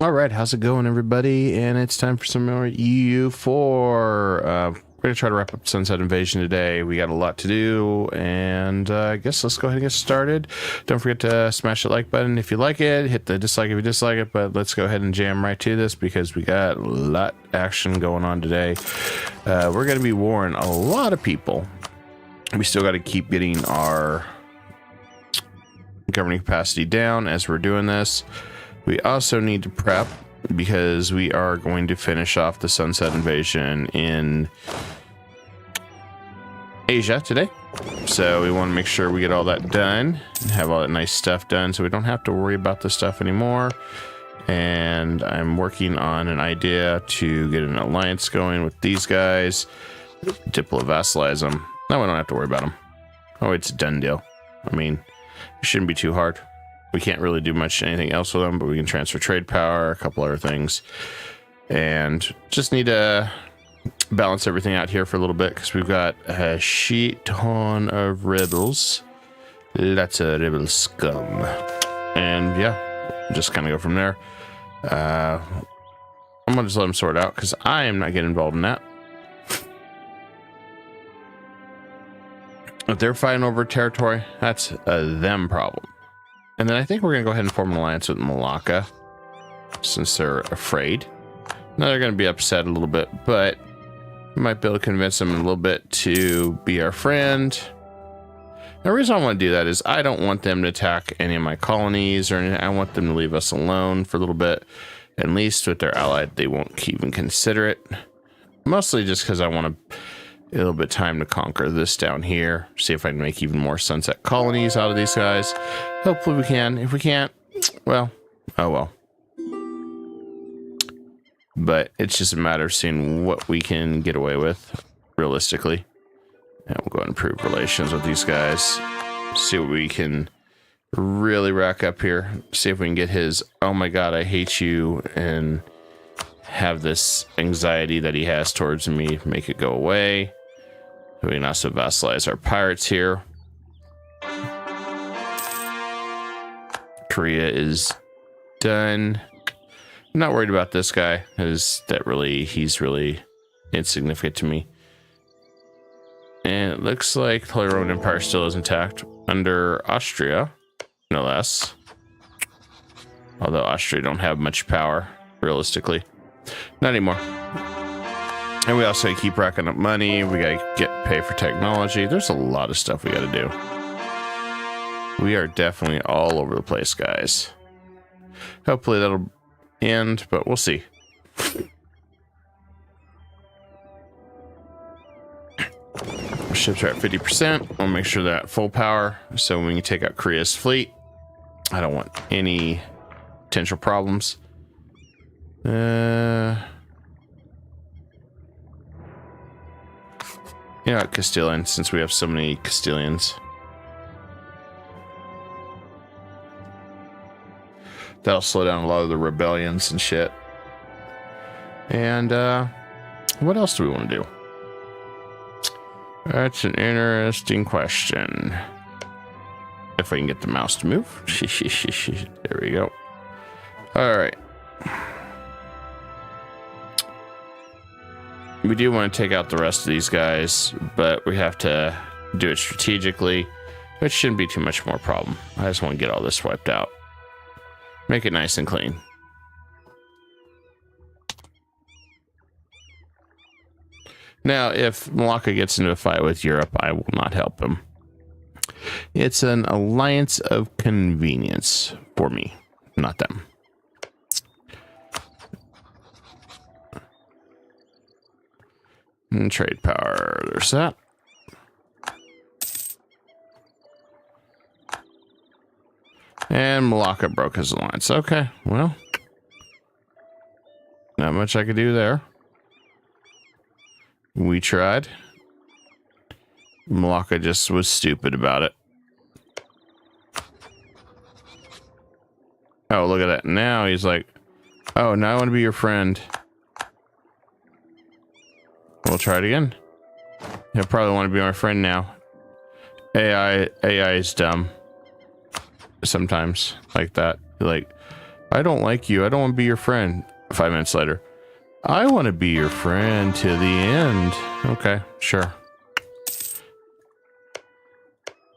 All right, how's it going, everybody? And it's time for some more EU4. We're going to try to wrap up Sunset Invasion today. We got a lot to do, and I guess let's go ahead and get started. Don't forget to smash the like button if you like it, hit the dislike if you dislike it, but let's go ahead and jam right to this because we got a lot of action going on today. We're going to be warring a lot of people. We still got to keep getting our governing capacity down as we're doing this. We also need to prep because we are going to finish off the Sunset Invasion in Asia today. So we want to make sure we get all that done and have all that nice stuff done so we don't have to worry about this stuff anymore. And I'm working on an idea to get an alliance going with these guys. Diplo-vassalize them. Now we don't have to worry about them. Oh, it's a done deal. I mean, it shouldn't be too hard. We can't really do much anything else with them, but we can transfer trade power, a couple other things. And just need to balance everything out here for a little bit because we've got a shit ton of rebels. Lots of rebel scum. And yeah, just kind of go from there. I'm going to just let them sort out because I am not getting involved in that. If they're fighting over territory, that's a them problem. And then I think we're going to go ahead and form an alliance with Malacca, since they're afraid. Now they're going to be upset a little bit, but we might be able to convince them a little bit to be our friend. And the reason I want to do that is I don't want them to attack any of my colonies or anything. I want them to leave us alone for a little bit. At least with their allied, they won't even consider it. Mostly just because I want a little bit of time to conquer this down here. See if I can make even more sunset colonies out of these guys. Hopefully we can. If we can't, well, oh well. But it's just a matter of seeing what we can get away with, realistically. And we'll go ahead and improve relations with these guys. See what we can really rack up here. See if we can get his, oh my god, I hate you, and have this anxiety that he has towards me, make it go away. We can also vassalize our pirates here. Korea is done. I'm not worried about this guy, because he's really insignificant to me. And it looks like the Holy Roman Empire still is intact under Austria, no less. Although Austria don't have much power, realistically. Not anymore. And we also keep racking up money. We gotta pay for technology. There's a lot of stuff we gotta do. We are definitely all over the place, guys. Hopefully that'll end, but we'll see. Our ships are at 50%. We'll make sure they're at full power so we can take out Korea's fleet. I don't want any potential problems. Yeah, Castilian, since we have so many Castilians. That'll slow down a lot of the rebellions and shit. And, what else do we want to do? That's an interesting question. If I can get the mouse to move. There we go. All right. We do want to take out the rest of these guys, but we have to do it strategically, which shouldn't be too much more problem. I just want to get all this wiped out. Make it nice and clean. Now, if Malacca gets into a fight with Europe, I will not help him. It's an alliance of convenience for me, not them. And trade power, there's that. And Malacca broke his alliance. Okay, well, not much I could do there. We tried. Malacca just was stupid about it. Oh, look at that. Now he's like, oh, now I want to be your friend. We'll try it again. He'll probably want to be my friend now. AI is dumb. Sometimes like that. Like, I don't like you. I don't want to be your friend. 5 minutes later. I want to be your friend to the end. Okay, sure.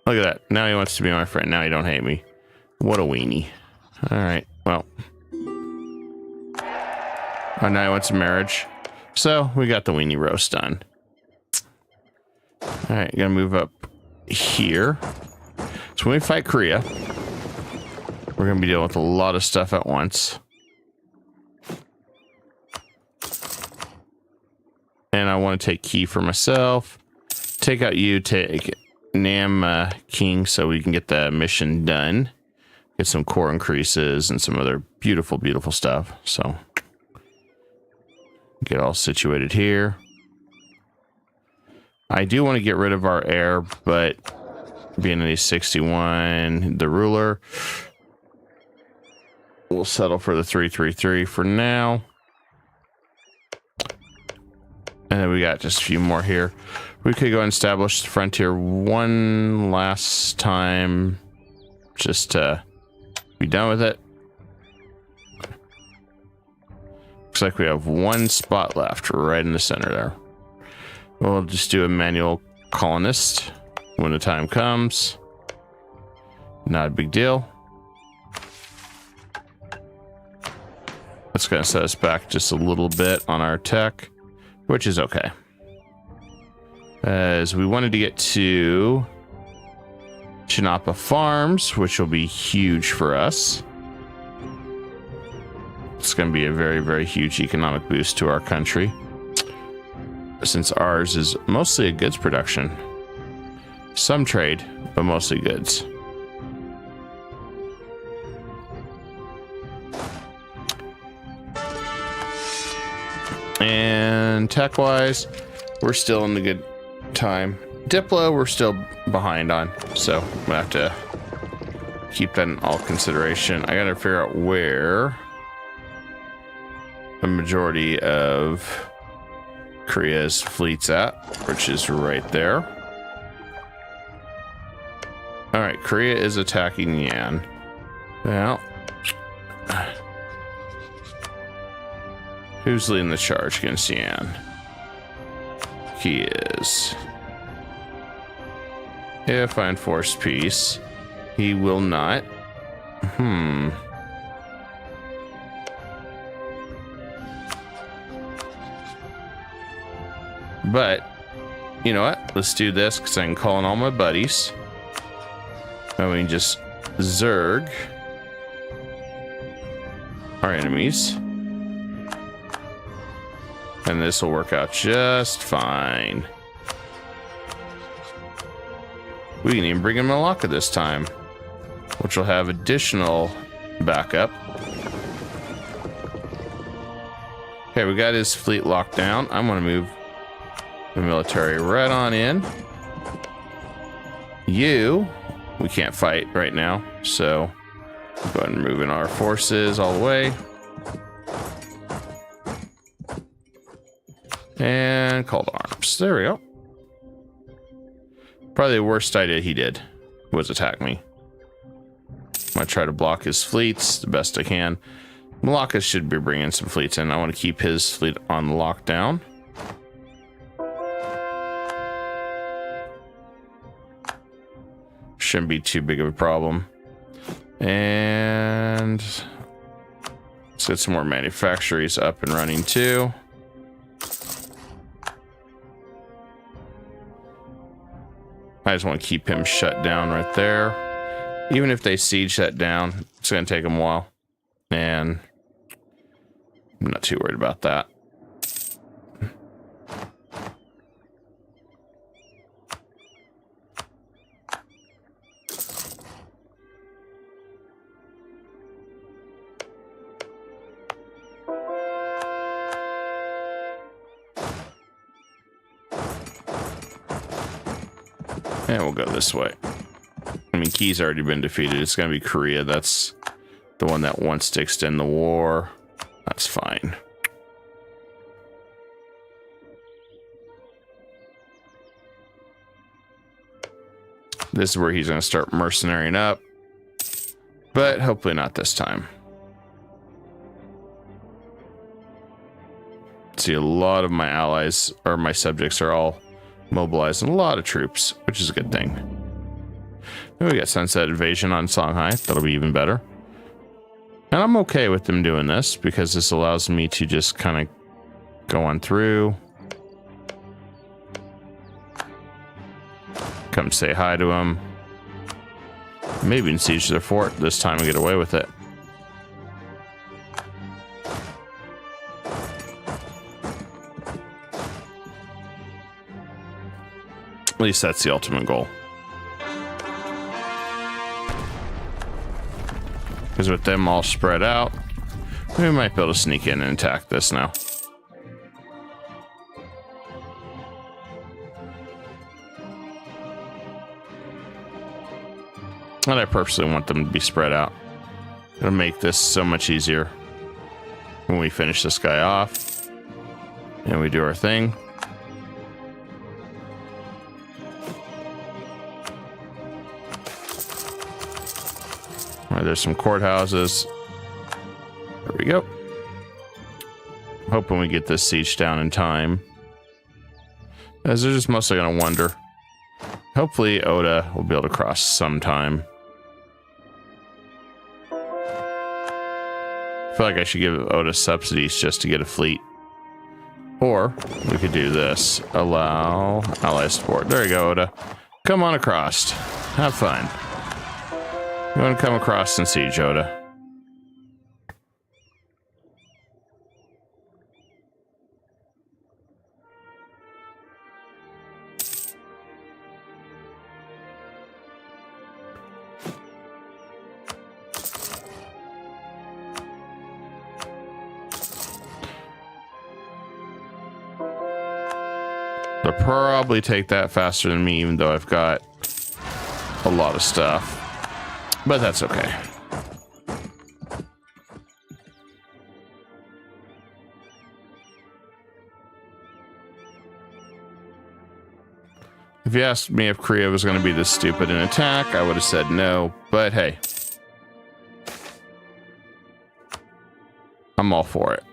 Look at that. Now he wants to be my friend. Now he don't hate me. What a weenie. All right, well. Oh, now he wants a marriage. So we got the weenie roast done. All right, gonna move up here. So when we fight Korea, we're gonna be dealing with a lot of stuff at once. And I want to take Key for myself. Take out you, take Nam King so we can get the mission done. Get some core increases and some other beautiful, beautiful stuff. So get all situated here. I do want to get rid of our heir, but being a 61, the ruler, we'll settle for the 333 for now. And then we got just a few more here. We could go and establish the frontier one last time, just to be done with it. Looks like we have one spot left right in the center there. We'll just do a manual colonist when the time comes. Not a big deal. That's going to set us back just a little bit on our tech, which is okay. As we wanted to get to Chinapa Farms, which will be huge for us. It's going to be a very, very huge economic boost to our country, since ours is mostly a goods production. Some trade, but mostly goods. And tech-wise, we're still in the good time. Diplo, we're still behind on, so I'm gonna have to keep that in all consideration. I gotta figure out where the majority of Korea's fleet's at, which is right there. All right, Korea is attacking Yan. Well, who's leading the charge against Yan? He is. If I enforce peace, he will not. But, you know what? Let's do this, because I can call in all my buddies. And we can just Zerg our enemies. And this will work out just fine. We can even bring in Malacca this time, which will have additional backup. Okay, we got his fleet locked down. I'm going to move the military right on in. You, we can't fight right now, so go ahead and move in our forces all the way. And called arms. There we go. Probably the worst idea he did was attack me. I'm going to try to block his fleets the best I can. Malacca should be bringing some fleets in. I want to keep his fleet on lockdown. Shouldn't be too big of a problem. And let's get some more manufactories up and running too. I just want to keep him shut down right there. Even if they siege that down, it's going to take them a while. And I'm not too worried about that. And we'll go this way. I mean, Key's already been defeated. It's going to be Korea. That's the one that wants to extend the war. That's fine. This is where he's going to start mercenarying up. But hopefully not this time. See, a lot of my allies or my subjects are all mobilized and a lot of troops, which is a good thing. Then we got Sunset Invasion on Shanghai. That'll be even better. And I'm okay with them doing this because this allows me to just kind of go on through. Come say hi to them. Maybe siege their fort this time and get away with it. At least that's the ultimate goal. Because with them all spread out, we might be able to sneak in and attack this now. And I purposely want them to be spread out. It'll make this so much easier when we finish this guy off and we do our thing. All right, there's some courthouses. There we go. Hoping we get this siege down in time, as they're just mostly going to wander. Hopefully Oda will be able to cross sometime. I feel like I should give Oda subsidies just to get a fleet. Or we could do this. Allow ally support. There you go, Oda. Come on across. Have fun. You want to come across and siege, Oda? They'll probably take that faster than me, even though I've got a lot of stuff. But that's okay. If you asked me if Korea was going to be this stupid in attack, I would have said no. But hey, I'm all for it.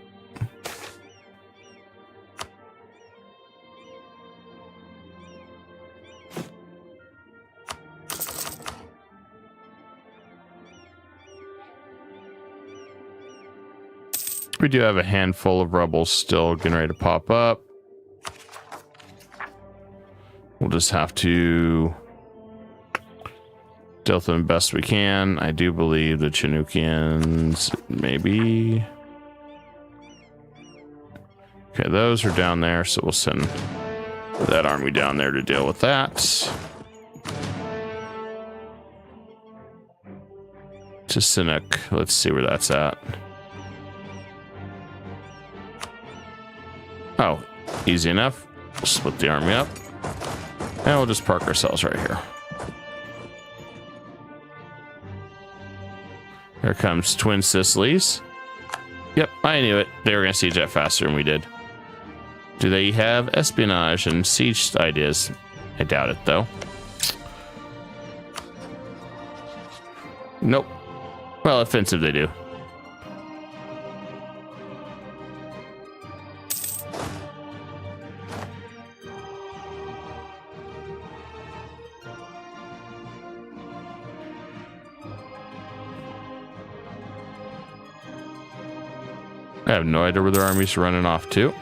We do have a handful of rebels still getting ready to pop up. We'll just have to deal with them the best we can. I do believe the Chinookians, maybe. Okay, those are down there, so we'll send that army down there to deal with that. To Sinook, let's see where that's at. Oh, easy enough. We'll split the army up. And we'll just park ourselves right here. Here comes Twin Sicilies. Yep, I knew it. They were going to siege that faster than we did. Do they have espionage and siege ideas? I doubt it, though. Nope. Well, offensive they do. I have no idea where their armies are running off to.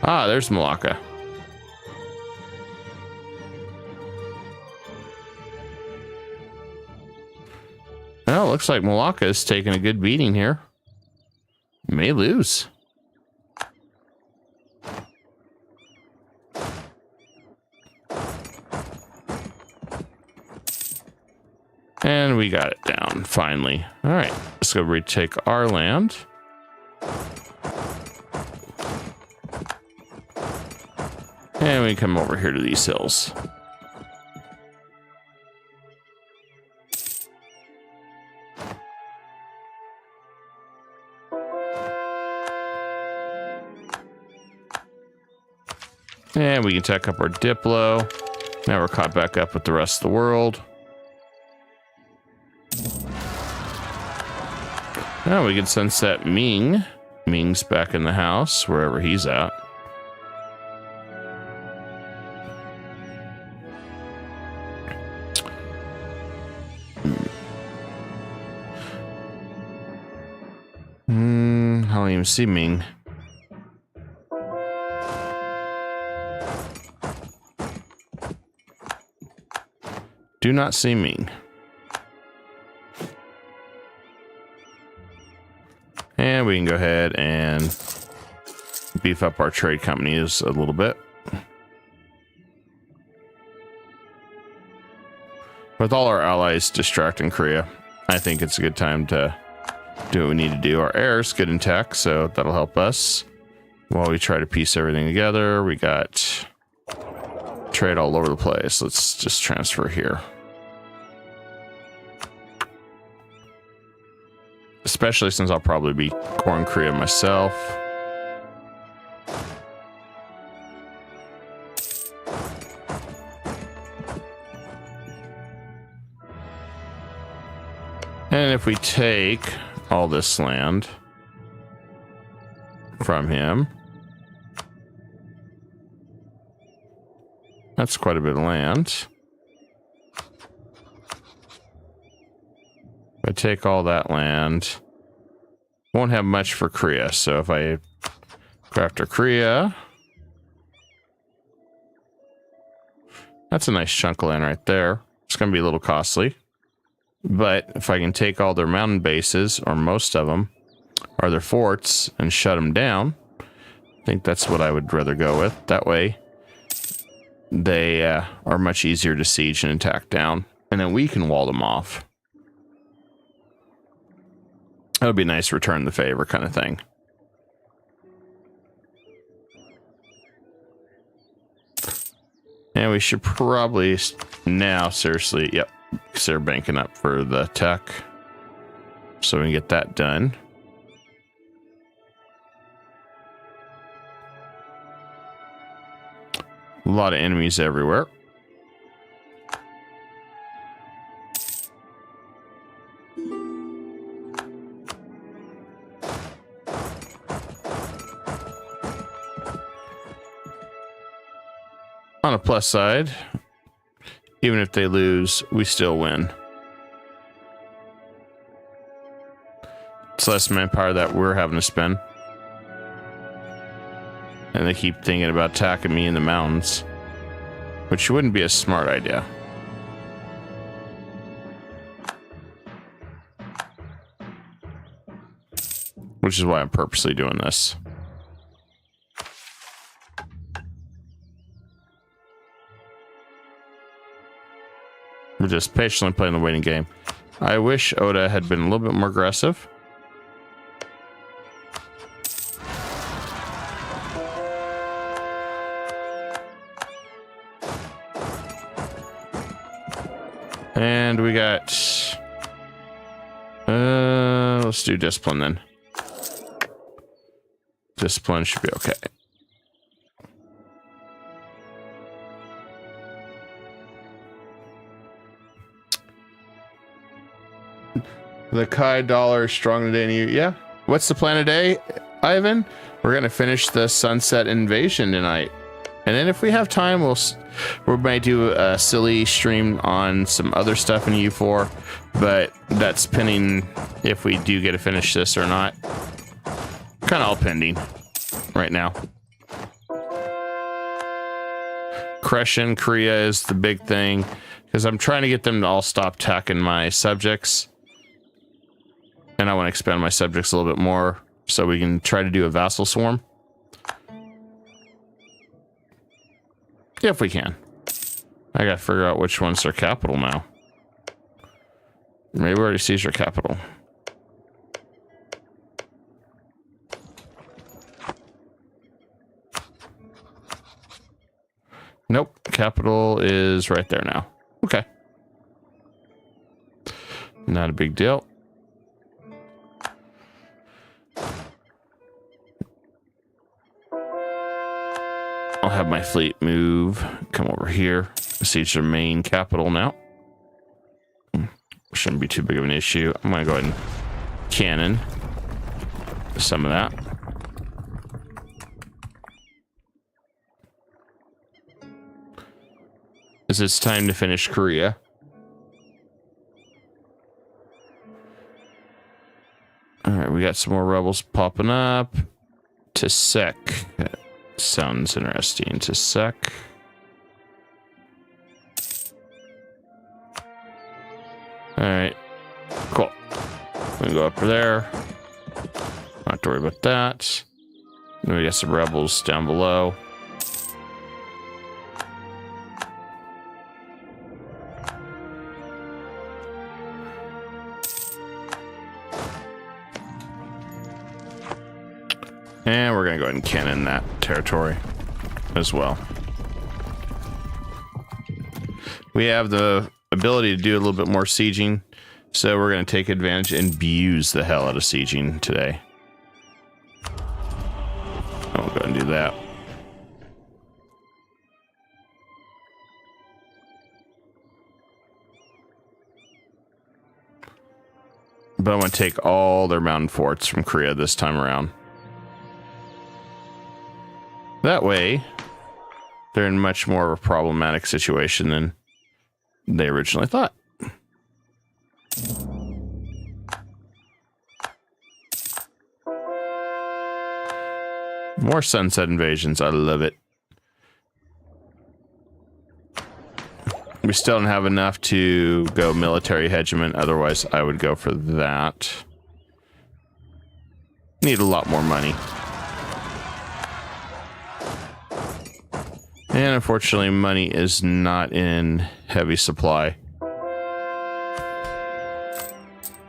Ah, there's Malacca. Well, looks like Malacca is taking a good beating here. May lose. And we got it down, finally. All right, let's go retake our land. And we come over here to these hills. And we can tech up our Diplo. Now we're caught back up with the rest of the world. Now we can sunset Ming Ming's back in the house, wherever he's at. I don't even see Ming. Do not see Ming. And we can go ahead and beef up our trade companies a little bit. With all our allies distracting Korea, I think it's a good time to do what we need to do. Our air's good in tech, so that'll help us while we try to piece everything together. We got trade all over the place. Let's just transfer here. Especially since I'll probably be coring Korea myself. And if we take all this land from him, that's quite a bit of land. If I take all that land, won't have much for Korea. So if I go after Korea, that's a nice chunk of land right there. It's going to be a little costly. But if I can take all their mountain bases, or most of them, or their forts, and shut them down, I think that's what I would rather go with. That way, they are much easier to siege and attack down. And then we can wall them off. That would be a nice return the favor kind of thing. And we should probably now, seriously, yep, because they're banking up for the tech. So we can get that done. A lot of enemies everywhere. On a plus side, even if they lose, we still win. It's less manpower that we're having to spend. And they keep thinking about attacking me in the mountains, which wouldn't be a smart idea. Which is why I'm purposely doing this. We're just patiently playing the waiting game. I wish Oda had been a little bit more aggressive. And we got... let's do discipline then. Discipline should be okay. The Kai dollar is strong today. Yeah. What's the plan today, Ivan? We're gonna finish the Sunset Invasion tonight, and then if we have time, we might do a silly stream on some other stuff in U4. But that's pending if we do get to finish this or not. Kind of all pending right now. Crushing Korea is the big thing because I'm trying to get them to all stop attacking my subjects. And I want to expand my subjects a little bit more so we can try to do a vassal swarm. If we can. I got to figure out which one's their capital now. Maybe we already seized our capital. Nope. Capital is right there now. Okay. Not a big deal. I'll have my fleet move, come over here, siege their main capital now. Shouldn't be too big of an issue. I'm going to go ahead and cannon some of that. because it's time to finish Korea. All right, we got some more rebels popping up. Tasek. That sounds interesting. Tasek. All right, cool. I'm gonna go up there. Not have to worry about that. Then we got some rebels down below. And we're going to go ahead and cannon that territory as well. We have the ability to do a little bit more sieging, so we're going to take advantage and abuse the hell out of sieging today. I'll go ahead and do that. But I want to take all their mountain forts from Korea this time around. That way, they're in much more of a problematic situation than they originally thought. More sunset invasions. I love it. We still don't have enough to go military hegemon. Otherwise, I would go for that. Need a lot more money. And unfortunately, money is not in heavy supply. I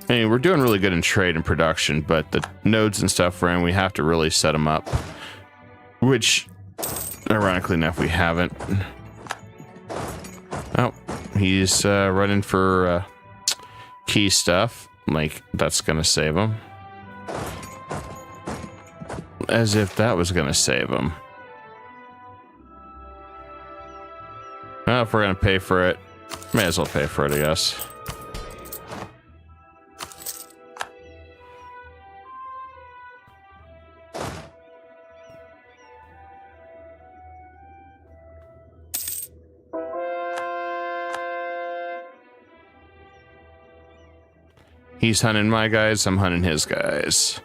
mean, we're doing really good in trade and production, but the nodes and stuff we're in, we have to really set them up. Which, ironically enough, we haven't. Oh, he's running for key stuff. Like, that's going to save him. As if that was going to save him. Well, if we're going to pay for it, may as well pay for it, I guess. He's hunting my guys, I'm hunting his guys.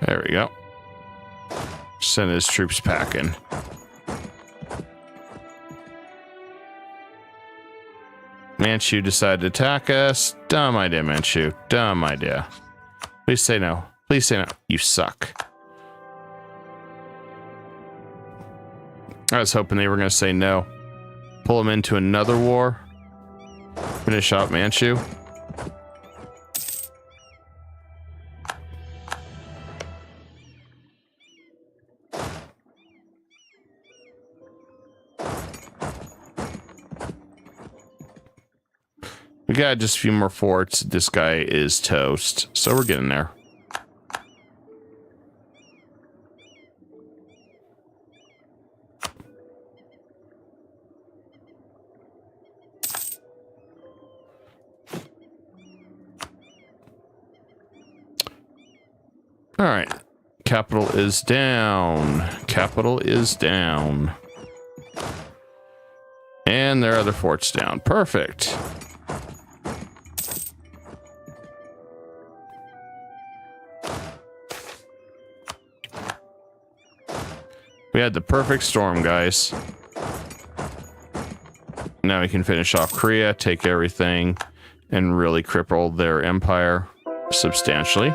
There we go. Send his troops packing. Manchu decided to attack us. Dumb idea, Manchu. Dumb idea. Please say no. Please say no. You suck. I was hoping they were going to say no. Pull him into another war. Finish off Manchu. We got just a few more forts. This guy is toast, so we're getting there. All right, capital is down. Capital is down. And their other fort's down. Perfect. We had the perfect storm, guys. Now we can finish off Korea, take everything, and really cripple their empire substantially.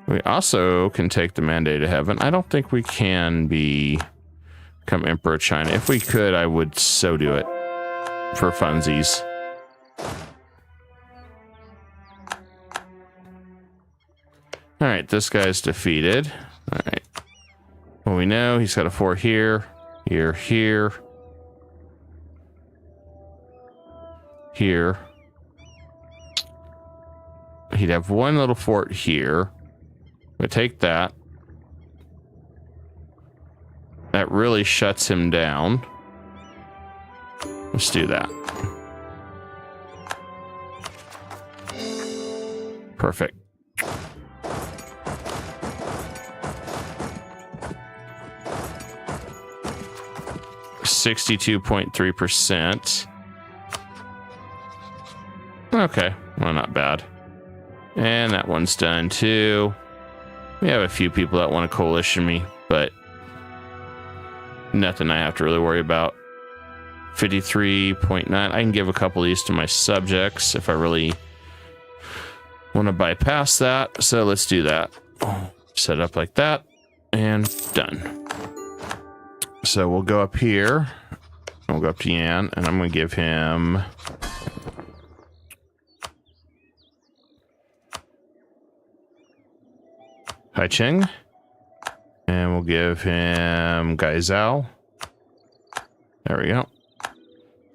We also can take the Mandate of Heaven. I don't think we can become Emperor of China. If we could, I would so do it for funsies. All right, this guy's defeated. All right. Well, we know he's got a fort here, here, here, here. He'd have one little fort here. We take that. That really shuts him down. Let's do that. Perfect. 62.3%. Okay, well, not bad. And that one's done too. We have a few people that want to coalition me, but nothing I have to really worry about. 53.9. I can give a couple of these to my subjects if I really want to bypass that. So let's do that. Set up like that and done. So we'll go up here. We'll go up to Yan and I'm going to give him Hai Cheng. And we'll give him Gai Zhao. There we go.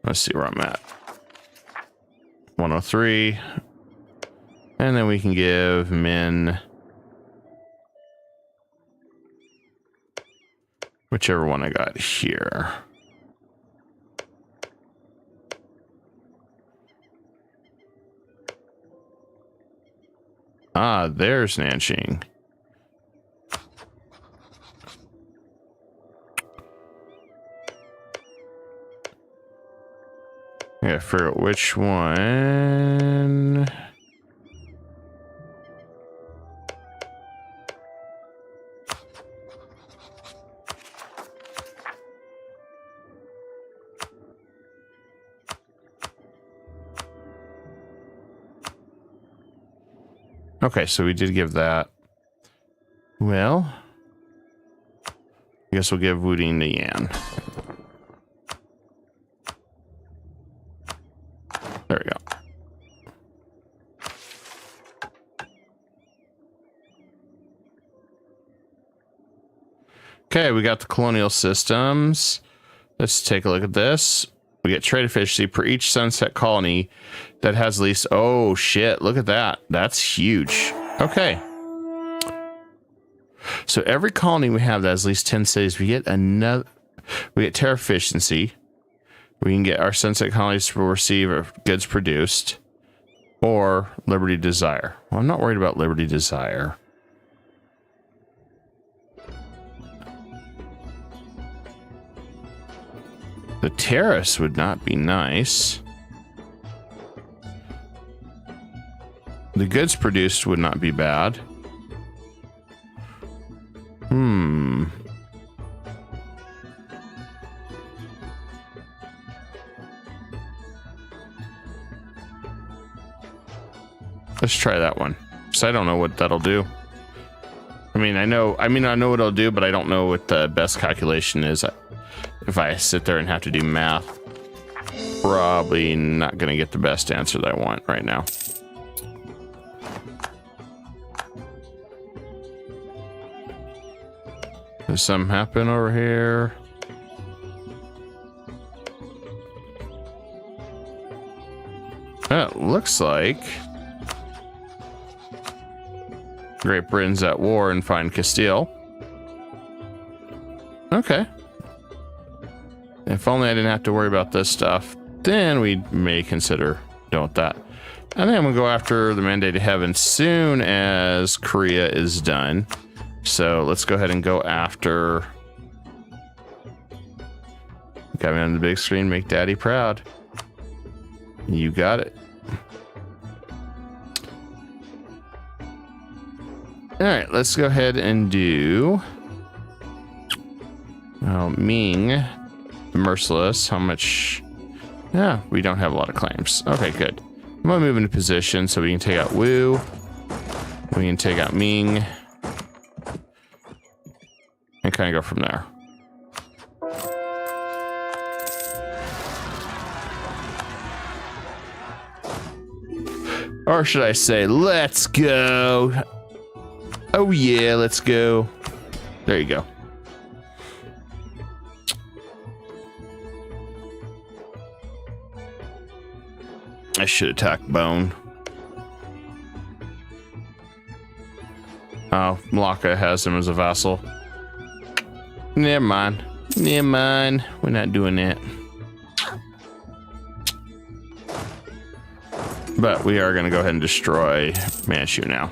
Let's see where I'm at. 103. And then we can give Min whichever one I got here. Ah, there's Nanxing. Yeah, figure out which one. Okay, so we did give that. Well, I guess we'll give Wuding to Yan. There we go. Okay, we got the colonial systems. Let's take a look at this. We get trade efficiency per each sunset colony that has at least... Oh, shit. Look at that. That's huge. Okay. So every colony we have that has at least 10 cities, we get another... We get tariff efficiency. We can get our sunset colonies to receive goods produced. Or Liberty Desire. Well, I'm not worried about Liberty Desire. The terrace would not be nice. The goods produced would not be bad. Let's try that one. So I don't know what that'll do. I know what it'll do, but I don't know what the best calculation is. If I sit there and have to do math, probably not going to get the best answer that I want right now. Does something happen over here? It looks like Great Britain's at war and find Castile. Okay. If only I didn't have to worry about this stuff, then we may consider doing that. And then I'm going to go after the Mandate of Heaven soon as Korea is done. So let's go ahead and go after... Got me on the big screen, make daddy proud. You got it. All right, let's go ahead and do... Ming... Merciless, how much? Yeah, we don't have a lot of claims. Okay, good. I'm gonna move into position so we can take out Wu. We can take out Ming. And kind of go from there. Or should I say, let's go. Oh yeah, let's go. There you go. I should attack Bone. Oh, Malacca has him as a vassal. Never mind. Never mind. We're not doing that. But we are going to go ahead and destroy Manchu now.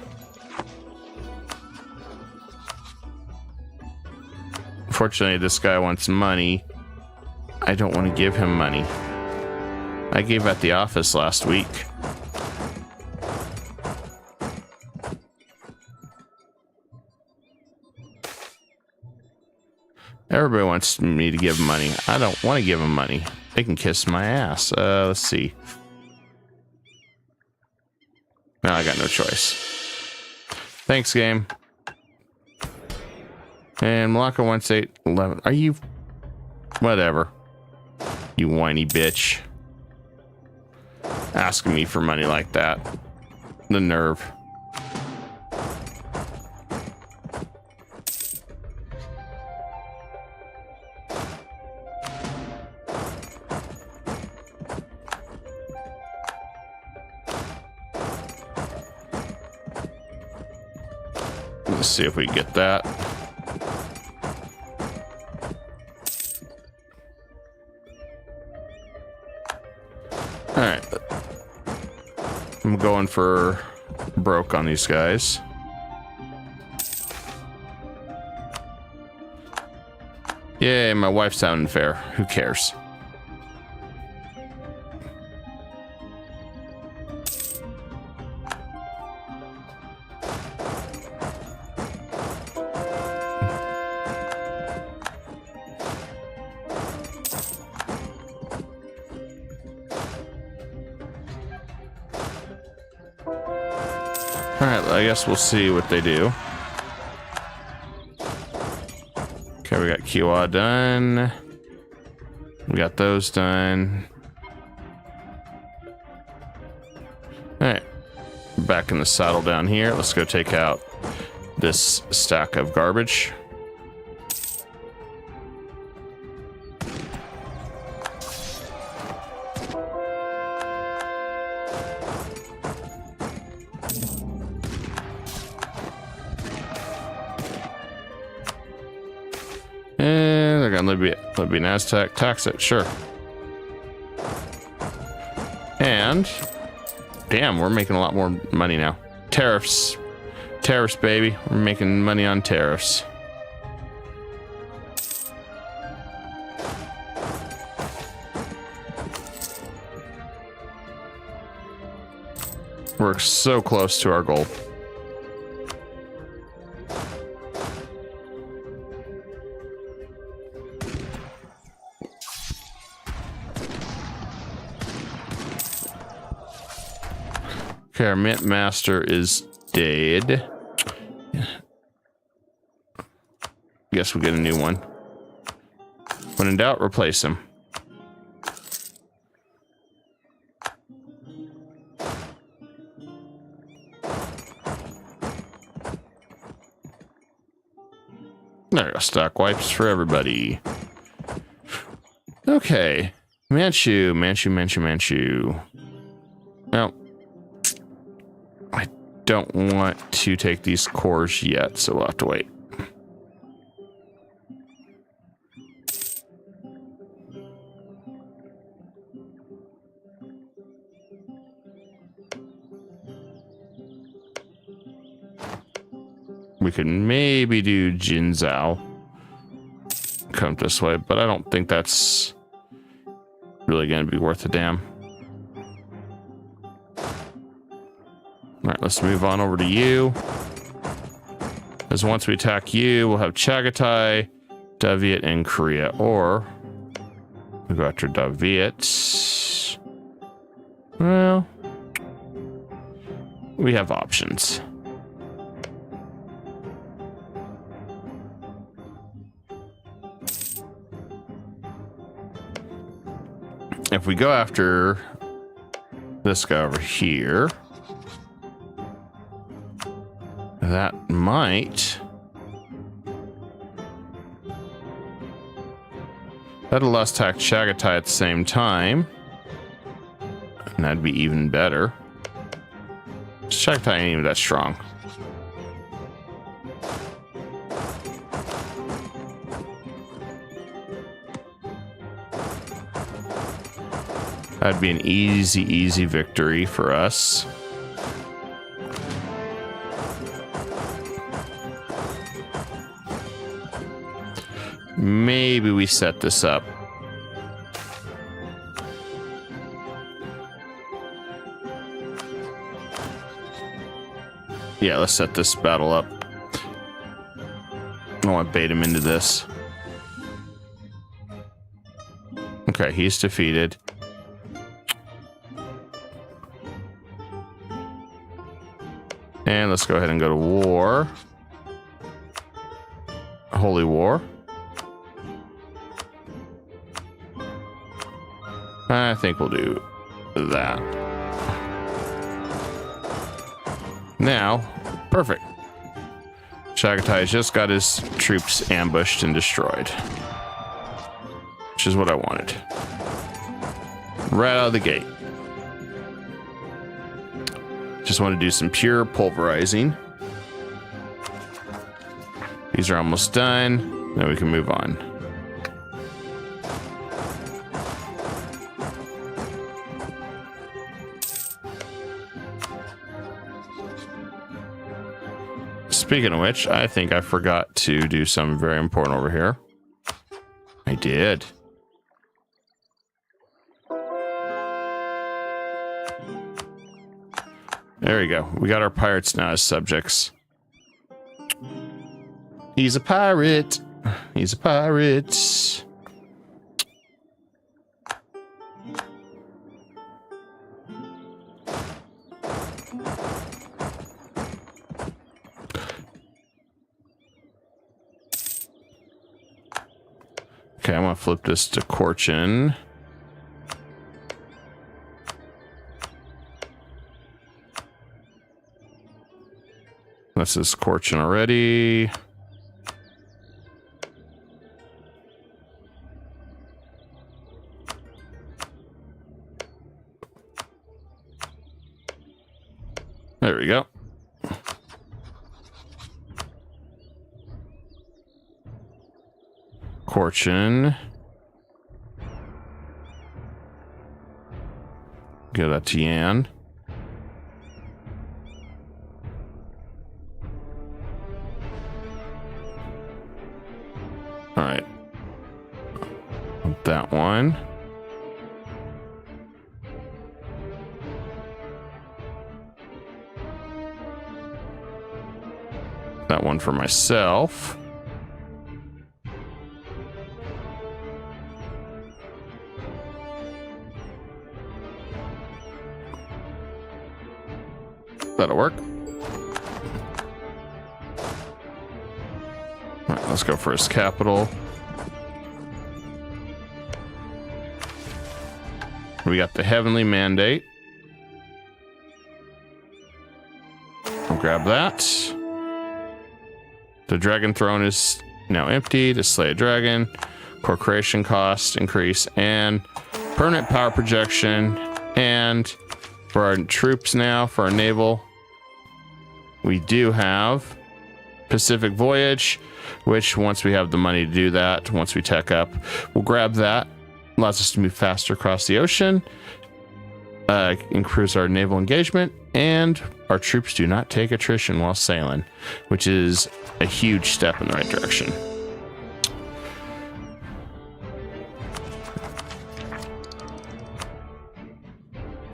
Unfortunately, this guy wants money. I don't want to give him money. I gave at the office last week. Everybody wants me to give them money. I don't want to give them money. They can kiss my ass. Let's see. No, I got no choice. Thanks, game. And Malacca wants 811. Are you... Whatever. You whiny bitch. Asking me for money like that. The nerve. Let's see if we can get that. All right. I'm going for broke on these guys. Yay, my wife's sounding fair. Who cares? Alright, I guess we'll see what they do. Okay, we got Kiwa done. We got those done. Alright. Back in the saddle down here. Let's go take out this stack of garbage. And they're gonna let me an Aztec tax it, sure. And damn, we're making a lot more money now. Tariffs, baby. We're making money on tariffs. We're so close to our goal. Okay, our mint master is dead. Guess we'll get a new one. When in doubt, replace him. There you go, stock wipes for everybody. Okay, Manchu. Now, I don't want to take these cores yet, so we'll have to wait. We could maybe do Jinzhou. Come this way, but I don't think that's really going to be worth a damn. All right, let's move on over to you. Because once we attack you, we'll have Chagatai, Daviet, and Korea. Or we go after Daviet. Well, we have options. If we go after this guy over here, that might... That'll let us attack Chagatai at the same time. And that'd be even better. Chagatai ain't even that strong. That'd be an easy victory for us. Maybe we set this up Yeah, let's set this battle up. I want to bait him into this. Okay, he's defeated. And let's go ahead and go to war. Holy War. I think we'll do that. Now, perfect. Chagatai just got his troops ambushed and destroyed. Which is what I wanted. Right out of the gate. Just want to do some pure pulverizing. These are almost done. Then we can move on. Speaking of which, I think I forgot to do something very important over here. I did. There we go. We got our pirates now as subjects. He's a pirate. He's a pirate. Okay, I'm gonna flip this to Corchin. This is Corchin already. There we go. Corchin. Give that to Yan. All right. That one. That one for myself. That'll work. All right, let's go for his capital. We got the Heavenly Mandate. I'll grab that. The Dragon Throne is now empty. To slay a dragon. Core creation cost increase. And permanent power projection. And for our troops now, for our naval, we do have Pacific Voyage, which once we have the money to do that, once we tech up, we'll grab that. Allows us to move faster across the ocean, increase our naval engagement, and our troops do not take attrition while sailing, which is a huge step in the right direction.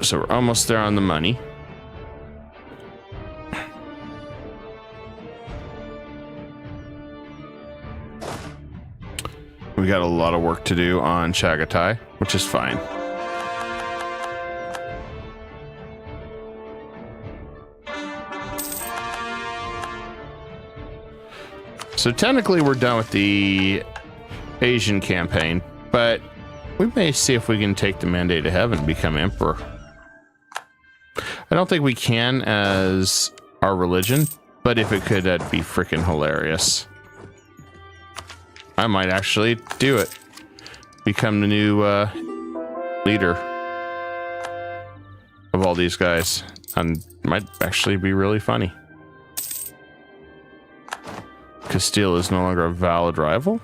So we're almost there on the money. We got a lot of work to do on Chagatai, which is fine. So technically we're done with the Asian campaign, but we may see if we can take the Mandate of Heaven and become Emperor. I don't think we can as our religion, but if it could, that'd be freaking hilarious. I might actually do it. Become the new leader of all these guys. And might actually be really funny. Castile is no longer a valid rival?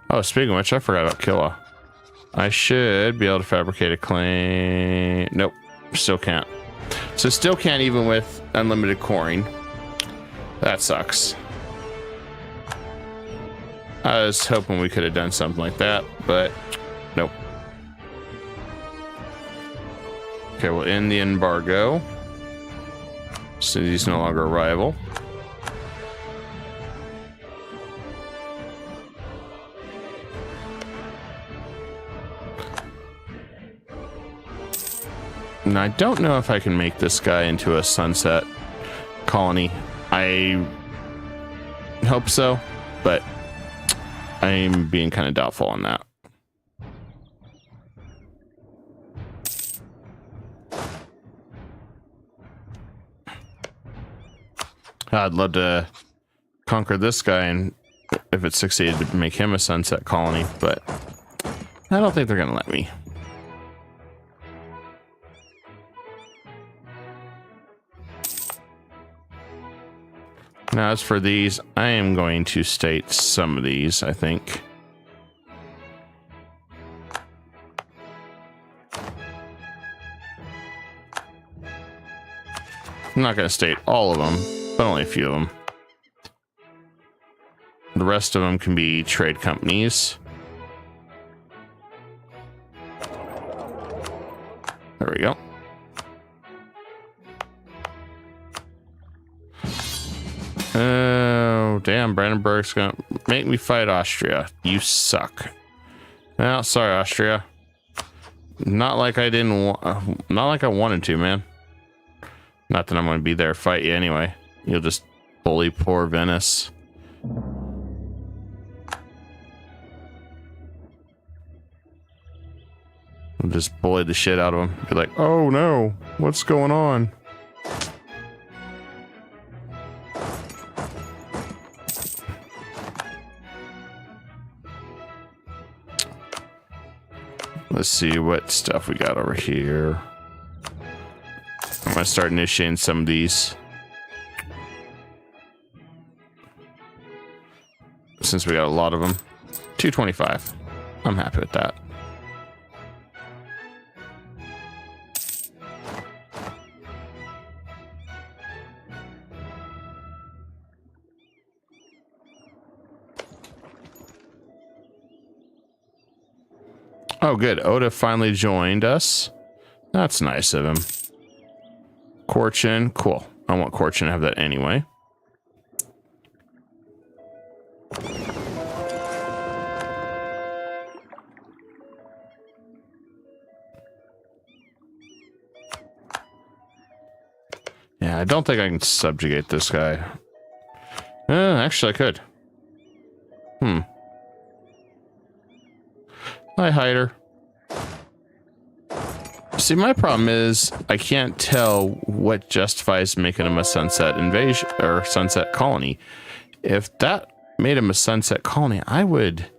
Oh, speaking of which, I forgot about Killa. I should be able to fabricate a claim. Nope, still can't. So still can't even with unlimited coring. That sucks. I was hoping we could have done something like that, but nope. Okay, we'll end the embargo. City's no longer a rival. Now, I don't know if I can make this guy into a sunset colony. I hope so, but I'm being kind of doubtful on that. I'd love to conquer this guy, and if it succeeded, to make him a sunset colony, but I don't think they're going to let me. Now, as for these, I am going to state some of these, I think. I'm not going to state all of them, but only a few of them. The rest of them can be trade companies. There we go. Oh, damn, Brandenburg's gonna make me fight Austria. You suck. Well, sorry, Austria. Not like I didn't want, not like I wanted to, man. Not that I'm gonna be there to fight you anyway. You'll just bully poor Venice. I'll just bully the shit out of him. Be like, oh no, what's going on? Let's see what stuff we got over here. I'm gonna start initiating some of these. Since we got a lot of them. 225. I'm happy with that. Oh, good. Oda finally joined us. That's nice of him. Korchin. Cool. I want Korchin to have that anyway. Yeah, I don't think I can subjugate this guy. Actually, I could. Hi, Hider. See, my problem is I can't tell what justifies making him a sunset invasion or sunset colony. If that made him a sunset colony, I would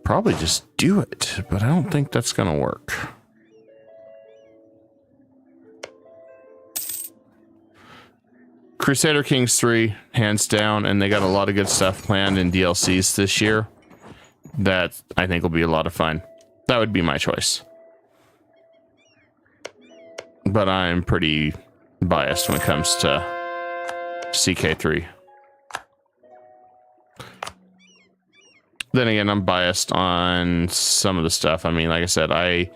probably just do it, but I don't think that's gonna work. Crusader Kings 3, hands down, and they got a lot of good stuff planned in DLCs this year that I think will be a lot of fun. That would be my choice. But I'm pretty biased when it comes to CK3. Then again, I'm biased on some of the stuff. I mean, like I said, I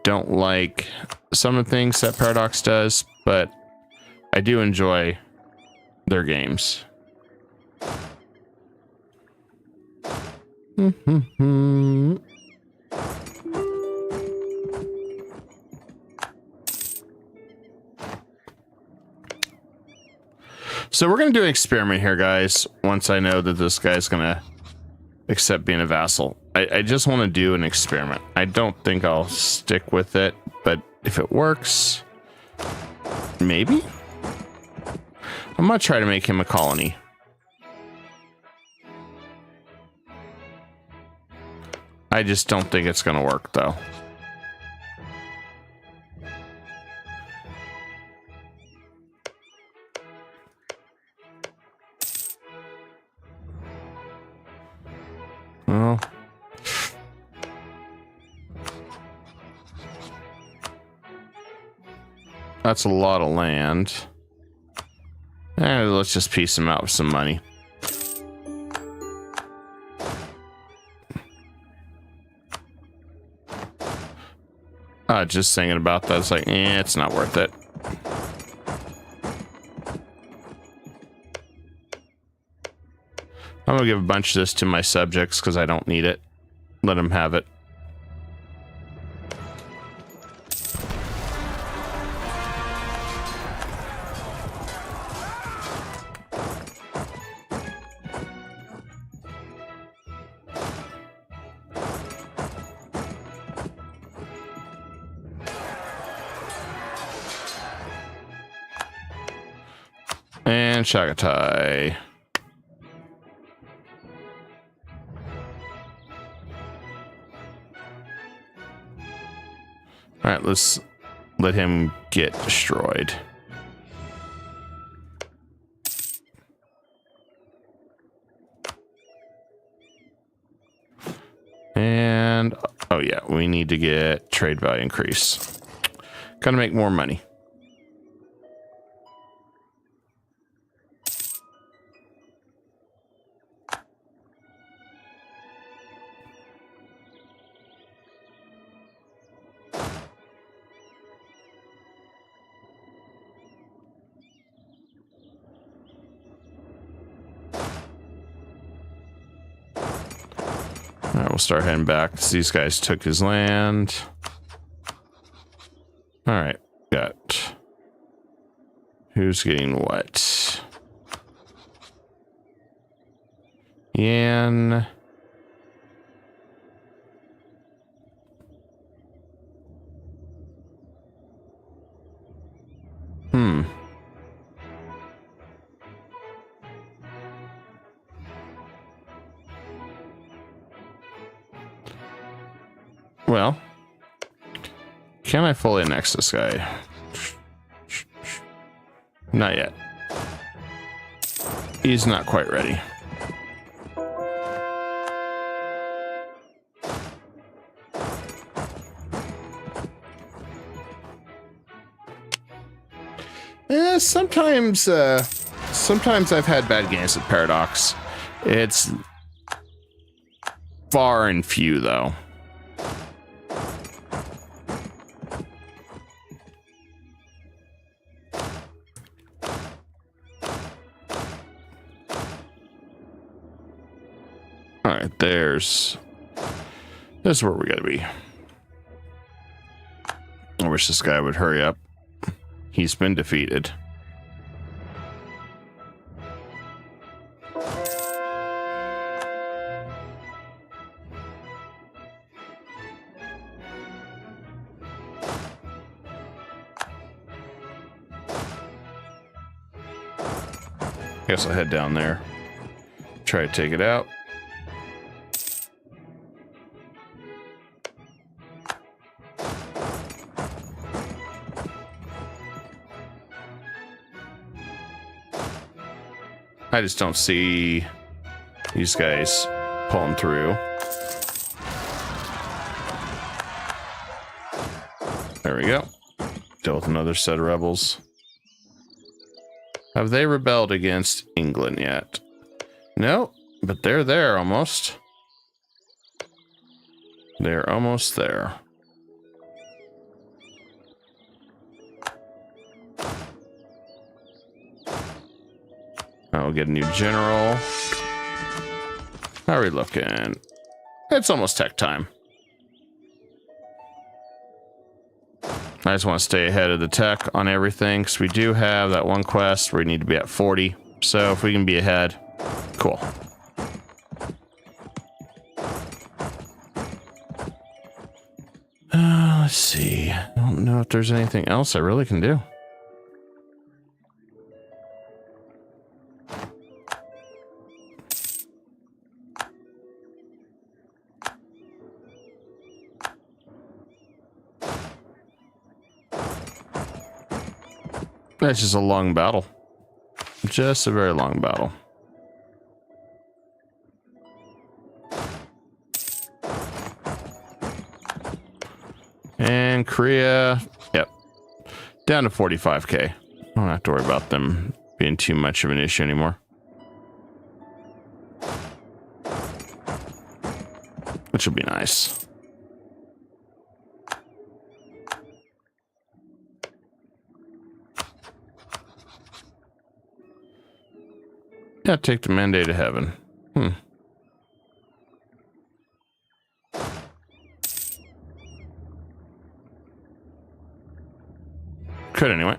don't like some of the things that Paradox does, but I do enjoy their games. So we're going to do an experiment here, guys. Once I know that this guy's going to accept being a vassal. I just want to do an experiment. I don't think I'll stick with it, but if it works, maybe? I'm going to try to make him a colony. I just don't think it's going to work, though. Well, that's a lot of land. Let's just piece him out with some money. Just thinking about that, it's like, it's not worth it. I'm gonna give a bunch of this to my subjects because I don't need it. Let them have it. And Chagatai. All right, let's let him get destroyed. And, oh yeah, we need to get trade value increase. Gotta make more money. All right, we'll start heading back. These guys took his land. All right, got who's getting what? Yan. Well, can I fully annex this guy? Not yet. He's not quite ready. Sometimes I've had bad games with Paradox. It's far and few, though. All right, this is where we gotta be. I wish this guy would hurry up. He's been defeated. Guess I'll head down there. Try to take it out. I just don't see these guys pulling through. There we go. Deal with another set of rebels. Have they rebelled against England yet? No, but they're there almost. They're almost there. I'll get a new general. How are we looking? It's almost tech time. I just want to stay ahead of the tech on everything because we do have that one quest where we need to be at 40. So if we can be ahead, cool. Let's see. I don't know if there's anything else I really can do. That's just a long battle. Just a very long battle. And Korea, yep, down to 45k. I don't have to worry about them being too much of an issue anymore. Which will be nice. Yeah, take the mandate to heaven. Could anyway.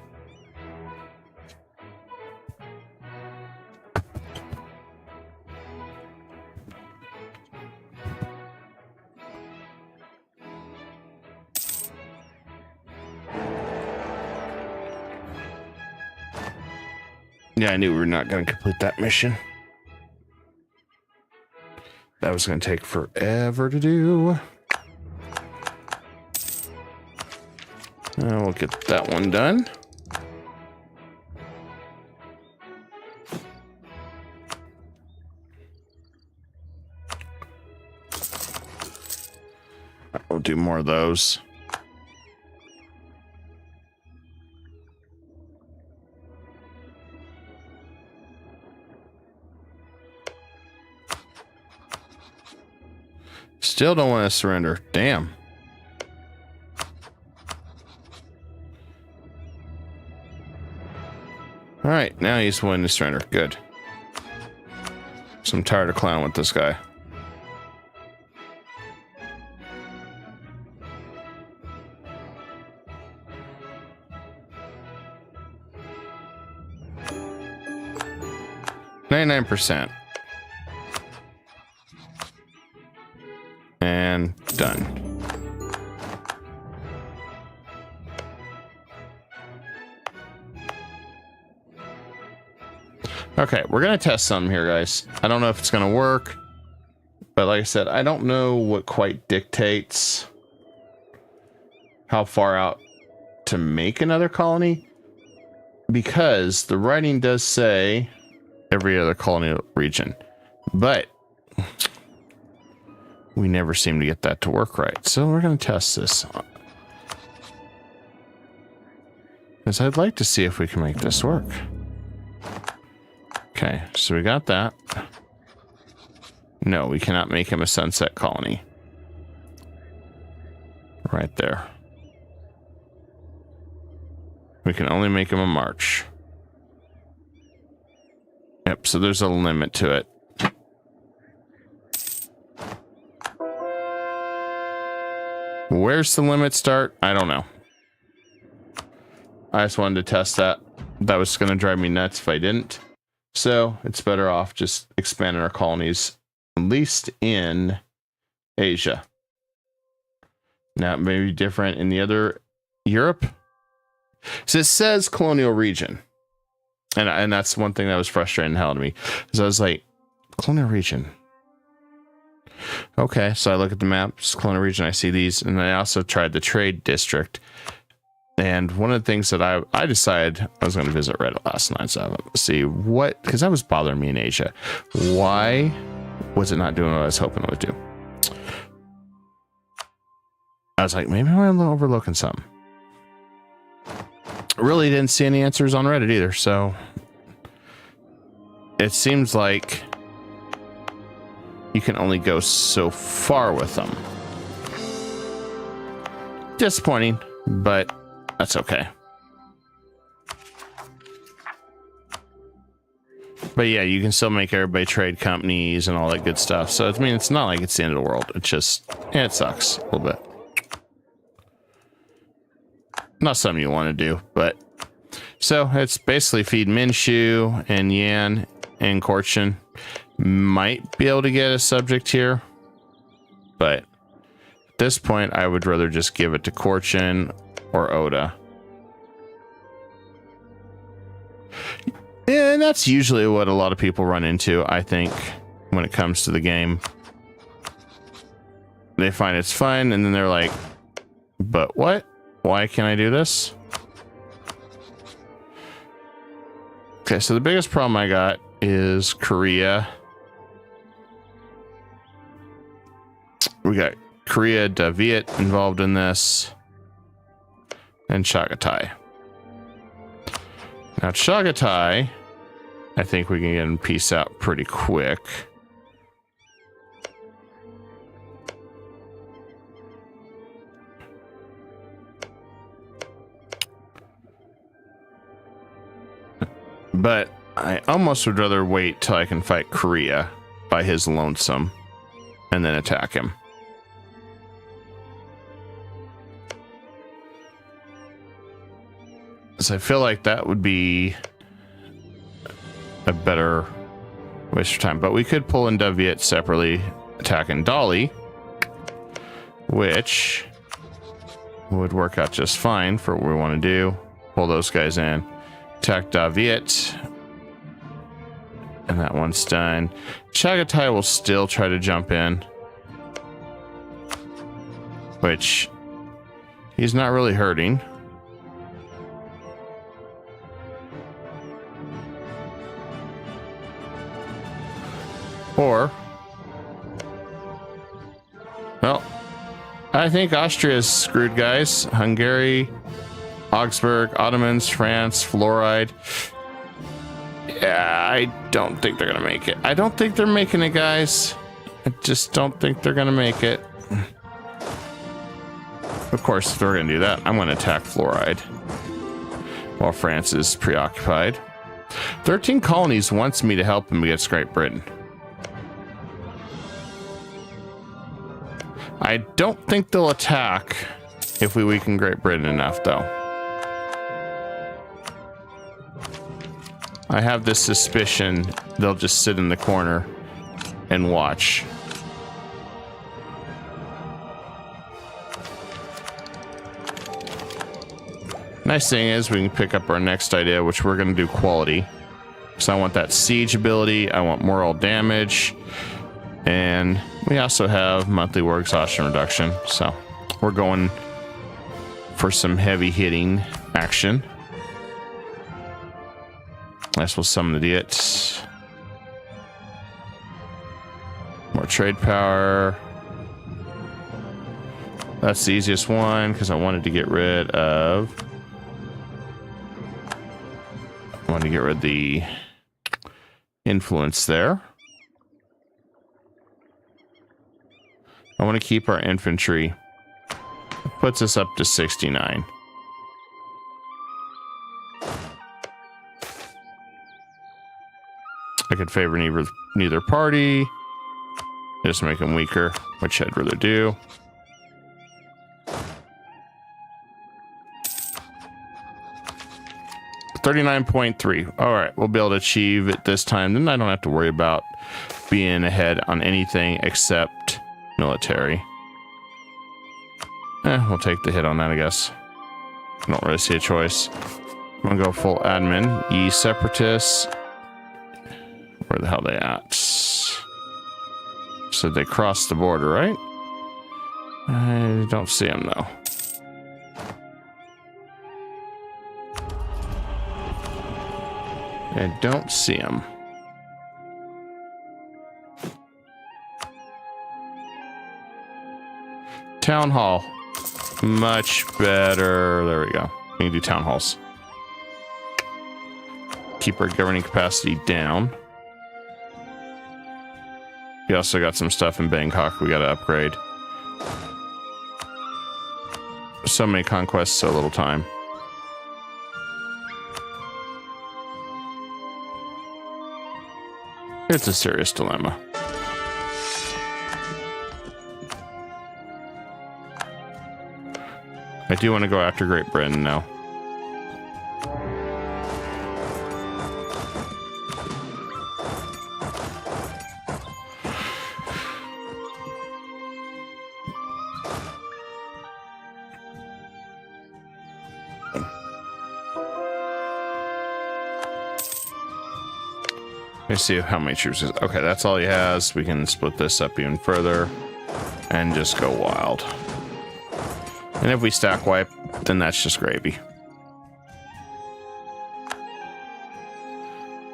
Yeah, I knew we were not going to complete that mission. That was going to take forever to do. We'll get that one done. We'll do more of those. Still don't want to surrender. Damn. All right, now he's willing to surrender. Good. So I'm tired of clowning with this guy. %. And done. Okay, we're going to test something here, guys. I don't know if it's going to work, but like I said, I don't know what quite dictates how far out to make another colony, because the writing does say every other colonial region, but we never seem to get that to work right. So we're going to test this. Because I'd like to see if we can make this work. Okay, so we got that. No, we cannot make him a sunset colony. Right there. We can only make him a march. Yep, so there's a limit to it. Where's the limit start? I don't know. I just wanted to test that. That was going to drive me nuts if I didn't. So it's better off just expanding our colonies, at least in Asia. Now it may be different in the other Europe. So it says colonial region. And that's one thing that was frustrating the hell out of me. Because I was like, colonial region. Okay, so I look at the map, it's colonial region, I see these, and I also tried the trade district. And one of the things that I decided I was going to visit Reddit last night, so see what, because that was bothering me in Asia. Why was it not doing what I was hoping it would do? I was like, maybe I'm overlooking something. Really didn't see any answers on Reddit either, so it seems like you can only go so far with them. Disappointing, but that's okay. But yeah, you can still make everybody trade companies and all that good stuff. So I mean, it's not like it's the end of the world. It's just, yeah, it sucks a little bit. Not something you want to do, but so it's basically feed Minshu and Yan and Korchin. Might be able to get a subject here, but at this point, I would rather just give it to Korchin or Oda. And that's usually what a lot of people run into, I think, when it comes to the game. They find it's fun, and then they're like, but what? Why can't I do this? Okay, so the biggest problem I got is Korea. We got Korea, Daviet involved in this, and Chagatai. Now, Chagatai, I think we can get him peace out pretty quick. But I almost would rather wait till I can fight Korea by his lonesome and then attack him. So I feel like that would be a better waste of time. But we could pull in Daviet separately, attacking Dolly, which would work out just fine for what we want to do. Pull those guys in, attack Daviet, and that one's done. Chagatai will still try to jump in, which he's not really hurting. Or, well, I think Austria is screwed, guys. Hungary, Augsburg, Ottomans, France, Fluoride. Yeah, I don't think they're going to make it. I don't think they're making it, guys. I just don't think they're going to make it. Of course, if they're going to do that, I'm going to attack Fluoride while France is preoccupied. 13 colonies wants me to help him against Great Britain. I don't think they'll attack if we weaken Great Britain enough, though. I have this suspicion they'll just sit in the corner and watch. Nice thing is we can pick up our next idea, which we're going to do quality. So I want that siege ability. I want moral damage. And we also have monthly war exhaustion reduction. So we're going for some heavy hitting action. Nice, we'll summon the idiots. More trade power. That's the easiest one because I wanted to get rid of... I want to get rid of the influence there. I want to keep our infantry. It puts us up to 69. I could favor neither party. Just make them weaker, which I'd rather do. $39.3. All right, we'll be able to achieve it this time. Then I don't have to worry about being ahead on anything except military. We'll take the hit on that, I guess. I don't really see a choice. I'm gonna go full admin. E separatists. Where the hell are they at? So they crossed the border, right? I don't see them though. I don't see them. Town hall. Much better. There we go. We can do town halls. Keep our governing capacity down. We also got some stuff in Bangkok we got to upgrade. So many conquests, so little time. It's a serious dilemma. I do want to go after Great Britain now. Let's see how many troops is. Okay, that's all he has. We can split this up even further and just go wild. And if we stack wipe, then that's just gravy.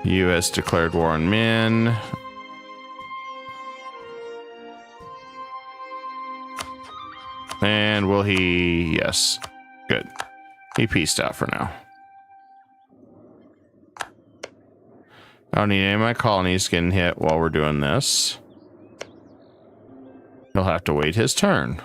U.S. declared war on Min. And will he? Yes. Good. He peaced out for now. I don't need any of my colonies getting hit while we're doing this. He'll have to wait his turn.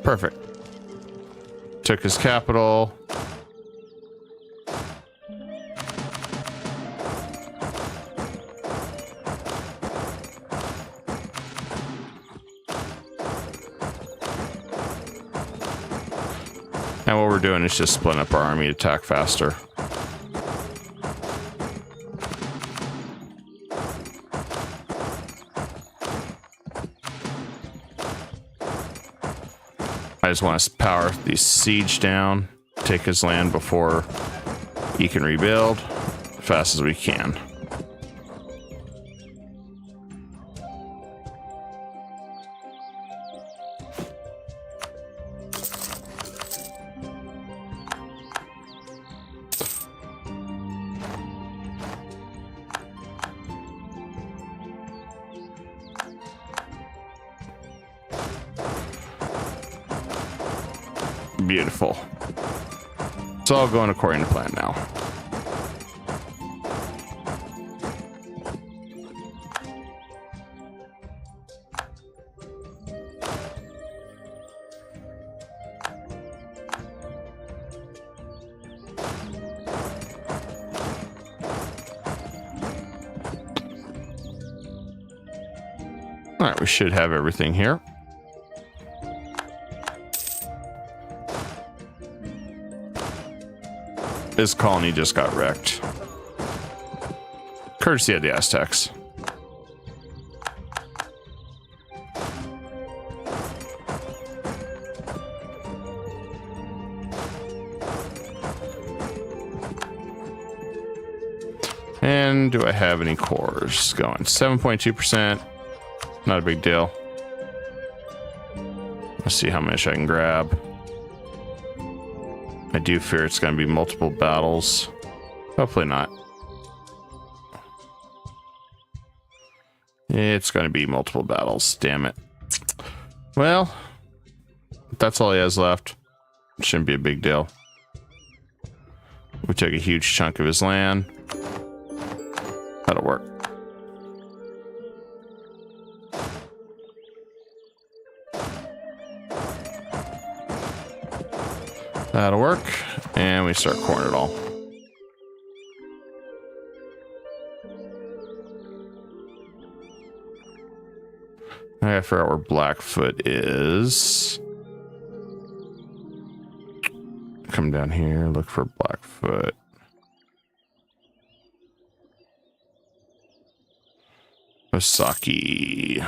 Perfect. Took his capital. And what we're doing is just splitting up our army to attack faster. I just want to power the siege down, take his land before he can rebuild as fast as we can. Beautiful. It's all going according to plan now. All right, we should have everything here. This colony just got wrecked. Courtesy of the Aztecs. And do I have any cores going? 7.2%. Not a big deal. Let's see how much I can grab. I do fear it's going to be multiple battles. Hopefully not. It's going to be multiple battles. Damn it. Well, that's all he has left. Shouldn't be a big deal. We took a huge chunk of his land. That'll work. That'll work. And we start coring it all. I gotta figure out where Blackfoot is. Come down here, look for Blackfoot. Osaki.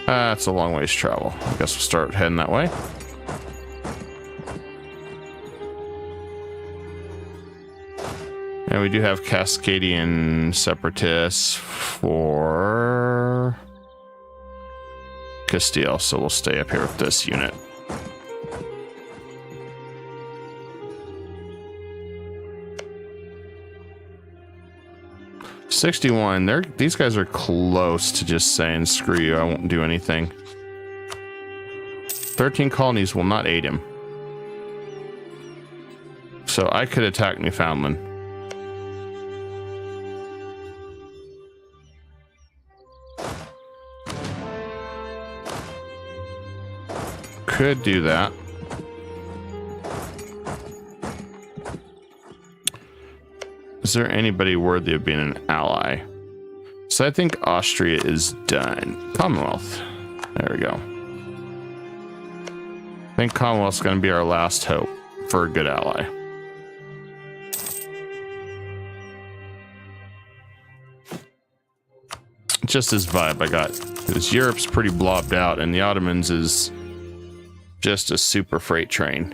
That's a long ways to travel. I guess we'll start heading that way. And we do have Cascadian separatists for Castile, so we'll stay up here with this unit. These guys are close to just saying, screw you, I won't do anything. 13 colonies will not aid him. So I could attack Newfoundland. Could do that. Is there anybody worthy of being an ally? So I think Austria is done. Commonwealth. There we go. I think Commonwealth's going to be our last hope for a good ally. Just this vibe I got. Because Europe's pretty blobbed out and the Ottomans is just a super freight train.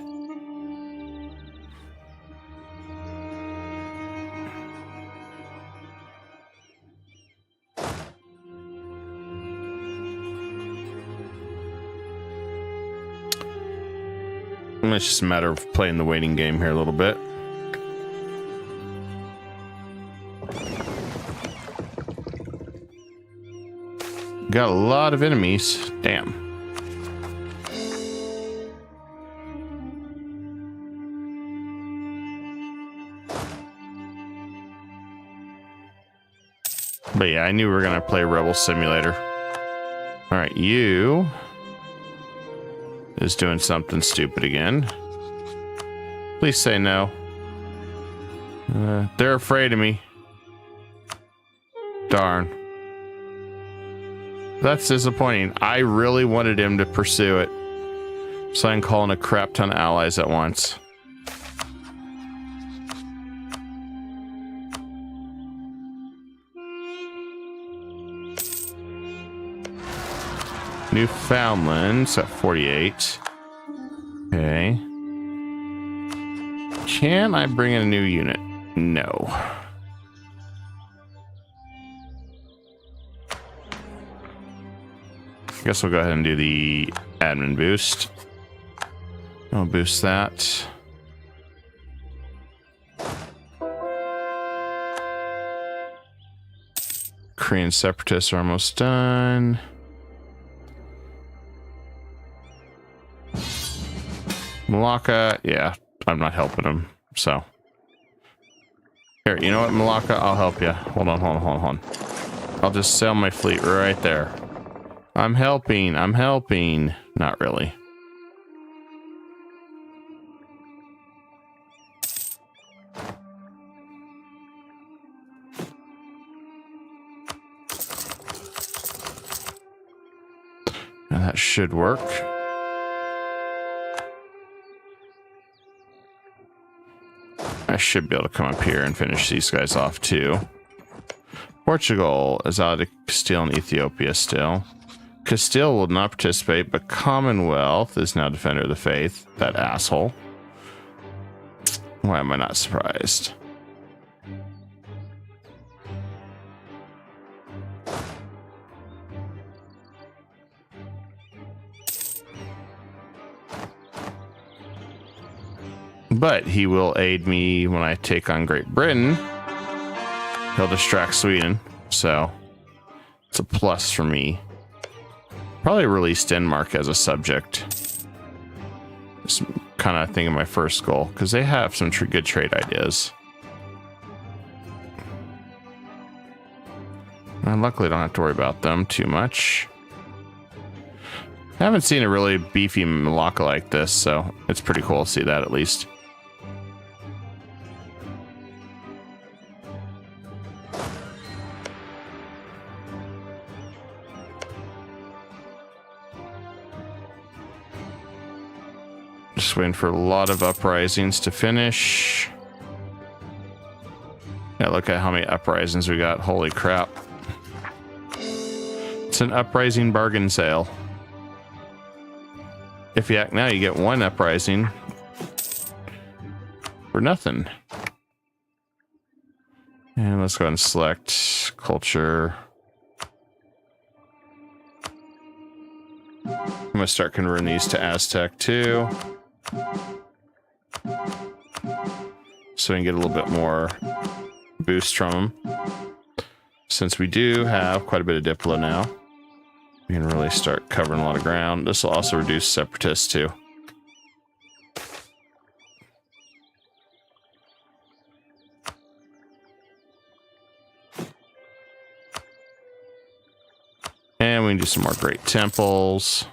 It's just a matter of playing the waiting game here a little bit. Got a lot of enemies. Damn. But yeah, I knew we were going to play Rebel Simulator. All right, you is doing something stupid again. Please say no. They're afraid of me. Darn. That's disappointing. I really wanted him to pursue it, so I can call in a crap ton of allies at once. Newfoundland's at 48. Okay. Can I bring in a new unit? No. I guess we'll go ahead and do the admin boost. I'll boost that. Korean separatists are almost done. Malacca, yeah, I'm not helping him, so. Here, you know what, Malacca, I'll help you. Hold on. I'll just sail my fleet right there. I'm helping. Not really. Now that should work. I should be able to come up here and finish these guys off too. Portugal is out of Castile and Ethiopia still. Castile will not participate, but Commonwealth is now Defender of the Faith. That asshole. Why am I not surprised? But he will aid me when I take on Great Britain. He'll distract Sweden, so it's a plus for me. Probably release Denmark as a subject. Just kind of thinking my first goal, because they have some good trade ideas. And luckily I don't have to worry about them too much. I haven't seen a really beefy Malacca like this, so it's pretty cool to see that at least. Just waiting for a lot of uprisings to finish. Yeah, look at how many uprisings we got. Holy crap. It's an uprising bargain sale. If you act now, you get one uprising for nothing. And let's go ahead and select culture. I'm going to start converting these to Aztec too. So we can get a little bit more boost from them. Since we do have quite a bit of Diplo now, we can really start covering a lot of ground. This will also reduce separatists too. And we can do some more great temples.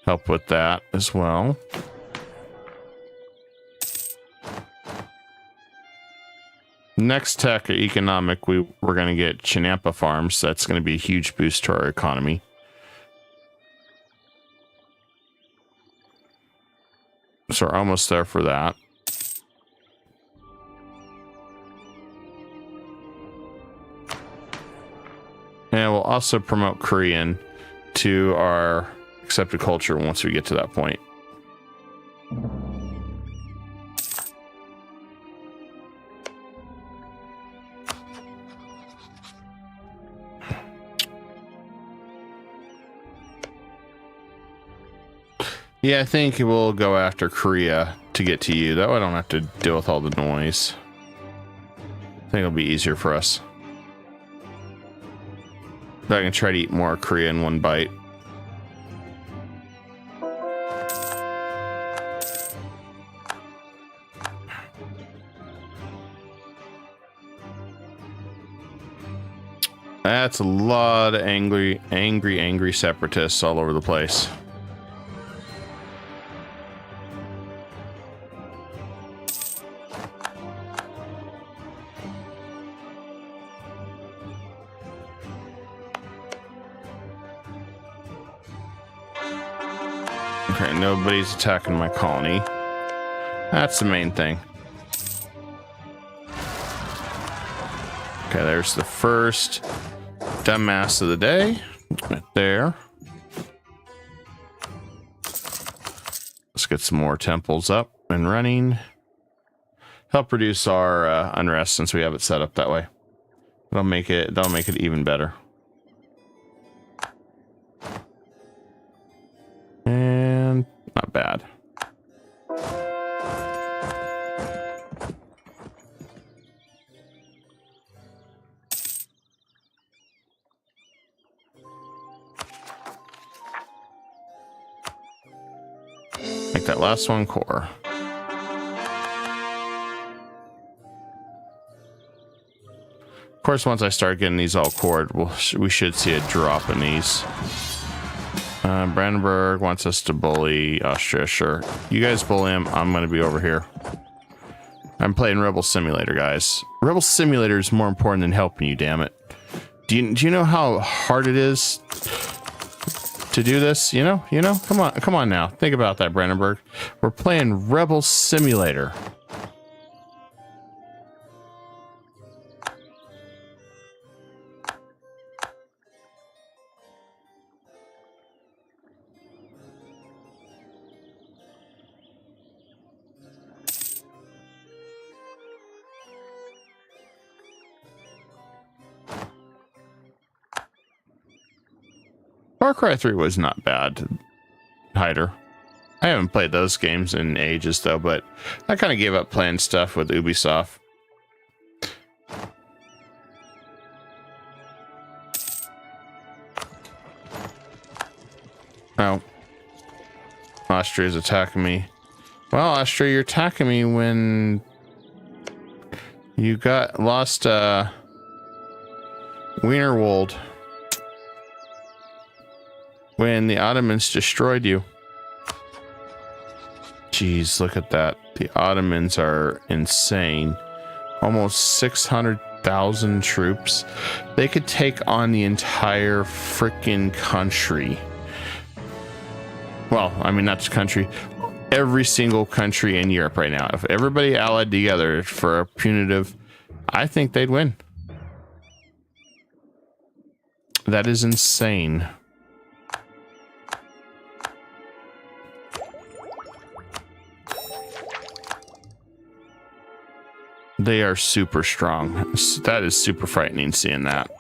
Help with that as well. Next tech or economic, we're going to get Chinampa farms. That's going to be a huge boost to our economy. So we're almost there for that. And we'll also promote Korean to our accepted culture once we get to that point. Yeah, I think we'll go after Korea to get to you. That way I don't have to deal with all the noise. I think it'll be easier for us. But I can try to eat more Korea in one bite. That's a lot of angry separatists all over the place. Okay, nobody's attacking my colony. That's the main thing. Okay, there's the first dumbass of the day. Right there. Let's get some more temples up and running. Help reduce our unrest since we have it set up that way. That'll make it even better. And not bad. Make that last one core. Of course, once I start getting these all cored, we should see a drop in these. Brandenburg wants us to bully Austria. Sure. You guys bully him. I'm going to be over here. I'm playing Rebel Simulator, guys. Rebel Simulator is more important than helping you, damn it. Do you know how hard it is to do this? You know? Come on now. Think about that, Brandenburg. We're playing Rebel Simulator. Far Cry 3 was not bad, Hider. I haven't played those games in ages, though, but I kind of gave up playing stuff with Ubisoft. Oh. Austria's attacking me. Well, Austria, you're attacking me when you lost Wienerwald. When the Ottomans destroyed you. Jeez, look at that. The Ottomans are insane. Almost 600,000 troops. They could take on the entire freaking country. Well, I mean, not just country. Every single country in Europe right now. If everybody allied together for a punitive, I think they'd win. That is insane. They are super strong. That is super frightening seeing that.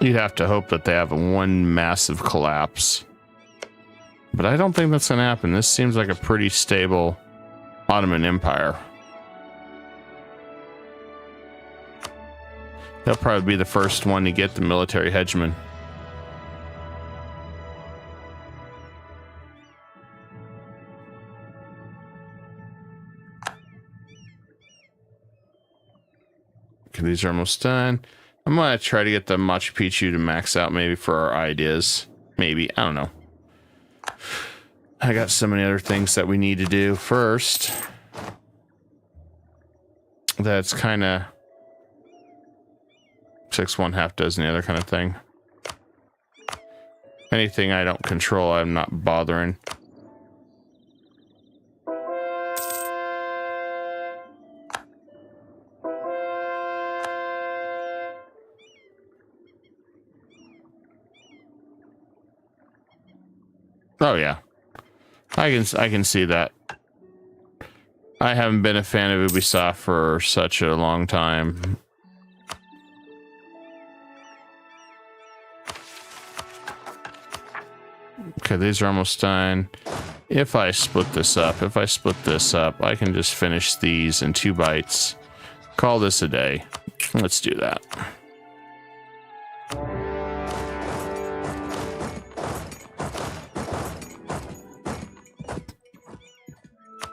You'd have to hope that they have one massive collapse. But I don't think that's going to happen. This seems like a pretty stable Ottoman Empire. They'll probably be the first one to get the military hegemon. Okay, these are almost done. I'm gonna try to get the Machu Picchu to max out maybe for our ideas. Maybe, I don't know. I got so many other things that we need to do first. That's kind of 6 1/2 dozen the other kind of thing. Anything I don't control, I'm not bothering. Oh yeah. I can see that. I haven't been a fan of Ubisoft for such a long time. Okay, these are almost done. If I split this up, I can just finish these in 2 bites. Call this a day. Let's do that.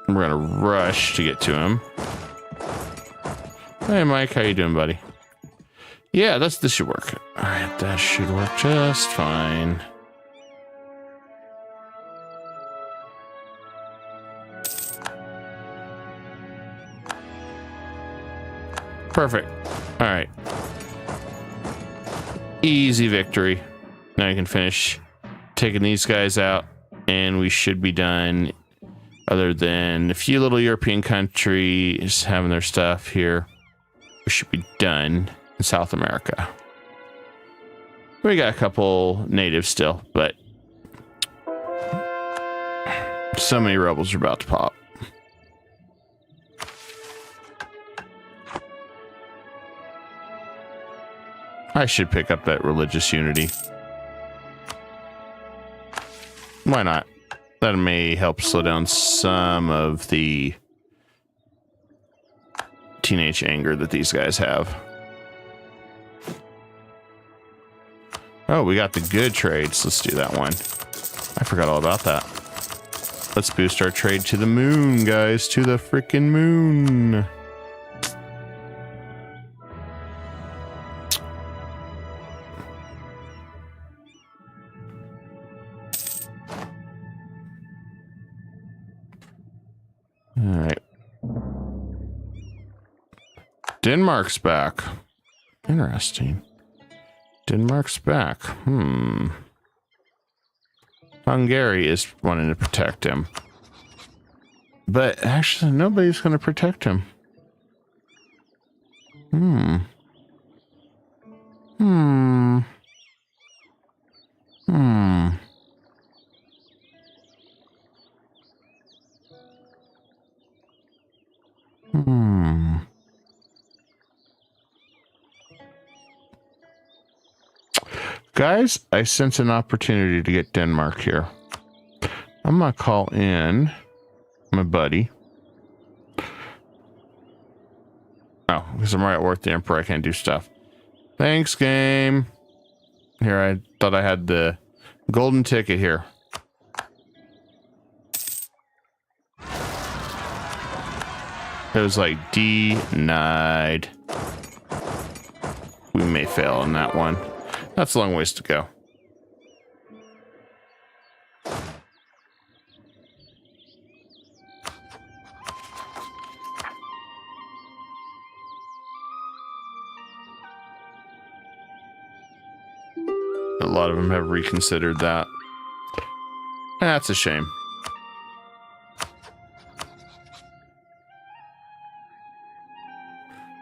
We're gonna rush to get to him. Hey, Mike, how you doing, buddy? Yeah, this should work. All right, that should work just fine. Perfect. All right. Easy victory. Now you can finish taking these guys out, and we should be done. Other than a few little European countries having their stuff here, we should be done in South America. We got a couple natives still, but so many rebels are about to pop. I should pick up that religious unity. Why not? That may help slow down some of the teenage anger that these guys have. Oh, we got the good trades. Let's do that one. I forgot all about that. Let's boost our trade to the moon, guys. To the freaking moon. All right. Denmark's back. Interesting. Denmark's back. Hungary is wanting to protect him. But actually, nobody's going to protect him. Guys, I sense an opportunity to get Denmark here. I'm gonna call in my buddy. Oh, because I'm right at work, the Emperor, I can't do stuff. Thanks, game. Here, I thought I had the golden ticket here. It was like denied. We may fail on that one. That's a long ways to go. A lot of them have reconsidered that. That's a shame.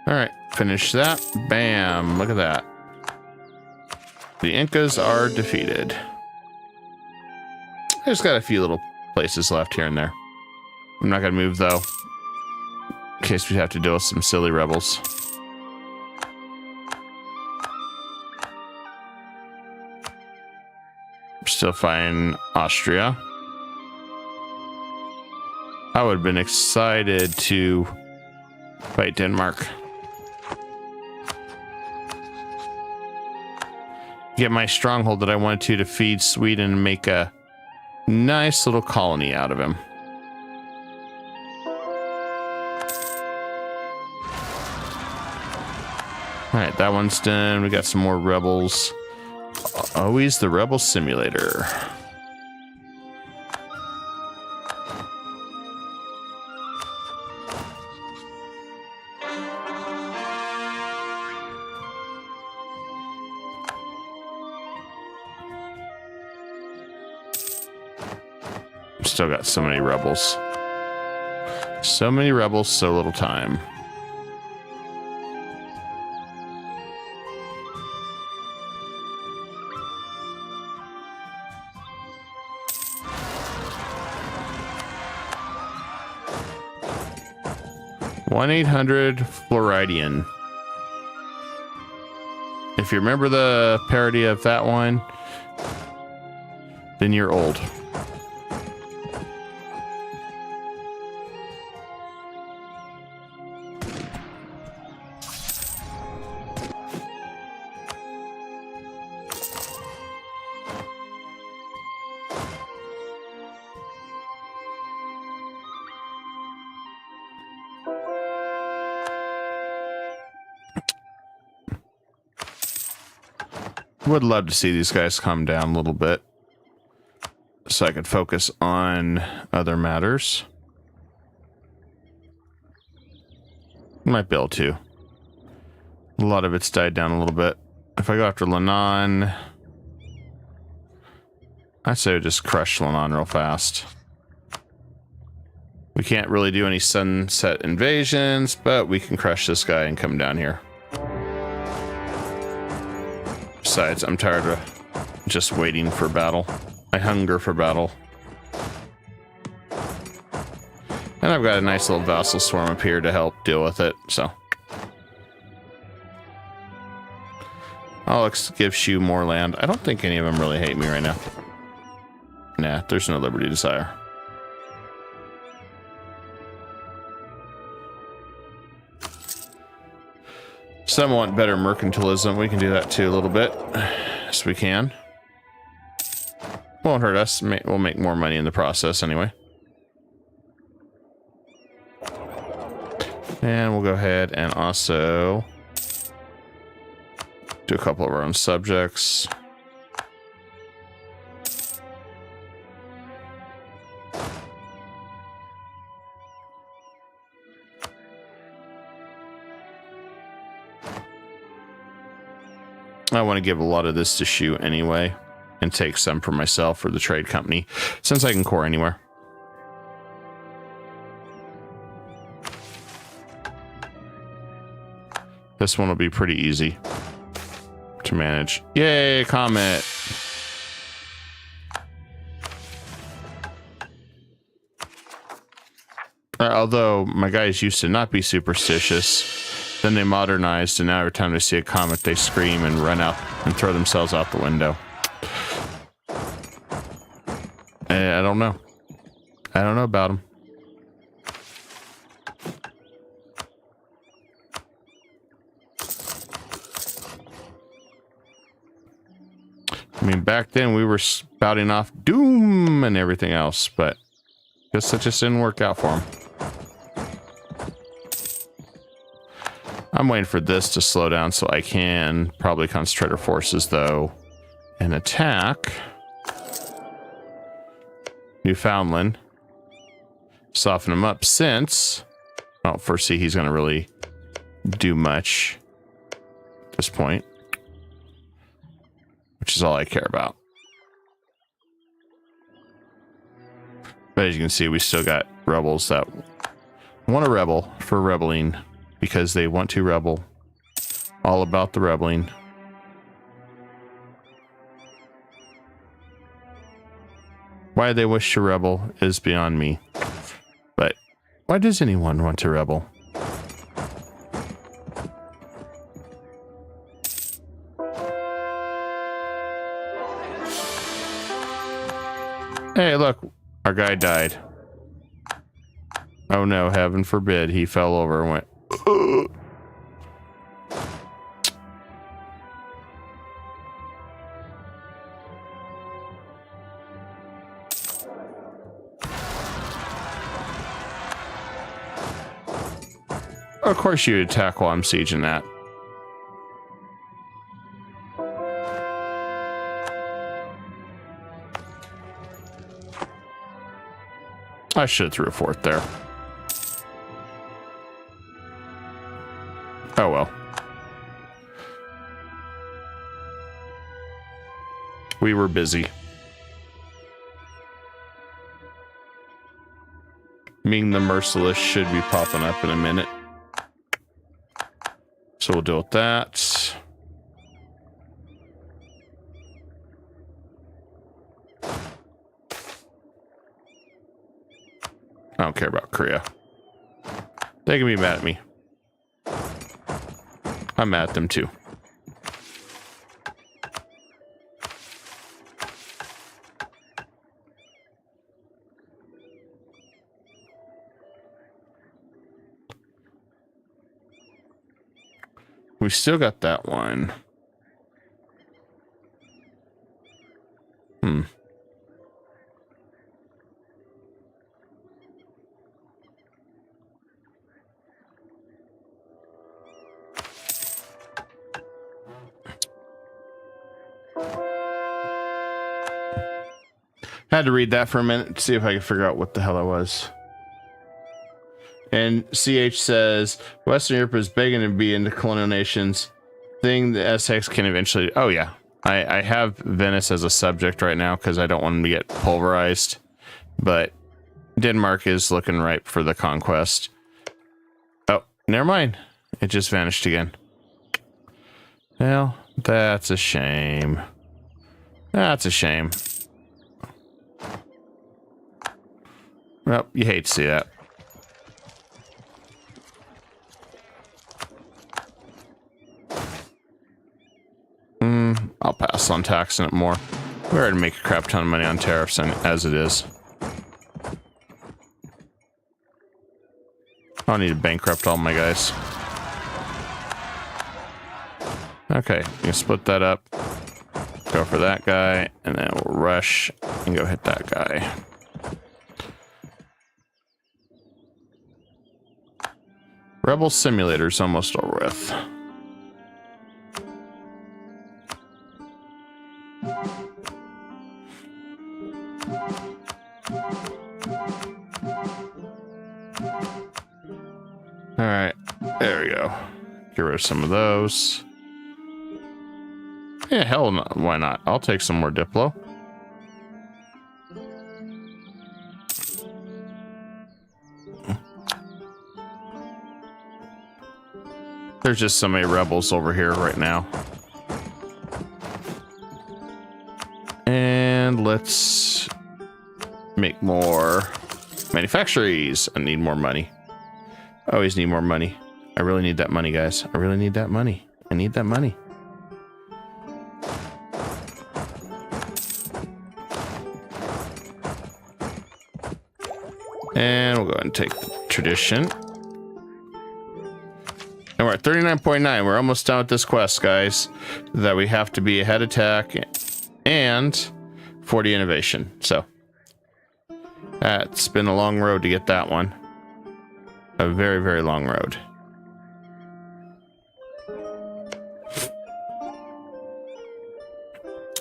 All right, finish that. Bam, look at that. The Incas are defeated. I just got a few little places left here and there. I'm not going to move, though, in case we have to deal with some silly rebels. Still fighting Austria. I would have been excited to fight Denmark. Get my stronghold that I wanted to feed Sweden and make a nice little colony out of him. All right, that one's done. We got some more rebels. Always the rebel simulator. Still got so many rebels. So many rebels, so little time. (1-800) Floridian. If you remember the parody of that one, then you're old. Would love to see these guys calm down a little bit so I could focus on other matters. Might be able to. A lot of it's died down a little bit. If I go after Lenon, I'd say we just crush Lenon real fast. We can't really do any sunset invasions, but we can crush this guy and come down here. Besides, I'm tired of just waiting for battle. I hunger for battle. And I've got a nice little vassal swarm up here to help deal with it, so. Alex gives you more land. I don't think any of them really hate me right now. Nah, there's no liberty desire. Some want better mercantilism. We can do that too a little bit. Yes, we can. Won't hurt us. We'll make more money in the process anyway. And we'll go ahead and also do a couple of our own subjects. I want to give a lot of this to Shu anyway, and take some for myself or the trade company, since I can core anywhere. This one will be pretty easy to manage. Yay, Comet! Although my guys used to not be superstitious, then they modernized, and now every time they see a comet, they scream and run out and throw themselves out the window. I don't know. I don't know about them. I mean, back then we were spouting off doom and everything else, but guess that just didn't work out for them. I'm waiting for this to slow down so I can probably concentrate our forces, though, and attack Newfoundland. Soften him up, since I don't foresee he's going to really do much at this point, which is all I care about. But as you can see, we still got rebels that want to rebel for rebelling, because they want to rebel. All about the rebelling. Why they wish to rebel is beyond me. But why does anyone want to rebel? Hey, look, our guy died. Oh no, heaven forbid, he fell over and went, ugh. Of course you attack while I'm sieging that. I should have threw a fort there. Oh well. We were busy. Ming the Merciless should be popping up in a minute. So we'll deal with that. I don't care about Korea. They can be mad at me. I'm mad at them too. We still got that one. Had to read that for a minute to see if I could figure out what the hell that was. And CH says, Western Europe is begging to be into colonial nations. Thing the Aztecs can eventually... Oh, yeah. I have Venice as a subject right now because I don't want them to get pulverized. But Denmark is looking ripe for the conquest. Oh, never mind. It just vanished again. Well, that's a shame. That's a shame. Well, you hate to see that. I'll pass on taxing it more. We already make a crap ton of money on tariffs as it is. I'll need to bankrupt all my guys. Okay, you can split that up. Go for that guy, and then we'll rush and go hit that guy. Rebel Simulator's almost over with. Alright, there we go. Get rid of some of those. Yeah, hell no, why not? I'll take some more Diplo. There's just so many rebels over here right now. And let's make more manufactories. I need more money. I always need more money. I really need that money, guys. I really need that money. I need that money. And we'll go ahead and take tradition. And we're at 39.9. We're almost done with this quest, guys. That we have to be ahead attack and 40 innovation. So that's been a long road to get that one. A very, very long road.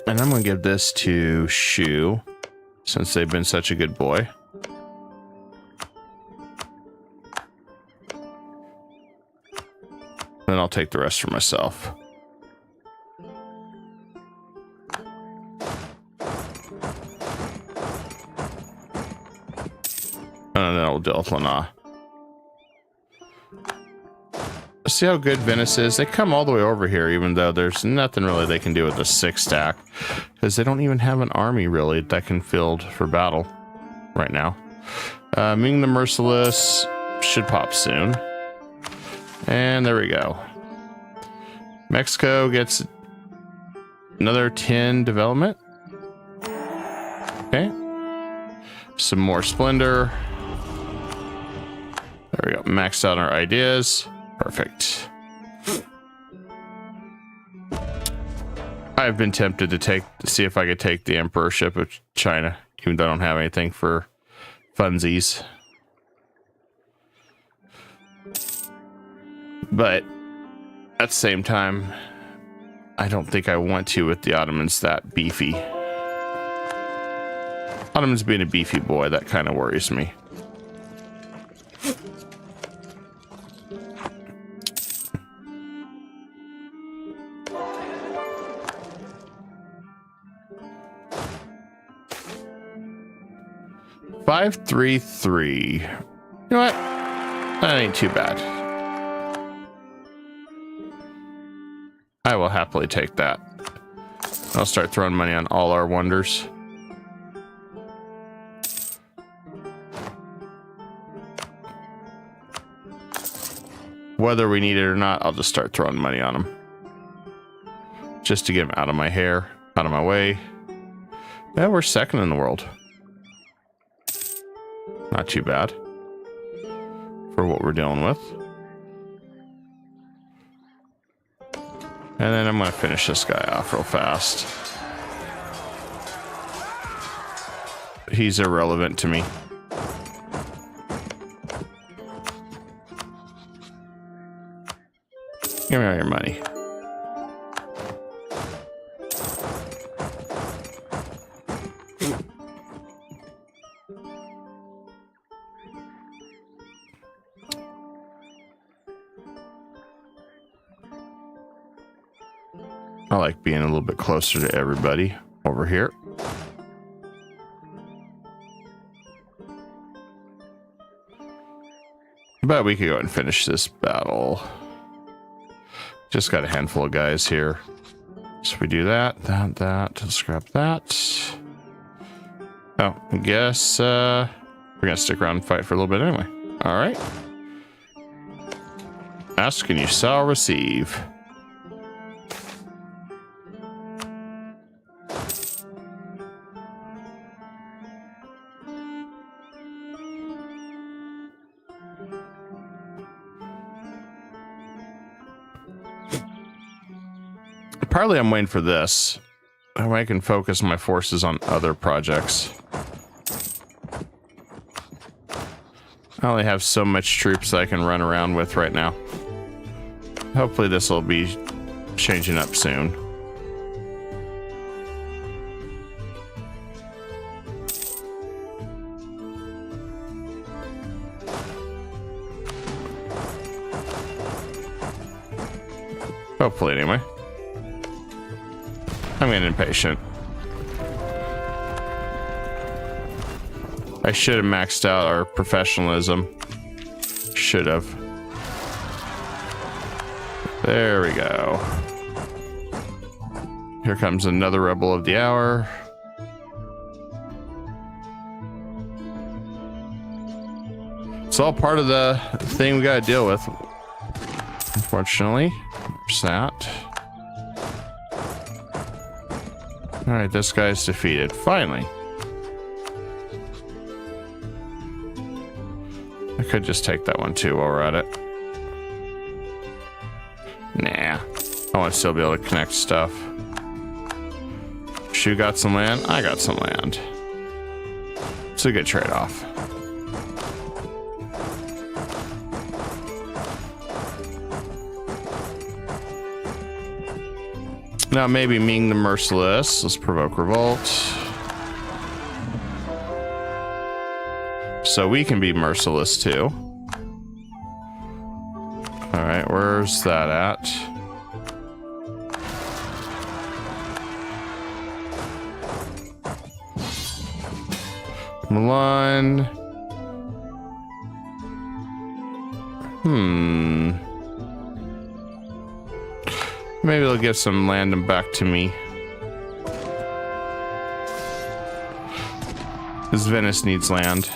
And I'm going to give this to Shu, since they've been such a good boy. Then I'll take the rest for myself. And then I'll deal with Lana. See how good Venice is? They come all the way over here, even though there's nothing really they can do with a 6 stack. Because they don't even have an army, really, that can field for battle right now. Ming the Merciless should pop soon. And there we go. Mexico gets another 10 development. Okay. Some more Splendor. There we go. Maxed out our ideas. Perfect. I've been tempted to see if I could take the emperorship of China, even though I don't have anything for funsies. But at the same time, I don't think I want to with the Ottomans that beefy. Ottomans being a beefy boy, that kind of worries me. $533. You know what? That ain't too bad. I will happily take that. I'll start throwing money on all our wonders. Whether we need it or not, I'll just start throwing money on them. Just to get them out of my hair, out of my way. Yeah, we're second in the world. Not too bad for what we're dealing with. And then I'm going to finish this guy off real fast. He's irrelevant to me. Give me all your money. I like being a little bit closer to everybody over here. But we could go and finish this battle. Just got a handful of guys here. So we do that. Let's scrap that. Oh, I guess we're gonna stick around and fight for a little bit anyway. All right. Ask and you shall receive. Partly I'm waiting for this. That way I can focus my forces on other projects. I only have so much troops that I can run around with right now. Hopefully this will be changing up soon. Hopefully anyway. I'm getting impatient. I should have maxed out our professionalism. Should have. There we go. Here comes another rebel of the hour. It's all part of the thing we gotta deal with. Unfortunately, there's that. All right, this guy's defeated. Finally. I could just take that one too while we're at it. Nah. I want to still be able to connect stuff. Shu got some land. I got some land. It's a good trade-off. Now maybe Ming the Merciless. Let's provoke revolt. So we can be merciless too. All right, where's that at? Milan. Maybe they'll give some land back to me. Because Venice needs land.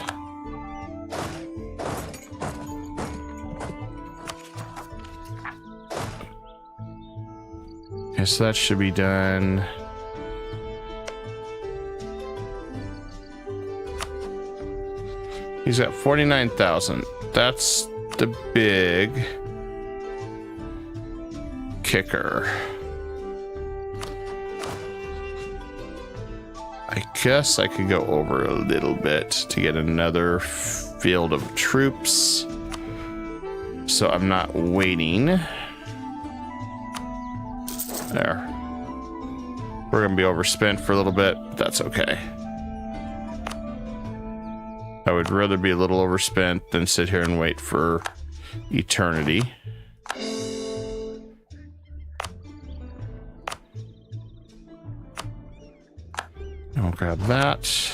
Okay, so that should be done. He's got 49,000. That's the big kicker. I guess I could go over a little bit to get another field of troops. So I'm not waiting. There. We're gonna be overspent for a little bit, but that's okay. I would rather be a little overspent than sit here and wait for eternity. I'll grab that.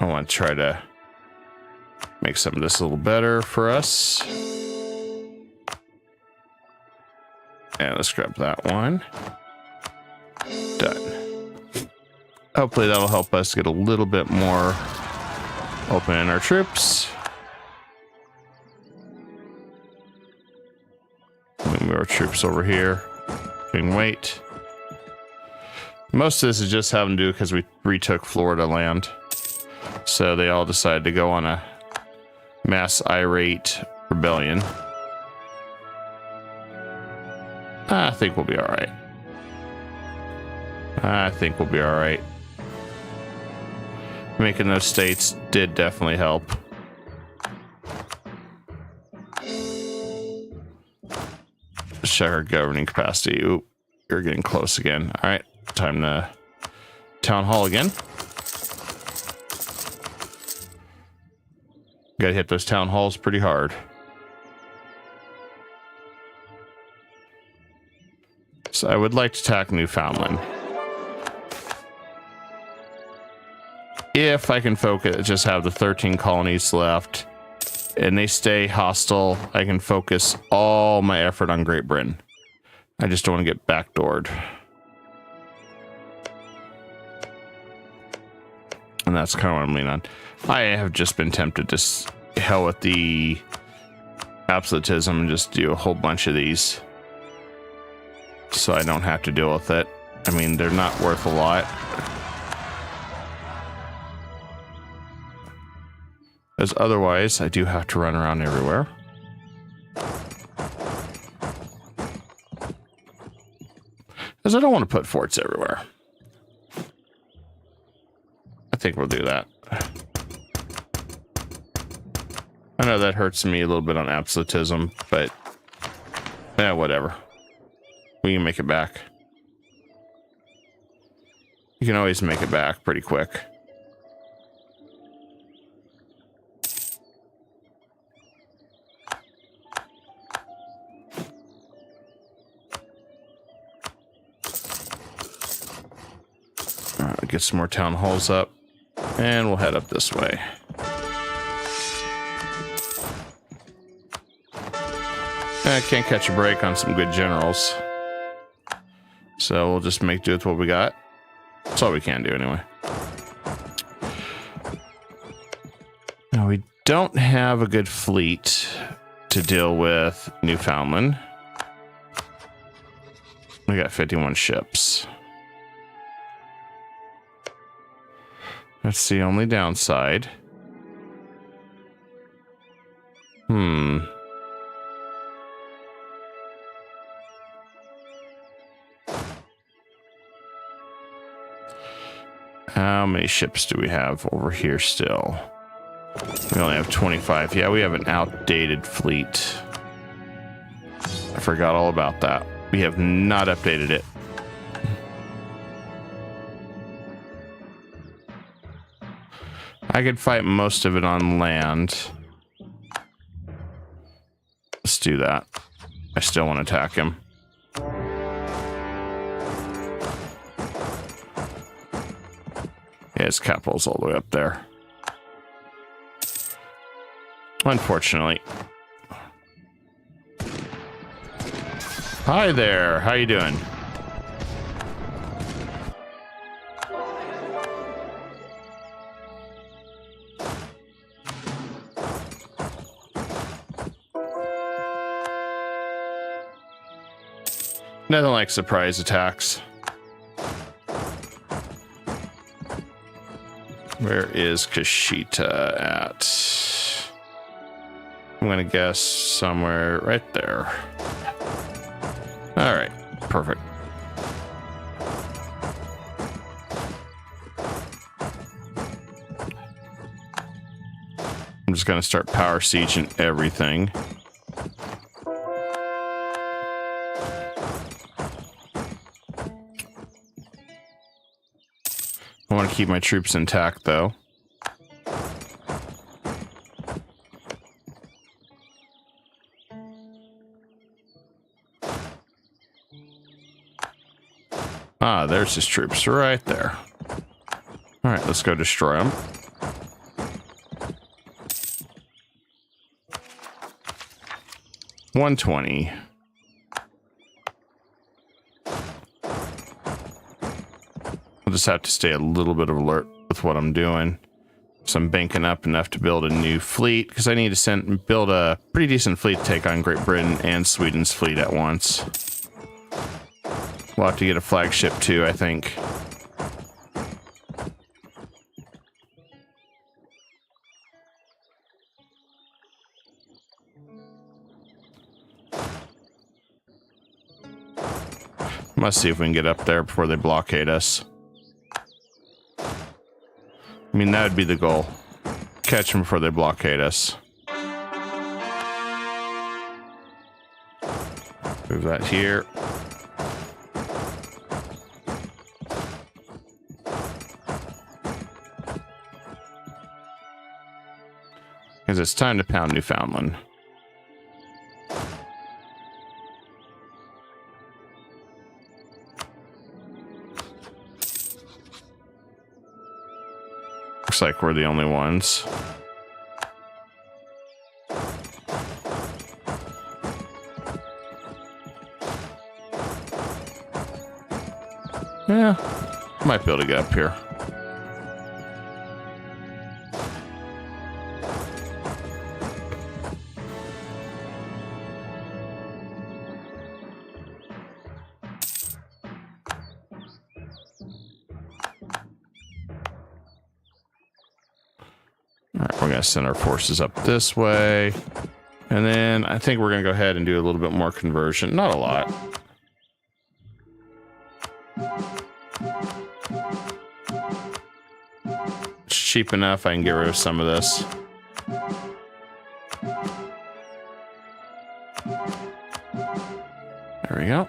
I want to try to make some of this a little better for us. And let's grab that one. Done. Hopefully that'll help us get a little bit more open in our troops. Move our troops over here. Can wait. Most of this is just having to do because we retook Florida land. So they all decided to go on a mass irate rebellion. I think we'll be all right. I think we'll be all right. Making those states did definitely help. Check our governing capacity. Oop, you're getting close again. All right, time town hall again. Gotta hit those town halls pretty hard. So I would like to attack Newfoundland. If I can focus, just have the 13 colonies left, and they stay hostile, I can focus all my effort on Great Britain. I just don't want to get backdoored. And that's kind of what I'm leaning on. I have just been tempted to hell with the absolutism and just do a whole bunch of these, so I don't have to deal with it. I mean, they're not worth a lot. As otherwise, I do have to run around everywhere. Because I don't want to put forts everywhere. I think we'll do that. I know that hurts me a little bit on absolutism, but yeah, whatever. We can make it back. You can always make it back pretty quick. Get some more town halls up, and we'll head up this way. I can't catch a break on some good generals, so we'll just make do with what we got. That's all we can do anyway. Now, we don't have a good fleet to deal with Newfoundland. We got 51 ships. That's the only downside. How many ships do we have over here still? We only have 25. Yeah, we have an outdated fleet. I forgot all about that. We have not updated it. I could fight most of it on land. Let's do that. I still want to attack him. Yeah, his capital's all the way up there. Unfortunately. Hi there. How you doing? Nothing like surprise attacks. Where is Kashita at? I'm gonna guess somewhere right there. All right, perfect. I'm just gonna start power sieging everything. I want to keep my troops intact, though. Ah, there's his troops right there. All right, let's go destroy them. $120. I'll just have to stay a little bit of alert with what I'm doing. So I'm banking up enough to build a new fleet, because I need to build a pretty decent fleet to take on Great Britain and Sweden's fleet at once. We'll have to get a flagship too, I think. Let's see if we can get up there before they blockade us. I mean, that would be the goal. Catch them before they blockade us. Move that here. Because it's time to pound Newfoundland. Looks like we're the only ones. Yeah, might be able to get up here. All right, we're going to send our forces up this way. And then I think we're going to go ahead and do a little bit more conversion. Not a lot. It's cheap enough I can get rid of some of this. There we go.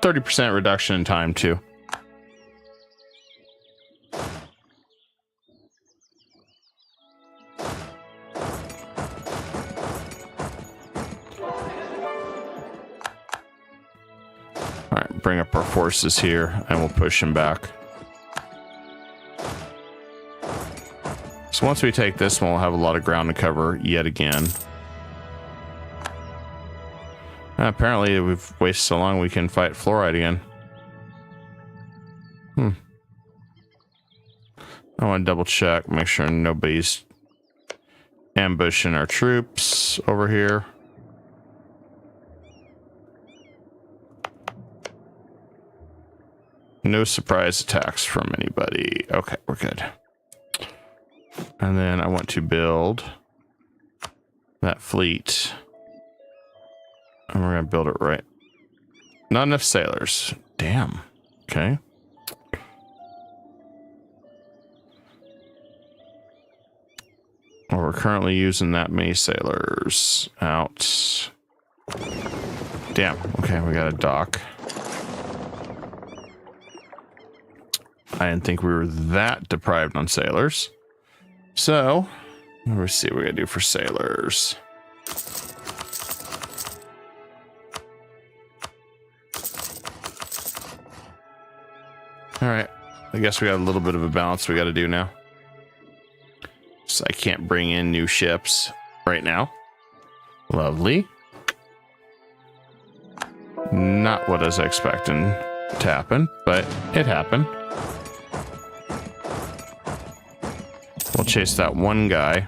30% reduction in time too. Bring up our forces here and we'll push him back. So once we take this one, we'll have a lot of ground to cover yet again. Apparently we've wasted so long we can fight fluoride again. I want to double check, make sure nobody's ambushing our troops over here. No surprise attacks from anybody. Okay, we're good. And then I want to build that fleet. And we're going to build it right. Not enough sailors. Damn. Okay. Well, we're currently using that many sailors out. Damn. Okay, we got a dock. I didn't think we were that deprived on sailors. So, let's see what we gotta do for sailors. All right, I guess we got a little bit of a balance we gotta do now. So I can't bring in new ships right now. Lovely. Not what I was expecting to happen, but it happened. We'll chase that one guy.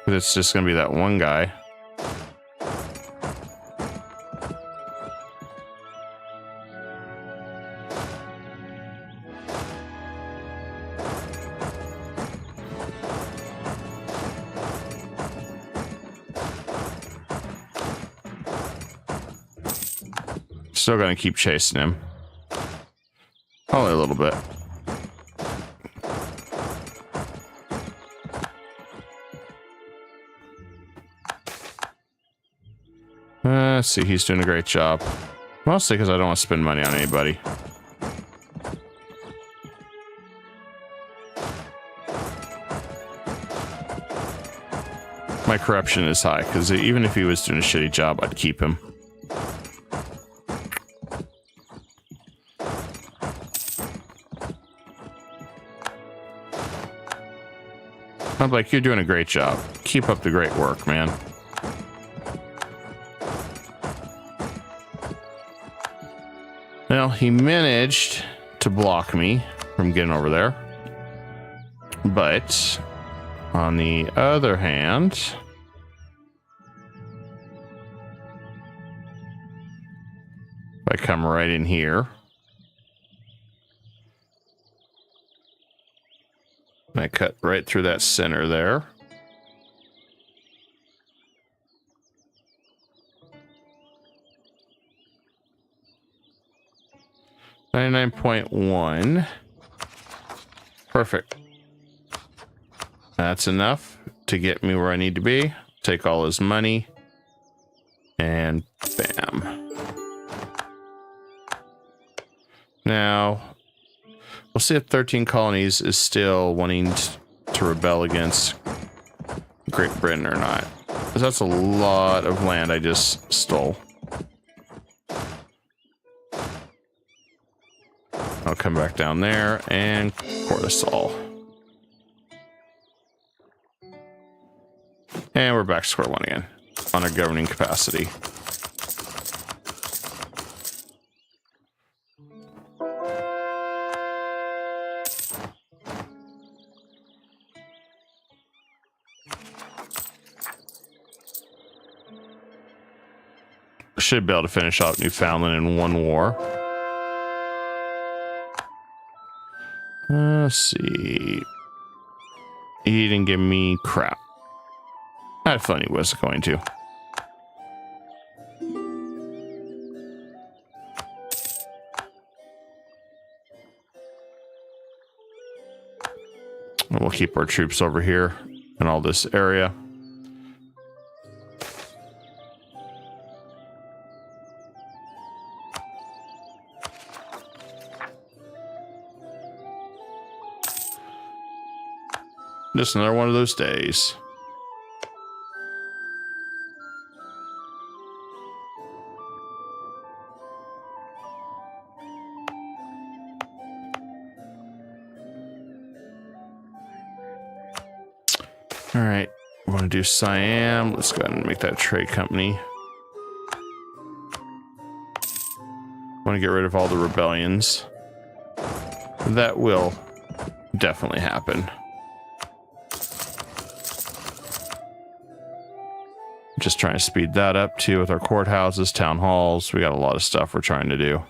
It's just going to be that one guy. Still going to keep chasing him. Only a little bit. Let's see, he's doing a great job. Mostly because I don't want to spend money on anybody. My corruption is high, because even if he was doing a shitty job, I'd keep him. I'm like, you're doing a great job. Keep up the great work, man. Well, he managed to block me from getting over there. But on the other hand, if I come right in here, and I cut right through that center there. $99.1. Perfect. That's enough to get me where I need to be. Take all his money. And bam. Now, we'll see if 13 colonies is still wanting to rebel against Great Britain or not. 'Cause that's a lot of land I just stole. I'll come back down there and pour this all. And we're back to square one again on our governing capacity. Should be able to finish out Newfoundland in one war. Let's see. He didn't give me crap. I had fun he was going to. And we'll keep our troops over here in all this area. Just another one of those days. All right, we want to do Siam. Let's go ahead and make that a trade company. Want to get rid of all the rebellions. That will definitely happen. Just trying to speed that up too with our courthouses, town halls. We got a lot of stuff we're trying to do.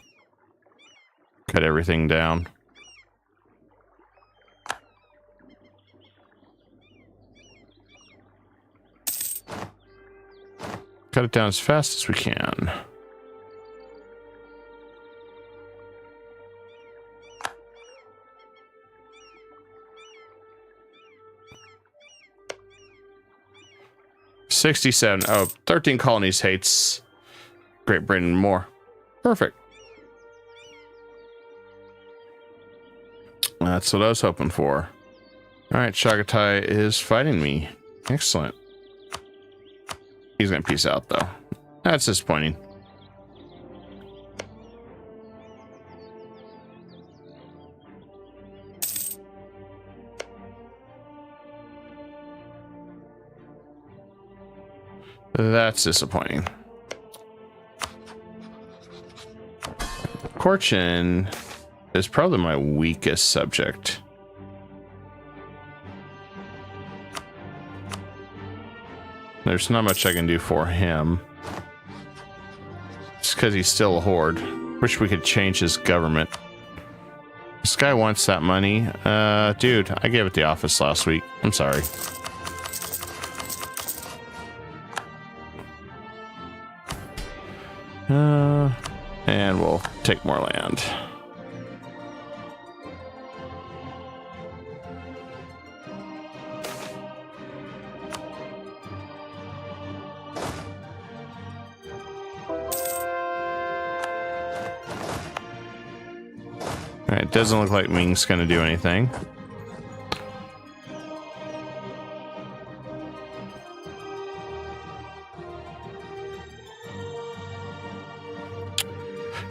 Cut everything down. Cut it down as fast as we can. $67. Oh, 13 colonies hates Great Britain more. Perfect. That's what I was hoping for. All right, Chagatai is fighting me. Excellent. He's gonna peace out though. That's disappointing. That's disappointing. Cochin is probably my weakest subject. There's not much I can do for him. It's because he's still a horde. Wish we could change his government. This guy wants that money. Dude, I gave it the office last week. I'm sorry. And we'll take more land. All right, doesn't look like Ming's gonna do anything.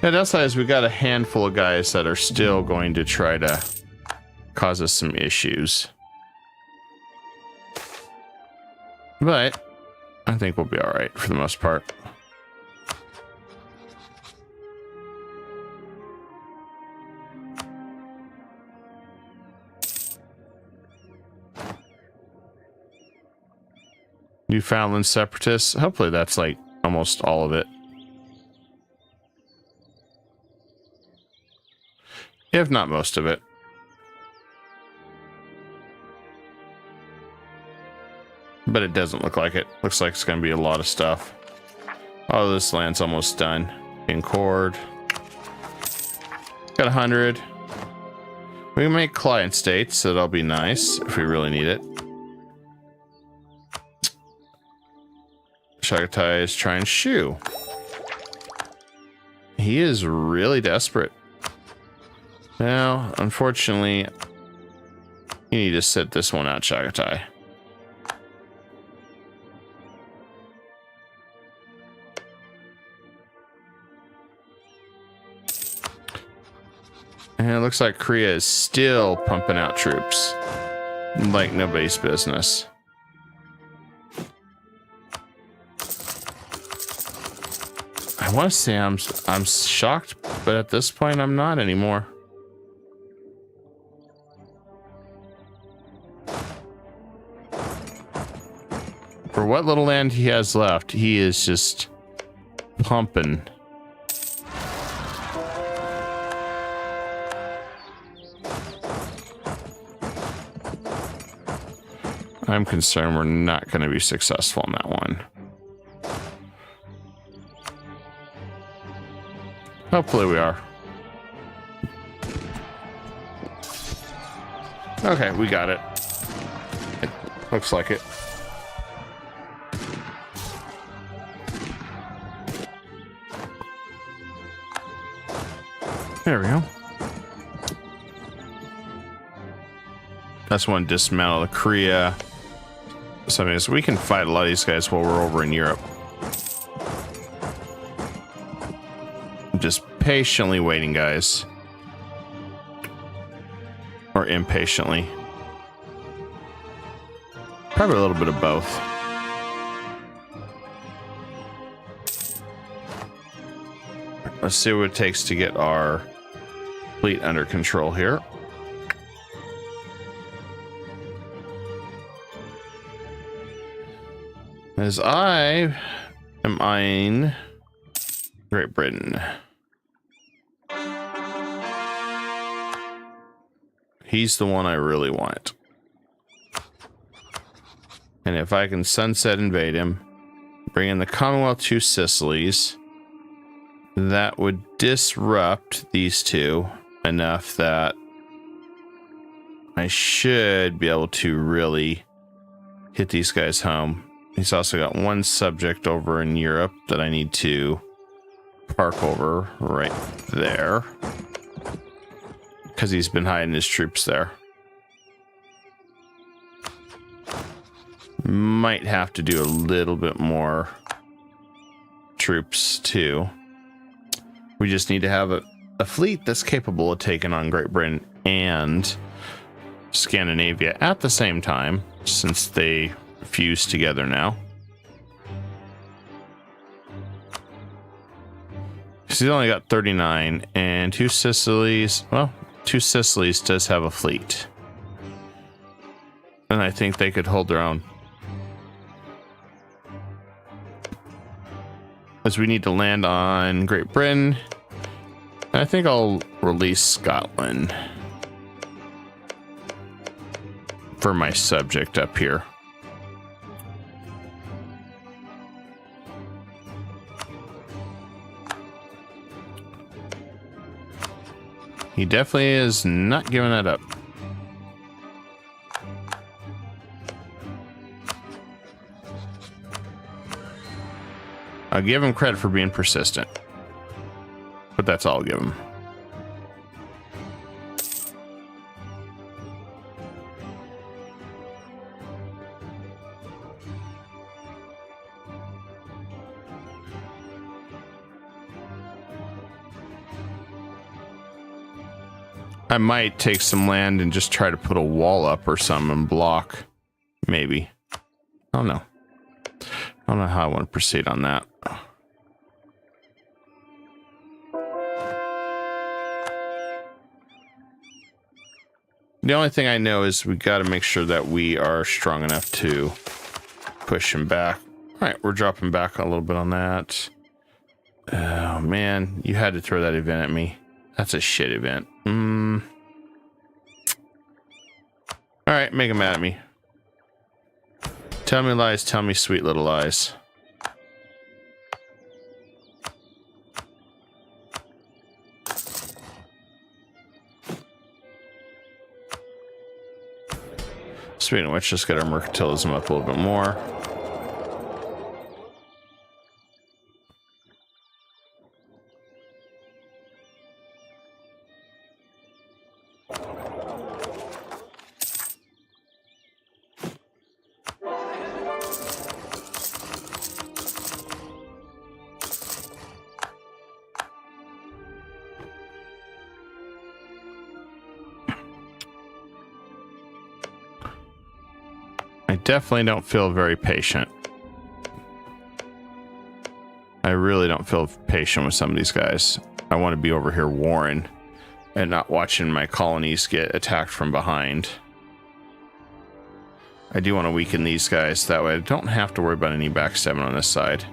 Yeah, that's nice. We got a handful of guys that are still going to try to cause us some issues. But I think we'll be all right for the most part. Newfoundland separatists. Hopefully that's like almost all of it. If not most of it. But it doesn't look like it. Looks like it's going to be a lot of stuff. Oh, this land's almost done. In Cord. Got 100. We can make client states, so that'll be nice if we really need it. Chagatai is trying Shu. He is really desperate. Now, unfortunately, you need to sit this one out, Chagatai. And it looks like Korea is still pumping out troops like nobody's business. I want to say I'm shocked, but at this point I'm not anymore. For what little land he has left, he is just pumping. I'm concerned we're not going to be successful in that one. Hopefully we are. Okay, we got it. It looks like it. There we go. That's one dismantle the Korea. So we can fight a lot of these guys while we're over in Europe. I'm just patiently waiting, guys. Or impatiently. Probably a little bit of both. Let's see what it takes to get our fleet under control here. As I am eyeing Great Britain. He's the one I really want. And if I can sunset invade him, bring in the Commonwealth to Sicilies, that would disrupt these two enough that I should be able to really hit these guys home. He's also got one subject over in Europe that I need to park over right there. Because he's been hiding his troops there. Might have to do a little bit more troops too. We just need to have a fleet that's capable of taking on Great Britain and Scandinavia at the same time, since they fused together now. He's only got 39, and two Sicilies. Well, two Sicilies does have a fleet, and I think they could hold their own. As we need to land on Great Britain, I think I'll release Scotland for my subject up here. He definitely is not giving that up. I'll give him credit for being persistent, but that's all I'll give him. I might take some land and just try to put a wall up or something and block. Maybe. I don't know. I don't know how I want to proceed on that. The only thing I know is we got to make sure that we are strong enough to push him back. All right, we're dropping back a little bit on that. Oh, man. You had to throw that event at me. That's a shit event. All right, make him mad at me. Tell me lies, tell me sweet little lies. Speaking of which, just get our mercantilism up a little bit more. definitely don't feel very patient. I really don't feel patient with some of these guys. I want to be over here warring and not watching my colonies get attacked from behind. I do want to weaken these guys. That way I don't have to worry about any backstabbing on this side.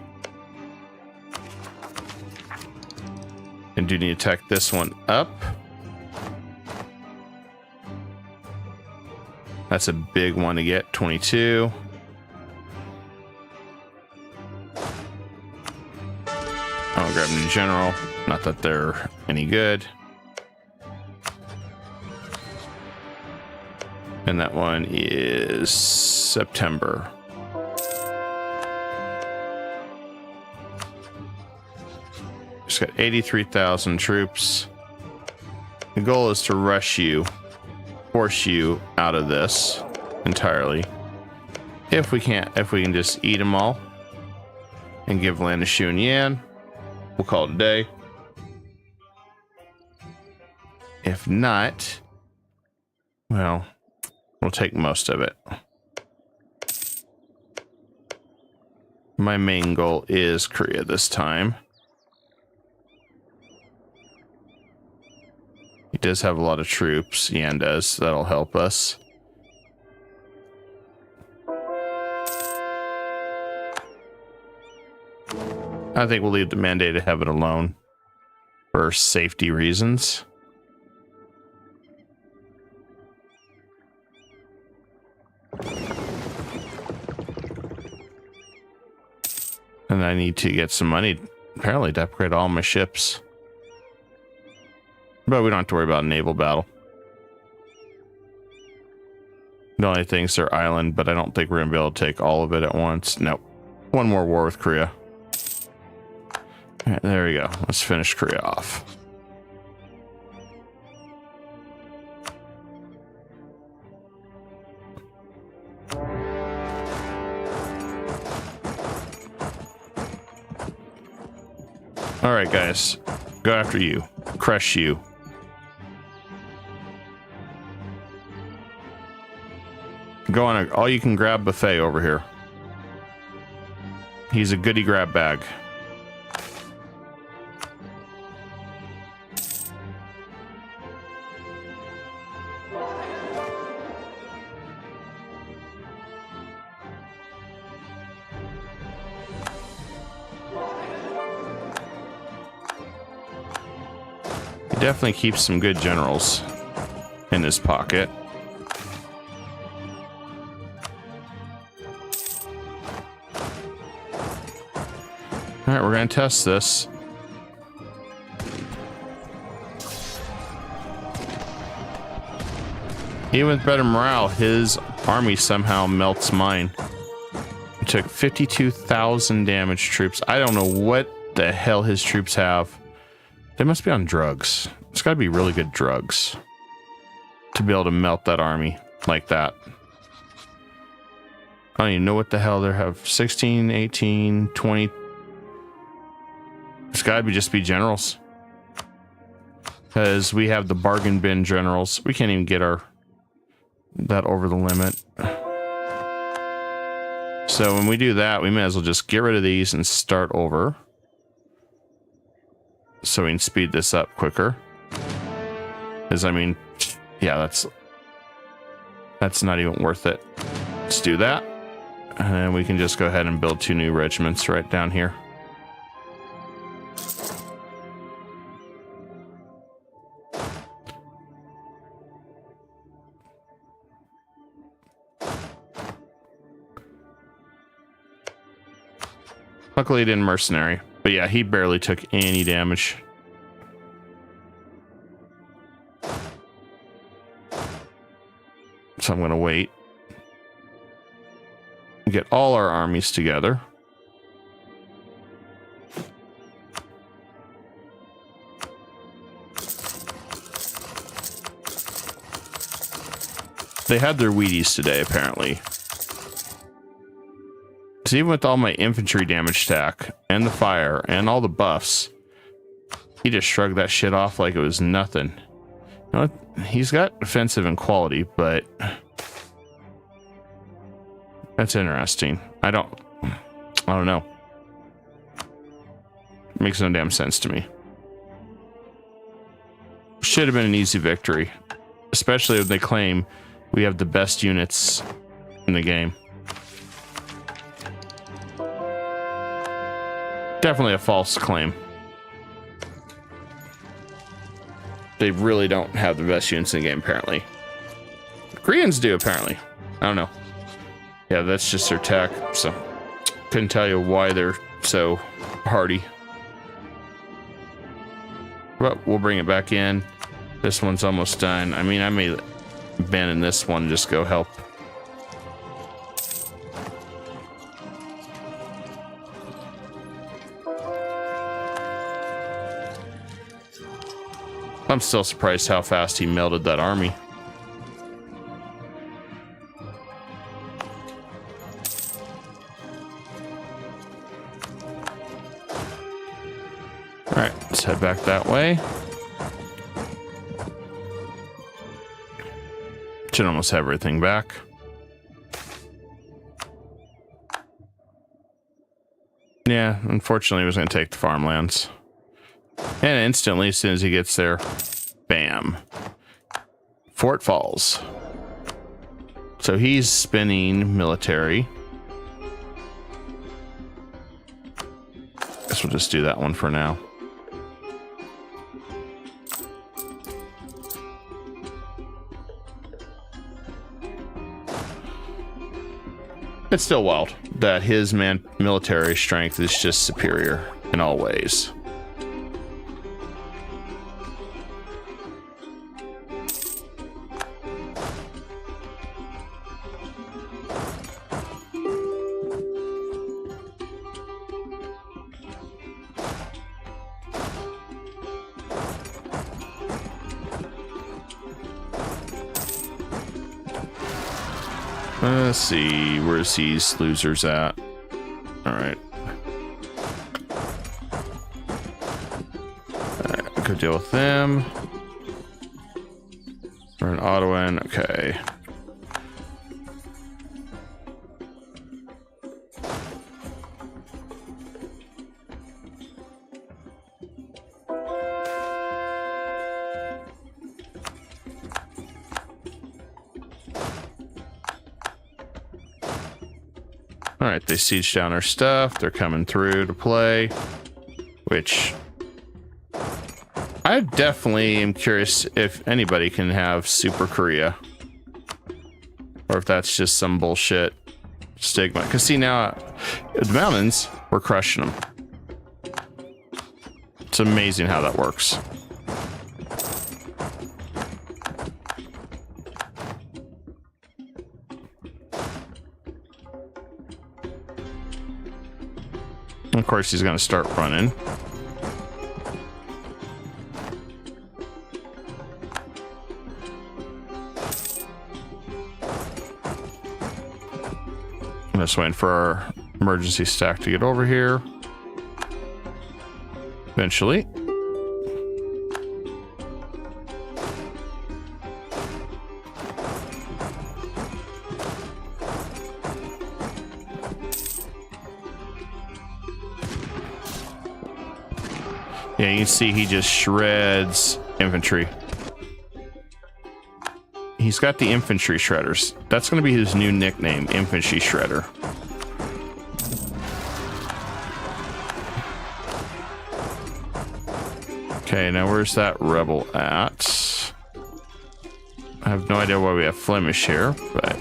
And do need to attack this one up. That's a big one to get, 22. I'll grab a new general. Not that they're any good. And that one is September. Just got 83,000 troops. The goal is to rush you, force you out of this entirely. If we can just eat them all and give land to Xu and Yan, we'll call it a day. If not, well, we'll take most of it. My main goal is Korea this time. He does have a lot of troops. Yan does. That'll help us. I think we'll leave the mandated heaven alone for safety reasons. And I need to get some money, apparently, to upgrade all my ships. But we don't have to worry about a naval battle. The only thing's their island, but I don't think we're going to be able to take all of it at once. Nope. One more war with Korea. All right, there we go. Let's finish Korea off. All right, guys. Go after you. Crush you. Go on a all-you-can-grab buffet over here. He's a goodie grab bag. He definitely keeps some good generals in his pocket. All right, we're going to test this. Even with better morale, his army somehow melts mine. He took 52,000 damage troops. I don't know what the hell his troops have. They must be on drugs. It's got to be really good drugs to be able to melt that army like that. I don't even know what the hell they have. 16, 18, 20. It's got to just be generals. Because we have the bargain bin generals. We can't even get that over the limit. So when we do that, we may as well just get rid of these and start over. So we can speed this up quicker. Because, I mean, yeah, that's not even worth it. Let's do that. And then we can just go ahead and build 2 new regiments right down here. Luckily, he didn't mercenary. But yeah, he barely took any damage. So I'm going to wait. Get all our armies together. They had their Wheaties today, apparently. So even with all my infantry damage stack, and the fire, and all the buffs, he just shrugged that shit off like it was nothing. You know, he's got offensive and quality, but That's interesting. I don't know. Makes no damn sense to me. Should have been an easy victory, especially if they claim we have the best units in the game. Definitely a false claim. They really don't have the best units in the game, apparently. The Koreans do, apparently. I don't know. Yeah, that's just their tech, so couldn't tell you why they're so hardy. But we'll bring it back in. This one's almost done. I mean, I may abandon this one, just go help. I'm still surprised how fast he melted that army. All right, let's head back that way. Should almost have everything back. Yeah, unfortunately, he was going to take the farmlands. And instantly, as soon as he gets there, bam. Fort falls. So he's spinning military. Guess we'll just do that one for now. It's still wild that his military strength is just superior in all ways. Let's see, where's these losers at? Alright. Alright, go deal with them. We're in Ottawan, okay. All right, they siege down our stuff. They're coming through to play, which I definitely am curious if anybody can have Super Korea or if that's just some bullshit stigma. Because see, now the mountains, we're crushing them. It's amazing how that works. Of course, he's going to start running. I'm just waiting for our emergency stack to get over here. Eventually. Yeah, you can see he just shreds infantry. He's got the infantry shredders. That's going to be his new nickname, Infantry Shredder. Okay, now where's that rebel at? I have no idea why we have Flemish here, but...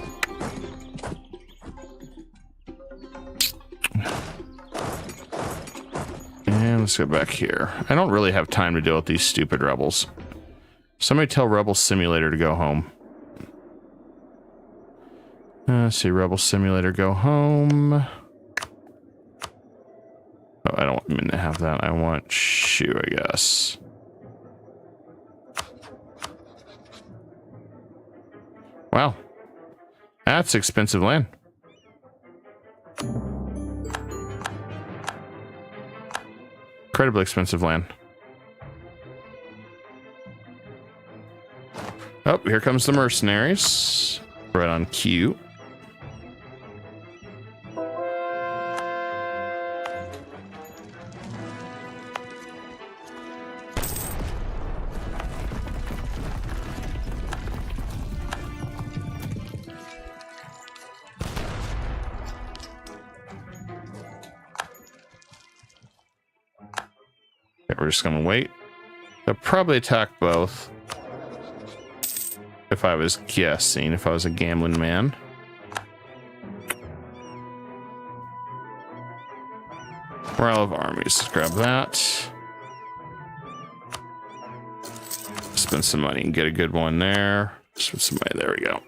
And let's go back here. I don't really have time to deal with these stupid rebels. Somebody tell Rebel Simulator to go home. Let's see, Rebel Simulator, go home. Oh, I don't mean to have that. I want Shu, I guess. Wow. That's expensive land. Incredibly expensive land. Oh, here comes the mercenaries. Right on cue. Okay, we're just gonna wait. They'll probably attack both. If I was guessing, if I was a gambling man. Morale of armies. Let's grab that. Spend some money and get a good one there. Spend some money. There we go.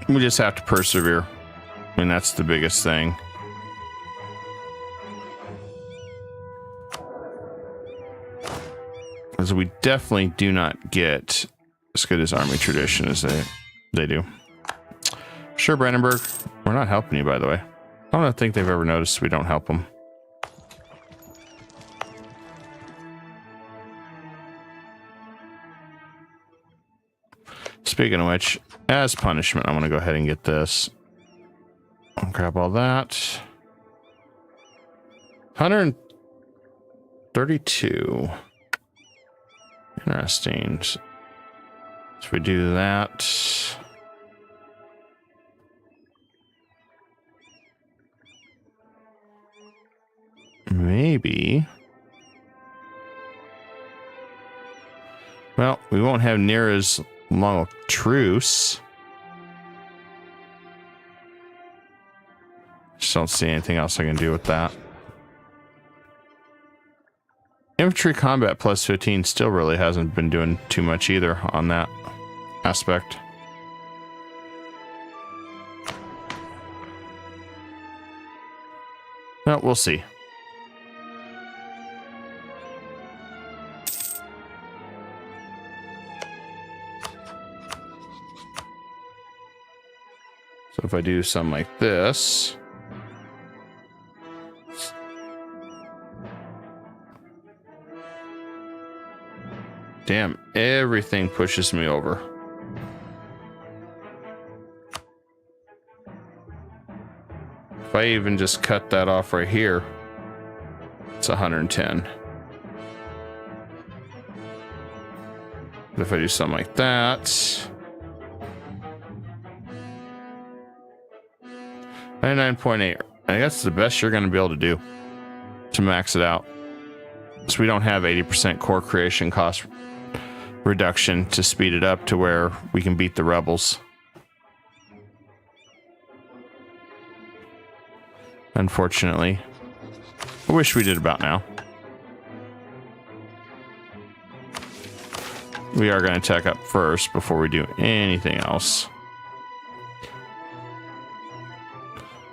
We just have to persevere. I mean, that's the biggest thing. Because we definitely do not get as good as army tradition as they do. Sure, Brandenburg. We're not helping you, by the way. I don't think they've ever noticed we don't help them. Speaking of which, as punishment, I'm going to go ahead and get this. I'll grab all that. 132. Interesting. So if we do that, maybe. Well, we won't have near as long a truce. Just don't see anything else I can do with that. Infantry combat plus 15 still really hasn't been doing too much either on that aspect. Well, we'll see. So if I do something like this, damn, everything pushes me over. If I even just cut that off right here, it's 110. But if I do something like that, 99.8. I think that's the best you're going to be able to do to max it out. So we don't have 80% core creation cost reduction to speed it up to where we can beat the rebels. Unfortunately. I wish we did about now. We are going to attack up first before we do anything else.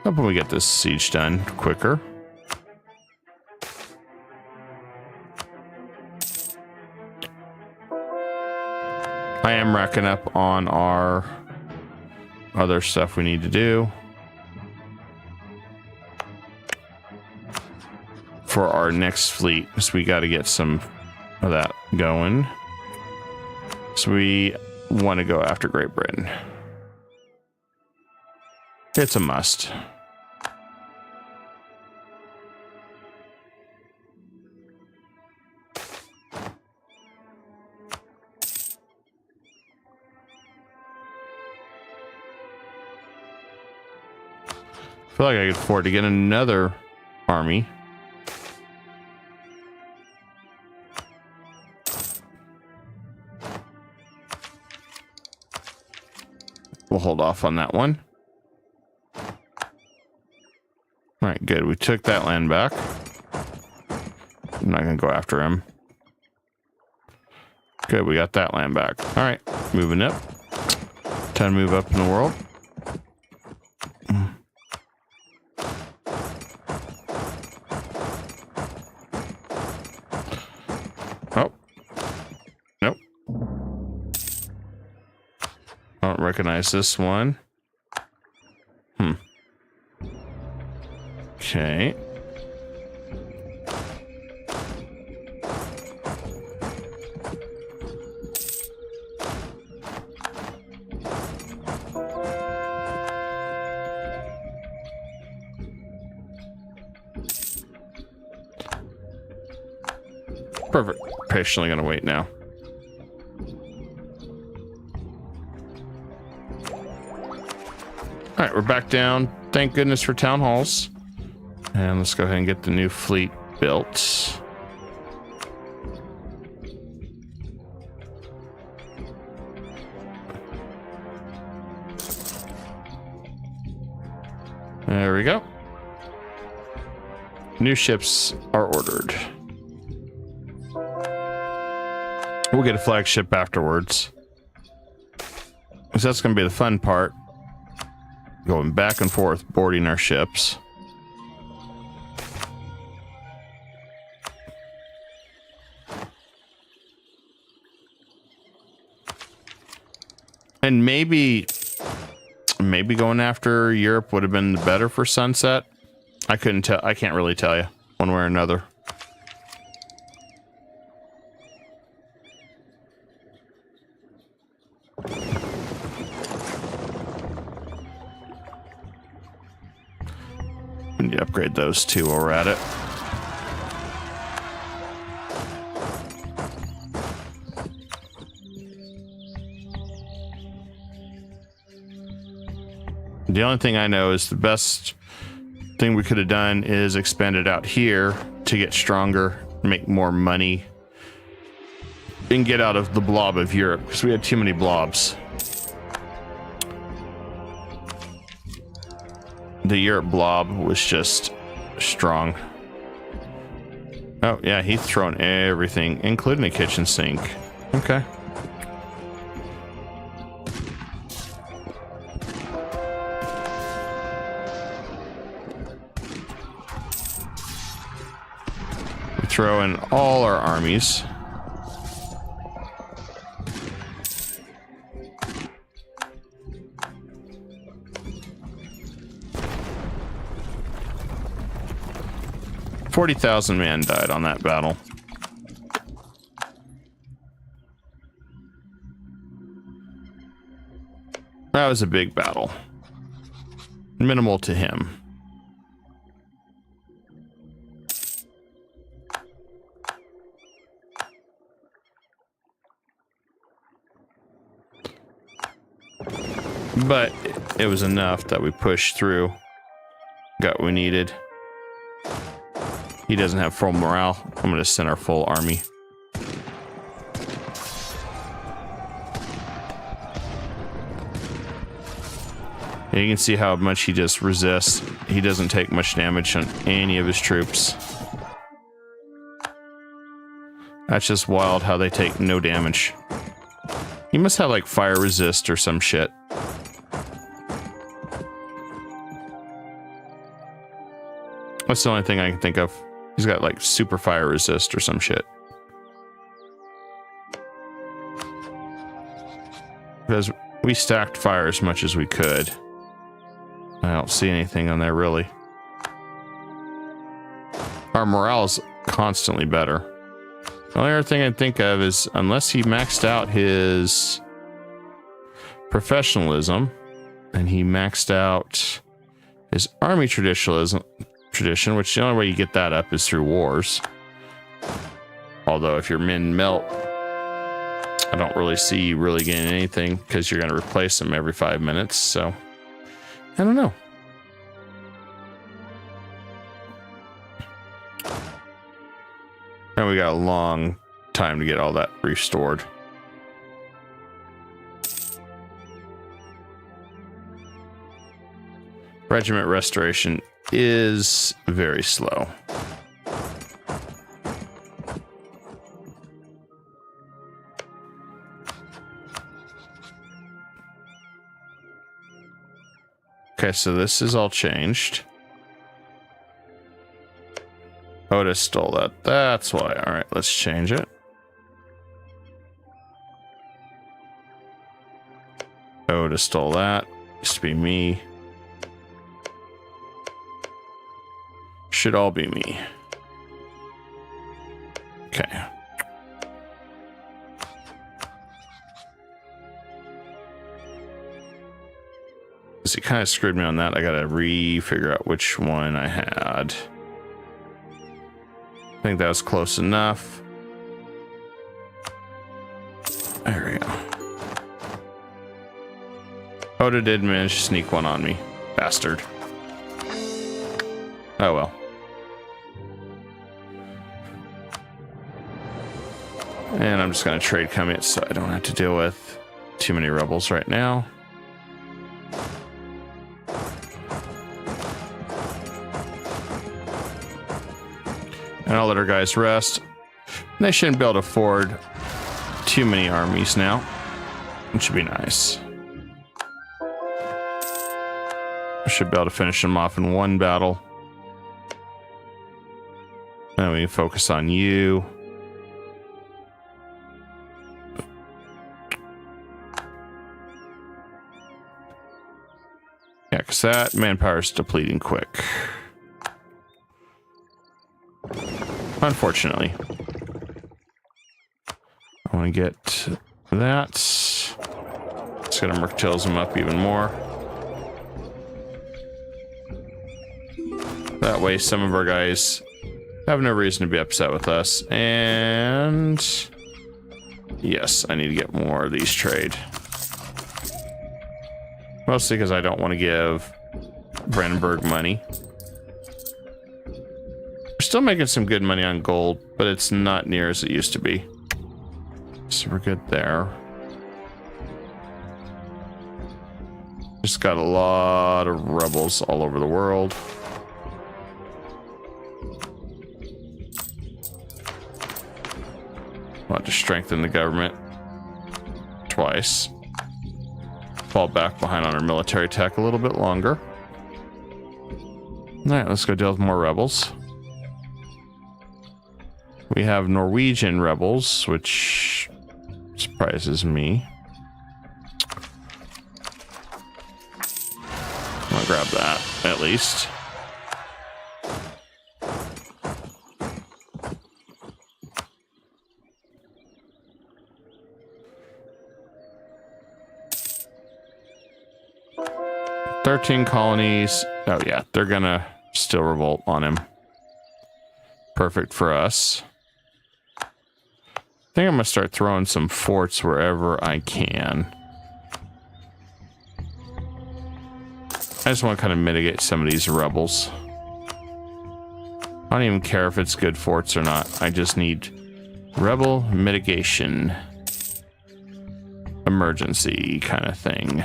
Hoping we get this siege done quicker. I am racking up on our other stuff we need to do for our next fleet, so we got to get some of that going. So we want to go after Great Britain. It's a must. I feel like I could afford to get another army. We'll hold off on that one. All right, good. We took that land back. I'm not going to go after him. Good, we got that land back. All right, moving up. Time to move up in the world. Oh. Nope. I don't recognize this one. Okay. Perfect. Patiently gonna wait now. All right, we're back down. Thank goodness for town halls. And let's go ahead and get the new fleet built. There we go. New ships are ordered. We'll get a flagship afterwards. So that's going to be the fun part. Going back and forth, boarding our ships. And maybe going after Europe would have been better for Sunset. I couldn't tell. I can't really tell you one way or another. We need to upgrade those two while we're at it. The only thing I know is the best thing we could have done is expand it out here to get stronger, make more money, and get out of the blob of Europe, because we had too many blobs. The Europe blob was just strong. Oh, yeah, he's thrown everything, including a kitchen sink. Okay. We throw in all our armies. $40,000 men died on that battle. That was a big battle. Minimal to him. But it was enough that we pushed through. Got what we needed. He doesn't have full morale. I'm going to send our full army. And you can see how much he just resists. He doesn't take much damage on any of his troops. That's just wild how they take no damage. He must have like fire resist or some shit. That's the only thing I can think of. He's got like super fire resist or some shit. Because we stacked fire as much as we could. I don't see anything on there really. Our morale is constantly better. The only other thing I can think of is unless he maxed out his professionalism and he maxed out his army tradition, which the only way you get that up is through wars. Although if your men melt, I don't really see you really getting anything because you're going to replace them every 5 minutes. So I don't know. And we got a long time to get all that restored. Regiment restoration is very slow. Okay, so this is all changed. Otis stole that. That's why. All right, let's change it. Otis stole that. Used to be me. Should all be me. Okay. So he kind of screwed me on that. I gotta figure out which one I had. I think that was close enough. There we go. Oda did manage to sneak one on me. Bastard. Oh well. And I'm just going to trade commits so I don't have to deal with too many rebels right now. And I'll let our guys rest. They shouldn't be able to afford too many armies now, which should be nice. I should be able to finish them off in one battle. And we can focus on you. Yeah, because that manpower is depleting quick. Unfortunately. I want to get that. It's going to Merctills them up even more. That way some of our guys have no reason to be upset with us. And yes, I need to get more of these trade. Mostly because I don't want to give Brandenburg money. We're still making some good money on gold, but it's not near as it used to be. So we're good there. Just got a lot of rebels all over the world. Want to strengthen the government twice. Fall back behind on our military tech a little bit longer. All right, let's go deal with more rebels. We have Norwegian rebels, which surprises me. I'm gonna grab that at least. "13 colonies." Oh yeah, they're gonna still revolt on him. Perfect for us. I think I'm gonna start throwing some forts wherever I can. I just want to kind of mitigate some of these rebels. I don't even care if it's good forts or not. I just need rebel mitigation. Emergency kind of thing.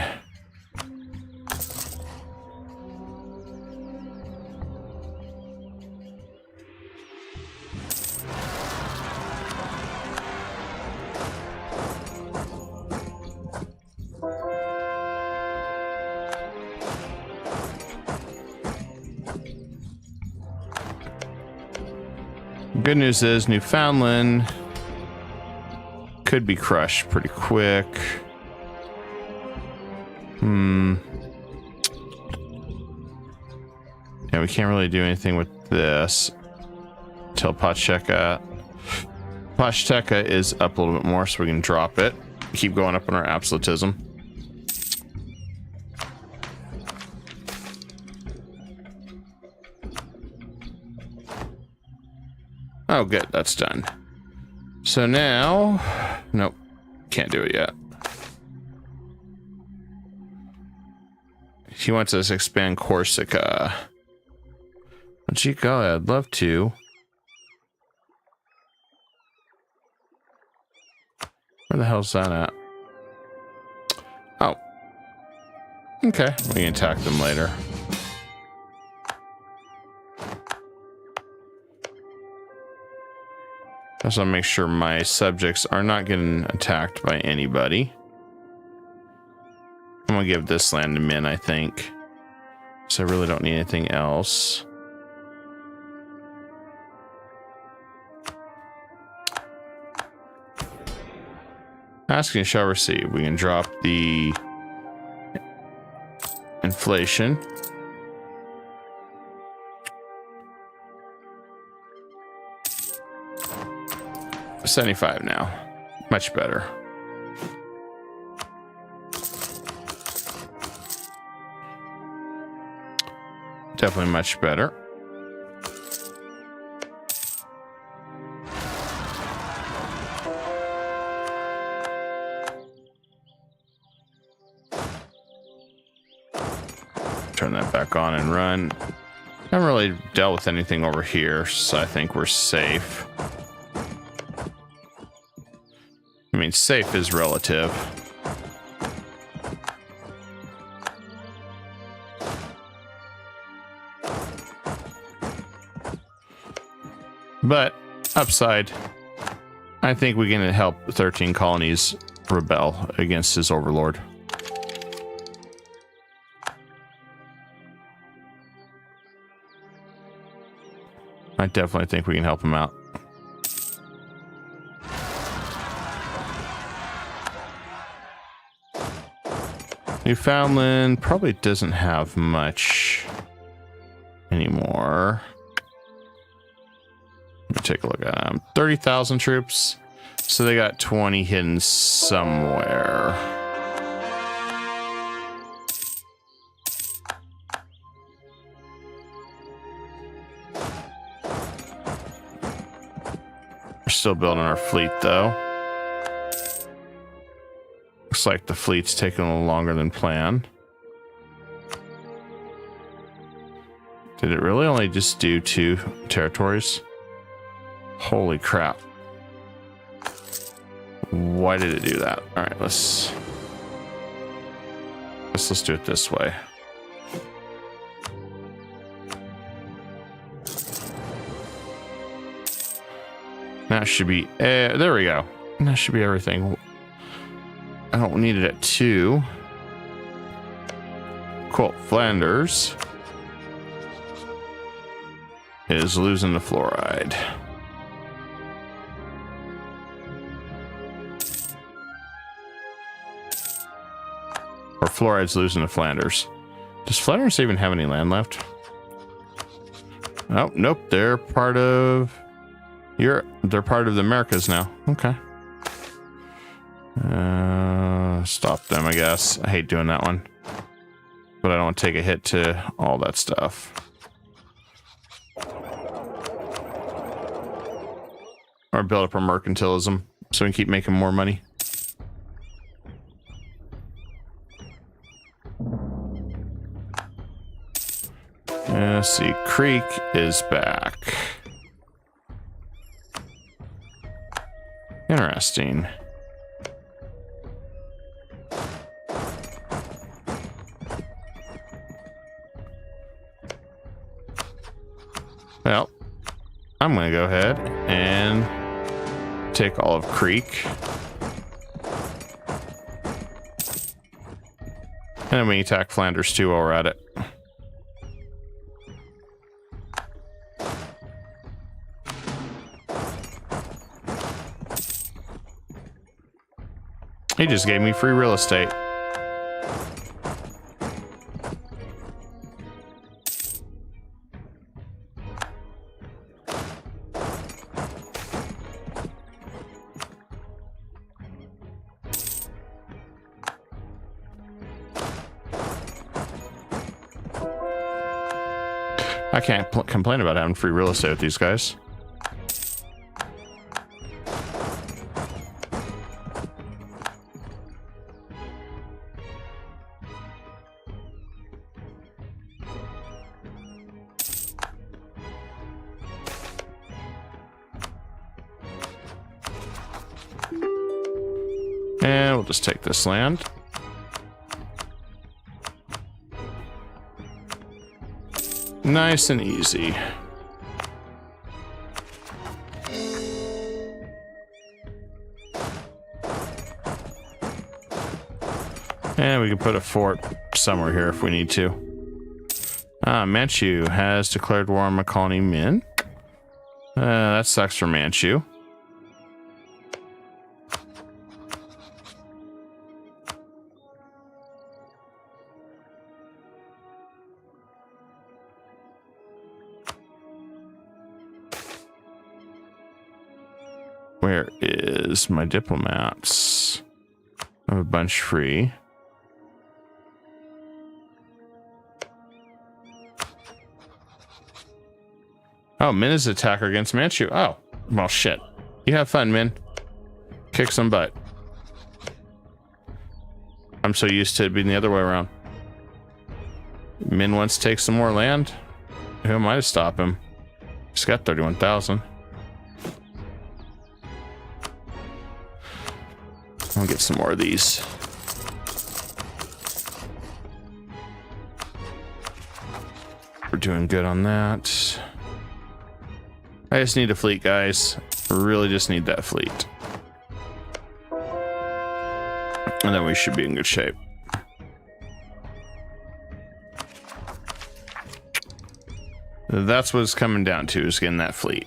Good news is Newfoundland could be crushed pretty quick. Yeah, we can't really do anything with this until Pacheka. Pacheka is up a little bit more, so we can drop it. Keep going up on our absolutism. Oh, good. That's done. So now... Nope. Can't do it yet. He wants us to expand Corsica. Well, gee golly, I'd love to. Where the hell's that at? Oh. Okay. We can attack them later. I just want to make sure my subjects are not getting attacked by anybody. I'm going to give this land to Min, I think. So I really don't need anything else. Asking shall receive. We can drop the inflation. $75 now. Much better. Definitely much better. turn that back on and run. Haven't really dealt with anything over here, so I think we're safe. I mean, safe is relative. But upside, I think we can help 13 colonies rebel against his overlord. I definitely think we can help him out. Newfoundland probably doesn't have much anymore. Let me take a look at them. 30,000 troops. So they got 20 hidden somewhere. We're still building our fleet, though. Looks like the fleet's taking a little longer than planned. Did it really only just do 2 territories? Holy crap. Why did it do that? All right, let's do it this way. That should be, there we go. That should be everything. I don't need it at 2. Cool. Flanders is losing the fluoride. Or fluoride's losing to Flanders. Does Flanders even have any land left? Oh, nope. They're part of Europe. They're part of the Americas now. Okay. Stop them, I guess. I hate doing that one. But I don't want to take a hit to all that stuff. Or build up our mercantilism so we can keep making more money. Let's see, Creek is back. Interesting. Well, I'm going to go ahead and take all of Creek. And then we attack Flanders too while we're at it. He just gave me free real estate. I can't complain about having free real estate with these guys. And we'll just take this land. Nice and easy. And we can put a fort somewhere here if we need to. Manchu has declared war on my colony Min. That sucks for Manchu. Where is my diplomats? I have a bunch free. Oh, Min is attacker against Manchu. Oh, well, shit. You have fun, Min. Kick some butt. I'm so used to it being the other way around. Min wants to take some more land. Who am I to stop him? He's got 31,000. I'll get some more of these. We're doing good on that. I just need a fleet, guys. Really just need that fleet. And then we should be in good shape. That's what it's coming down to, is getting that fleet.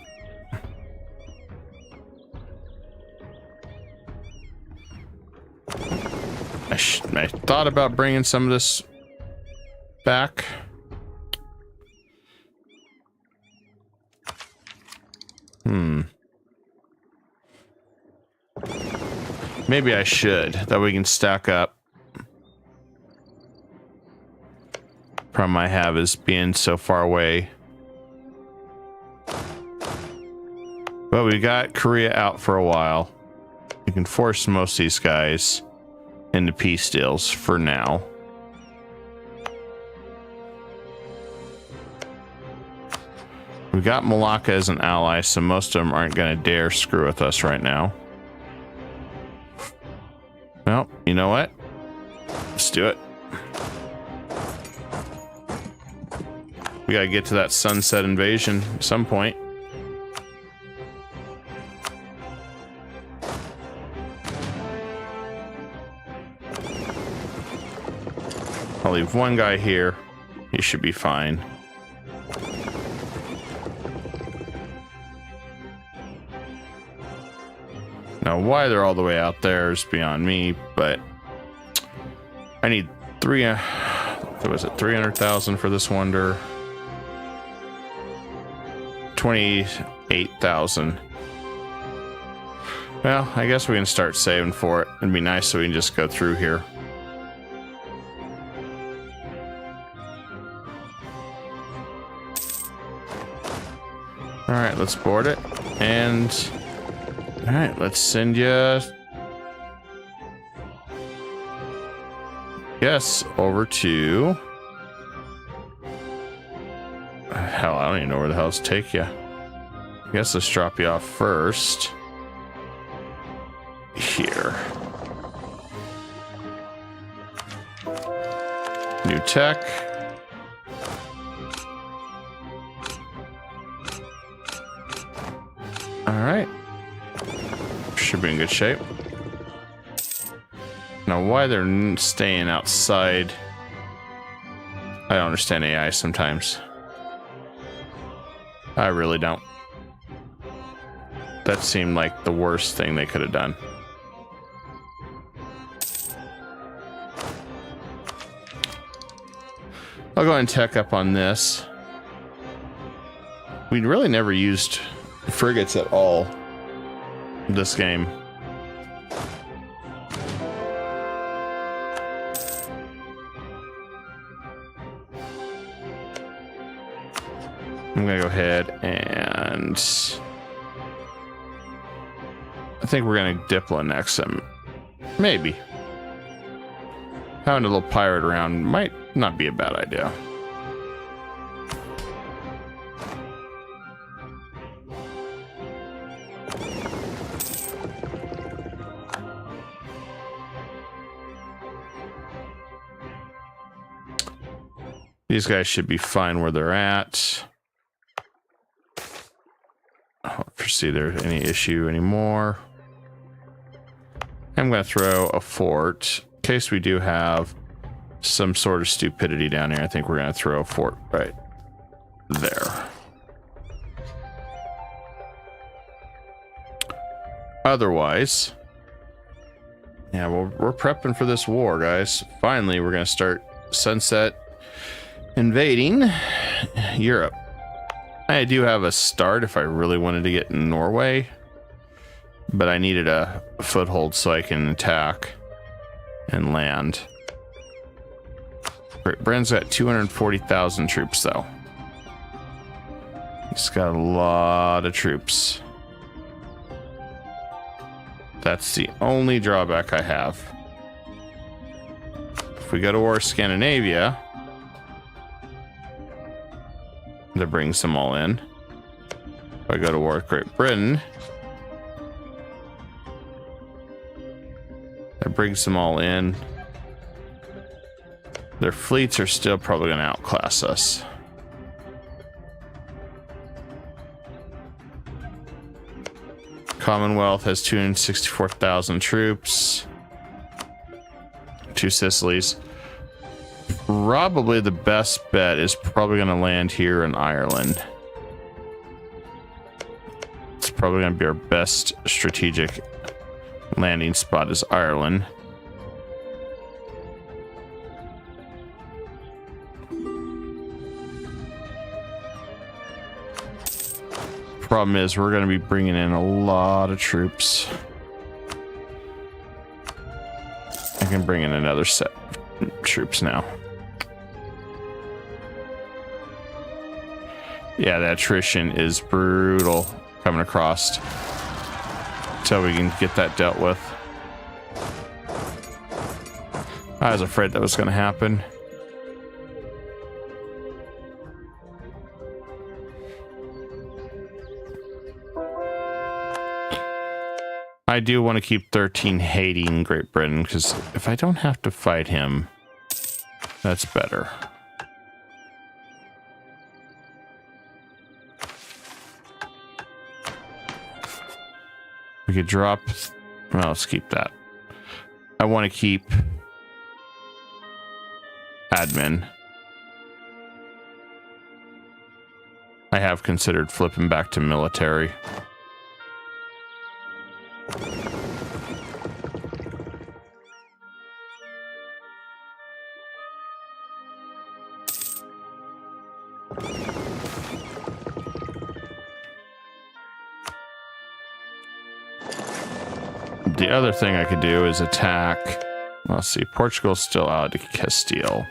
I thought about bringing some of this back. Maybe I should. That way we can stack up. Problem I have is being so far away. But we got Korea out for a while. We can force most of these guys into peace deals for now. We got Malacca as an ally, so most of them aren't going to dare screw with us right now. Well, you know what? Let's do it. We gotta get to that sunset invasion at some point. I'll leave one guy here. He should be fine. Now, why they're all the way out there is beyond me, but I need what was it, 300,000 for this wonder. 28,000. Well, I guess we can start saving for it. It'd be nice so we can just go through here. All right, let's board it. And all right, let's send you, yes, over to, hell, I don't even know where the hell's take you. I guess let's drop you off first. Here. New tech. All right. Should be in good shape. Now, why they're staying outside, I don't understand AI sometimes. I really don't. That seemed like the worst thing they could have done. I'll go ahead and tech up on this. We really never used frigates at all this game. I'm gonna go ahead and I think we're gonna Diplonex him. Maybe. Having a little pirate around might not be a bad idea. These guys should be fine where they're at. I don't foresee there's any issue anymore. I'm going to throw a fort. In case we do have some sort of stupidity down here, I think we're going to throw a fort right there. Otherwise, yeah, well, we're prepping for this war, guys. Finally, we're going to start sunset invading Europe. I do have a start if I really wanted to get in Norway, but I needed a foothold so I can attack and land. Brand's got 240,000 troops though. He's got a lot of troops. That's the only drawback I have. If we go to war with Scandinavia, That brings them all in. If I go to war with Great Britain, that brings them all in. Their fleets are still probably going to outclass us. Commonwealth has 264,000 troops. 2 Sicilies. Probably the best bet is probably going to land here in Ireland. It's probably going to be our best strategic landing spot is Ireland. Problem is we're going to be bringing in a lot of troops. I can bring in another set of troops now. Yeah, the attrition is brutal coming across. So we can get that dealt with. I was afraid that was going to happen. I do want to keep 13 hating Great Britain, because if I don't have to fight him, that's better. We could drop... Well, let's keep that. I want to keep admin. I have considered flipping back to military. The other thing I could do is attack. Let's see, Portugal's still out to Castile.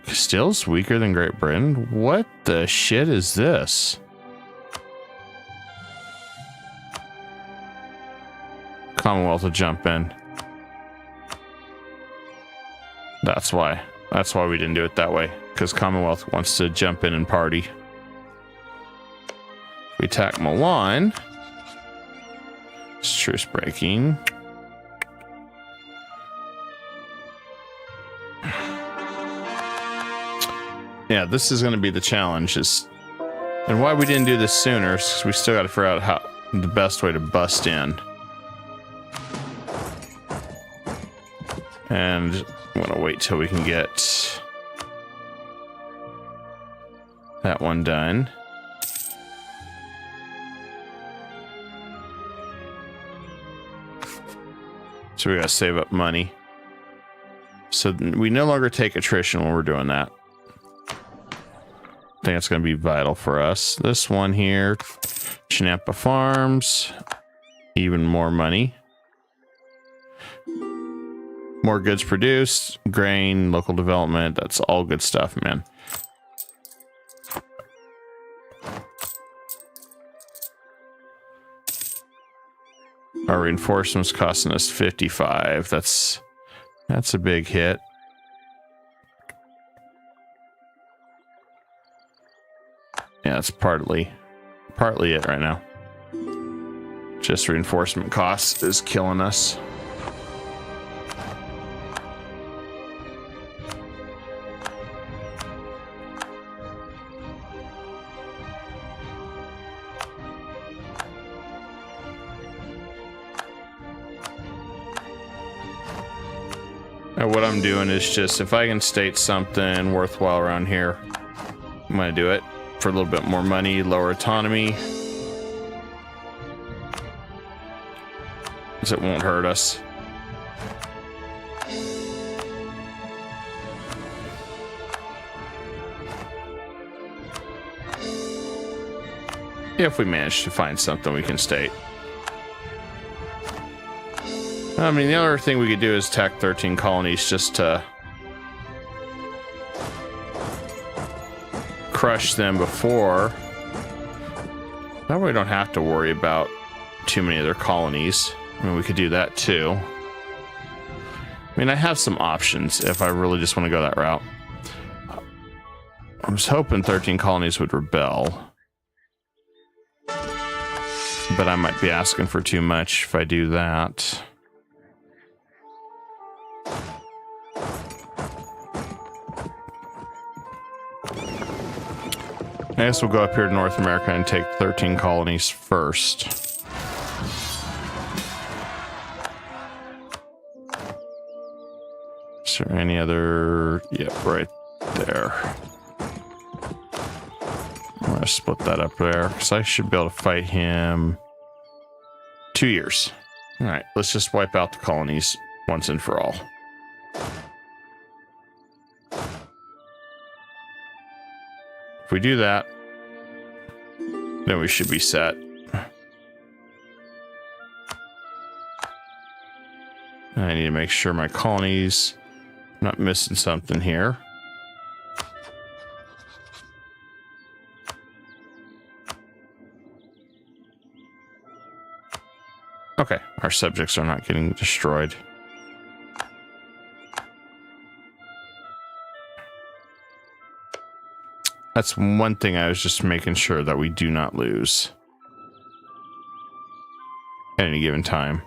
Castile's weaker than Great Britain? What the shit is this? Commonwealth will jump in. That's why. That's why we didn't do it that way. Because Commonwealth wants to jump in and party. We attack Milan. It's truce breaking. Yeah, this is going to be the challenge. And why we didn't do this sooner is because we still got to figure out how the best way to bust in. And I'm going to wait till we can get that one done. So we gotta save up money. So we no longer take attrition when we're doing that. I think it's gonna be vital for us. This one here, Chinampa Farms, even more money. More goods produced, grain, local development, that's all good stuff, man. Our reinforcements costing us 55. That's a big hit. Yeah, that's partly it right now. Just reinforcement costs is killing us. And what I'm doing is just, if I can state something worthwhile around here, I'm going to do it for a little bit more money, lower autonomy. Because it won't hurt us. If we manage to find something we can state. I mean, the other thing we could do is attack 13 colonies just to crush them before. That way we don't have to worry about too many other colonies. I mean, we could do that too. mean, I have some options if I really just want to go that route. I was hoping 13 colonies would rebel. But I might be asking for too much if I do that. I guess we'll go up here to North America and take 13 colonies first. Is there any other? Yep, right there. I'm gonna split that up there because I should be able to fight him 2 years. All right, let's just wipe out the colonies once and for all. If we do that, then we should be set. I need to make sure my colonies, I'm not missing something here. Okay, our subjects are not getting destroyed. That's one thing I was just making sure that we do not lose at any given time.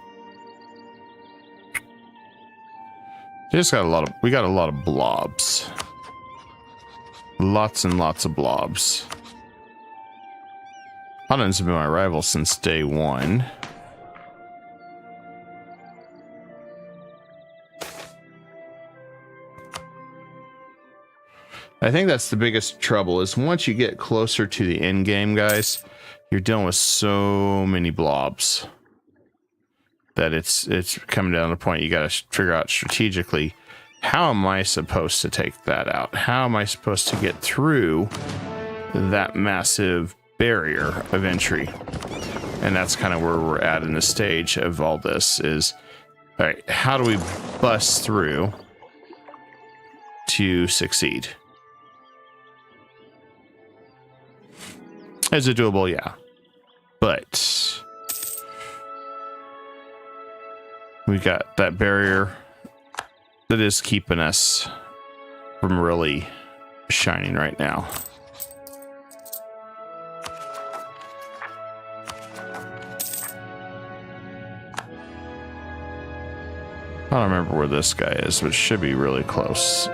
We got a lot of blobs. Lots and lots of blobs. Ottomans have been my rival since day one. I think that's the biggest trouble is once you get closer to the end game, guys, you're dealing with so many blobs that it's coming down to the point you got to figure out strategically, how am I supposed to take that out? How am I supposed to get through that massive barrier of entry? And that's kind of where we're at in the stage of all this is, all right, how do we bust through to succeed? Is it doable? Yeah. But we got that barrier that is keeping us from really shining right now. I don't remember where this guy is, but it should be really close.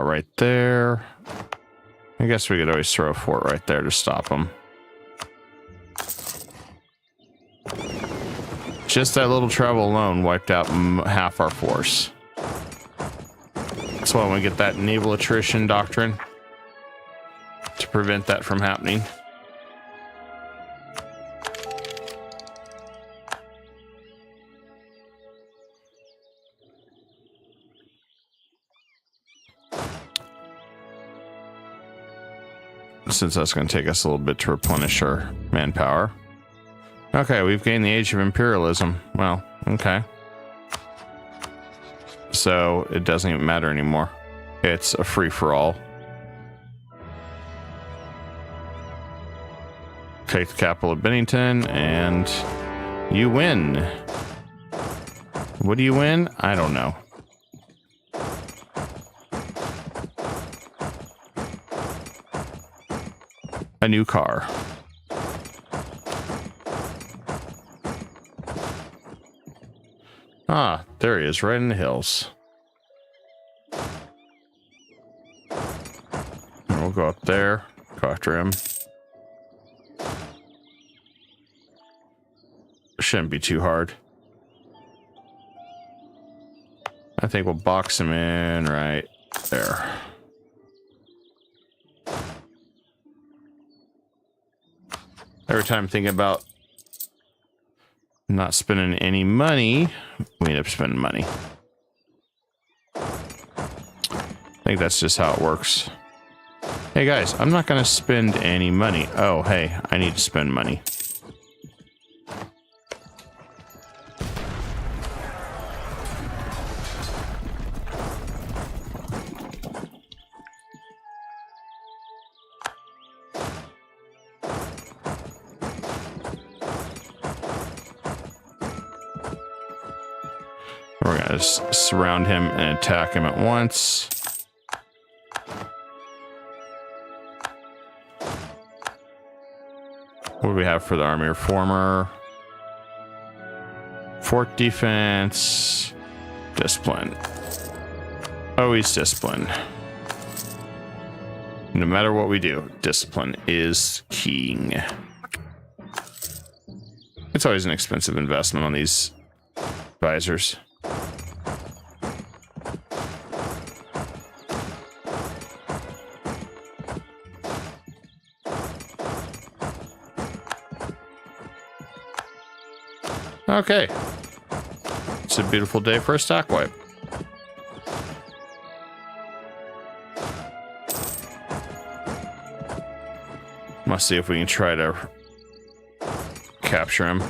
Right there. I guess we could always throw a fort right there to stop them. Just that little travel alone wiped out half our force. That's why I want to get that naval attrition doctrine to prevent that from happening. Since that's going to take us a little bit to replenish our manpower. Okay, we've gained the age of imperialism. Well, okay. So it doesn't even matter anymore. It's a free-for-all. Take the capital of Bennington, and you win. What do you win? I don't know. A new car. Ah, there he is, right in the hills. And we'll go up there, go after him. Shouldn't be too hard. I think we'll box him in right there. Every time thinking about not spending any money, we end up spending money. I think that's just how it works. Hey guys, I'm not going to spend any money. Oh, hey, I need to spend money. We're gonna just surround him and attack him at once. What do we have for the army reformer? Fort defense, discipline. Always discipline. No matter what we do, discipline is king. It's always an expensive investment on these advisors. Okay. It's a beautiful day for a stock wipe. Let's see if we can try to capture him.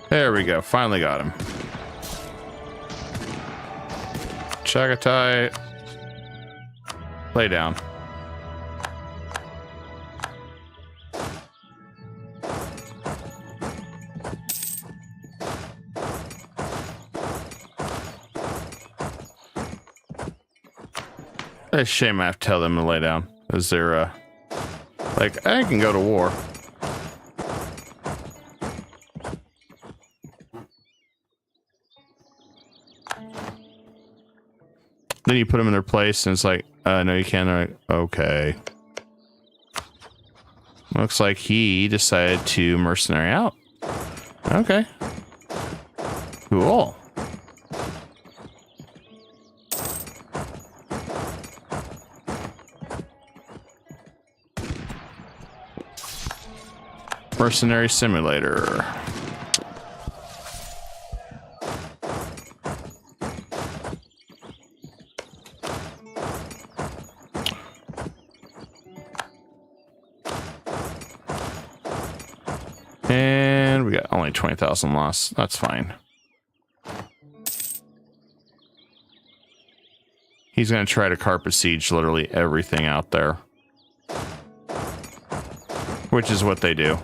There we go. Finally got him. Chagatai. Lay down. It's a shame I have to tell them to lay down. Is there like, I can go to war. Then you put them in their place and it's like, no, you can't. Like, okay. Looks like he decided to mercenary out. Okay. Cool. Mercenary simulator. And we got only 20,000 loss. That's fine. He's going to try to carpet siege literally everything out there. Which is what they do.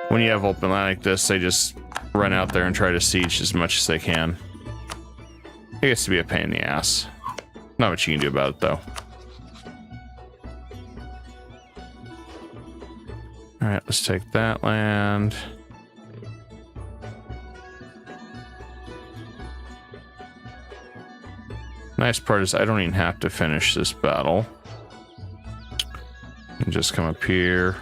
When you have open land like this, they just run out there and try to siege as much as they can. It gets to be a pain in the ass. Not much you can do about it, though. Alright, let's take that land. Nice part is I don't even have to finish this battle. And just come up here.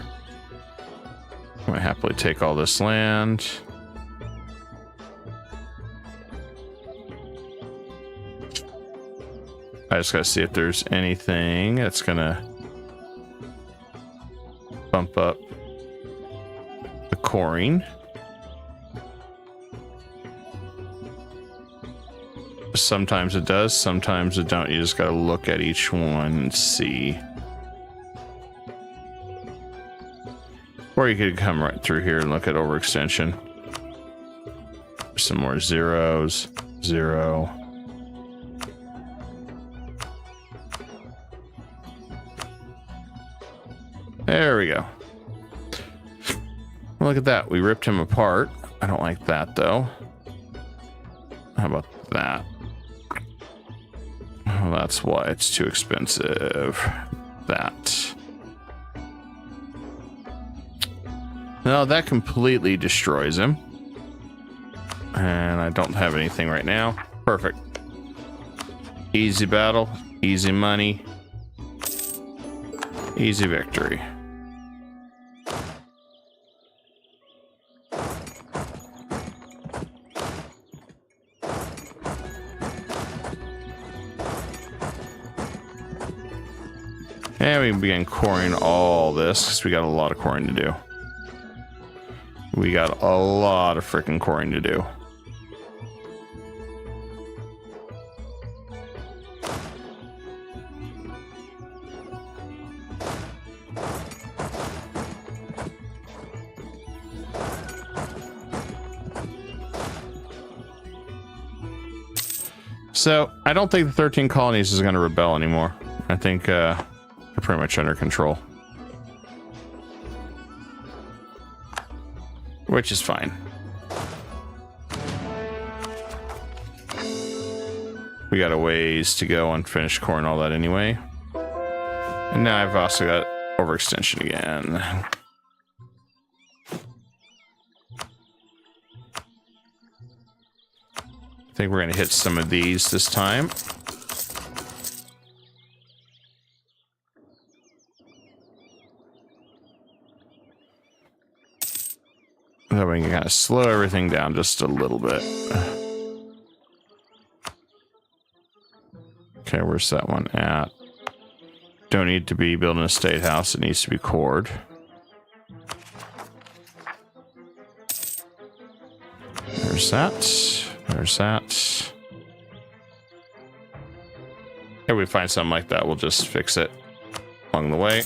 I'm gonna happily take all this land. I just gotta see if there's anything that's gonna bump up the coring. Sometimes it does, sometimes it don't. You just gotta look at each one and see. Or you could come right through here and look at overextension. Some more zeros. 0. There we go. Look at that. We ripped him apart. I don't like that, though. How about that? Oh, that's why it's too expensive. That. No, that completely destroys him. And I don't have anything right now. Perfect. Easy battle. Easy money. Easy victory. And we can begin coring all this because we got a lot of coring to do. We got a lot of freaking coring to do. So I don't think the 13 colonies is going to rebel anymore. I think they're pretty much under control. Which is fine. We got a ways to go on finished core and all that anyway. And now I've also got overextension again. I think we're going to hit some of these this time. That way we can kind of slow everything down just a little bit. Okay, where's that one at? Don't need to be building a state house. It needs to be cored. There's that. There's that. If we find something like that, we'll just fix it along the way.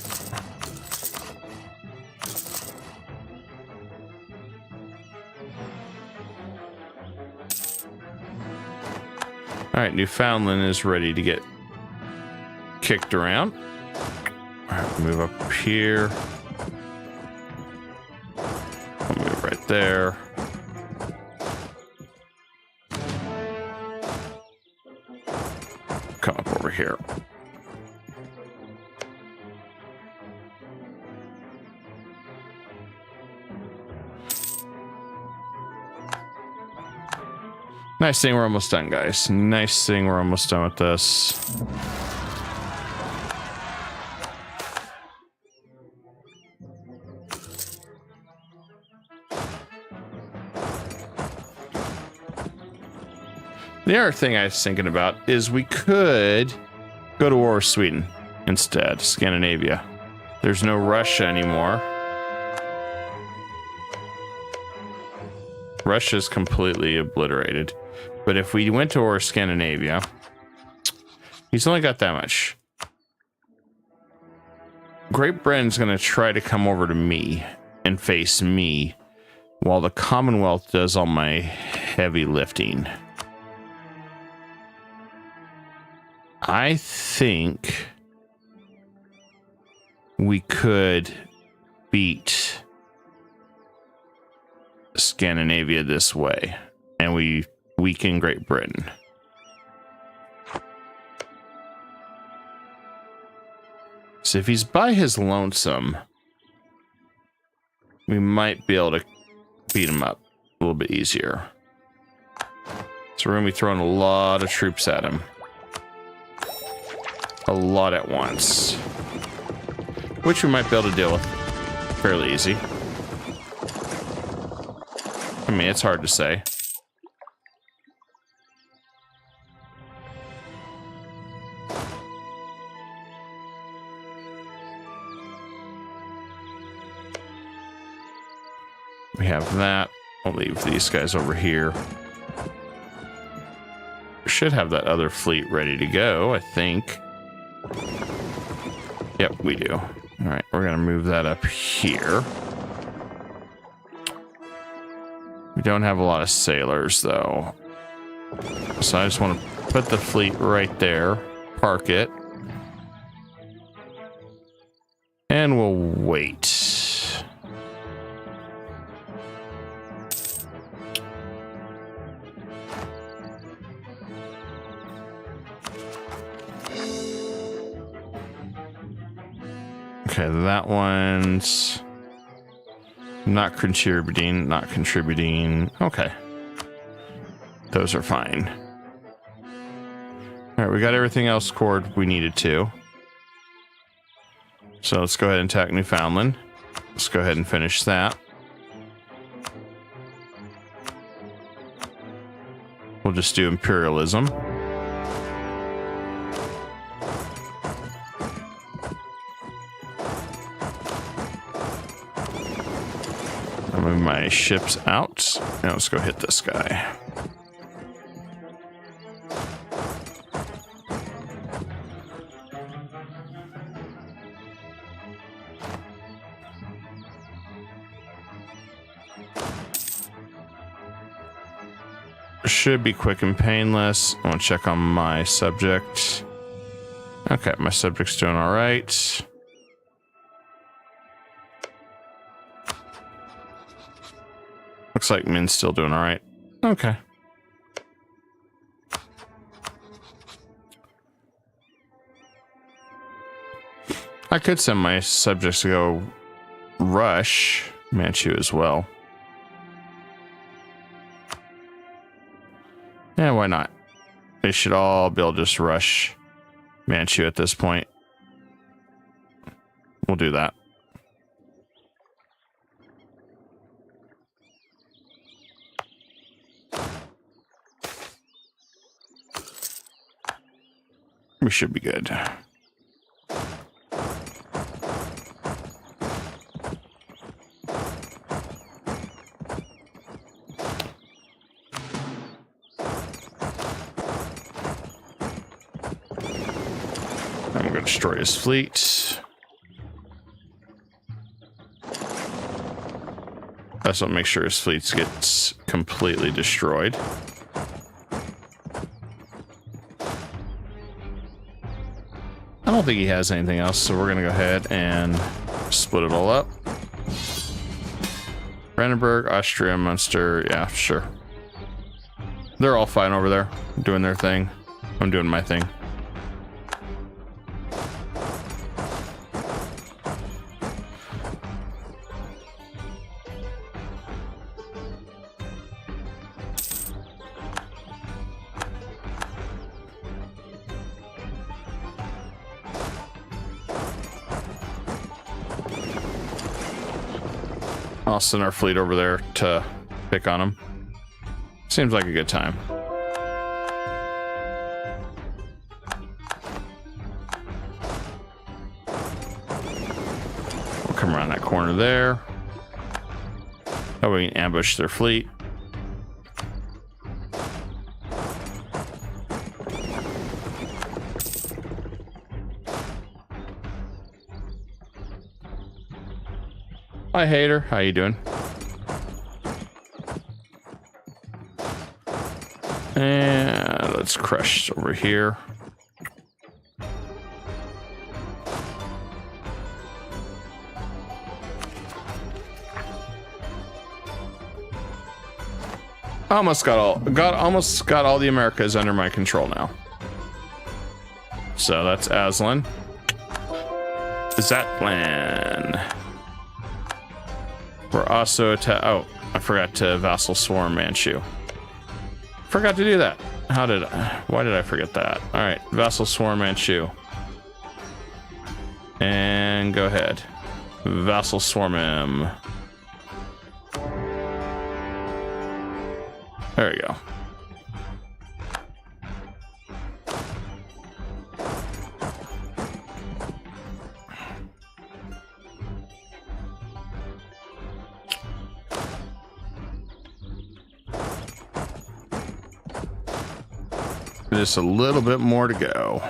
All right, Newfoundland is ready to get kicked around. All right, move up here. I'll move right there. Come up over here. Nice thing we're almost done, guys. Nice thing we're almost done with this. The other thing I was thinking about is we could go to war with Sweden instead, Scandinavia. There's no Russia anymore. Russia's completely obliterated. But if we went to war with Scandinavia, he's only got that much. Great Britain's going to try to come over to me and face me while the Commonwealth does all my heavy lifting. I think we could beat Scandinavia this way, and we weaken Great Britain. So if he's by his lonesome, we might be able to beat him up a little bit easier. So we're going to be throwing a lot of troops at him. A lot at once. Which we might be able to deal with fairly easy. I mean, it's hard to say. We have that. I'll leave these guys over here. We should have that other fleet ready to go, I think. Yep, we do. All right, we're going to move that up here. We don't have a lot of sailors, though. So I just want to put the fleet right there, park it, and we'll wait. Okay, that one's not contributing, not contributing. Okay. Those are fine. All right, we got everything else scored we needed to. So let's go ahead and attack Newfoundland. Let's go ahead and finish that. We'll just do imperialism. Move my ships out. Now let's go hit this guy. should be quick and painless. I want to check on my subject. Okay, my subject's doing all right. Looks like Min's still doing all right. Okay. I could send my subjects to go rush Manchu as well. Yeah, why not? They should all be able to just rush Manchu at this point. We'll do that. We should be good. I'm going to destroy his fleet. That's what makes sure his fleet gets completely destroyed. I don't think he has anything else, so we're going to go ahead and split it all up. Brandenburg, Austria, Munster. Yeah, sure. They're all fine over there, doing their thing. I'm doing my thing. I'll send our fleet over there to pick on them. Seems like a good time. We'll come around that corner there. That way we can ambush their fleet. Hi, Hater. How you doing? And let's crush over here. Almost got all the Americas under my control now. So that's Aslan. Zatlan. We're also oh, I forgot to vassal swarm Manchu. Forgot to do that. Why did I forget that? All right, vassal swarm Manchu. And go ahead. Vassal swarm him. There you go. Just a little bit more to go.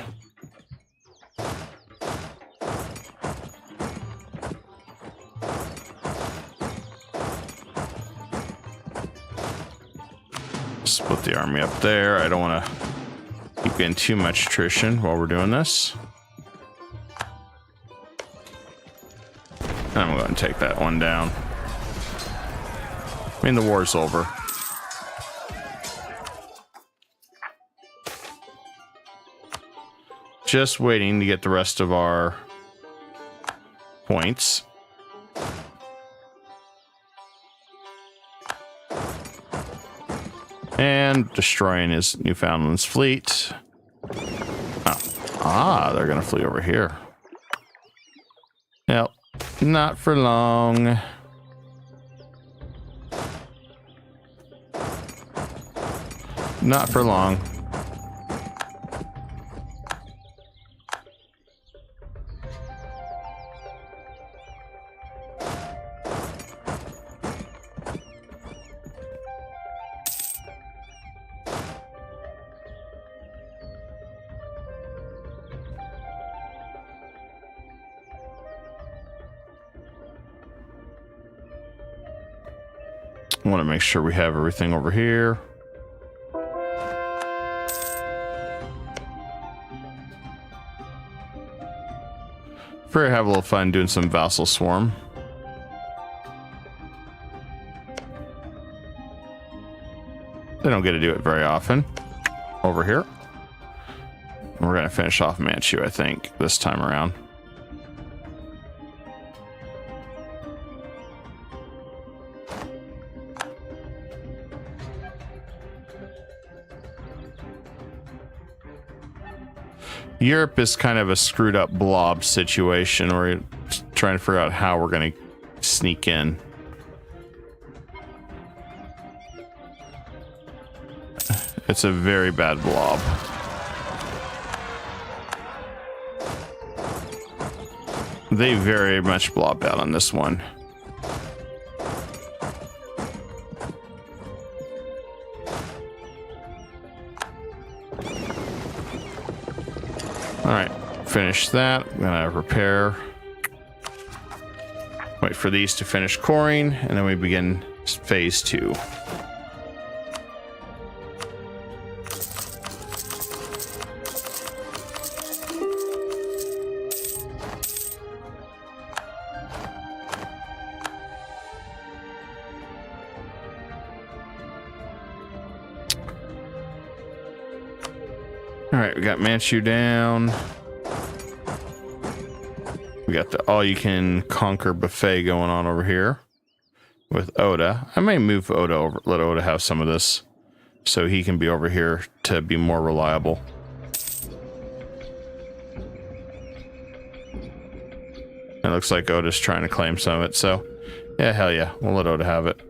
Split the army up there. I don't want to keep getting too much attrition while we're doing this. I'm going to take that one down. I mean, the war's over. Just waiting to get the rest of our points. And destroying his Newfoundland's fleet. Oh. They're gonna flee over here. Yep, not for long. Not for long. I want to make sure we have everything over here. Probably have a little fun doing some vassal swarm. They don't get to do it very often. Over here. We're going to finish off Manchu, I think, this time around. Europe is kind of a screwed up blob situation. We're trying to figure out how we're going to sneak in. It's a very bad blob. They very much blobbed out on this one. All right, finish that. I'm gonna repair. Wait for these to finish coring, and then we begin phase 2. All right, we got Manchu down. We got the all-you-can-conquer buffet going on over here with Oda. I may move Oda over, let Oda have some of this so he can be over here to be more reliable. It looks like Oda's trying to claim some of it, so yeah, hell yeah, we'll let Oda have it.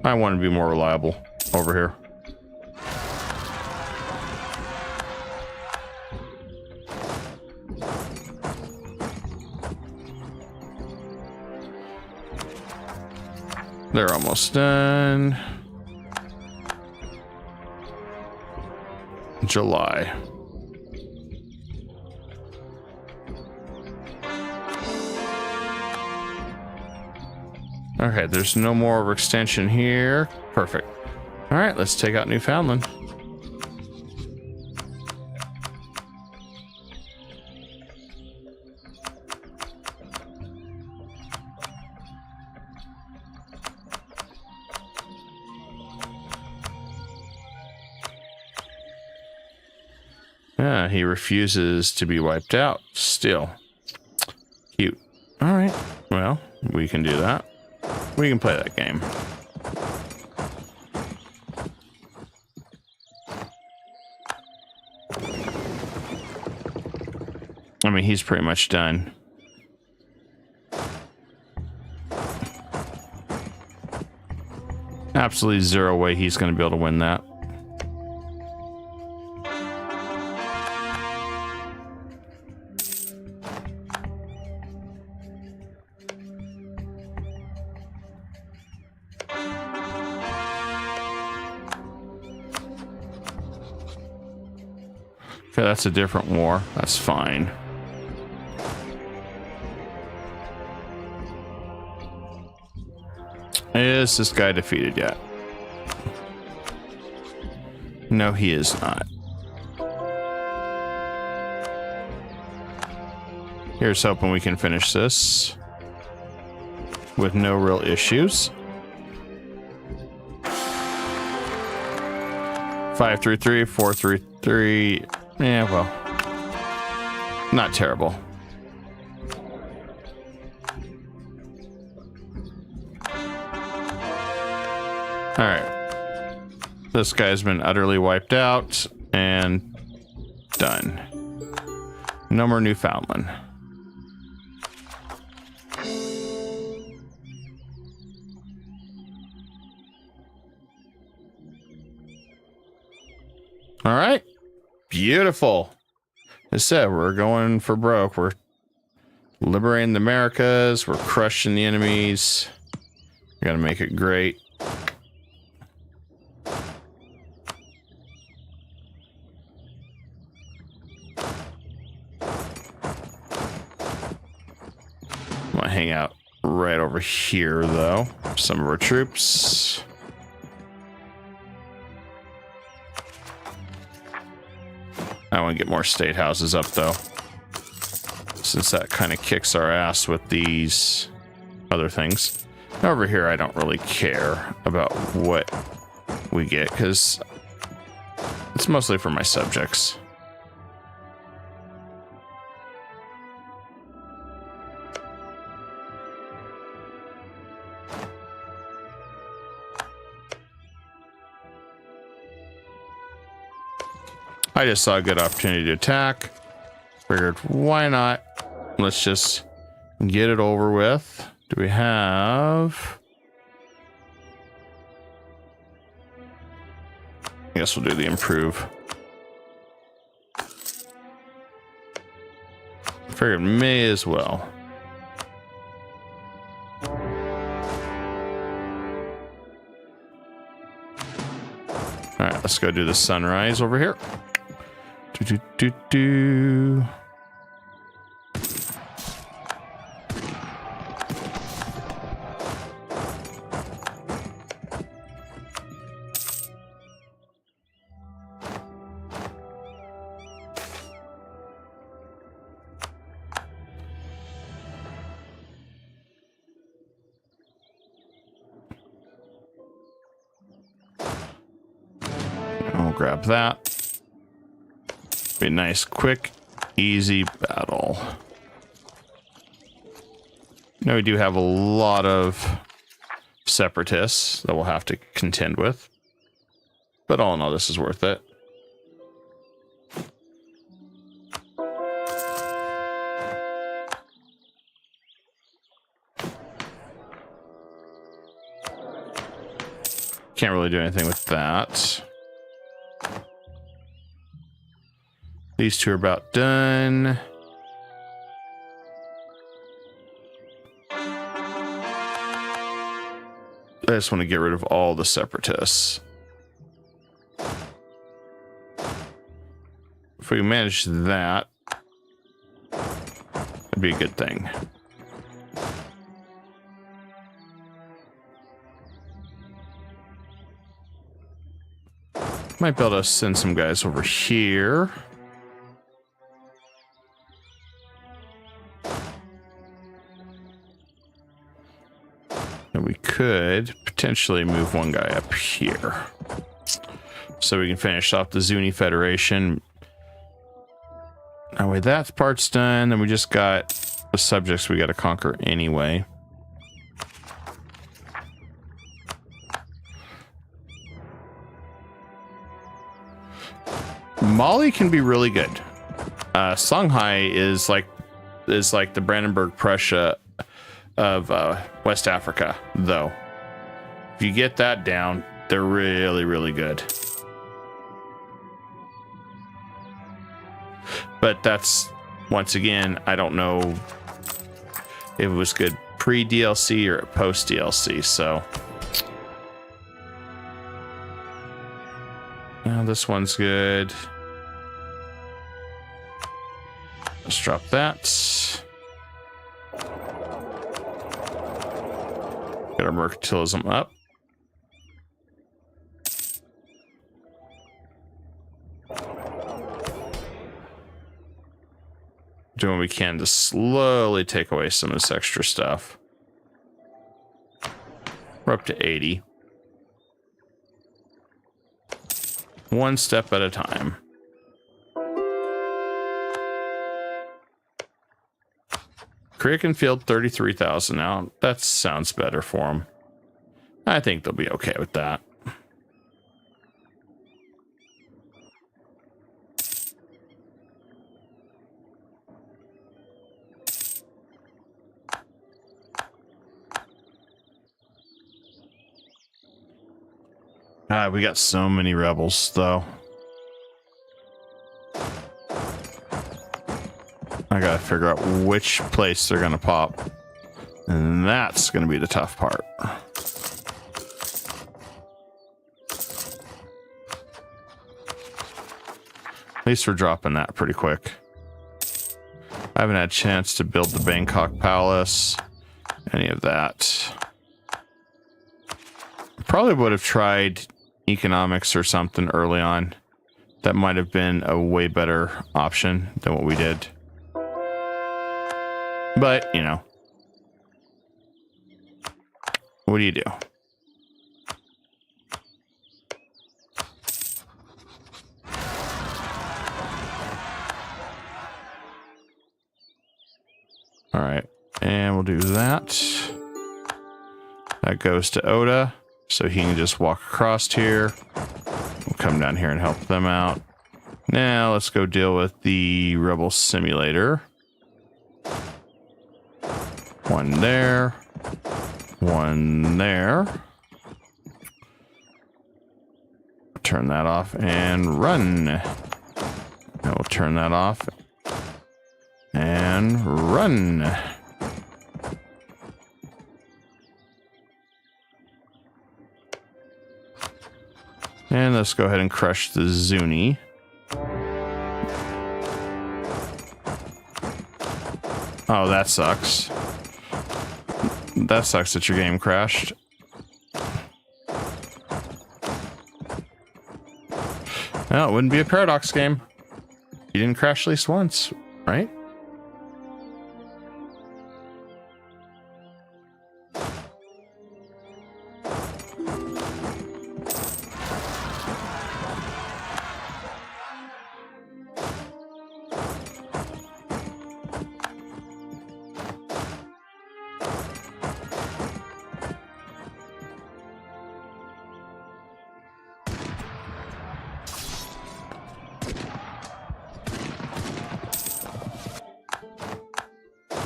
I want to be more reliable over here. They're almost done. July. Okay, there's no more overextension here. Perfect. All right, let's take out Newfoundland. Yeah, he refuses to be wiped out still. Cute. All right, well, we can do that. We can play that game. I mean, he's pretty much done. Absolutely zero way he's going to be able to win that. Okay, that's a different war. That's fine. Is this guy defeated yet? No, he is not. Here's hoping we can finish this with no real issues. 5-3-3, 4-3-3. Yeah, well, not terrible. All right. This guy's been utterly wiped out and done. No more Newfoundland. All right. Beautiful. As I said, we're going for broke. We're liberating the Americas. We're crushing the enemies. We gotta make it great. I'm gonna hang out right over here, though. Some of our troops. I want to get more state houses up, though, since that kind of kicks our ass with these other things. Over here, I don't really care about what we get, because it's mostly for my subjects. I just saw a good opportunity to attack. Figured, why not? Let's just get it over with. Do we have... I guess we'll do the improve. Figured may as well. Alright, let's go do the sunrise over here. Do. I'll grab that. Be a nice, quick, easy battle. Now we do have a lot of separatists that we'll have to contend with. But all in all, this is worth it. Can't really do anything with that. These two are about done. I just want to get rid of all the separatists. If we manage that, it'd be a good thing. Might be able to send some guys over here. And we could potentially move one guy up here, so we can finish off the Zuni Federation. That way that part's done. Then we just got the subjects we got to conquer anyway. Mali can be really good. Songhai is like the Brandenburg Prussia of West Africa, though. If you get that down, they're really, really good. But that's, once again, I don't know if it was good pre-DLC or post-DLC, so. Now this one's good. Let's drop that. Get our mercantilism up. Doing what we can to slowly take away some of this extra stuff. We're up to 80. One step at a time. Korea field 33,000 now. That sounds better for them. I think they'll be okay with that. We got so many rebels, though. I gotta figure out which place they're gonna pop. And that's gonna be the tough part. At least we're dropping that pretty quick. I haven't had a chance to build the Bangkok Palace. Any of that. Probably would have tried economics or something early on. That might have been a way better option than what we did. But, you know, what do you do? All right, and we'll do that. That goes to Oda, so he can just walk across here. We'll come down here and help them out. Now let's go deal with the Rebel Simulator. One there. One there. Turn that off and run. And we'll turn that off and run. And let's go ahead and crush the Zuni. Oh, that sucks. That sucks that your game crashed. No, it wouldn't be a Paradox game. You didn't crash at least once, right?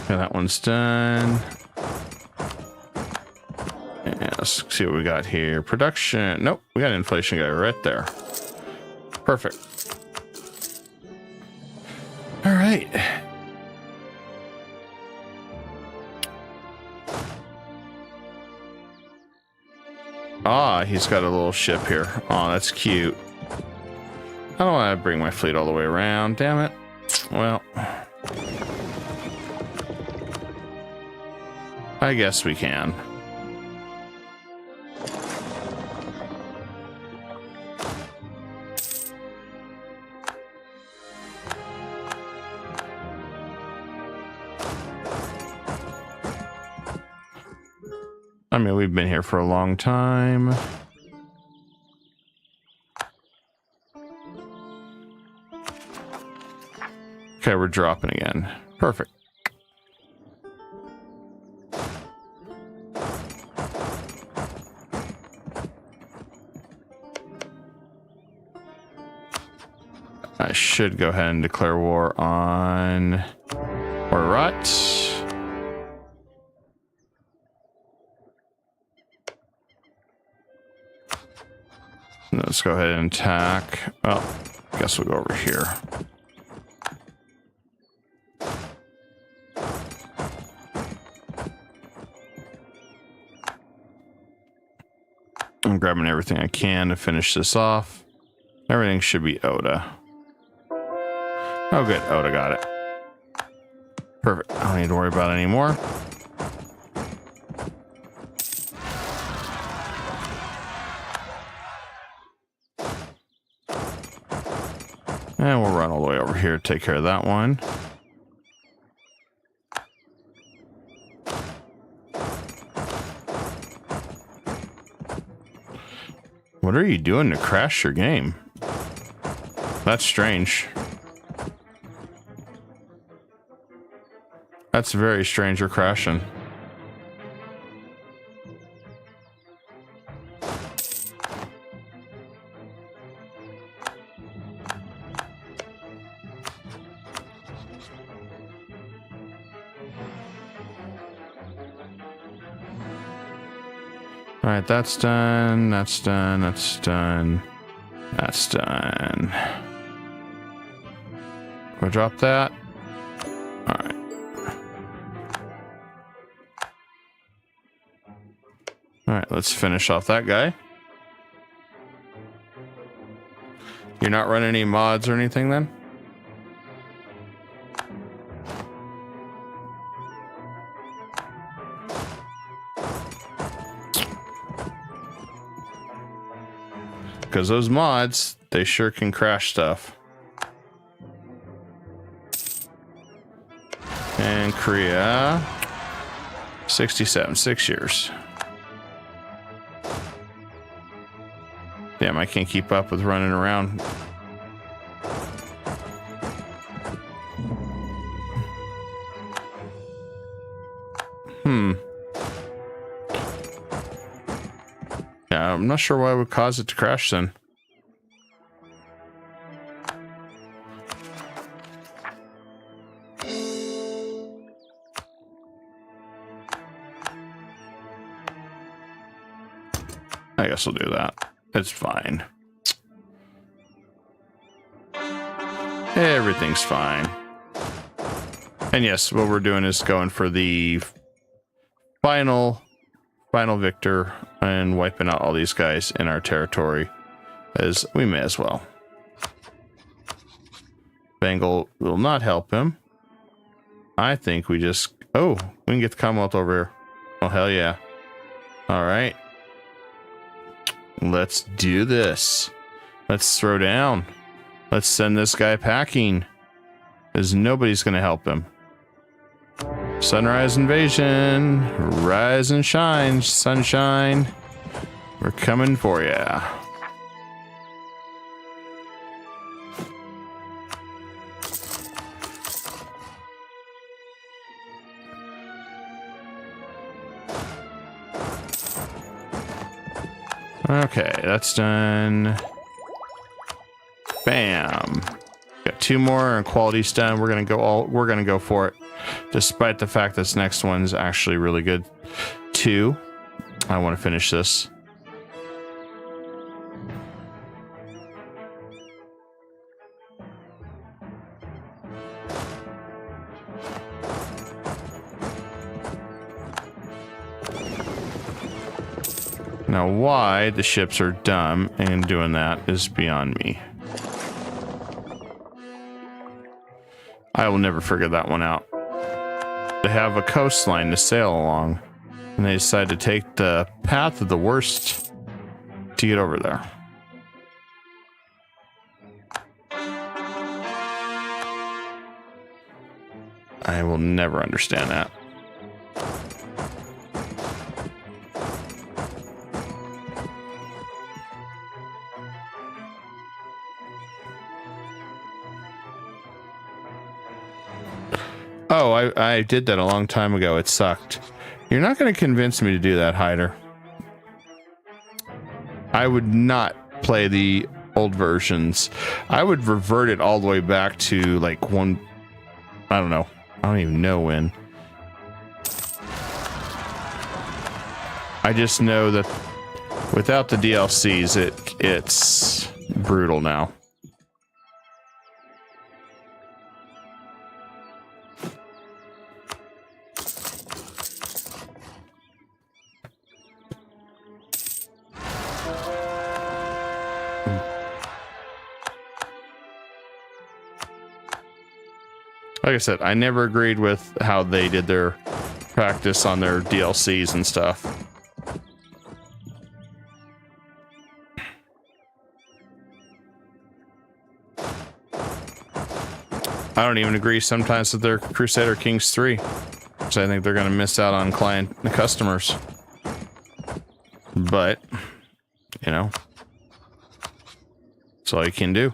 Okay, that one's done. And let's see what we got here. Production. Nope, we got an inflation guy right there. Perfect. All right. Ah, he's got a little ship here. Oh, that's cute. I don't want to bring my fleet all the way around. Damn it. Well, I guess we can. I mean, we've been here for a long time. Okay, we're dropping again. Perfect. I should go ahead and declare war on Orat. Let's go ahead and attack. Well, I guess we'll go over here. I'm grabbing everything I can to finish this off. Everything should be Oda. Oh, good. Oda got it. Perfect. I don't need to worry about it anymore. And we'll run all the way over here to take care of that one. What are you doing to crash your game? That's strange. That's very strange you're crashing. All right, that's done. That's done. That's done. That's done. Go drop that. All right. All right, let's finish off that guy. You're not running any mods or anything then? Because those mods, They sure can crash stuff. And Korea, 67, 6 years. Damn, I can't keep up with running around. Yeah, I'm not sure why it would cause it to crash then. I guess we'll do that. It's fine. Everything's fine. And yes, what we're doing is going for the final victor and wiping out all these guys in our territory, as we may as well. Bengal will not help him. I think we just... Oh, we can get the Commonwealth over here. Oh, hell yeah. All right. Let's do this. Let's throw down. Let's send this guy packing, because nobody's going to help him. Sunrise invasion. Rise and shine, sunshine. We're coming for ya. Okay, that's done. Bam. Got 2 more and quality's done. We're gonna go for it. Despite the fact this next one's actually really good too. I want to finish this. Now, why the ships are dumb and doing that is beyond me. I will never figure that one out. They have a coastline to sail along, and they decide to take the path of the worst to get over there. I will never understand that. Oh, I did that a long time ago. It sucked. You're not going to convince me to do that, Hyder. I would not play the old versions. I would revert it all the way back to like one... I don't know. I don't even know when. I just know that without the DLCs, it's brutal now. Like I said, I never agreed with how they did their practice on their DLCs and stuff. I don't even agree sometimes with their Crusader Kings 3. So I think they're going to miss out on customers. But, you know, that's all you can do.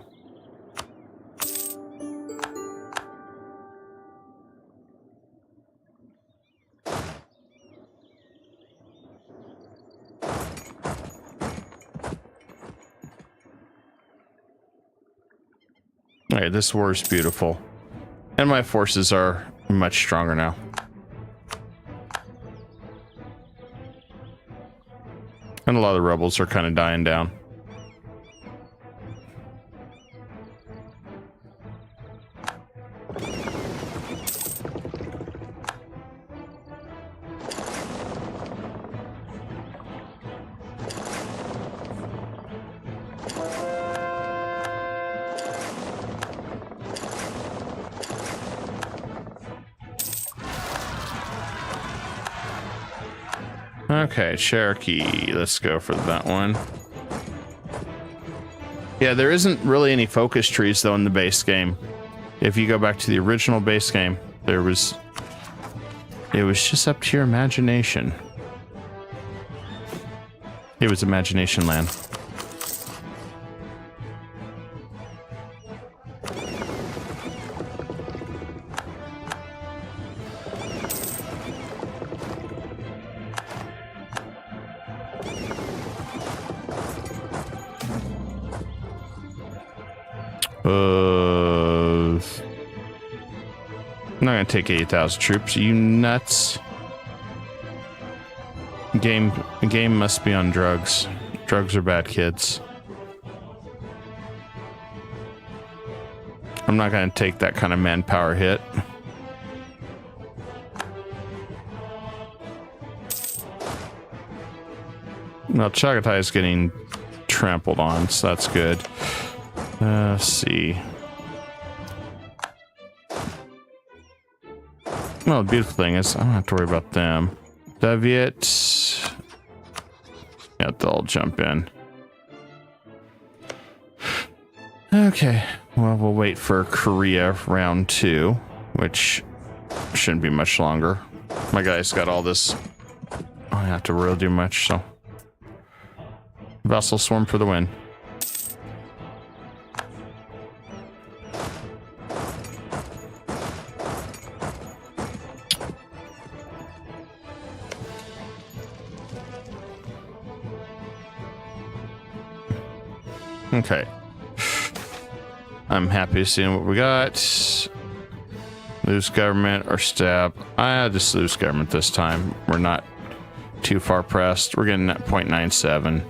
Alright, this war is beautiful. And my forces are much stronger now. And a lot of the rebels are kind of dying down. Okay, Cherokee. Let's go for that one. Yeah, there isn't really any focus trees though in the base game. If you go back to the original base game, it was just up to your imagination. It was Imagination Land. I'm not gonna take 80,000 troops. Are you nuts? Game must be on drugs. Drugs are bad, kids. I'm not gonna take that kind of manpower hit. Well, Chagatai is getting trampled on, so that's good. Let's see. Well, the beautiful thing is I don't have to worry about them. Soviet. Yeah, they'll all jump in. Okay. Well, we'll wait for Korea round 2, which shouldn't be much longer. My guy's got all this. I don't have to really do much, so. Vessel swarm for the win. Okay. I'm happy to see what we got. Loose government or stab. I'll just lose government this time. We're not too far pressed. We're getting at 0.97.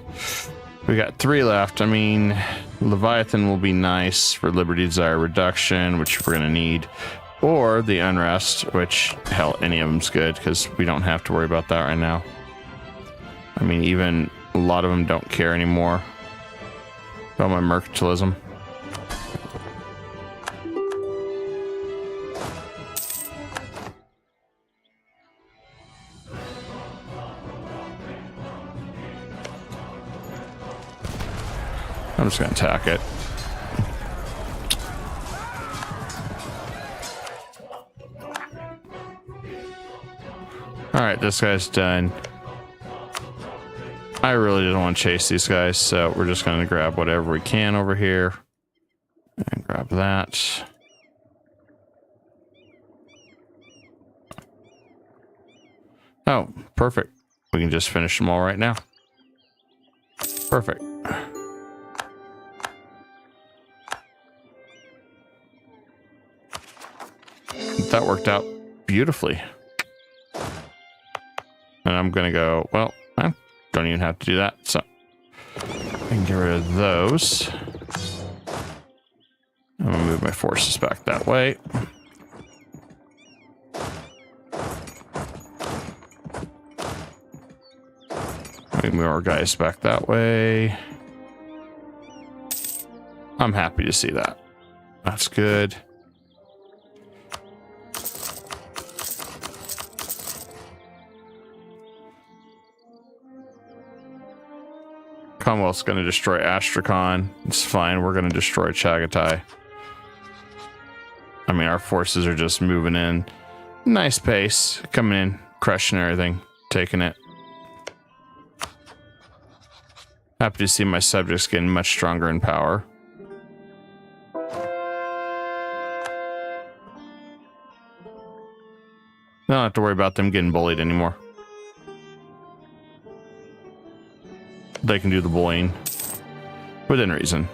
We got 3 left. I mean, Leviathan will be nice for Liberty Desire Reduction, which we're going to need. Or the Unrest, which, hell, any of them's good because we don't have to worry about that right now. I mean, even a lot of them don't care anymore about my mercantilism. I'm just gonna attack it. All right, this guy's done. I really didn't want to chase these guys, so we're just going to grab whatever we can over here. And grab that. Oh, perfect. We can just finish them all right now. Perfect. That worked out beautifully. And I'm going to go, well, I don't even have to do that, so I can get rid of those. I'm going to move my forces back that way. We move our guys back that way. I'm happy to see that. That's good. Commonwealth's going to destroy Astrakhan. It's fine. We're going to destroy Chagatai. I mean, our forces are just moving in. Nice pace. Coming in, crushing everything. Taking it. Happy to see my subjects getting much stronger in power. I don't have to worry about them getting bullied anymore. They can do the bullying within reason.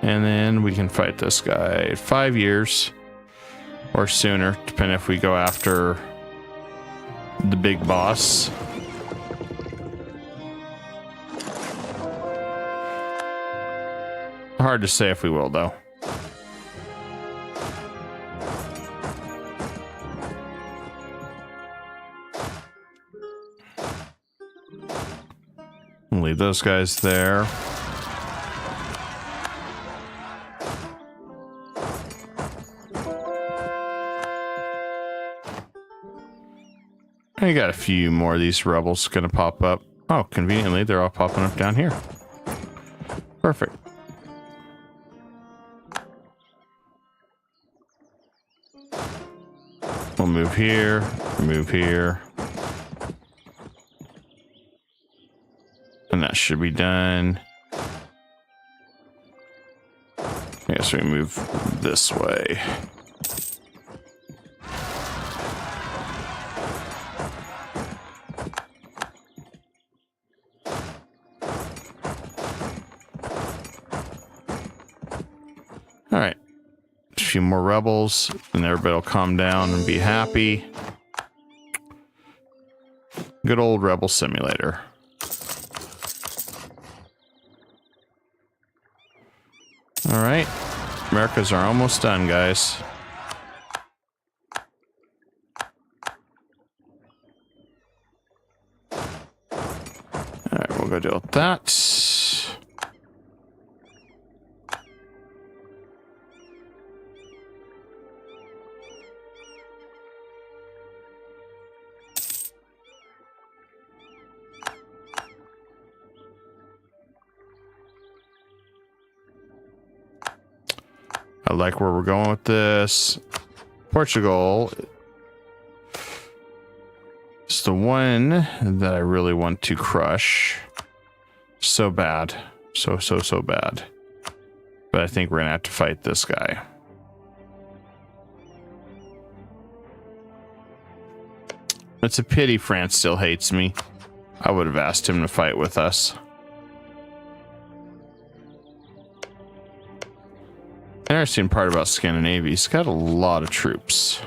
And then we can fight this guy 5 years or sooner, depending if we go after the big boss. Hard to say if we will, though. Leave those guys there. I got a few more of these rebels going to pop up. Oh, conveniently, they're all popping up down here. Perfect. We'll move here, move here. And that should be done. I guess we move this way. All right, a few more rebels, and everybody will calm down and be happy. Good old Rebel Simulator. All right, Americas are almost done, guys. All right, we'll go deal with that. I like where we're going with this. Portugal is the one that I really want to crush. So bad. So bad. But I think we're going to have to fight this guy. It's a pity France still hates me. I would have asked him to fight with us. Interesting part about Scandinavia, he's got a lot of troops.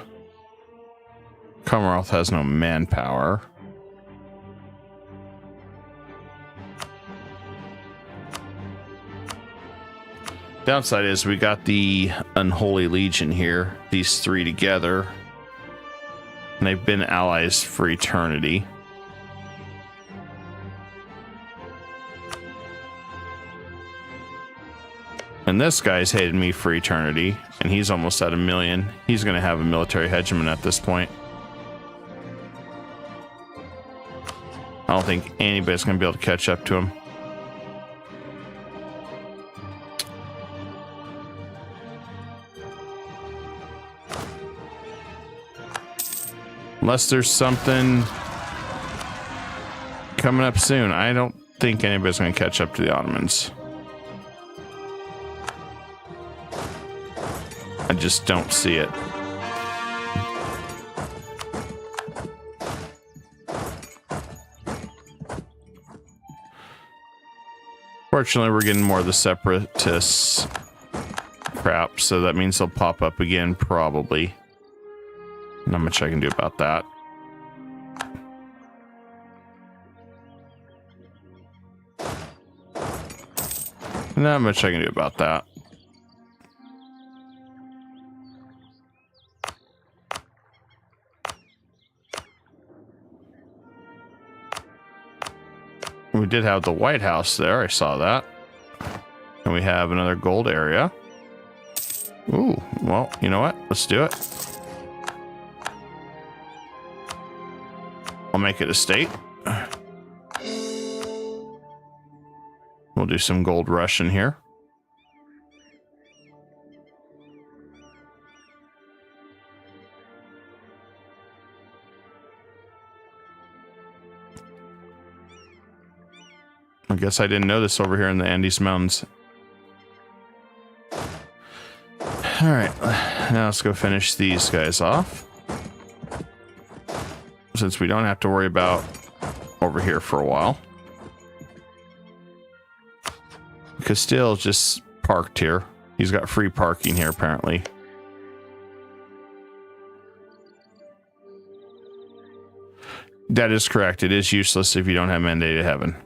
Commonwealth has no manpower. Downside is we got the Unholy Legion here, these three together. And they've been allies for eternity. And this guy's hated me for eternity, and he's almost at 1 million. He's going to have a military hegemon at this point. I don't think anybody's going to be able to catch up to him. Unless there's something coming up soon, I don't think anybody's going to catch up to the Ottomans. I just don't see it. Fortunately, we're getting more of the separatists crap, so that means they'll pop up again, probably. Not much I can do about that. Not much I can do about that. We did have the White House there. I saw that. And we have another gold area. Ooh, well, you know what? Let's do it. I'll make it a state. We'll do some gold rush in here. I guess I didn't know this over here in the Andes Mountains. All right, now let's go finish these guys off. Since we don't have to worry about over here for a while. Castile's just parked here. He's got free parking here, apparently. That is correct. It is useless if you don't have mandated heaven.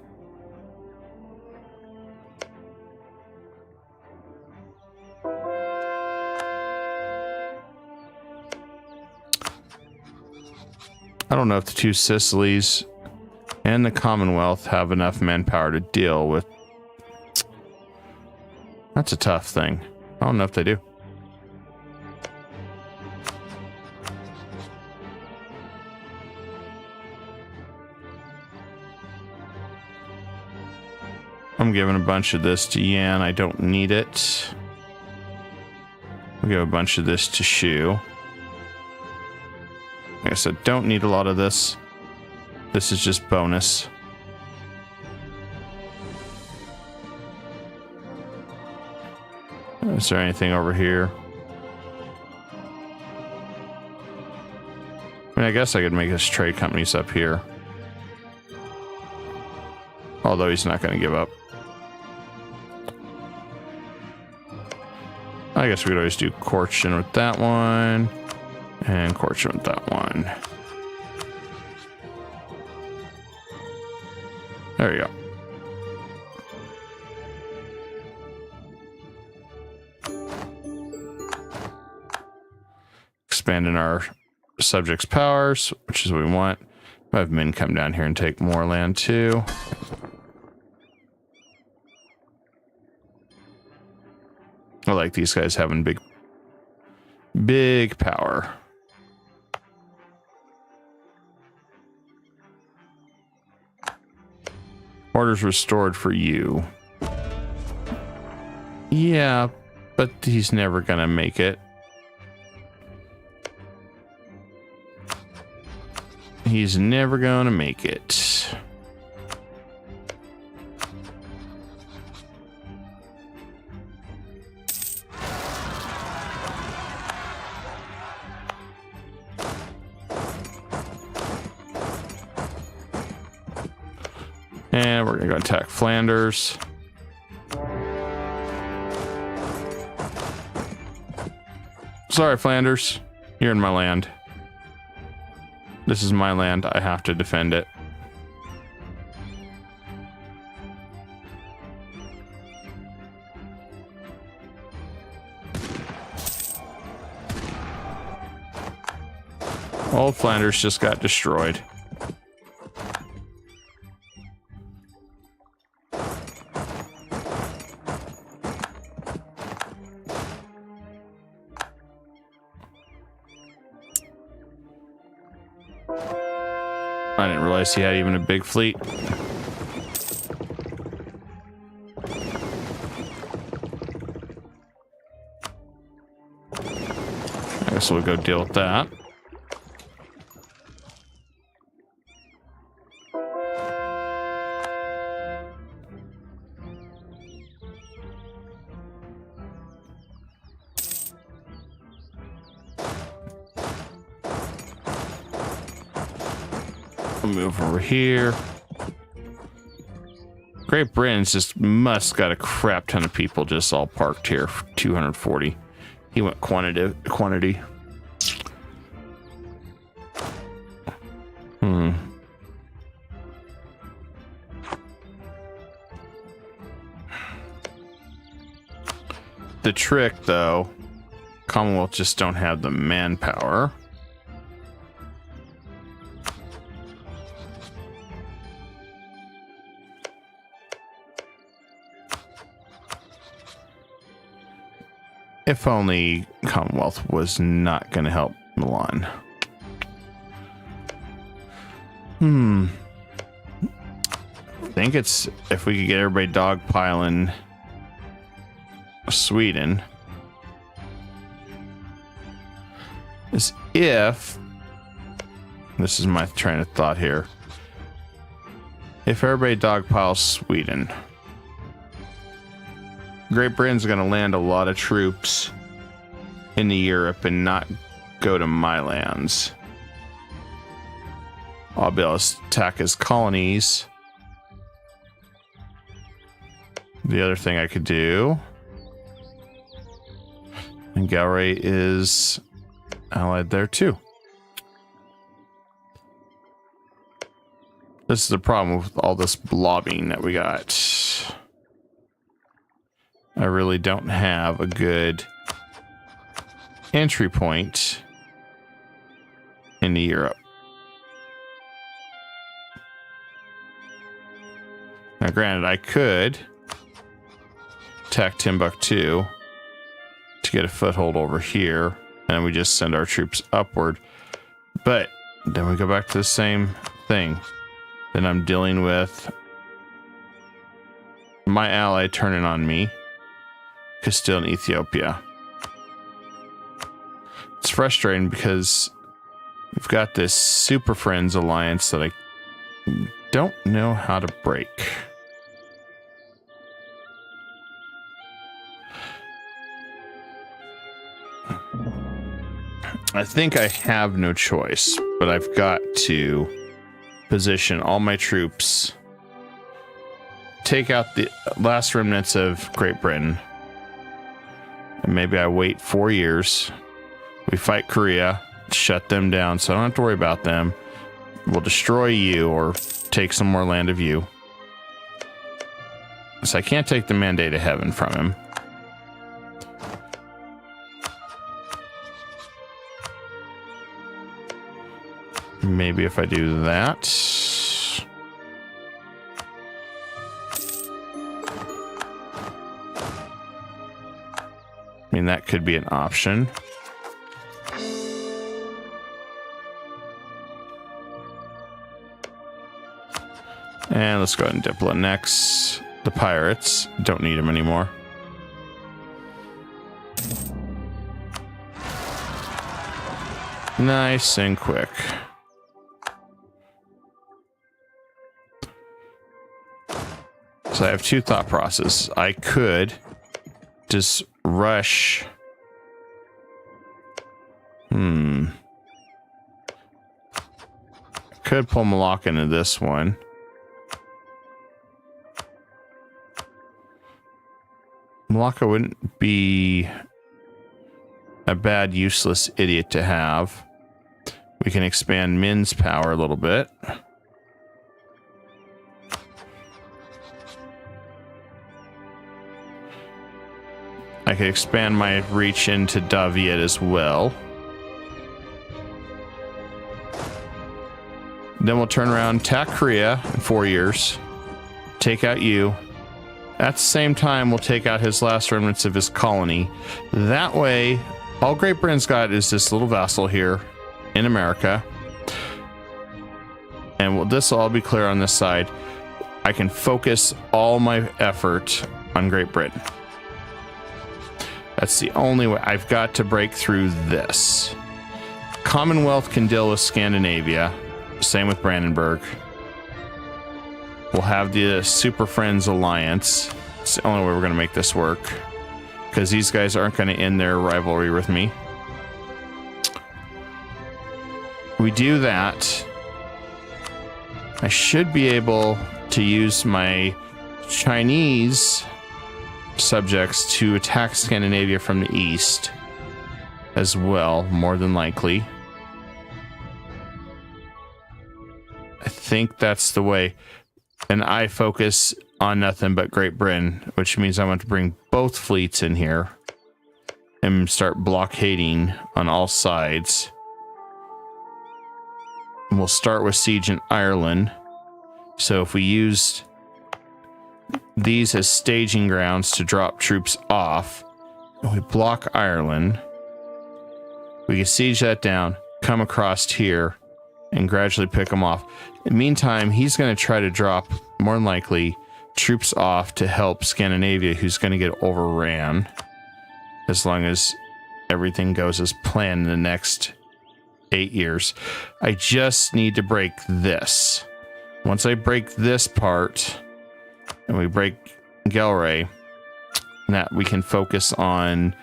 I don't know if the two Sicilies and the Commonwealth have enough manpower to deal with. That's a tough thing. I don't know if they do. giving a bunch of this to Yan. I don't need it. We'll give a bunch of this to Shu. Like I said, don't need a lot of this. This is just bonus. Is there anything over here? I mean, I guess I could make his trade companies up here. Although he's not going to give up. I guess we could always do Corchin with that one. And Corchin with that one. There you go. Expanding our subjects' powers, which is what we want. I have men come down here and take more land too. I like these guys having big power. Orders restored for you. Yeah, but he's never gonna make it. He's never gonna make it. And we're gonna go attack Flanders. Sorry, Flanders. You're in my land. This is my land. I have to defend it. Old Flanders just got destroyed. I didn't realize he had even a big fleet. I guess we'll go deal with that. Move over here. Great Britain's just must got a crap ton of people just all parked here for 240. He went quantity. The trick though, Commonwealth just don't have the manpower. If only Commonwealth was not going to help Milan. I think it's if we could get everybody dogpiling Sweden. Is if this is my train of thought here. If everybody dogpiles Sweden, Great Britain's going to land a lot of troops in Europe and not go to my lands. I'll be able to attack his colonies. The other thing I could do, and Galray is allied there too. This is the problem with all this lobbying that we got. I really don't have a good entry point into Europe. Now, granted, I could attack Timbuktu to get a foothold over here, and we just send our troops upward. But then we go back to the same thing. Then I'm dealing with my ally turning on me. Castile and Ethiopia. It's frustrating because we've got this Super Friends alliance that I don't know how to break. I think I have no choice, but I've got to position all my troops, take out the last remnants of Great Britain, and maybe I wait 4 years. We fight Korea, shut them down, so I don't have to worry about them. We'll destroy you or take some more land of you. So I can't take the Mandate of Heaven from him. Maybe if I do that. I mean, that could be an option. And let's go ahead and Diplonex the pirates. Don't need them anymore. Nice and quick. So I have two thought processes. I could just rush. Could pull Malacca into this one. Malacca wouldn't be a bad, useless idiot to have. We can expand Min's power a little bit. I could expand my reach into Daviet as well. Then we'll turn around, attack Korea in 4 years, take out you. At the same time, we'll take out his last remnants of his colony. That way, all Great Britain's got is this little vassal here in America. And this will all be clear on this side. I can focus all my effort on Great Britain. That's the only way. I've got to break through this. Commonwealth can deal with Scandinavia. Same with Brandenburg. We'll have the Super Friends Alliance. It's the only way we're going to make this work. Because these guys aren't going to end their rivalry with me. We do that. I should be able to use my Chinese subjects to attack Scandinavia from the east as well, more than likely. I think that's the way. And I focus on nothing but Great Britain, which means I want to bring both fleets in here and start blockading on all sides. And we'll start with siege in Ireland. So if we used these as staging grounds to drop troops off, and we block Ireland, we can siege that down, come across here, and gradually pick them off. In the meantime, he's going to try to drop, more than likely, troops off to help Scandinavia, who's going to get overran, as long as everything goes as planned in the next 8 years. I just need to break this. Once I break this part, and we break Gelre, that we can focus on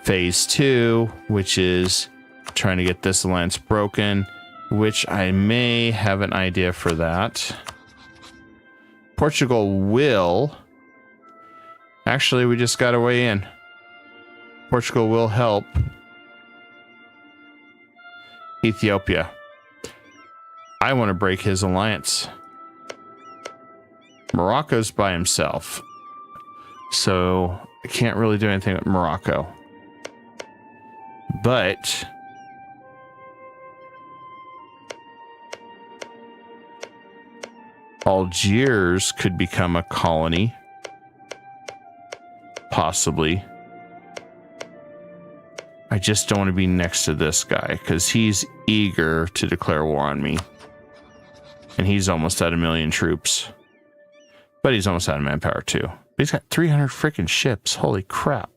phase 2, which is trying to get this alliance broken, which I may have an idea for that. Portugal will. Actually, we just got a way in. Portugal will help Ethiopia. I want to break his alliance. Morocco's by himself, so I can't really do anything with Morocco. But Algiers could become a colony. Possibly. I just don't want to be next to this guy because he's eager to declare war on me. And he's almost at 1 million troops. But he's almost out of manpower too. He's got 300 freaking ships. Holy crap.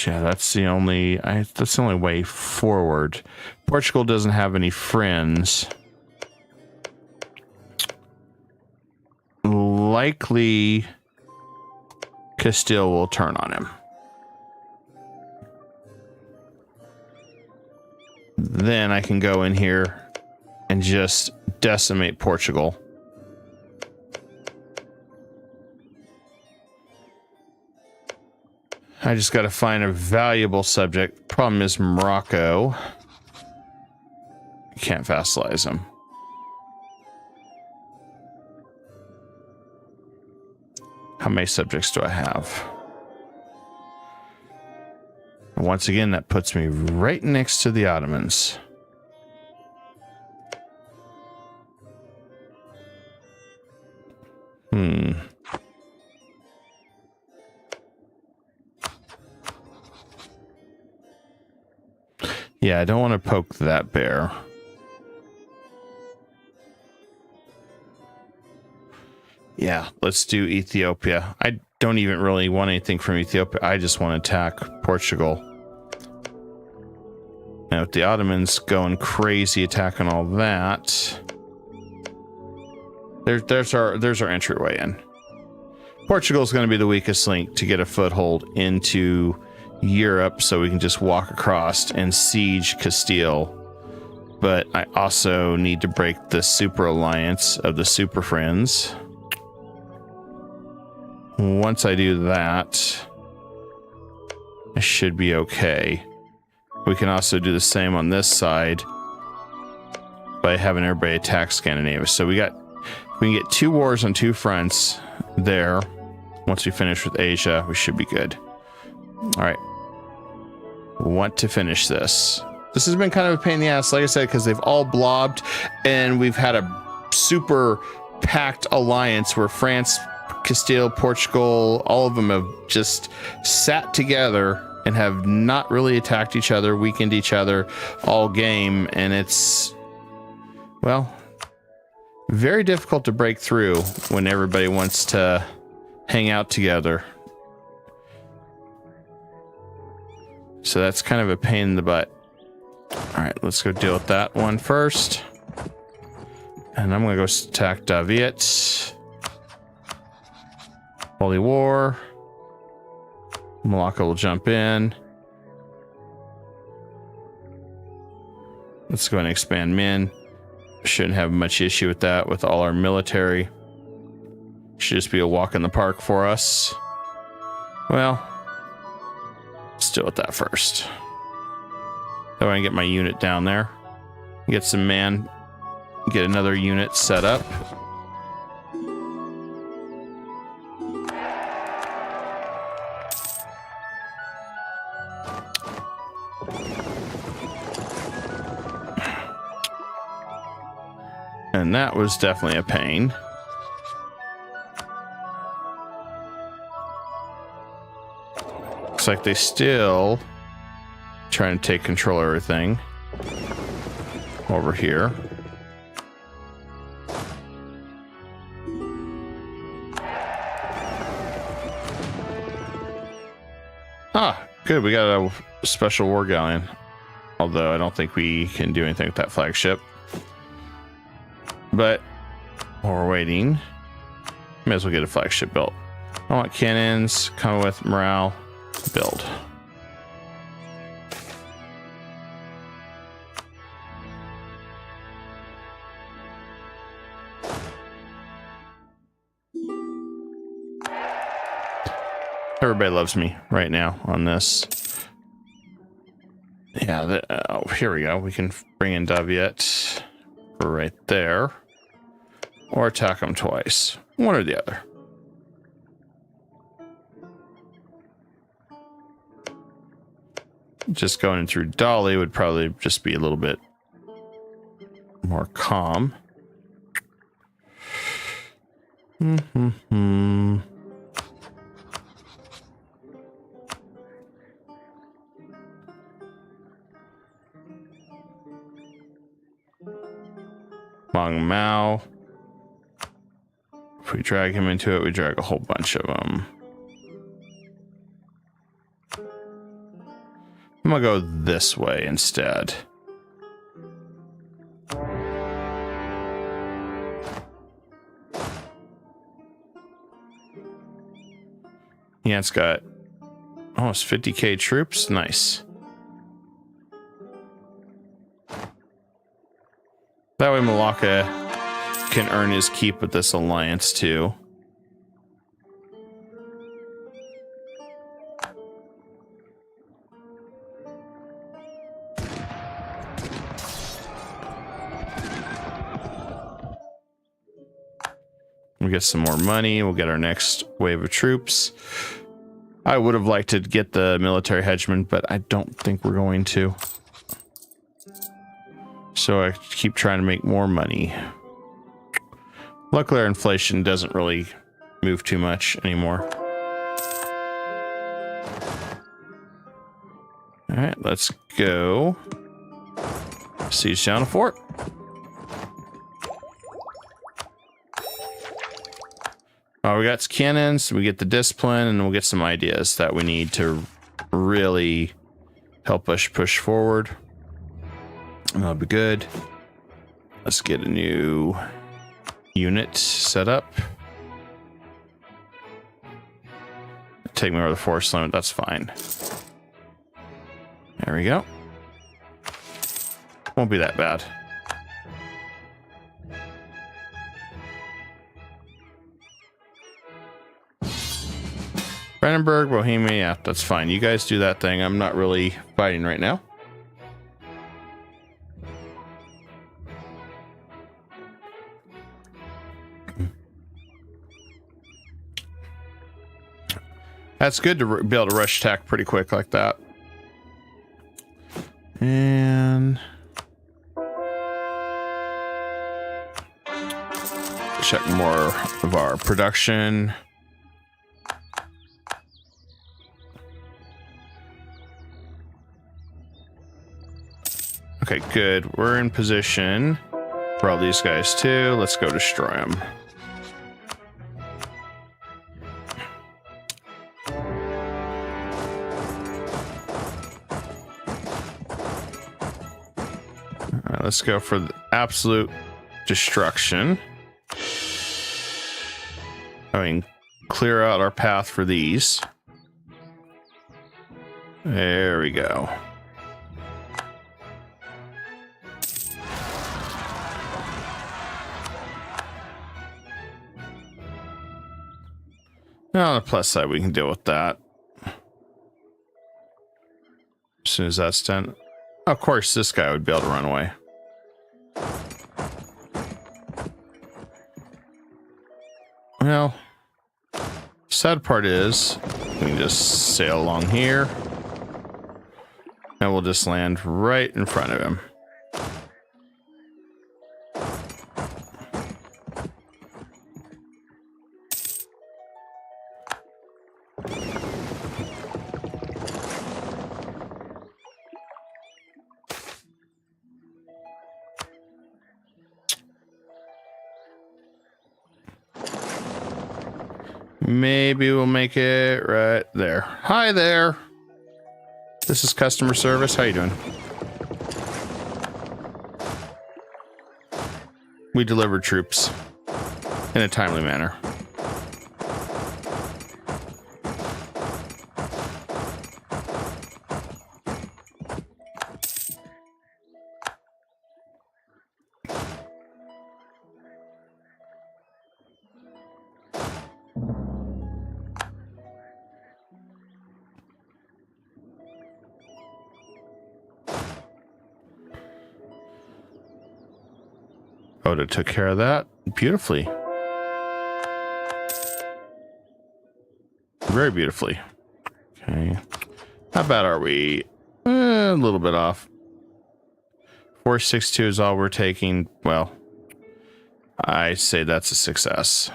Yeah, that's the only way forward. Portugal doesn't have any friends. Likely Castile will turn on him. Then I can go in here and just decimate Portugal. I just got to find a valuable subject. Problem is Morocco. Can't vassalize them. How many subjects do I have? Once again, that puts me right next to the Ottomans. Yeah, I don't want to poke that bear. Yeah, let's do Ethiopia. I don't even really want anything from Ethiopia. I just want to attack Portugal. Now with the Ottomans going crazy attacking all that, there's our entryway in. Portugal is going to be the weakest link to get a foothold into Europe, so we can just walk across and siege Castile. But I also need to break the super alliance of the super friends. Once I do that, I should be okay. We can also do the same on this side by having everybody attack Scandinavia. So we can get 2 wars on 2 fronts there. Once we finish with Asia, we should be good. All right. Want to finish this. This has been kind of a pain in the ass, like I said, because they've all blobbed, and we've had a super packed alliance where France, Castile, Portugal, all of them have just sat together and have not really attacked each other, weakened each other all game, and it's, well, very difficult to break through when everybody wants to hang out together. So that's kind of a pain in the butt. All right, let's go deal with that one first. And I'm going to go attack Daviet. Holy War. Morocco will jump in. Let's go ahead and expand Min. Shouldn't have much issue with that with all our military. Should just be a walk in the park for us. Well, let's deal with that first. So I can get my unit down there. Get some man. Get another unit set up. And that was definitely a pain. Looks like they still trying to take control of everything over here. Ah, good. We got a special war galleon. Although I don't think we can do anything with that flagship. But while we're waiting, may as well get a flagship built. I want cannons, come with morale, build. Everybody loves me right now on this. Yeah, oh, here we go. We can bring in Daviet right there. Or attack them twice. One or the other. Just going through Dolly would probably just be a little bit more calm. Mong Mao. If we drag him into it, we drag a whole bunch of them. I'm gonna go this way instead. Yeah, it's got almost 50k troops. Nice. That way Malacca can earn his keep with this alliance too. We'll get some more money. We'll get our next wave of troops. I would have liked to get the military hegemon, but I don't think we're going to. So I keep trying to make more money. Luckily, our inflation doesn't really move too much anymore. All right, let's go. Siege down a fort. We got cannons, we get the discipline, and we'll get some ideas that we need to really help us push forward. That'll be good. Let's get a new unit set up. Take me over the force limit, that's fine. There we go. Won't be that bad. Brandenburg, Bohemia, yeah, that's fine. You guys do that thing. I'm not really fighting right now. That's good to be able to rush attack pretty quick like that. And check more of our production. Okay, good. We're in position for all these guys too. Let's go destroy them. All right, let's go for the absolute destruction. I mean, clear out our path for these. There we go. On the plus side, we can deal with that. As soon as that's done. Of course, this guy would be able to run away. Well, sad part is, we can just sail along here. And we'll just land right in front of him. Maybe we'll make it right there. Hi there. This is customer service. How you doing? We delivered troops in a timely manner. Oda took care of that beautifully. Very beautifully. Okay. How bad are we? A little bit off. 462 is all we're taking. Well, I say that's a success.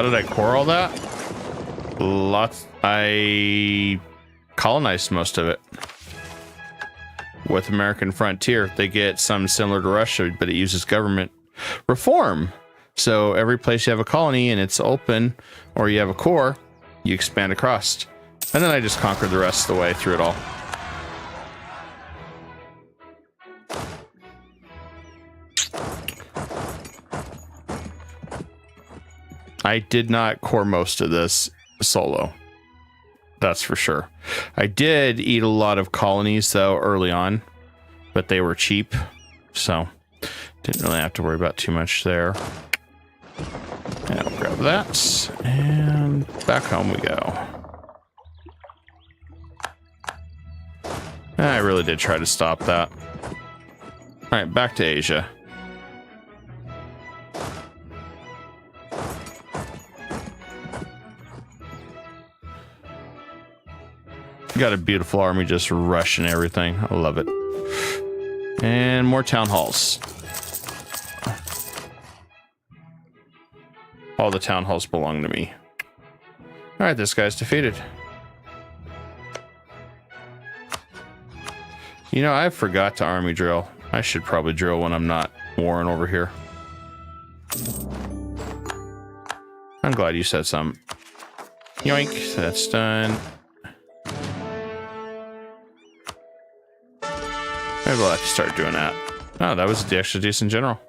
How did I core all that? Lots. I colonized most of it with American Frontier. They get some similar to Russia, but it uses government reform. So every place you have a colony and it's open, or you have a core, you expand across. And then I just conquered the rest of the way through it all. I did not core most of this solo. That's for sure. I did eat a lot of colonies though early on, but they were cheap, so didn't really have to worry about too much there. And I'll grab that, and back home we go. I really did try to stop that. All right, back to Asia. Got a beautiful army just rushing everything. I love it. And more town halls. All the town halls belong to me. All right, this guy's defeated. You know, I forgot to army drill. I should probably drill when I'm not warring over here. I'm glad you said something. Yoink, that's done. Maybe we'll have to start doing that. Oh, that was actually a decent general.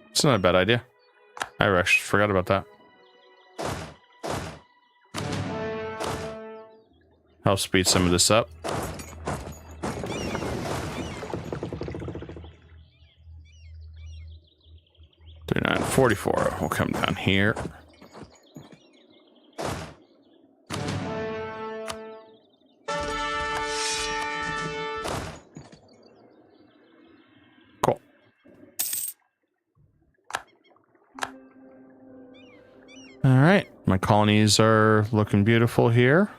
It's not a bad idea. I actually forgot about that. Help speed some of this up. $39.44. We'll come down here. Cool. All right, my colonies are looking beautiful here.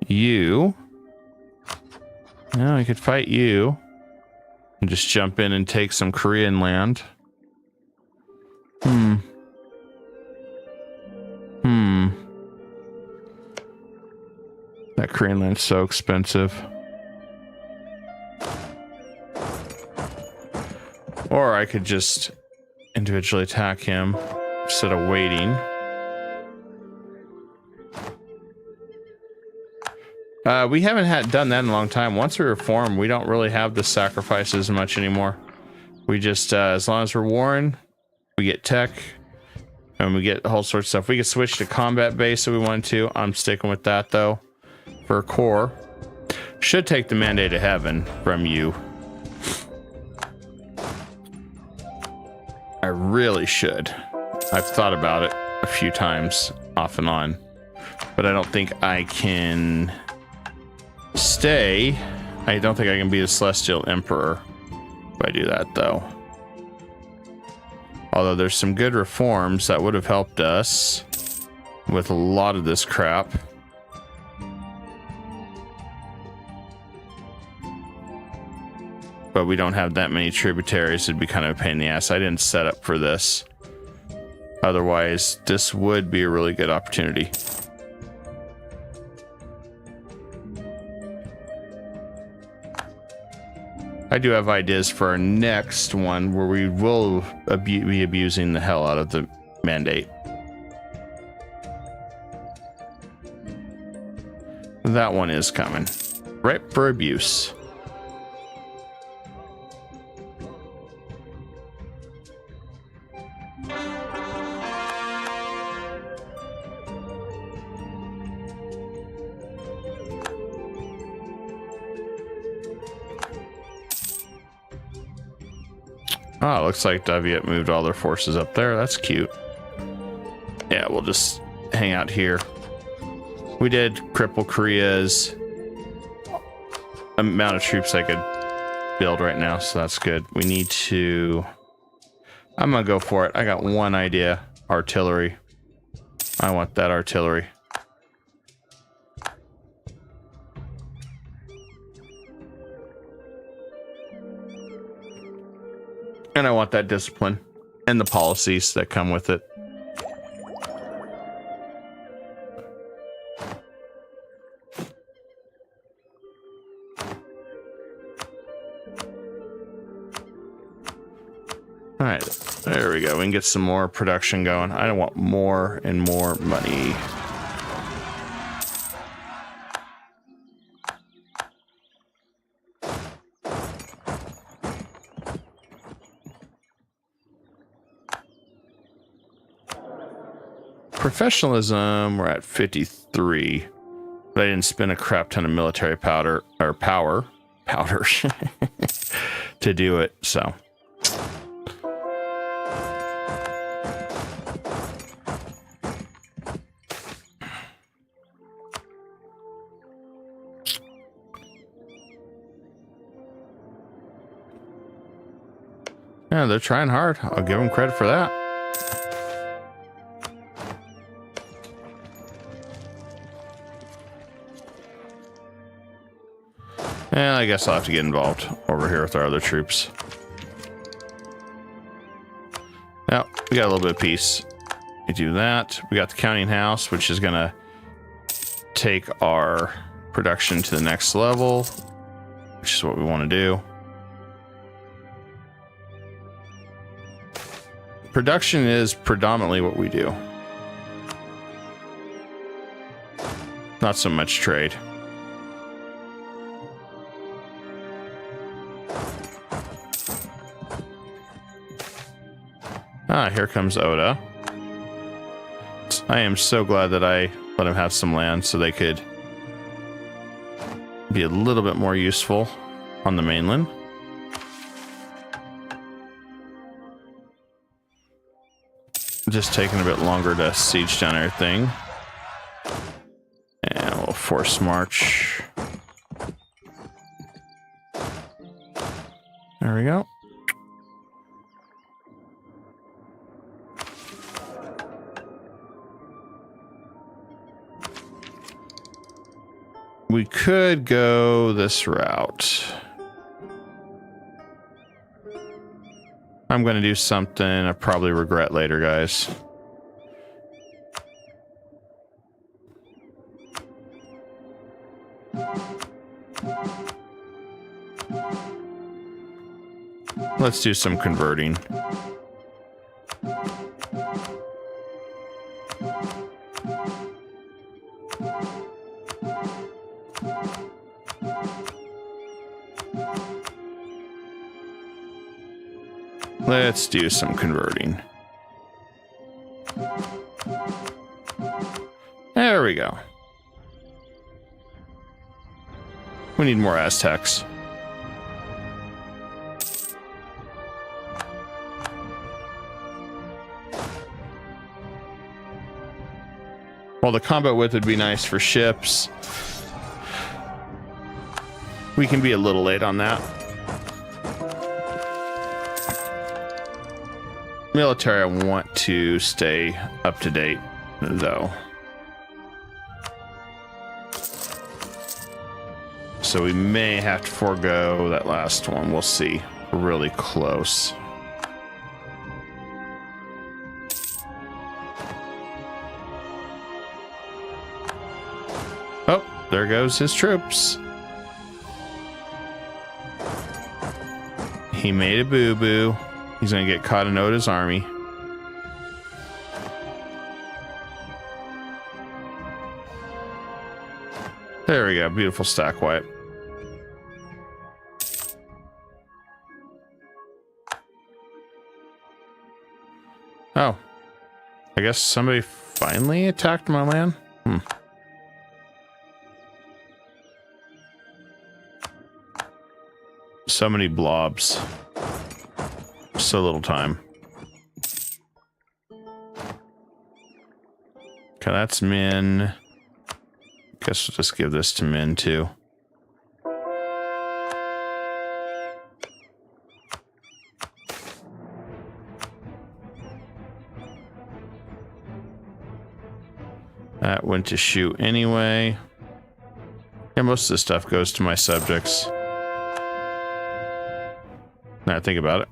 You. Now I could fight you and just jump in and take some Korean land. That Korean land's so expensive. Or I could just individually attack him instead of waiting. We haven't done that in a long time. Once we reform, we don't really have the sacrifices much anymore. We just, as long as we're warring, we get tech, and we get a whole sort of stuff. We could switch to combat base if we wanted to. I'm sticking with that, though, for a core. Should take the Mandate of Heaven from you. I really should. I've thought about it a few times, off and on, but I don't think I can stay. I don't think I can be the Celestial Emperor if I do that, though. Although there's some good reforms that would have helped us with a lot of this crap. But we don't have that many tributaries. It'd be kind of a pain in the ass. I didn't set up for this. Otherwise, this would be a really good opportunity. I do have ideas for our next one where we will be abusing the hell out of the Mandate. That one is coming. Ripe for abuse. Oh, it looks like Daviet moved all their forces up there. That's cute. Yeah, we'll just hang out here. We did cripple Korea's amount of troops I could build right now, so that's good. We need to... I'm gonna go for it. I got one idea. Artillery. I want that artillery. And I want that discipline and the policies that come with it. All right, there we go. We can get some more production going. I want more and more money. Professionalism, we're at 53. But I didn't spend a crap ton of military powder to do it, so. Yeah, they're trying hard. I'll give them credit for that. Yeah, I guess I'll have to get involved over here with our other troops. Now, we got a little bit of peace. We do that. We got the counting house, which is going to take our production to the next level, which is what we want to do. Production is predominantly what we do. Not so much trade. Ah, here comes Oda. I am so glad that I let him have some land so they could be a little bit more useful on the mainland. Just taking a bit longer to siege down everything. And we'll force march. There we go. We could go this route. I'm going to do something I probably regret later, guys. Let's do some converting. Let's do some converting. There we go. We need more Aztecs. While the combat width would be nice for ships, we can be a little late on that. Military, I want to stay up to date, though. So we may have to forego that last one. We'll see. We're really close. Oh, there goes his troops. He made a boo-boo. He's going to get caught in Oda's army. There we go. Beautiful stack wipe. Oh. I guess somebody finally attacked my land? So many blobs. So little time. Okay, that's Min. Guess we'll just give this to Min too. That went to shoot anyway. Yeah, most of this stuff goes to my subjects. Now I think about it.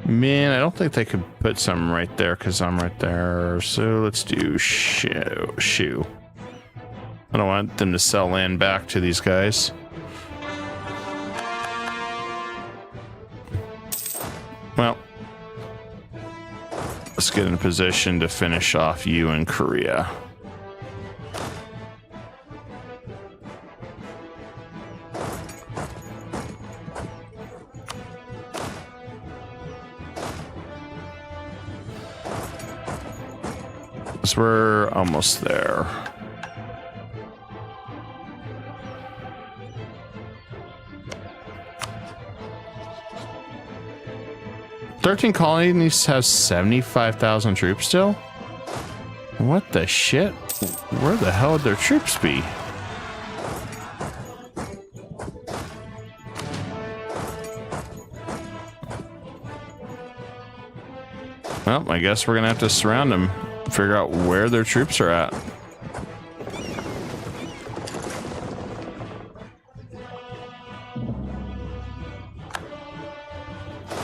Man, I don't think they could put something right there because I'm right there. So let's do shoe. I don't want them to sell land back to these guys. Well, let's get in position to finish off you in Korea. So we're almost there. "13 colonies have 75,000 troops still? What the shit? Where the hell would their troops be?" Well, I guess we're gonna have to surround them, figure out where their troops are at.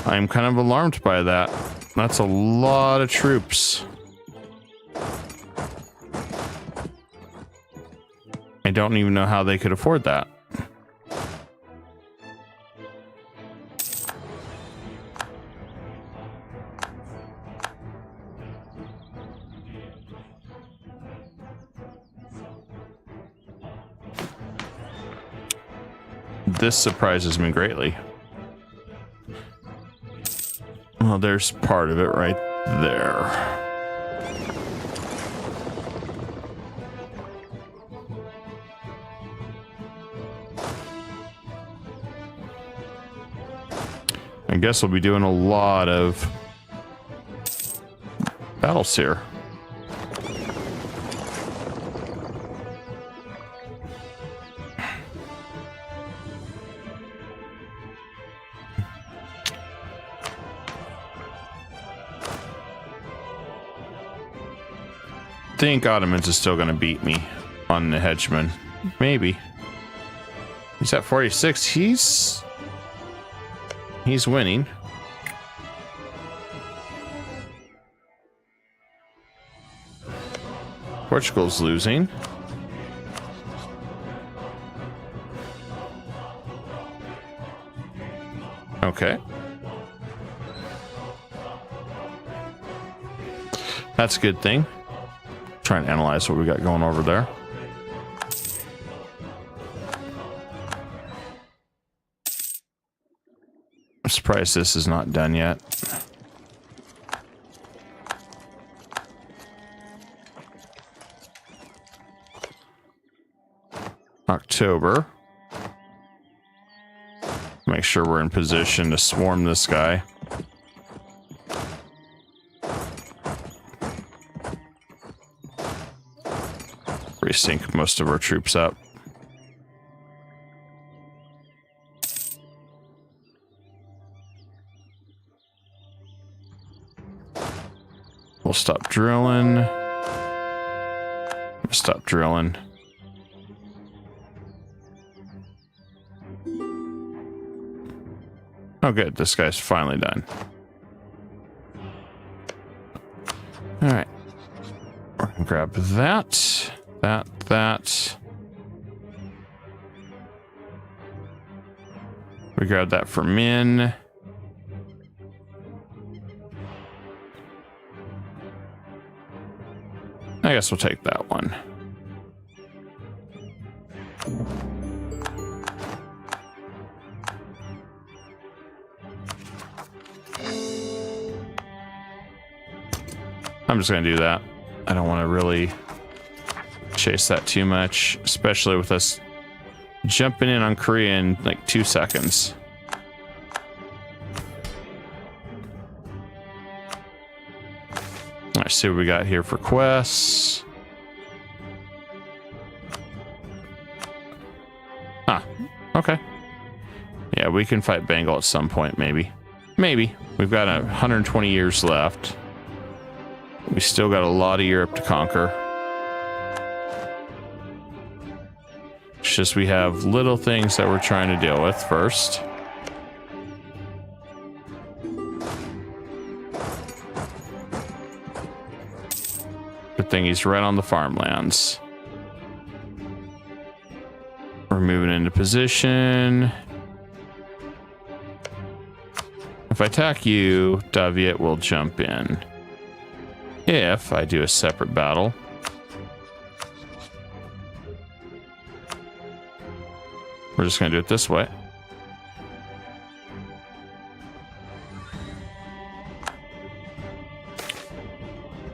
I'm kind of alarmed by that. That's a lot of troops. I don't even know how they could afford that. This surprises me greatly. Well, there's part of it right there. I guess we'll be doing a lot of battles here. I think Ottomans is still going to beat me on the hegemon. Maybe. He's at 46. He's winning. Portugal's losing. Okay. That's a good thing. Try and analyze what we got going over there. I'm surprised this is not done yet. October. Make sure we're in position to swarm this guy. Sync most of our troops up. We'll stop drilling. Stop drilling. Oh good, this guy's finally done. All right, we're gonna grab that. That. We grab that for Min. I guess we'll take that one. I'm just gonna do that. I don't want to really chase that too much, especially with us jumping in on Korea in like 2 seconds. Let's see what we got here for quests. Ah, okay. Yeah, we can fight Bengal at some point, maybe. Maybe. We've got 120 years left. We still got a lot of Europe to conquer. It's just we have little things that we're trying to deal with first. Good thing he's right on the farmlands. We're moving into position. If I attack you, Daviet will jump in. If I do a separate battle, we're just going to do it this way.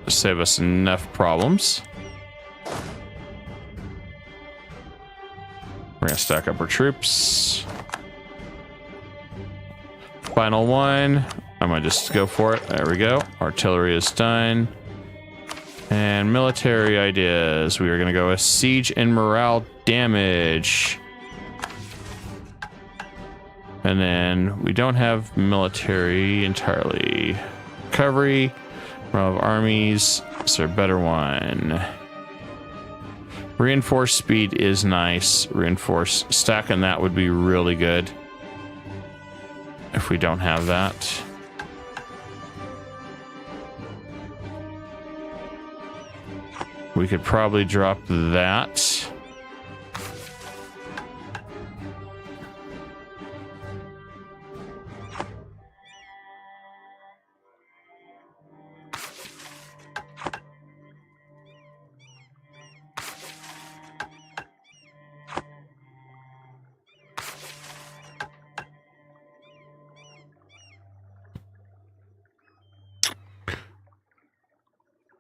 Save us enough problems. We're going to stack up our troops. Final one. I'm going to just go for it. There we go. Artillery is done. And military ideas. We are going to go with siege and morale damage. And then we don't have military entirely. Recovery. Morale of armies. Is there a better one? Reinforced speed is nice. Reinforced. Stacking that would be really good. If we don't have that. We could probably drop that.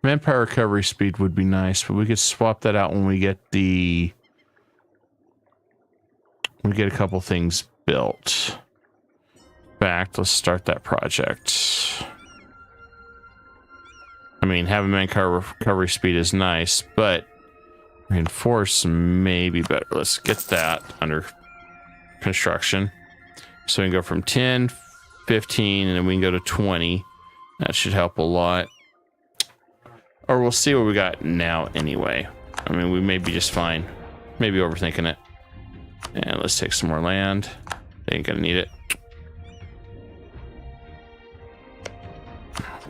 Manpower recovery speed would be nice, but we could swap that out when we get a couple things built. In fact, let's start that project. I mean, having manpower recovery speed is nice, but reinforce may be better. Let's get that under construction. So we can go from 10, 15, and then we can go to 20. That should help a lot. Or we'll see what we got now anyway. I mean, we may be just fine. Maybe overthinking it. And let's take some more land. They ain't gonna need it.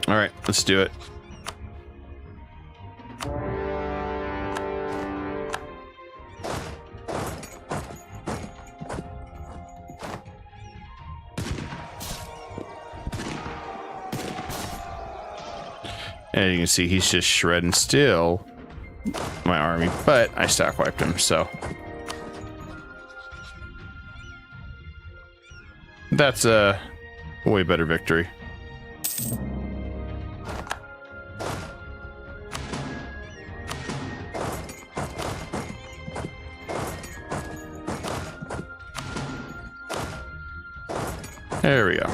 All right, let's do it. And you can see he's just shredding still my army, but I stack wiped him, so that's a way better victory. There we go.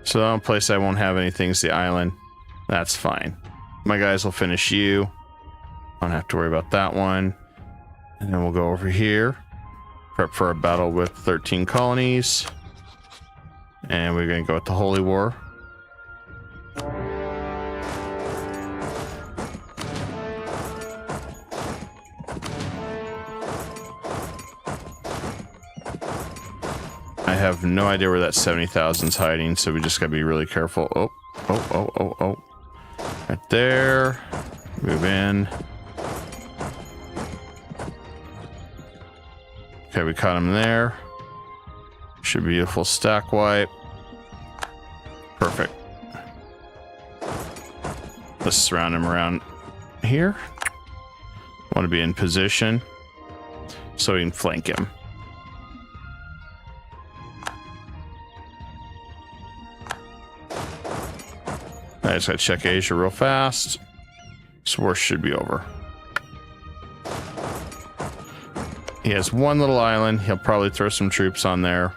So the only place I won't have anything is the island. That's fine. My guys will finish you. I don't have to worry about that one. And then we'll go over here. Prep for a battle with 13 colonies. And we're going to go with the Holy War. I have no idea where that 70,000 is hiding, so we just gotta be really careful. Oh. Right there. Move in. Okay, we caught him there. Should be a full stack wipe. Perfect. Let's surround him around here. Want to be in position so we can flank him. I just gotta check Asia real fast. This war should be over. He has one little island. He'll probably throw some troops on there.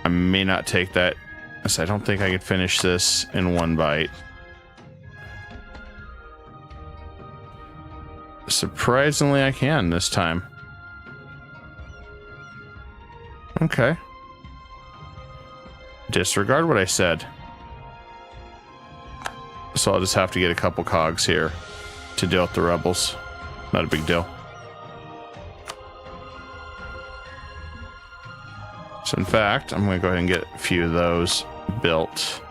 I may not take that, as I don't think I could finish this in one bite. Surprisingly, I can this time. Okay. Disregard what I said. So I'll just have to get a couple cogs here to deal with the rebels. Not a big deal. So in fact, I'm going to go ahead and get a few of those. built.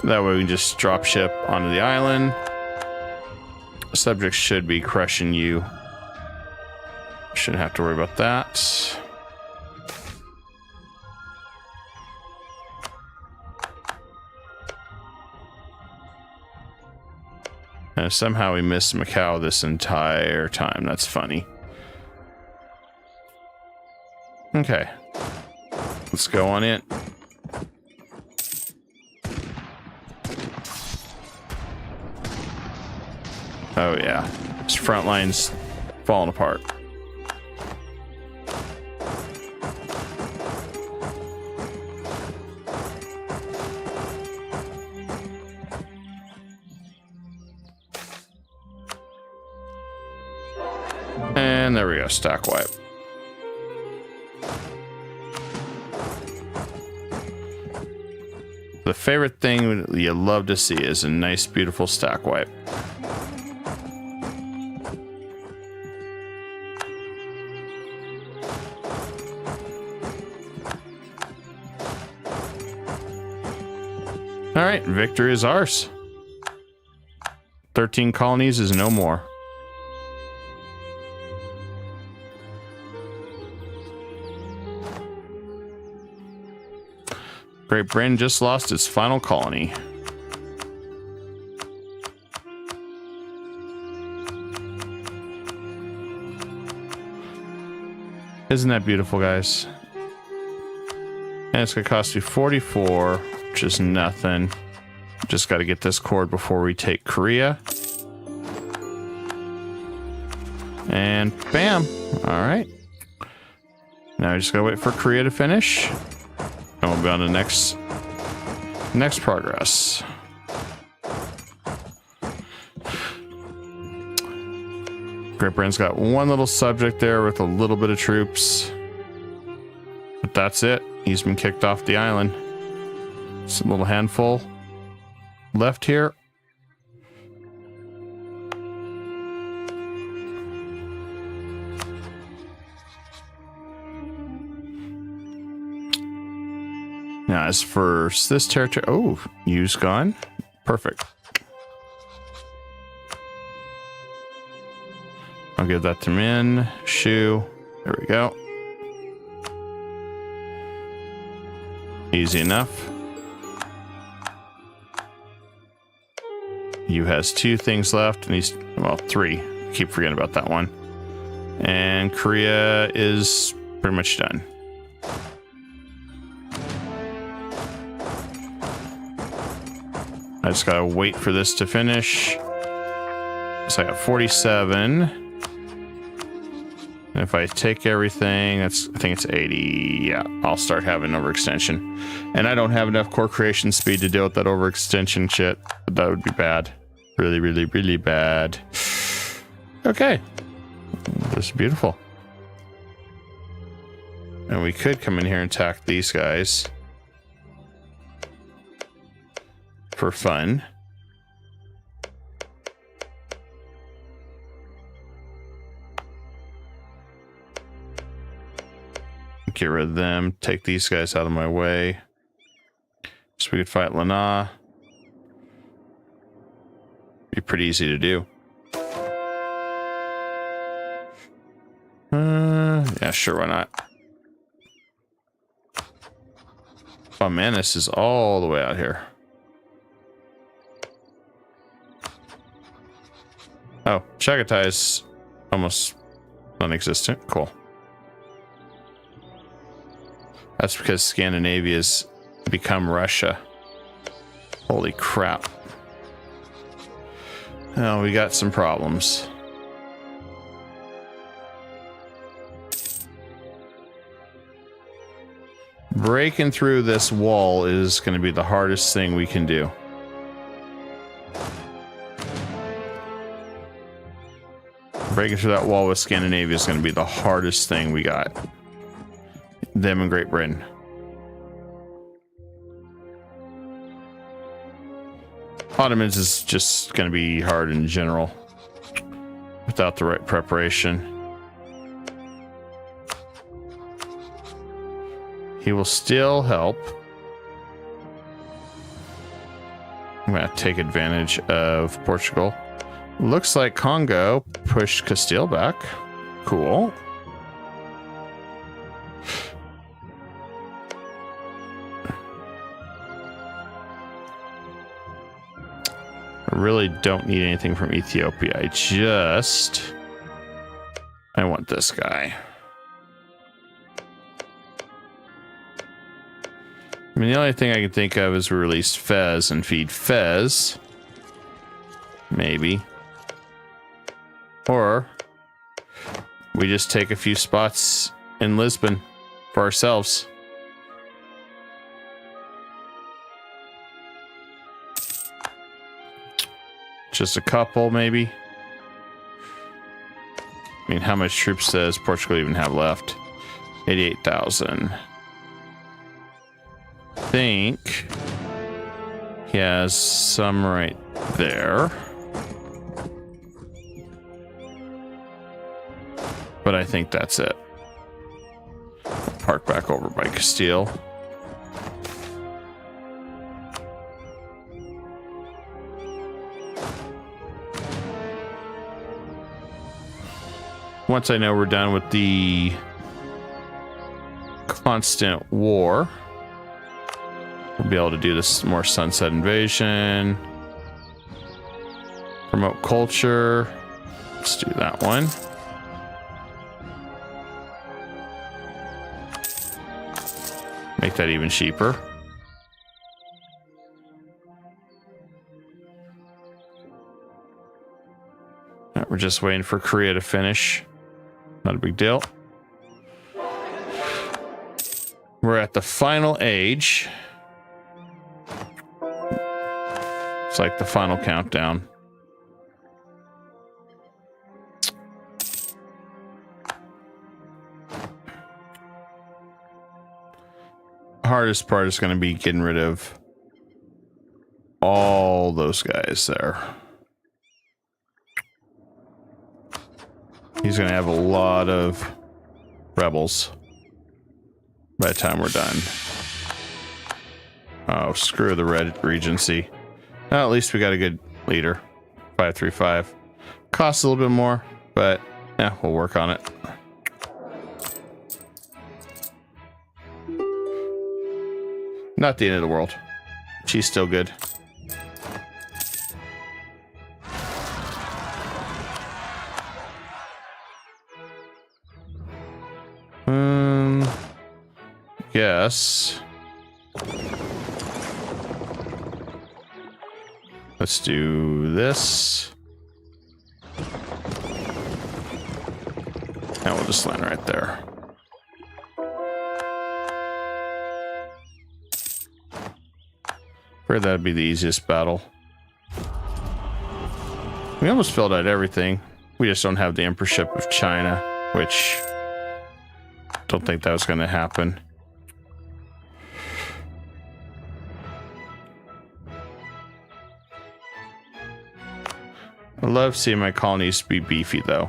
That way we can just drop ship onto the island. Subjects should be crushing you. Shouldn't have to worry about that. And somehow we missed Macau this entire time. That's funny. Okay. Let's go on in. Oh yeah. This front line's falling apart. And there we go, stack wipe. The favorite thing you love to see is a nice, beautiful stack wipe. All right, victory is ours. 13 colonies is no more. Great Britain just lost its final colony. Isn't that beautiful, guys? And it's gonna cost me 44, which is nothing. Just got to get this cord before we take Korea. And bam! All right. Now I just gotta wait for Korea to finish. And we'll be on the next progress. Great Britain's got one little subject there with a little bit of troops. But that's it. He's been kicked off the island. Just a little handful left here. Now, as for this territory, oh, you's gone. Perfect. I'll give that to Min. Shu. There we go. Easy enough. You has 2 things left, and he's, well, 3. Keep forgetting about that one. And Korea is pretty much done. I just gotta wait for this to finish. So I got 47. And if I take everything, I think it's 80. Yeah, I'll start having overextension. And I don't have enough core creation speed to deal with that overextension shit. That would be bad. Really, really, really bad. Okay. This is beautiful. And we could come in here and attack these guys. For fun. Get rid of them. Take these guys out of my way. So we could fight Lana. Be pretty easy to do. Yeah, sure, why not? Oh man, this is all the way out here. Oh, Chagatai is almost non-existent. Cool. That's because Scandinavia's become Russia. Holy crap. Oh, we got some problems. Breaking through this wall is going to be the hardest thing we can do. Breaking through that wall with Scandinavia is going to be the hardest thing we got. Them and Great Britain. Ottomans is just going to be hard in general without the right preparation. He will still help. I'm going to take advantage of Portugal. Looks like Congo pushed Castile back. Cool. I really don't need anything from Ethiopia. I want this guy. I mean, the only thing I can think of is we release Fez and feed Fez. Maybe. Or we just take a few spots in Lisbon for ourselves. Just a couple, maybe. I mean, how much troops does Portugal even have left? 88,000. I think he has some right there. But I think that's it. Park back over by Castile. Once I know we're done with the constant war, we'll be able to do this more sunset invasion. Promote culture. Let's do that one. Make that even cheaper. We're just waiting for Korea to finish. Not a big deal. We're at the final age. It's like the final countdown. Hardest part is going to be getting rid of all those guys there. He's going to have a lot of rebels by the time we're done. Oh, screw the Red Regency. Well, at least we got a good leader. 535. Costs a little bit more, but yeah, we'll work on it. Not the end of the world. She's still good. Yes. Let's do this. And we'll just land right there. Figured that'd be the easiest battle. We almost filled out everything. We just don't have the Emperorship of China, which don't think that was going to happen. I love seeing my colonies be beefy, though.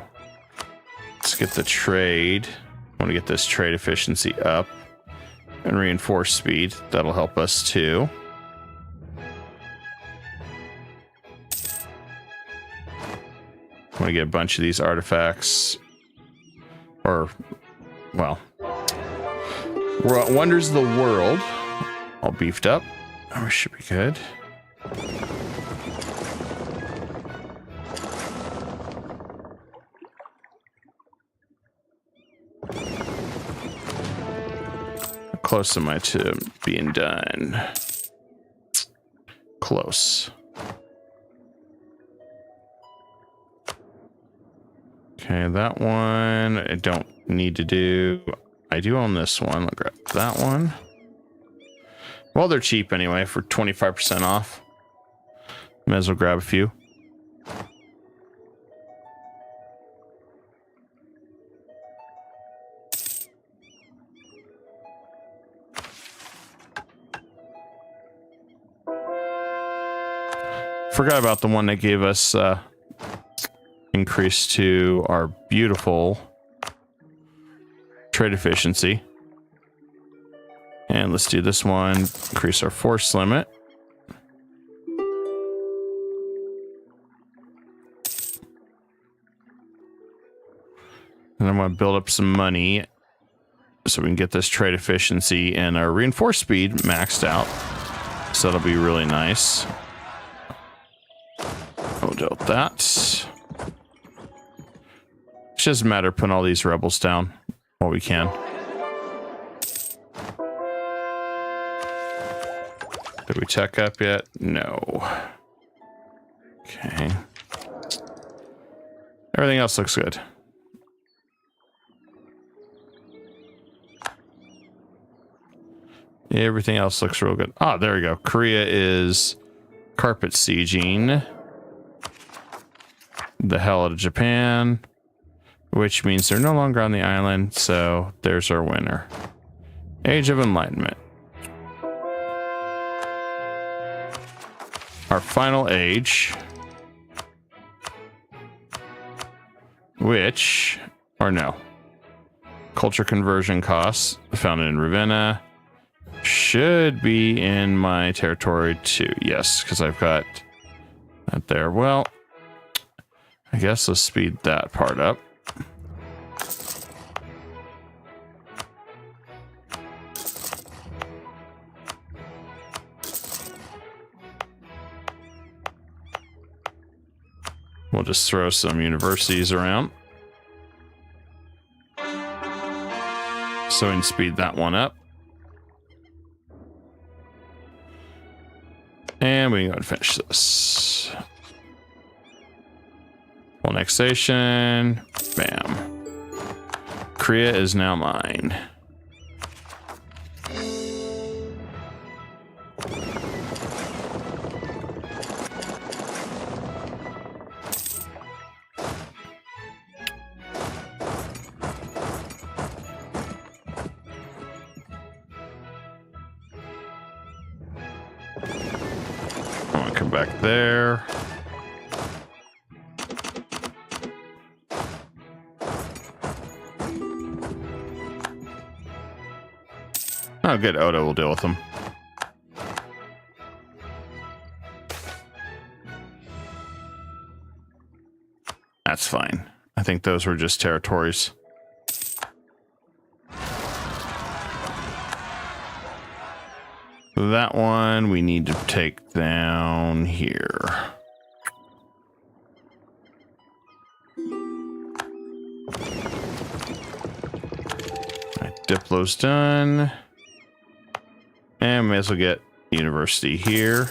Let's get the trade. I want to get this trade efficiency up and reinforce speed. That'll help us too. I want to get a bunch of these artifacts, or, well, Wonders of the World all beefed up. Oh, we should be good. How close am I to being done? Close. Okay, that one I don't need to do. I do own this one. I'll grab that one. Well, they're cheap anyway for 25% off. Might as well grab a few. Forgot about the one that gave us increase to our beautiful trade efficiency. And let's do this one. Increase our force limit. And I'm going to build up some money so we can get this trade efficiency and our reinforced speed maxed out. So that'll be really nice. We'll deal with that. It's just a matter of putting all these rebels down while we can. Did we tech up yet? No. Okay. Everything else looks good. Everything else looks real good. Ah, there we go. Korea is carpet sieging the hell out of Japan, which means they're no longer on the island, so there's our winner. Age of Enlightenment. Our final age, which, or no, culture conversion costs found in Ravenna should be in my territory too. Yes, because I've got that there. Well, I guess let's speed that part up. We'll just throw some universities around so we can speed that one up. And we can go and finish this. Full annexation. Bam. Korea is now mine. Come back there. Oh, good. Oda will deal with them. That's fine. I think those were just territories. That one we need to take down here. Right, Diplo's done. And we may as well get university here.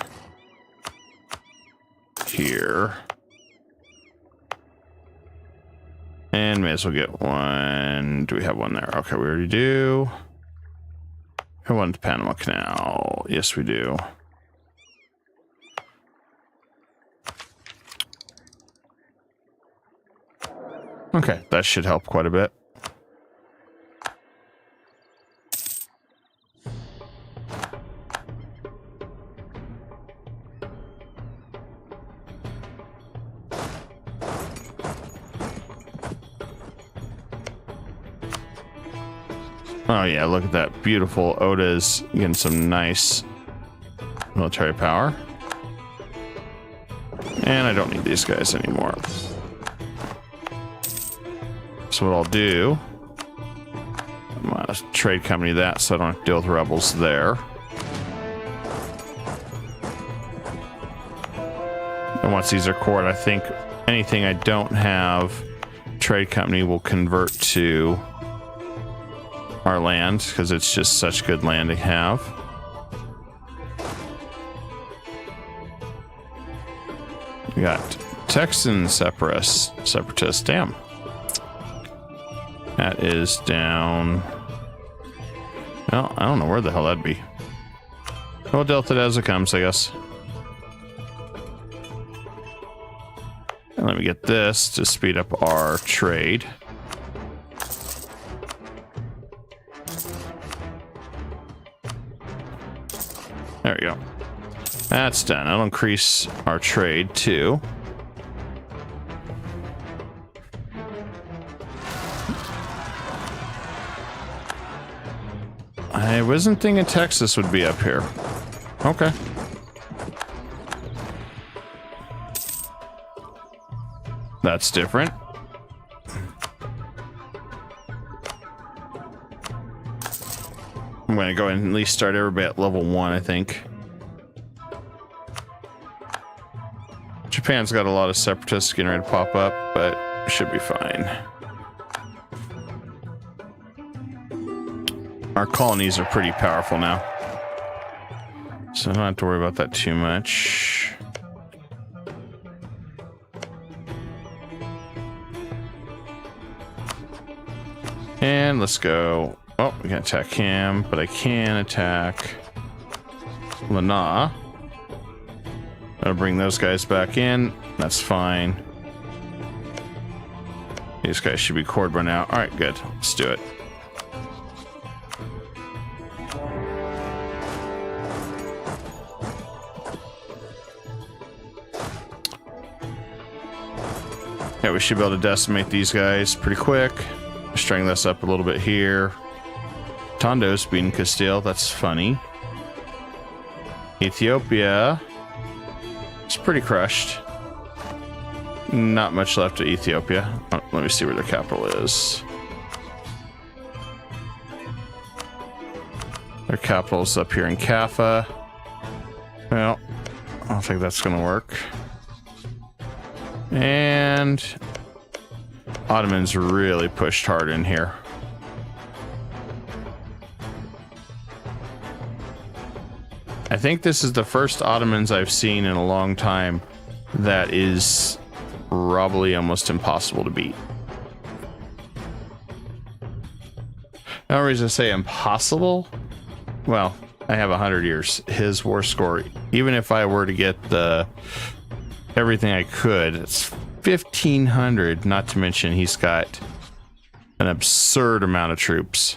Here. And may as well get one. Do we have one there? Okay, we already do. I want the Panama Canal. Yes, we do. Okay, that should help quite a bit. Oh yeah, look at that. Beautiful. Oda's getting some nice military power. And I don't need these guys anymore. So what I'll do, I'm gonna trade company that so I don't have to deal with rebels there. And once these are cored, I think anything I don't have, trade company will convert to our land, because it's just such good land to have. We got Texan separatists. Damn. That is down. Well, I don't know where the hell that'd be. We'll deal with it as it comes, I guess. And let me get this to speed up our trade. There we go. That's done. That'll increase our trade too. I wasn't thinking Texas would be up here. Okay. That's different. I'm going to go and at least start everybody at level 1, I think. Japan's got a lot of separatists getting ready to pop up, but it should be fine. Our colonies are pretty powerful now, so I don't have to worry about that too much. And let's go. Oh, we can attack him, but I can attack Lana. I'll bring those guys back in. That's fine. These guys should be cord run out. All right, good. Let's do it. Yeah, we should be able to decimate these guys pretty quick. String this up a little bit here. Tondo's beating Castile. That's funny. Ethiopia. It's pretty crushed. Not much left to Ethiopia. Oh, let me see where their capital is. Their capital's up here in Kaffa. Well, I don't think that's going to work. And Ottomans really pushed hard in here. I think this is the first Ottomans I've seen in a long time that is probably almost impossible to beat. The only reason I say impossible, well, I have 100 years. His war score, even if I were to get the everything I could, it's 1,500, not to mention he's got an absurd amount of troops.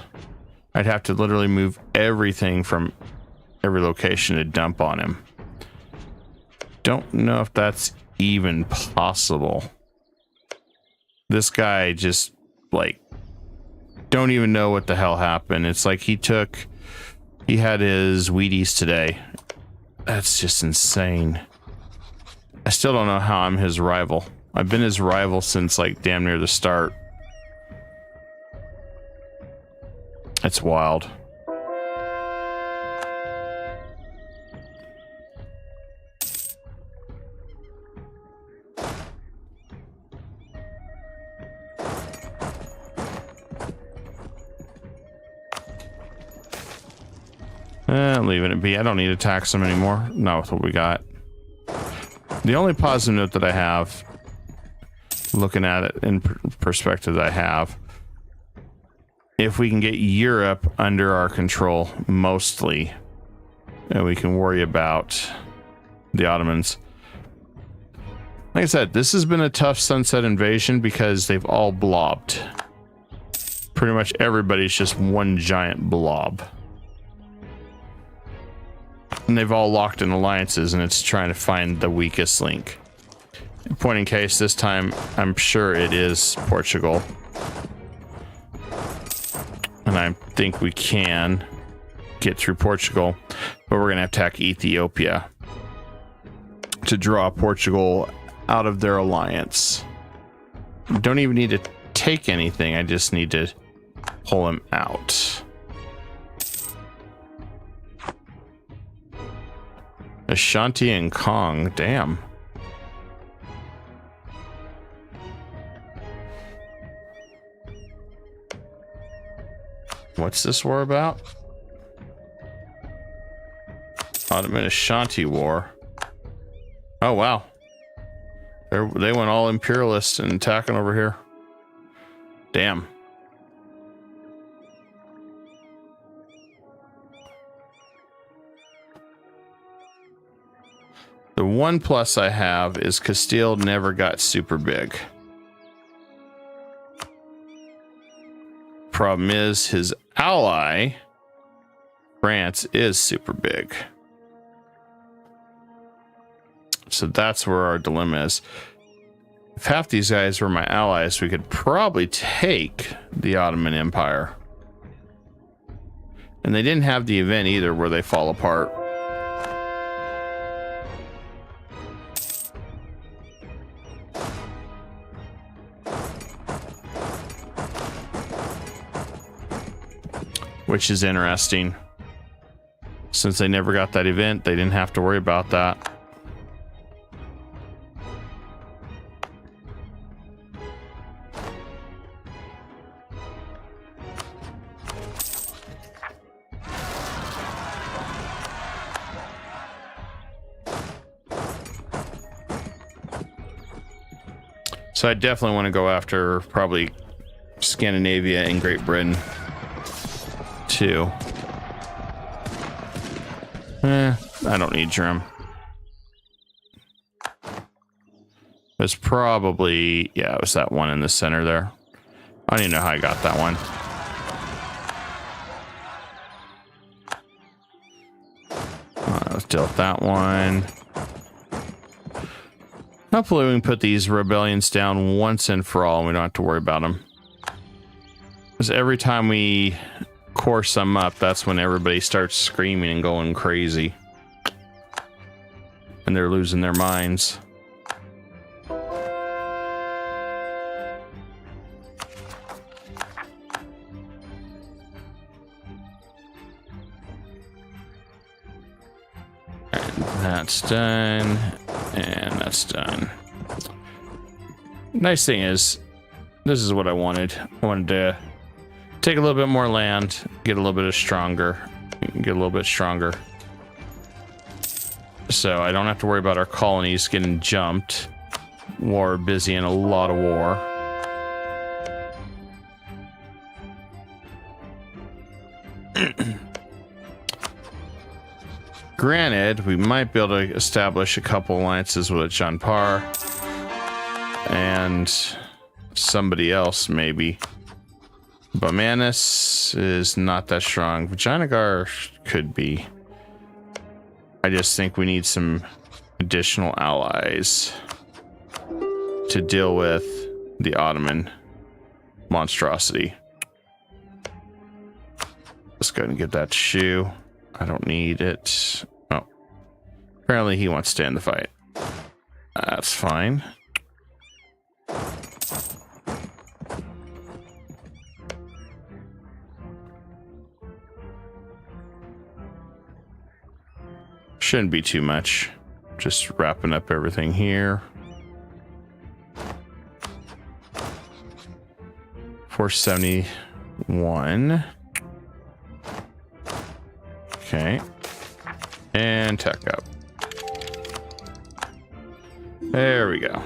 I'd have to literally move everything from every location to dump on him. Don't know if that's even possible. This guy just, like, don't even know what the hell happened. It's like he had his Wheaties today. That's just insane. I still don't know how I'm his rival. I've been his rival since, like, damn near the start. It's wild. Leaving it be. I don't need to tax them anymore. Not with what we got. The only positive note that I have, looking at it in perspective that I have, if we can get Europe under our control mostly, and we can worry about the Ottomans. Like I said, this has been a tough Sunset Invasion because they've all blobbed. Pretty much everybody's just one giant blob. And they've all locked in alliances, and it's trying to find the weakest link. Point in case, this time I'm sure it is Portugal. And I think we can get through Portugal, but we're going to attack Ethiopia to draw Portugal out of their alliance. Don't even need to take anything, I just need to pull him out. Ashanti and Kong, damn. What's this war about? Ottoman Ashanti War. Oh, wow. They went all imperialist and attacking over here. Damn. The one plus I have is Castile never got super big. Problem is his ally, France, is super big. So that's where our dilemma is. If half these guys were my allies, we could probably take the Ottoman Empire. And they didn't have the event either where they fall apart. Which is interesting. Since they never got that event, they didn't have to worry about that. So I definitely want to go after probably Scandinavia and Great Britain too. I don't need Germ. It's probably, yeah, it was that one in the center there. I don't even know how I got that one. Let's deal with that one. Hopefully we can put these rebellions down once and for all and we don't have to worry about them. Because every time we course them up, that's when everybody starts screaming and going crazy. And they're losing their minds. And that's done. And that's done. Nice thing is, this is what I wanted. I wanted to take a little bit more land, get a little bit stronger, so I don't have to worry about our colonies getting jumped. We're busy in a lot of war. Granted, we might be able to establish a couple alliances with Janpar and somebody else, maybe. But Manus is not that strong. Vijayanagar could be. I just think we need some additional allies to deal with the Ottoman monstrosity. Let's go ahead and get that shoe. I don't need it. Oh, apparently he wants to stay in the fight. That's fine. Shouldn't be too much. Just wrapping up everything here. 471. Okay. And tech up. There we go.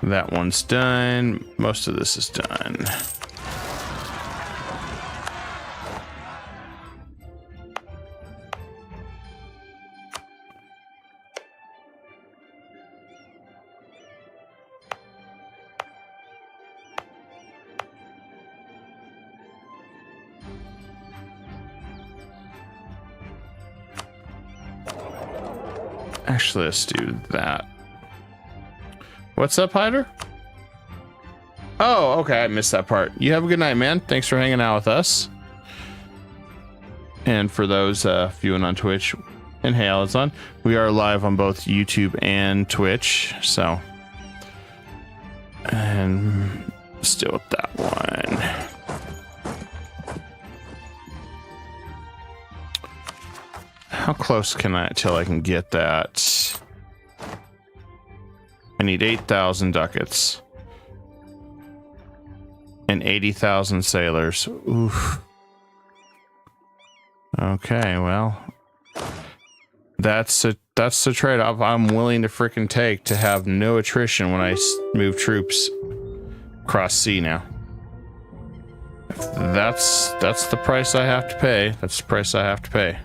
That one's done. Most of this is done. Actually, let's do that. What's up, Hyder? Oh, okay, I missed that part. You have a good night, man. Thanks for hanging out with us. And for those viewing on Twitch, and hey, Alazan, we are live on both YouTube and Twitch, so. And still with that one. How close can I till I can get that? I need 8,000 ducats and 80,000 sailors. Oof. Okay, well, that's the trade-off I'm willing to freaking take to have no attrition when I move troops across sea now. That's the price I have to pay. That's the price I have to pay.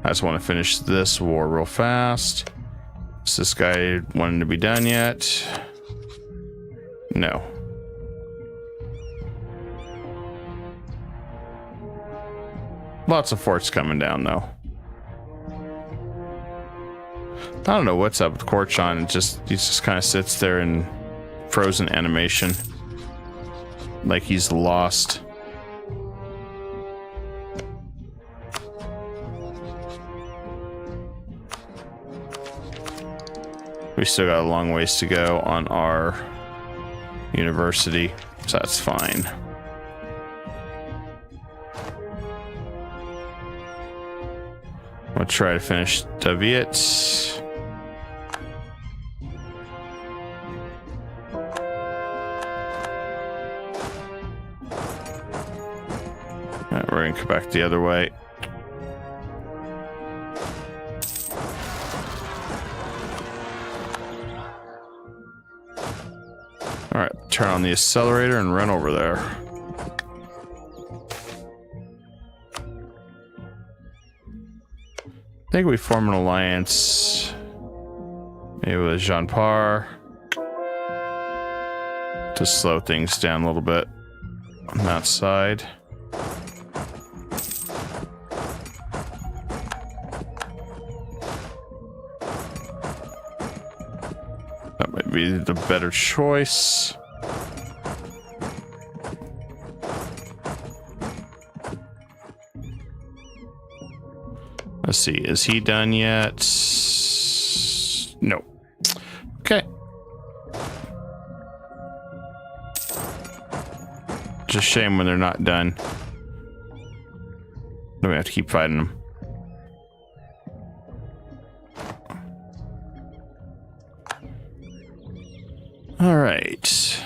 I just want to finish this war real fast. Is this guy wanting to be done yet? No. Lots of forts coming down, though. I don't know what's up with Korchon. He just kind of sits there in frozen animation. Like he's lost. We still got a long ways to go on our university, so that's fine. I'll try to finish Daviet. Alright, we're gonna come back the other way. Alright, turn on the accelerator and run over there. I think we form an alliance. Maybe with Jean Par. To slow things down a little bit on that side. That might be the better choice. Let's see, is he done yet? No. Okay. Just a shame when they're not done. Then we have to keep fighting them. All right.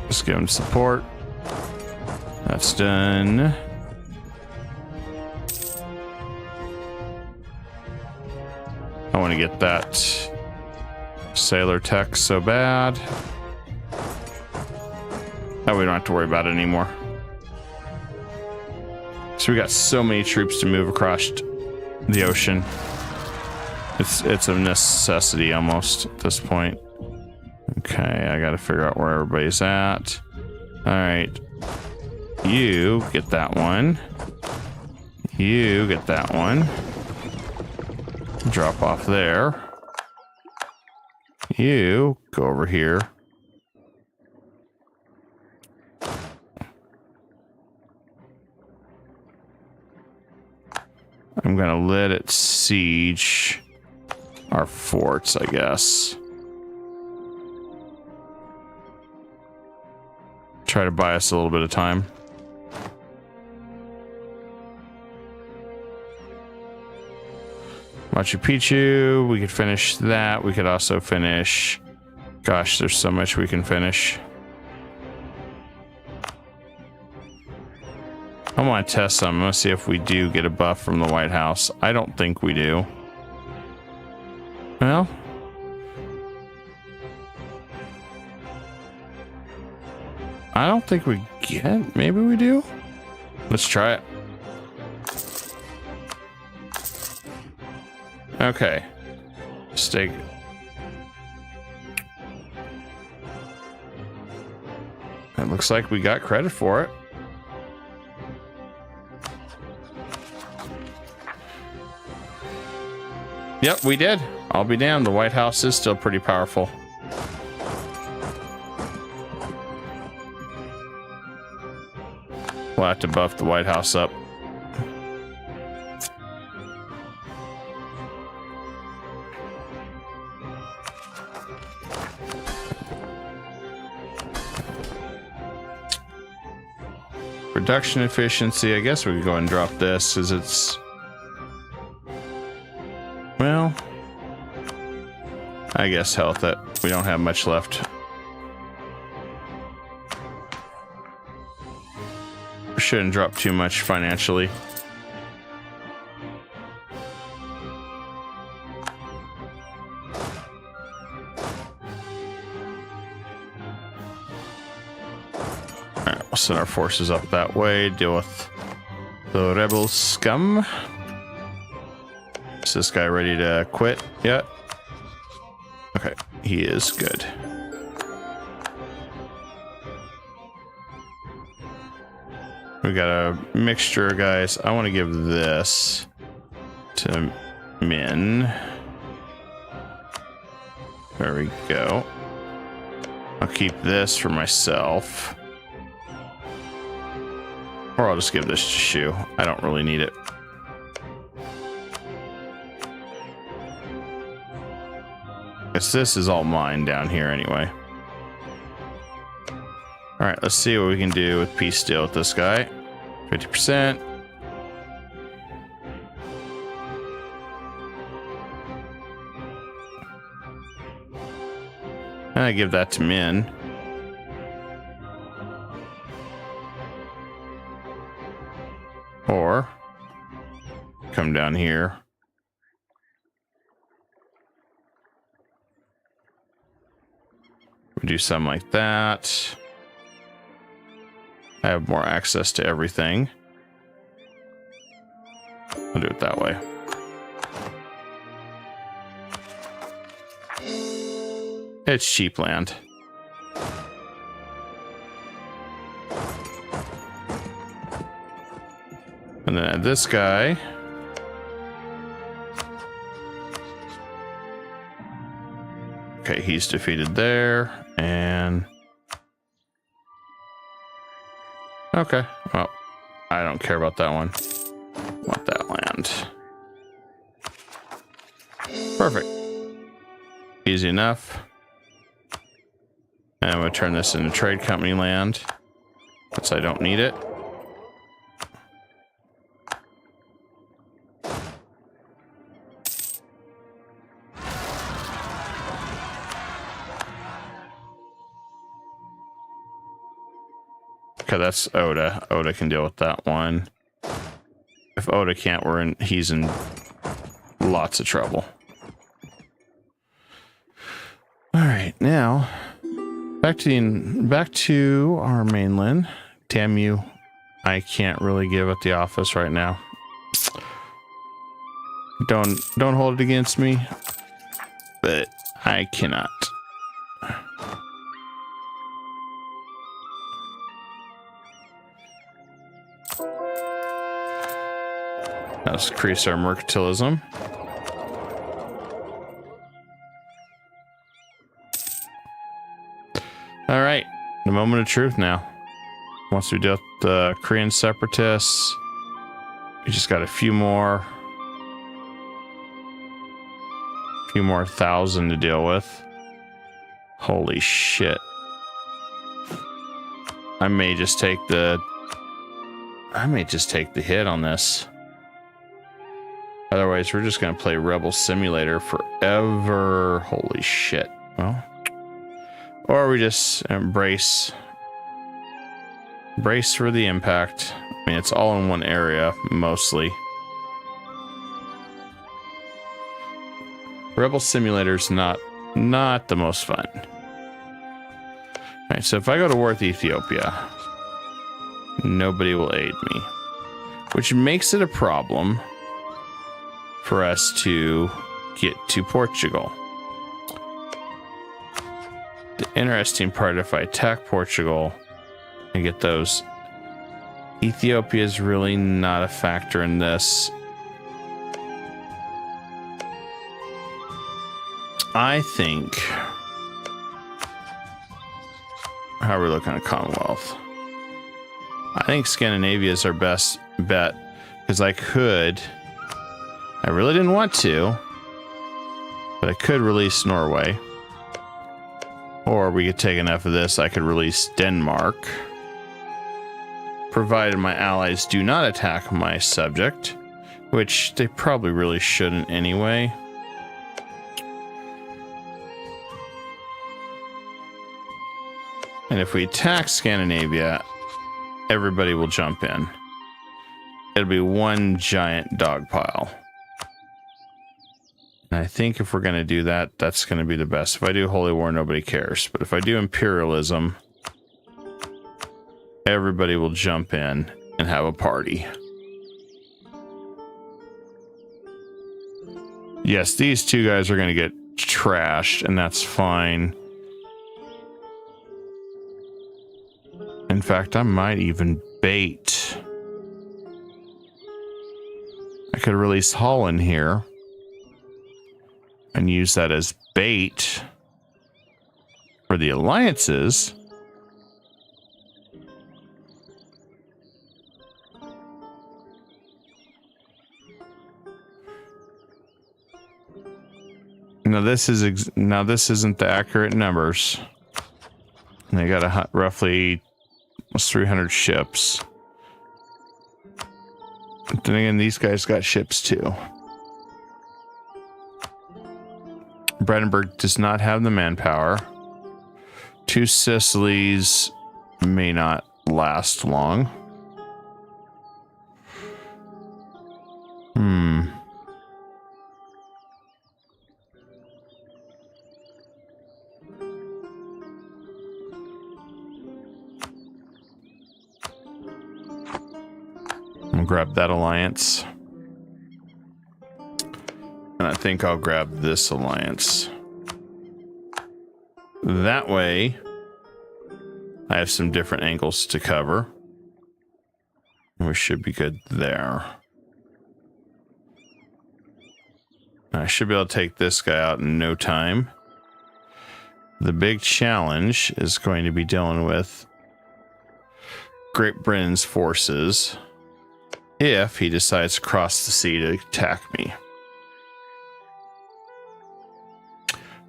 Let's give him support. That's done. I want to get that sailor tech so bad. Oh, we don't have to worry about it anymore. So we got so many troops to move across the ocean. It's a necessity almost at this point. Okay, I gotta figure out where everybody's at. All right, you get that one. You get that one. Drop off there. You go over here. I'm gonna let it siege our forts, I guess. Try to buy us a little bit of time. Machu Picchu, we could finish that. We could also finish... Gosh, there's so much we can finish. I want to test some. I'm going to see if we do get a buff from the White House. I don't think we do. Well... I don't think we get... Maybe we do? Let's try it. Okay. Stay. It looks like we got credit for it. Yep, we did. I'll be damned. The White House is still pretty powerful. We'll have to buff the White House up. Production efficiency. I guess we could go ahead and drop this because it's... Well... I guess health it. We don't have much left. Shouldn't drop too much financially. Alright, we'll send our forces up that way, deal with the rebel scum. Is this guy ready to quit yet? Okay, he is good. We got a mixture, guys. I want to give this to Min. There we go. I'll keep this for myself. Or I'll just give this to Shu. I don't really need it. Guess this is all mine down here anyway. Alright, let's see what we can do with peace steel with this guy. 50%. And I give that to Min. Or come down here. We do something like that. I have more access to everything. I'll do it that way. It's cheap land. And then this guy. Okay, he's defeated there. And okay, well, I don't care about that one. I want that land. Perfect. Easy enough. And I'm going to turn this into trade company land, since I don't need it. Okay, that's Oda. Oda can deal with that one. If Oda can't, he's in lots of trouble. All right, now back to our mainland. Damn you, I can't really give at the office right now. Don't hold it against me, but I cannot. Let's increase our mercantilism. All right, the moment of truth now. Once we deal with the Korean separatists, we just got a few more thousand to deal with. Holy shit. I may just take the hit on this. Otherwise, we're just going to play Rebel Simulator forever. Holy shit. Well, or we just brace for the impact. I mean, it's all in one area, mostly. Rebel Simulator's not the most fun. Alright, so if I go to war with Ethiopia, nobody will aid me. Which makes it a problem for us to get to Portugal. The interesting part, if I attack Portugal and get those, Ethiopia is really not a factor in this. I think, how are we looking at Commonwealth? I think Scandinavia is our best bet, because I really didn't want to, but I could release Norway. Or we could take enough of this, I could release Denmark. Provided my allies do not attack my subject, which they probably really shouldn't anyway. And if we attack Scandinavia, everybody will jump in. It'll be one giant dog pile. And I think if we're going to do that, that's going to be the best. If I do Holy War, nobody cares. But if I do Imperialism, everybody will jump in and have a party. Yes, these two guys are going to get trashed, and that's fine. In fact, I might even bait. I could release Hull in here and use that as bait for the alliances. Now this isn't the accurate numbers. They got roughly almost 300 ships. But then again, these guys got ships too. Brandenburg does not have the manpower. 2 Sicilies may not last long. I'll grab that alliance. And I think I'll grab this alliance. That way, I have some different angles to cover. We should be good there. I should be able to take this guy out in no time. The big challenge is going to be dealing with Great Britain's forces if he decides to cross the sea to attack me.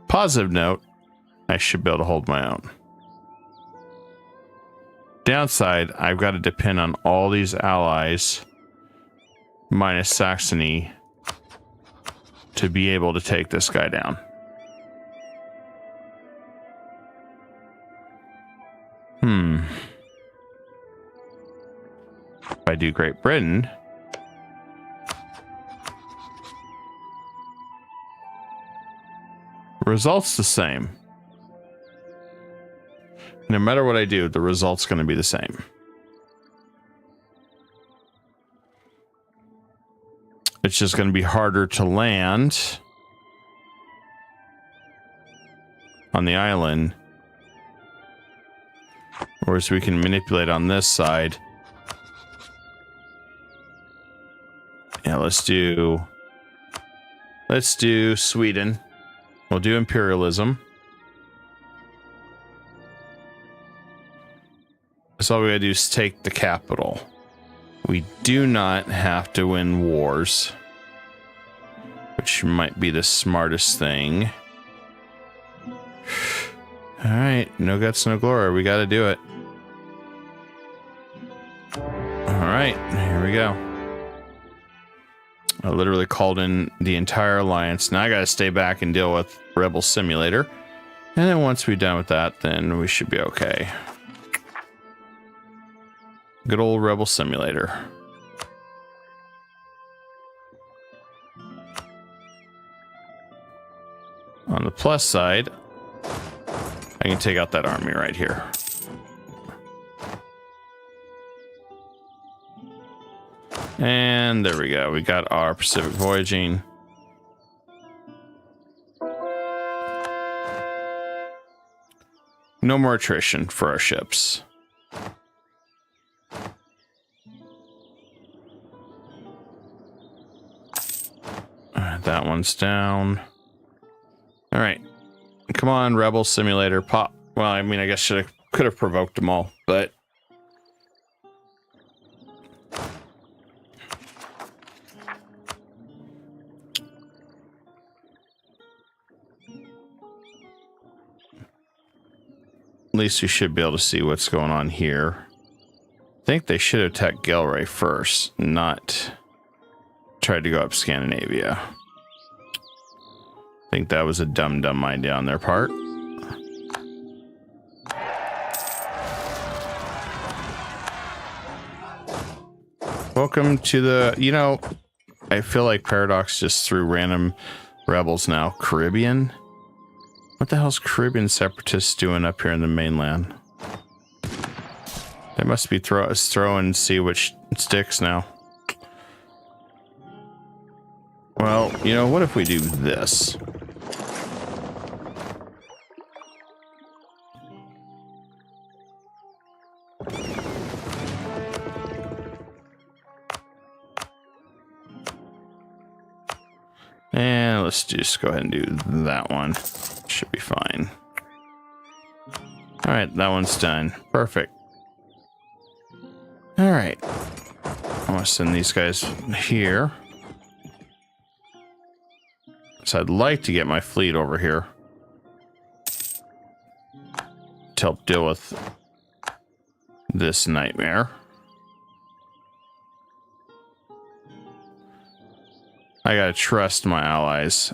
Positive note, I should be able to hold my own. Downside, I've got to depend on all these allies, minus Saxony, to be able to take this guy down. If I do Great Britain, result's the same. No matter what I do, the result's going to be the same. It's just going to be harder to land on the island, whereas we can manipulate on this side. Yeah, let's do Sweden. We'll do imperialism. So all we gotta do is take the capital. We do not have to win wars, which might be the smartest thing. All right, no guts, no glory. We gotta do it. All right, here we go. I literally called in the entire alliance. Now I gotta stay back and deal with Rebel Simulator. And then once we're done with that, then we should be okay. Good old Rebel Simulator. On the plus side, I can take out that army right here. And there we go. We got our Pacific voyaging. No more attrition for our ships. That one's down. All right. Come on, Rebel Simulator. Pop. Well, I mean, I guess could have provoked them all, but at least we should be able to see what's going on here. I think they should have attacked Gelray first, not tried to go up Scandinavia. I think that was a dumb idea on their part. Welcome to the, you know, I feel like Paradox just threw random rebels now. Caribbean? What the hell's Caribbean separatists doing up here in the mainland? They must be throwing see which sticks now. Well, you know, what if we do this? Let's just go ahead and do that one. Should be fine. All right, that one's done. Perfect. All right. I want to send these guys here. So I'd like to get my fleet over here to help deal with this nightmare. I gotta trust my allies,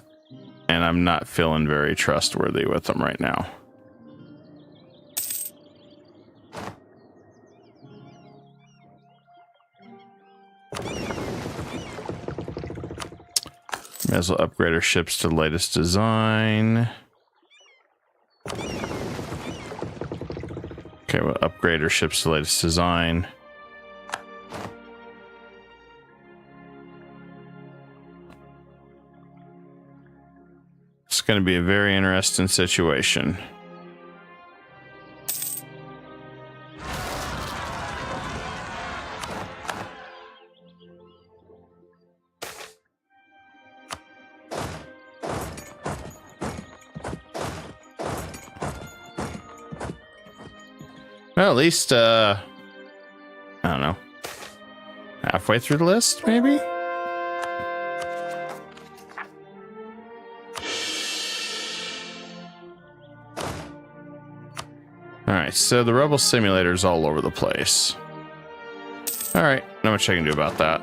and I'm not feeling very trustworthy with them right now. May as well upgrade our ships to the latest design. Okay, we'll upgrade our ships to the latest design. It's going to be a very interesting situation. Well, at least, I don't know, halfway through the list, maybe? Alright, so the Rebel Simulator's all over the place. Alright, not much I can do about that.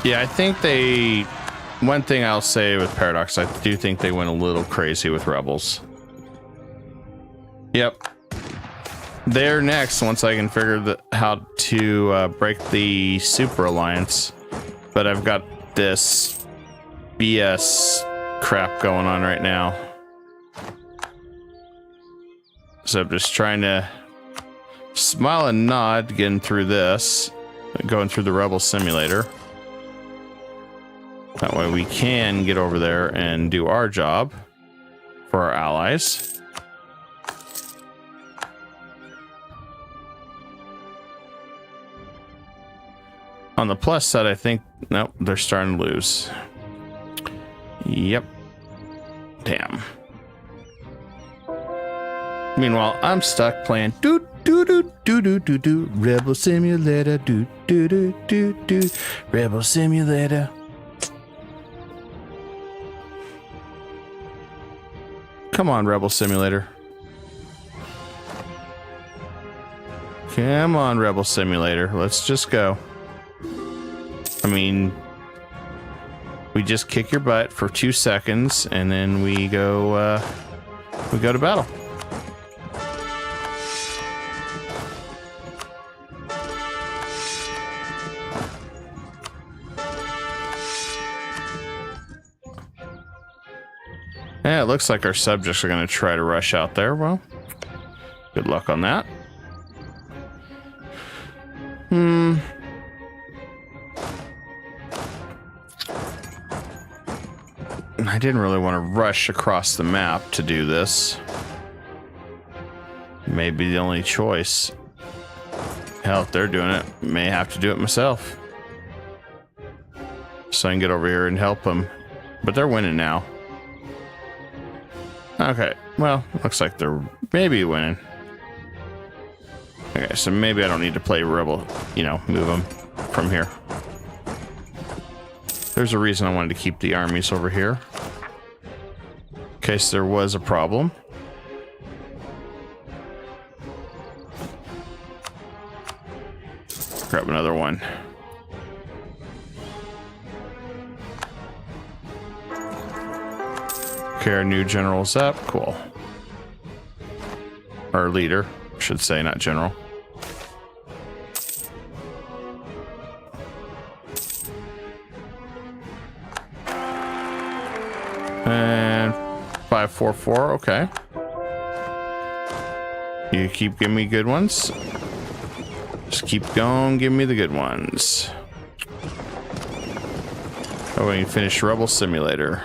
Yeah, I think they... One thing I'll say with Paradox, I do think they went a little crazy with Rebels. Yep. They're next once I can figure how to break the Super Alliance. But I've got this BS crap going on right now. So I'm just trying to smile and nod getting through this. Going through the Rebel Simulator. That way we can get over there and do our job for our allies. On the plus side, I think, nope, they're starting to lose. Yep. Damn. Meanwhile, I'm stuck playing doo doo doo doo doo doo doo Rebel Simulator doo doo doo doo doo Rebel Simulator. Come on, Rebel Simulator. Come on, Rebel Simulator. Let's just go. I mean, we just kick your butt for 2 seconds, and then we go to battle. Yeah, it looks like our subjects are going to try to rush out there. Well, good luck on that. I didn't really want to rush across the map to do this. Maybe the only choice. Hell, if they're doing it, may have to do it myself. So I can get over here and help them. But they're winning now. Okay, well, looks like they're maybe winning. Okay, so maybe I don't need to play Rebel, you know, move them from here. There's a reason I wanted to keep the armies over here. In case there was a problem. Grab another one. Okay, our new general's up. Cool. Our leader, I should say, not general. And 544, okay. You keep giving me good ones. Just keep going. Give me the good ones. Oh, we can finish Rebel Simulator.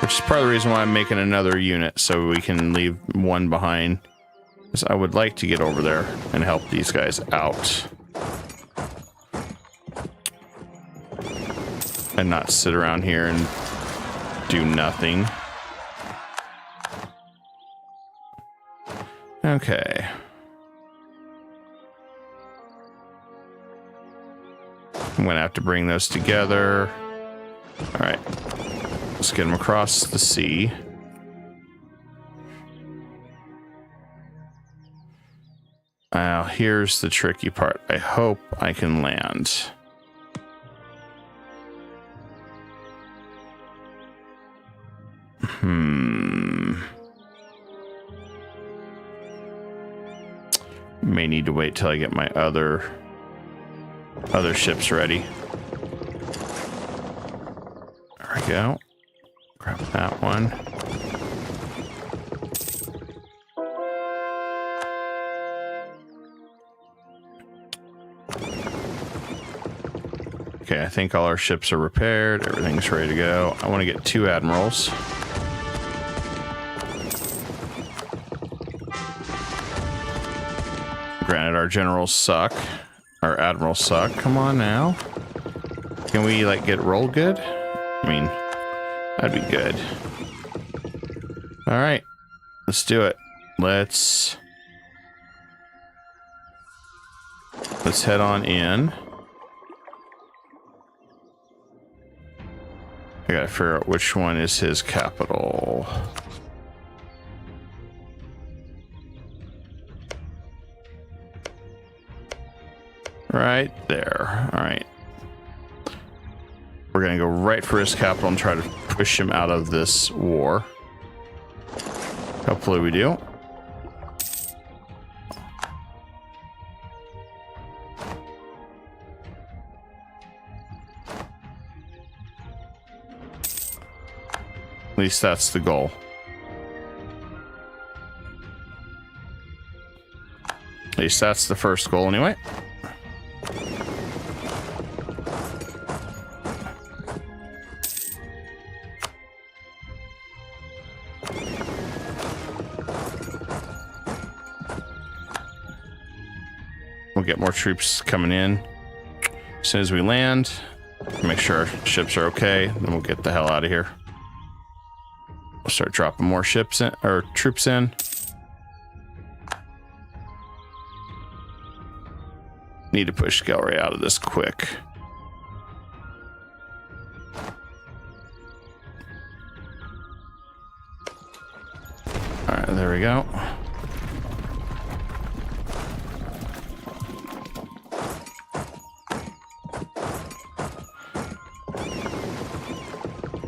Which is part of the reason why I'm making another unit, so we can leave one behind. Because I would like to get over there and help these guys out. And not sit around here and do nothing. Okay. I'm gonna have to bring those together. All right, let's get them across the sea. Now, here's the tricky part. I hope I can land. May need to wait till I get my other ships ready. There we go. Grab that one. Okay, I think all our ships are repaired. Everything's ready to go. I want to get 2 admirals. Granted, our generals suck. Our admirals suck. Come on now. Can we, like, get roll good? I mean, that'd be good. All right. Let's do it. Let's head on in. I gotta figure out which one is his capital. Right there. All right. We're gonna go right for his capital and try to push him out of this war. Hopefully we do. At least that's the goal. At least that's the first goal anyway. We'll get more troops coming in as soon as we land. Make sure our ships are okay, then we'll get the hell out of here. We'll start dropping more ships in, or troops in. Need to push Gallery out of this quick. All right, there we go.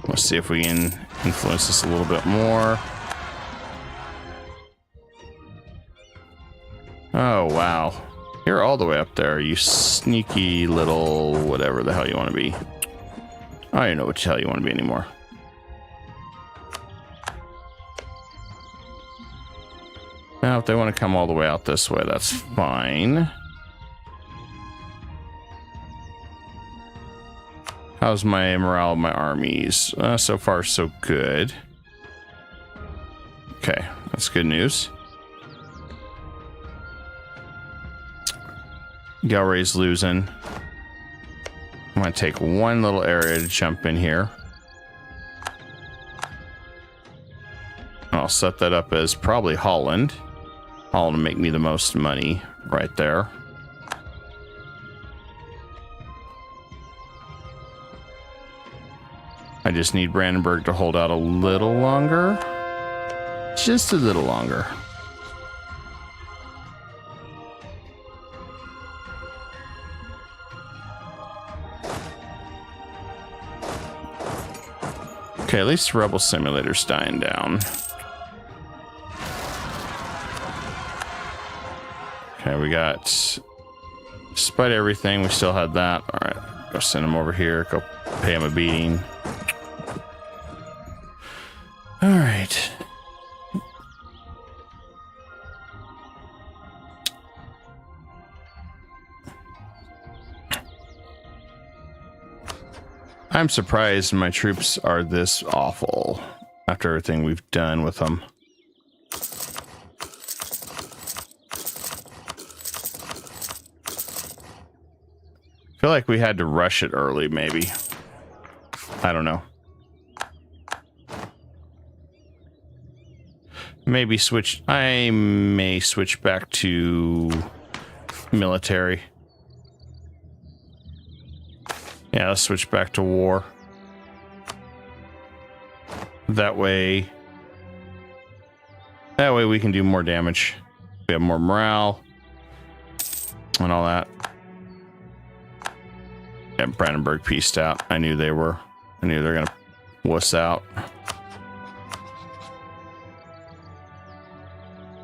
Let's see if we can influence this a little bit more. Oh, wow. You're all the way up there, you sneaky little whatever the hell you want to be. I don't even know what the hell you want to be anymore. Now, if they want to come all the way out this way, that's fine. How's my morale of my armies? So far, so good. Okay, that's good news. Galray's losing. I'm going to take one little area to jump in here. I'll set that up as probably Holland. Holland will make me the most money right there. I just need Brandenburg to hold out a little longer. Just a little longer. Okay, at least Rebel Simulator's dying down. Okay, we got... Despite everything, we still had that. Alright, go send him over here. Go pay him a beating. Alright. I'm surprised my troops are this awful after everything we've done with them. I feel like we had to rush it early, maybe. I don't know. Maybe switch. I may switch back to military. Yeah, let's switch back to war. That way we can do more damage. We have more morale and all that. Yeah, Brandenburg pieced out. I knew they were gonna wuss out.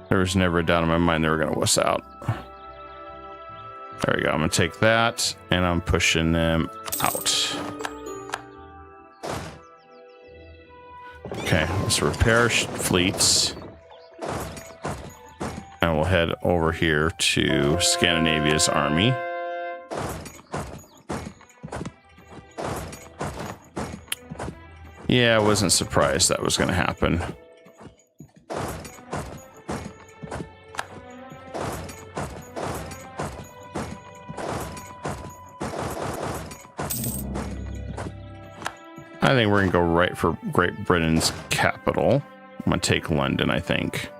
There was never a doubt in my mind they were gonna wuss out. There we go. I'm gonna take that and I'm pushing them out. Okay, let's repair fleets. And we'll head over here to Scandinavia's army. Yeah, I wasn't surprised that was going to happen. I think we're going to go right for Great Britain's capital. I'm going to take London, I think,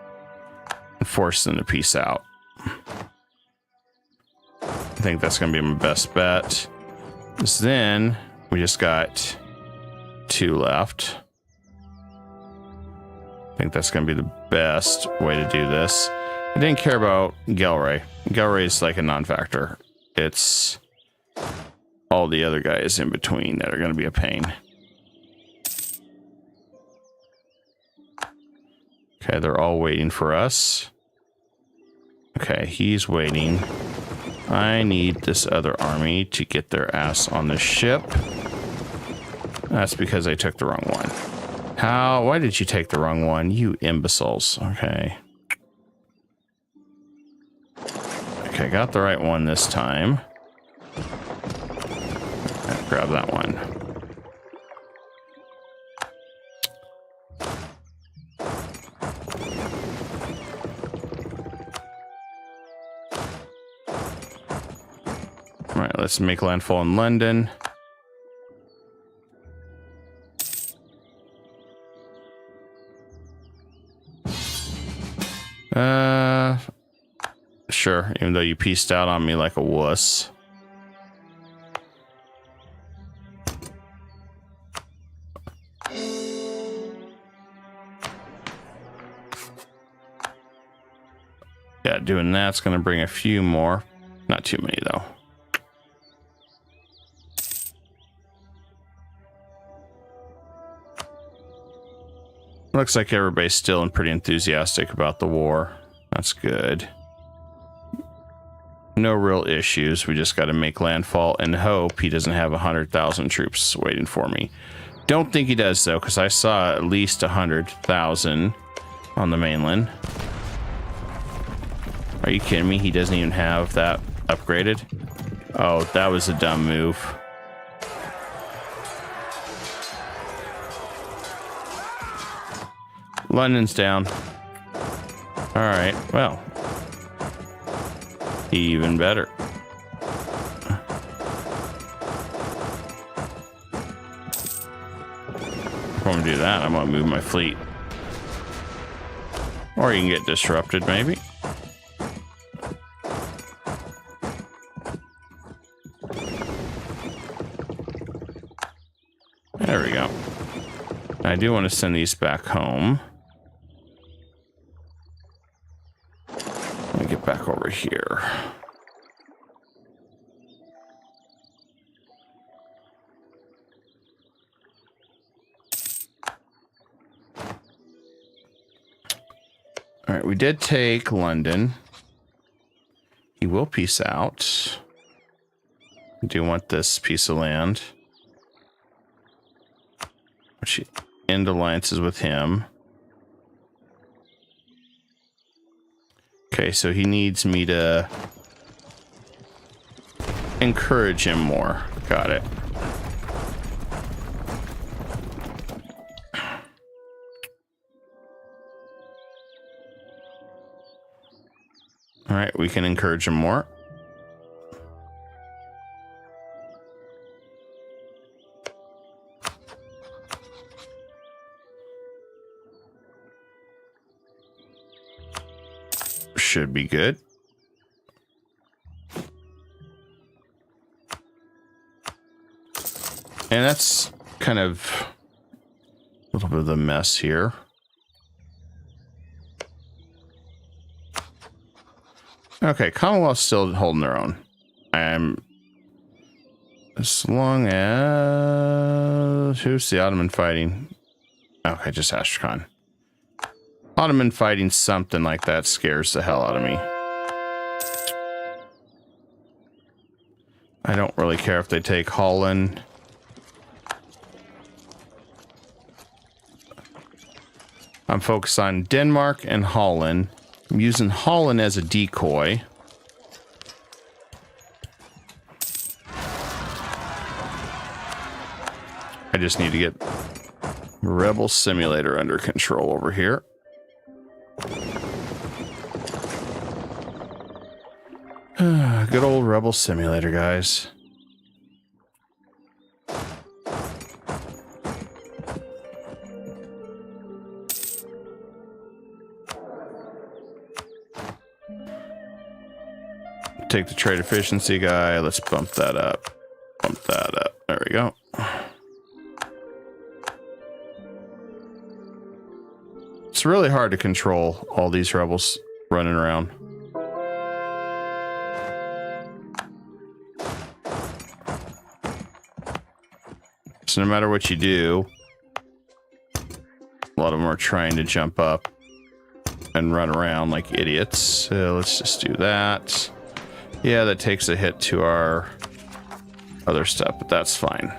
and force them to peace out. I think that's going to be my best bet. Because then we just got 2 left. I think that's going to be the best way to do this. I didn't care about Gelre. Gelre is like a non-factor. It's all the other guys in between that are going to be a pain. Okay, they're all waiting for us. Okay, he's waiting. I need this other army to get their ass on the ship. That's because I took the wrong one. How? Why did you take the wrong one? You imbeciles. Okay. Okay, got the right one this time. Okay, grab that one. All right, let's make landfall in London. Sure, even though you pieced out on me like a wuss. Yeah, doing that's going to bring a few more. Not too many, though. Looks like everybody's still pretty enthusiastic about the war. That's good. No real issues. We just got to make landfall and hope he doesn't have 100,000 troops waiting for me. Don't think he does, though, because I saw at least 100,000 on the mainland. Are you kidding me? He doesn't even have that upgraded? Oh, that was a dumb move. London's down. All right, well. Even better. If I'm gonna do that, I'm gonna move my fleet. Or you can get disrupted, maybe. There we go. I do want to send these back home. Let me get back over here. All right, we did take London. He will peace out. I do want this piece of land. She end alliances with him. Okay, so he needs me to encourage him more. Got it. All right, we can encourage them more. Should be good. And that's kind of a little bit of the mess here. Okay, Commonwealth's still holding their own. As long as... Who's the Ottoman fighting? Okay, just Astrakhan. Ottoman fighting something like that scares the hell out of me. I don't really care if they take Holland. I'm focused on Denmark and Holland. I'm using Holland as a decoy. I just need to get Rebel Simulator under control over here. Good old Rebel Simulator, guys. Take the trade efficiency guy. Let's bump that up. Bump that up. There we go. It's really hard to control all these rebels running around. So no matter what you do, a lot of them are trying to jump up and run around like idiots. So let's just do that. Yeah, that takes a hit to our other stuff, but that's fine.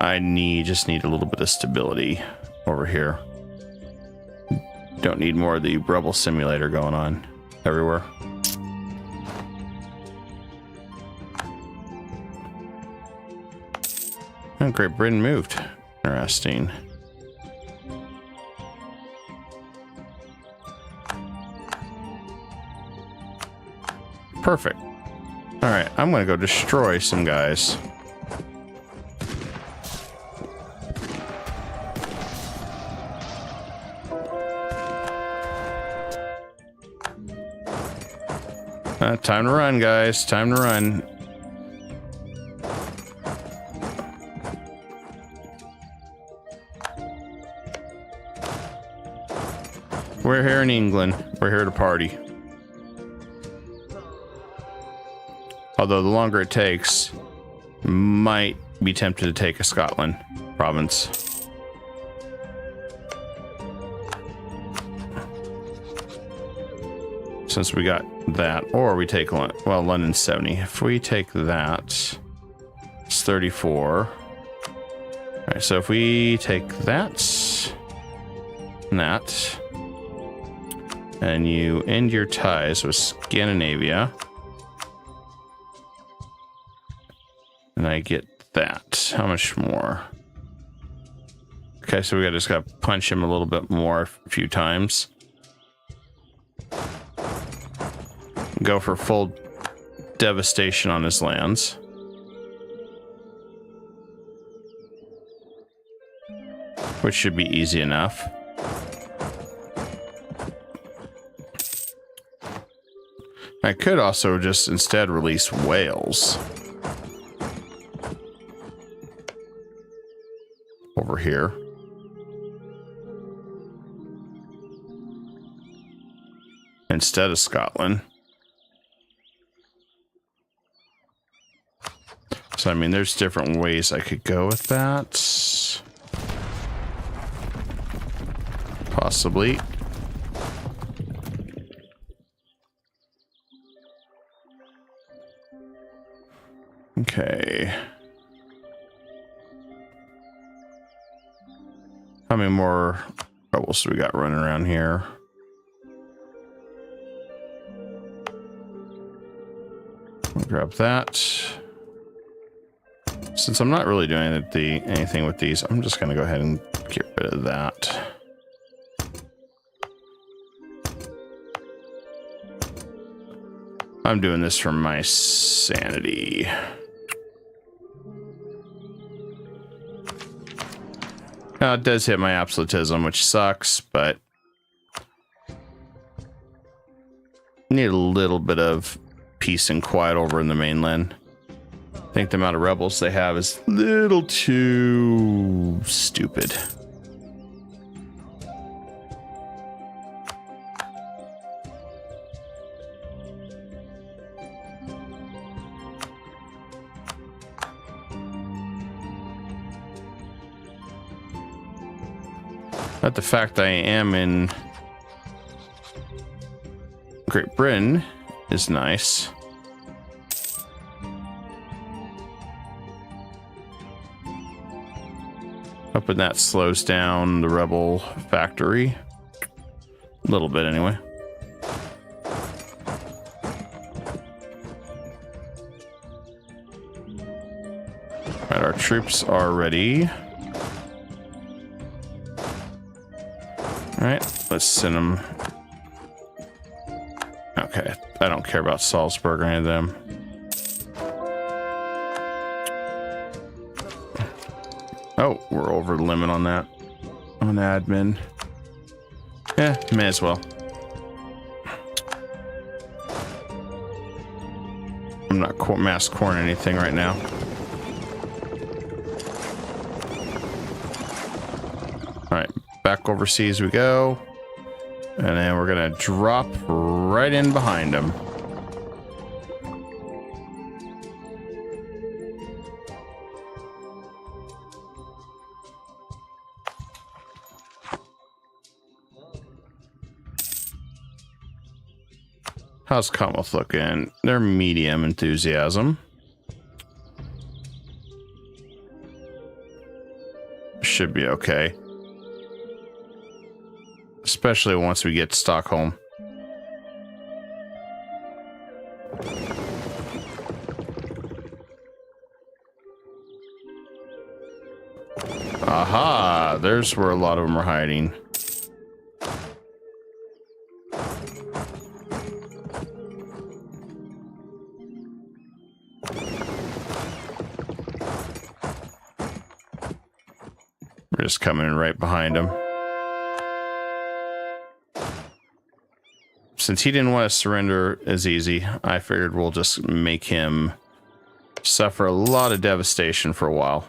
I just need a little bit of stability over here. Don't need more of the Rebel Simulator going on everywhere. Oh, Great Britain moved. Interesting. Perfect. All right, I'm going to go destroy some guys. Time to run, guys. Time to run. We're here in England. We're here to party. Although the longer it takes, might be tempted to take a Scotland province. Since we got that, or we take London. Well, London's 70. If we take that, it's 34. All right, so if we take that, and that, and you end your ties with Scandinavia, and I get that. How much more? Okay, so we just got to punch him a little bit more a few times. Go for full devastation on his lands. Which should be easy enough. I could also just instead release Wales over here. Instead of Scotland. So, I mean, there's different ways I could go with that. Possibly. Okay. How many more rebels do we got running around here? I'll grab that. Since I'm not really doing anything with these, I'm just going to go ahead and get rid of that. I'm doing this for my sanity. Now, it does hit my absolutism, which sucks, but need a little bit of peace and quiet over in the mainland. I think the amount of rebels they have is a little too stupid. But the fact that I am in Great Britain is nice. Hoping that slows down the rebel factory. A little bit anyway. Alright, our troops are ready. Alright, let's send them. Okay, I don't care about Salzburg or any of them. Oh, we're over the limit on that. On admin. Yeah, may as well. I'm not mass corn anything right now. Alright, back overseas we go. And then we're gonna drop right in behind them. How's Commonwealth looking? They're medium enthusiasm. Should be okay. Especially once we get to Stockholm. Aha! There's where a lot of them are hiding. We're just coming in right behind him. Since he didn't want to surrender as easy, I figured we'll just make him suffer a lot of devastation for a while.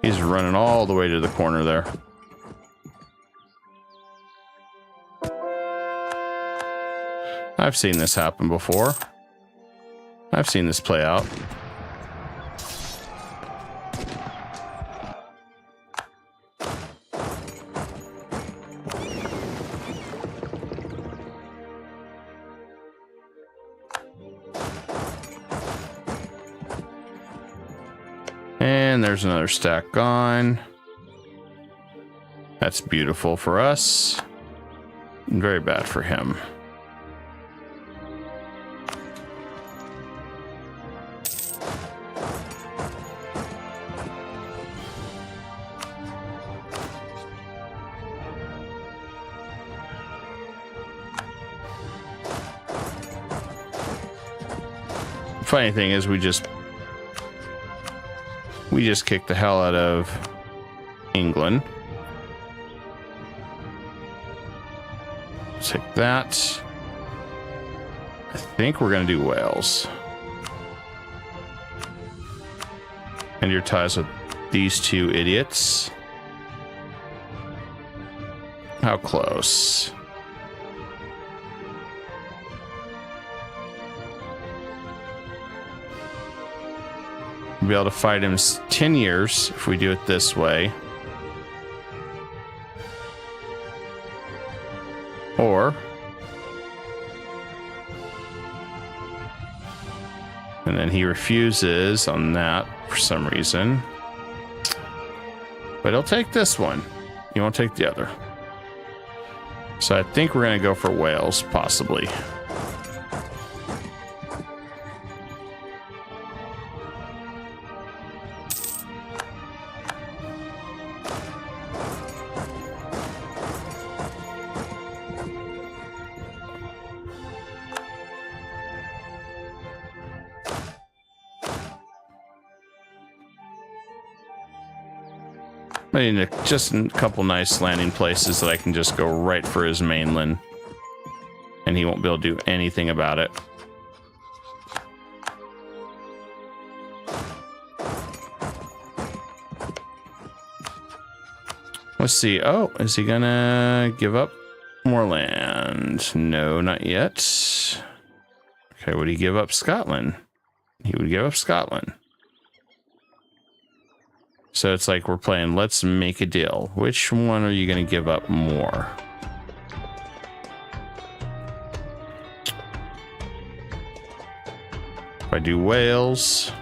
He's running all the way to the corner there. I've seen this happen before. I've seen this play out. And there's another stack gone. That's beautiful for us. Very bad for him. Funny thing is we just kicked the hell out of England. Take that. I think we're gonna do Wales. And your ties with these two idiots. How close? Be able to fight him 10 years if we do it this way. Or and then he refuses on that for some reason. But he'll take this one. He won't take the other. So I think we're gonna go for Wales, possibly. I need just a couple nice landing places that I can just go right for his mainland. And he won't be able to do anything about it. Let's see. Oh, is he gonna give up more land? No, not yet. Okay, would he give up Scotland? He would give up Scotland. So it's like we're playing, let's make a deal. Which one are you gonna give up more? If I do Wales...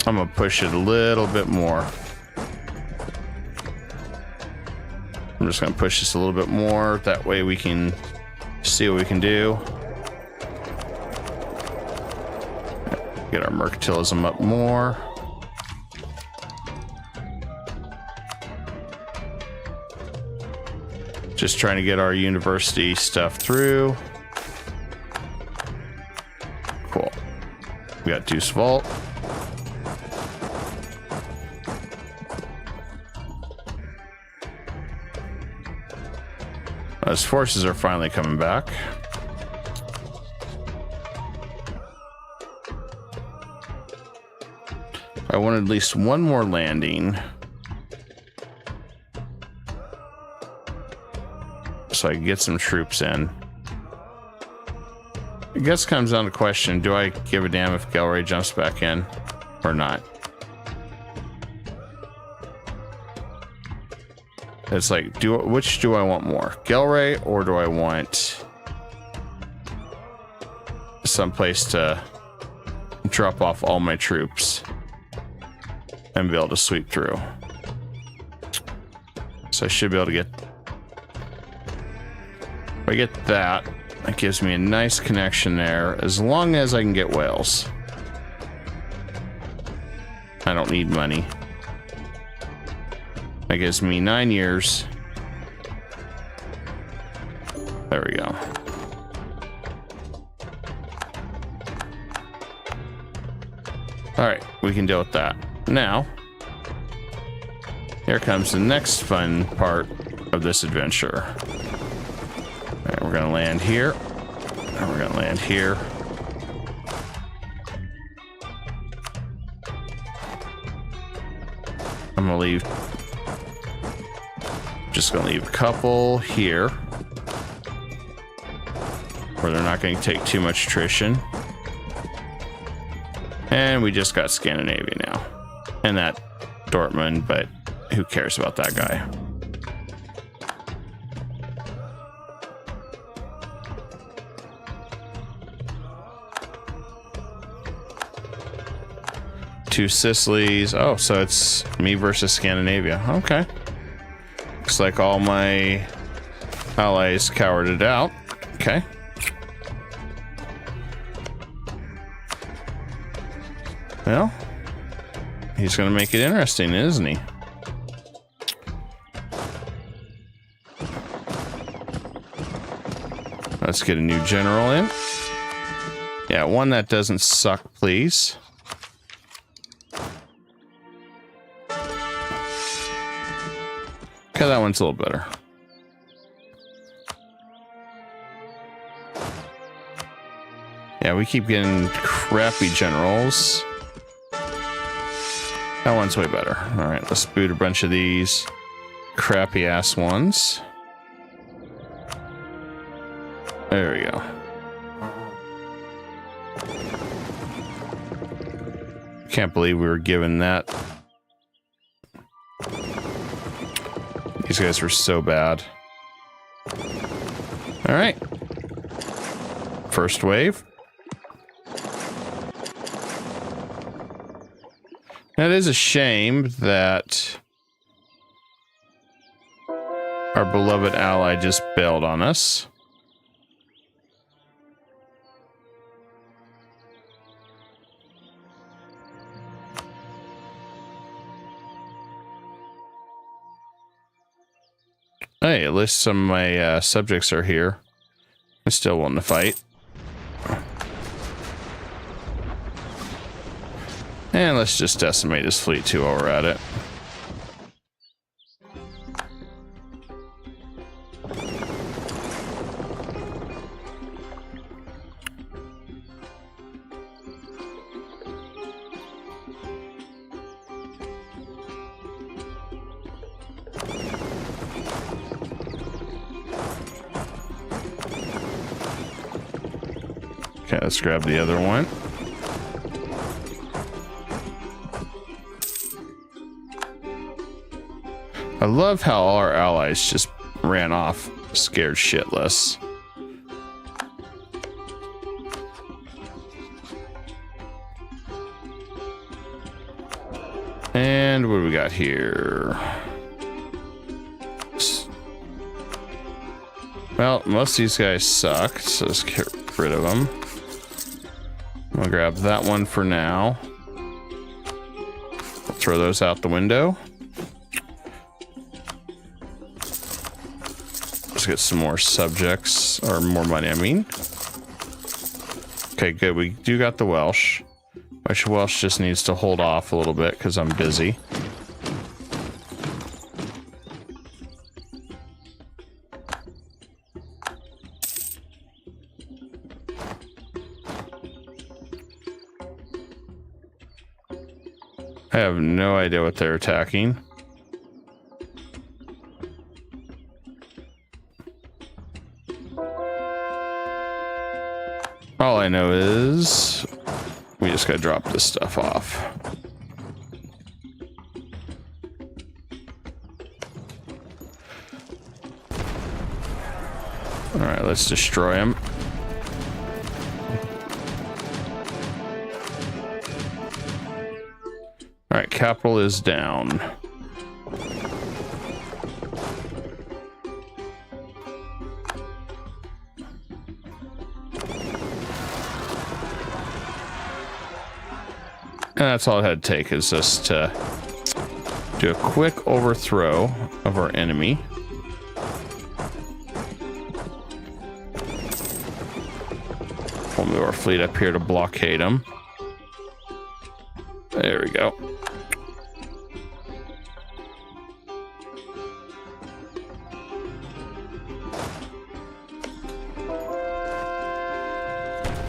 I'm gonna push it a little bit more. I'm just gonna push this a little bit more. That way we can see what we can do. Get our mercantilism up more. Just trying to get our university stuff through. Cool. We got Deuce Vault. His forces are finally coming back. I want at least one more landing. So I can get some troops in. I guess it comes down to the question, do I give a damn if Gelray jumps back in or not? It's like, which do I want more? Gelray, or do I want someplace to drop off all my troops and be able to sweep through? So I should be able to get... If I get that, that gives me a nice connection there, as long as I can get Wales. I don't need money. That gives me 9 years. There we go. All right, we can deal with that. Now, here comes the next fun part of this adventure. All right, we're gonna land here. And we're gonna land here. I'm gonna leave. Just gonna leave a couple here where they're not going to take too much attrition. And we just got Scandinavia now. And that Dortmund, but who cares about that guy? Two Sicilies. Oh, so it's me versus Scandinavia. Okay. Looks like all my allies cowered it out. Okay. Well, he's going to make it interesting, isn't he? Let's get a new general in. Yeah, one that doesn't suck, please. Okay, that one's a little better. Yeah, we keep getting crappy generals. That one's way better. All right, let's boot a bunch of these crappy ass ones. There we go. Can't believe we were given that. These guys were so bad. All right. First wave. It is a shame that our beloved ally just bailed on us. Hey, at least some of my subjects are here. I'm still willing to fight. And let's just decimate his fleet too while we're at it. Okay, let's grab the other one. I love how all our allies just ran off scared shitless. And what do we got here? Well, most of these guys suck, so let's get rid of them. I'm gonna grab that one for now. I'll throw those out the window. Let's get some more subjects, or more money, I mean. Okay, good. We do got the Welsh. Welsh just needs to hold off a little bit because I'm busy. I have no idea what they're attacking. All I know is we just gotta drop this stuff off. All right, let's destroy him. All right, capital is down. And that's all it had to take, is just to do a quick overthrow of our enemy. We'll move our fleet up here to blockade them. There we go.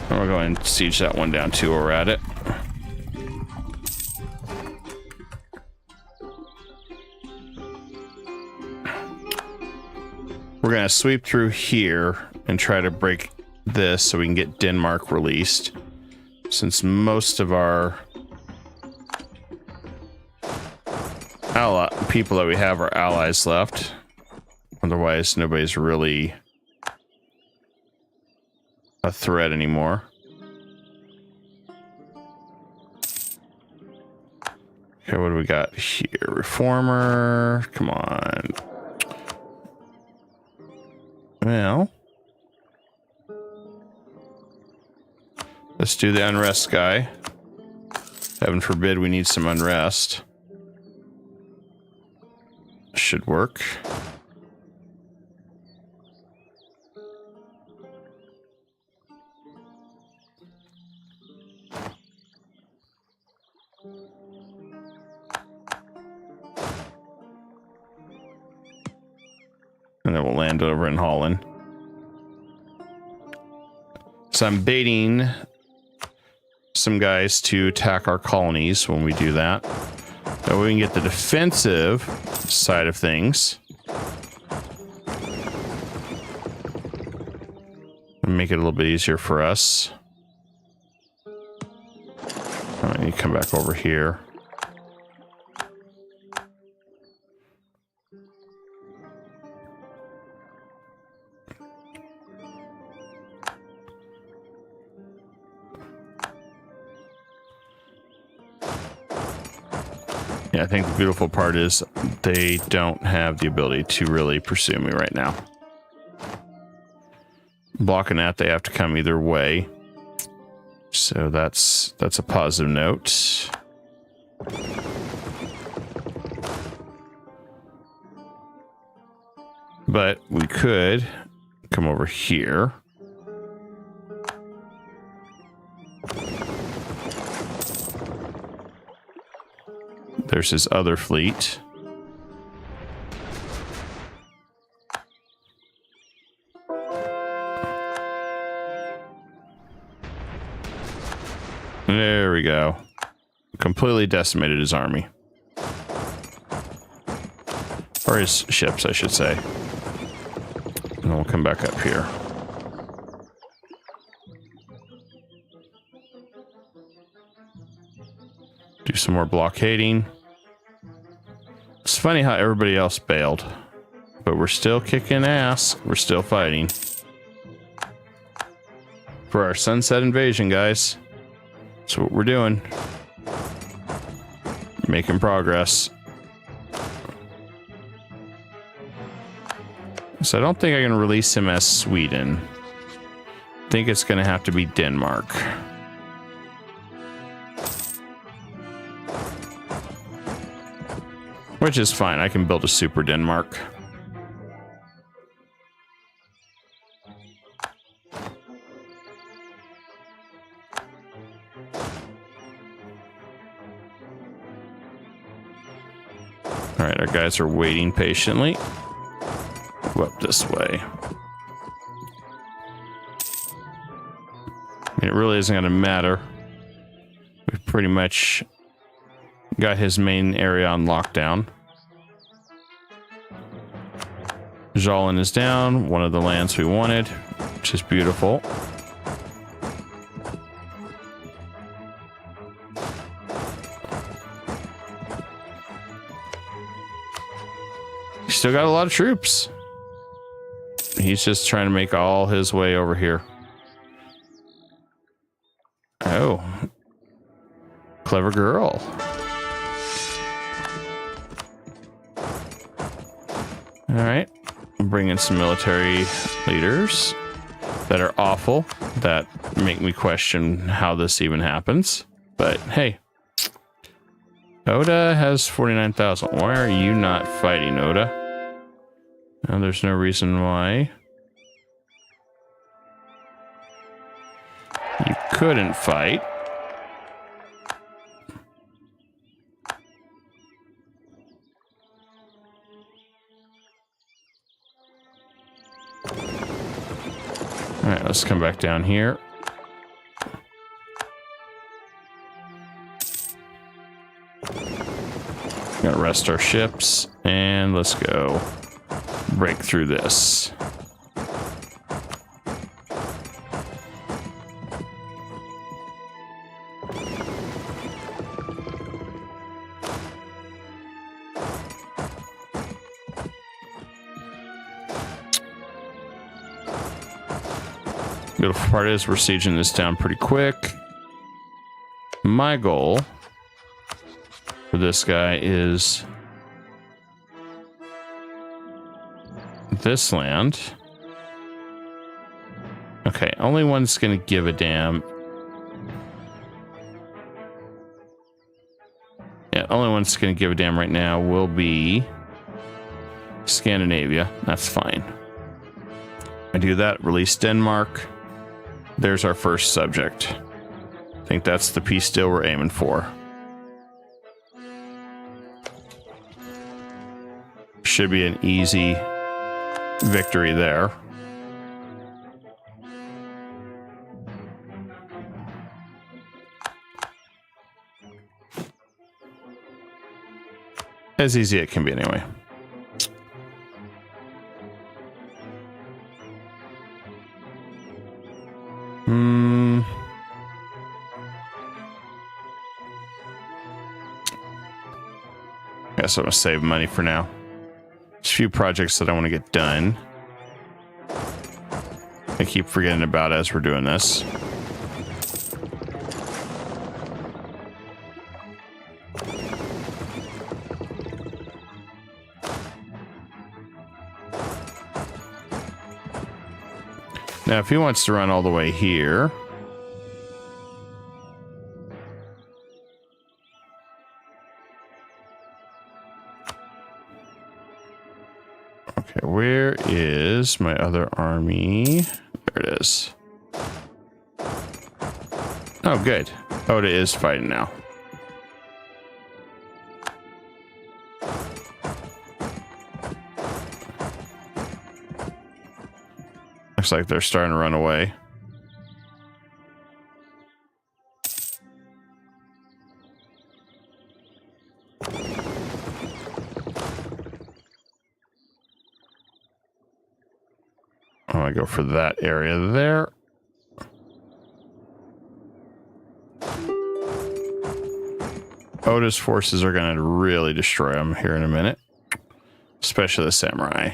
And we're going to siege that one down too while we're at it. We're going to sweep through here and try to break this so we can get Denmark released. Since most of our people that we have are allies left. Otherwise, nobody's really a threat anymore. Okay, what do we got here? Reformer, come on. Well, let's do the unrest guy. Heaven forbid we need some unrest. Should work. And then we'll land over in Holland. So I'm baiting some guys to attack our colonies when we do that. That way we can get the defensive side of things. And make it a little bit easier for us. I need to come back over here. Yeah, I think the beautiful part is they don't have the ability to really pursue me right now. Blocking that, they have to come either way. So that's a positive note. But we could come over here. There's his other fleet. There we go. Completely decimated his army. Or his ships, I should say. And then we'll come back up here. Do some more blockading. It's funny how everybody else bailed. But we're still kicking ass. We're still fighting. For our sunset invasion, guys. That's what we're doing. Making progress. So I don't think I can release him as Sweden. I think it's going to have to be Denmark. Which is fine. I can build a super Denmark. All right, our guys are waiting patiently. Go up this way. It really isn't going to matter. We've pretty much got his main area on lockdown. Jolin is down, one of the lands we wanted, which is beautiful. He's still got a lot of troops. He's just trying to make all his way over here. Oh. Clever girl. All right. Bring in some military leaders that are awful, that make me question how this even happens. But hey. Oda has 49,000. Why are you not fighting, Oda? No, there's no reason why. You couldn't fight. All right, let's come back down here. Gonna rest our ships and let's go break through this. Beautiful part is we're sieging this down pretty quick. My goal for this guy is this land. Okay, only one that's gonna give a damn. Yeah, only one that's gonna give a damn right now will be Scandinavia. That's fine. I do that, release Denmark. There's our first subject. I think that's the peace deal we're aiming for. Should be an easy victory there. As easy as it can be anyway. Guess I'm gonna save money for now. Just a few projects that I want to get done. I keep forgetting about as we're doing this. Now, if he wants to run all the way here, okay, where is my other army? There it is. Oh, good. Oda is fighting now. Looks like they're starting to run away. I'm gonna go for that area there. Oda's forces are gonna really destroy them here in a minute, especially the samurai.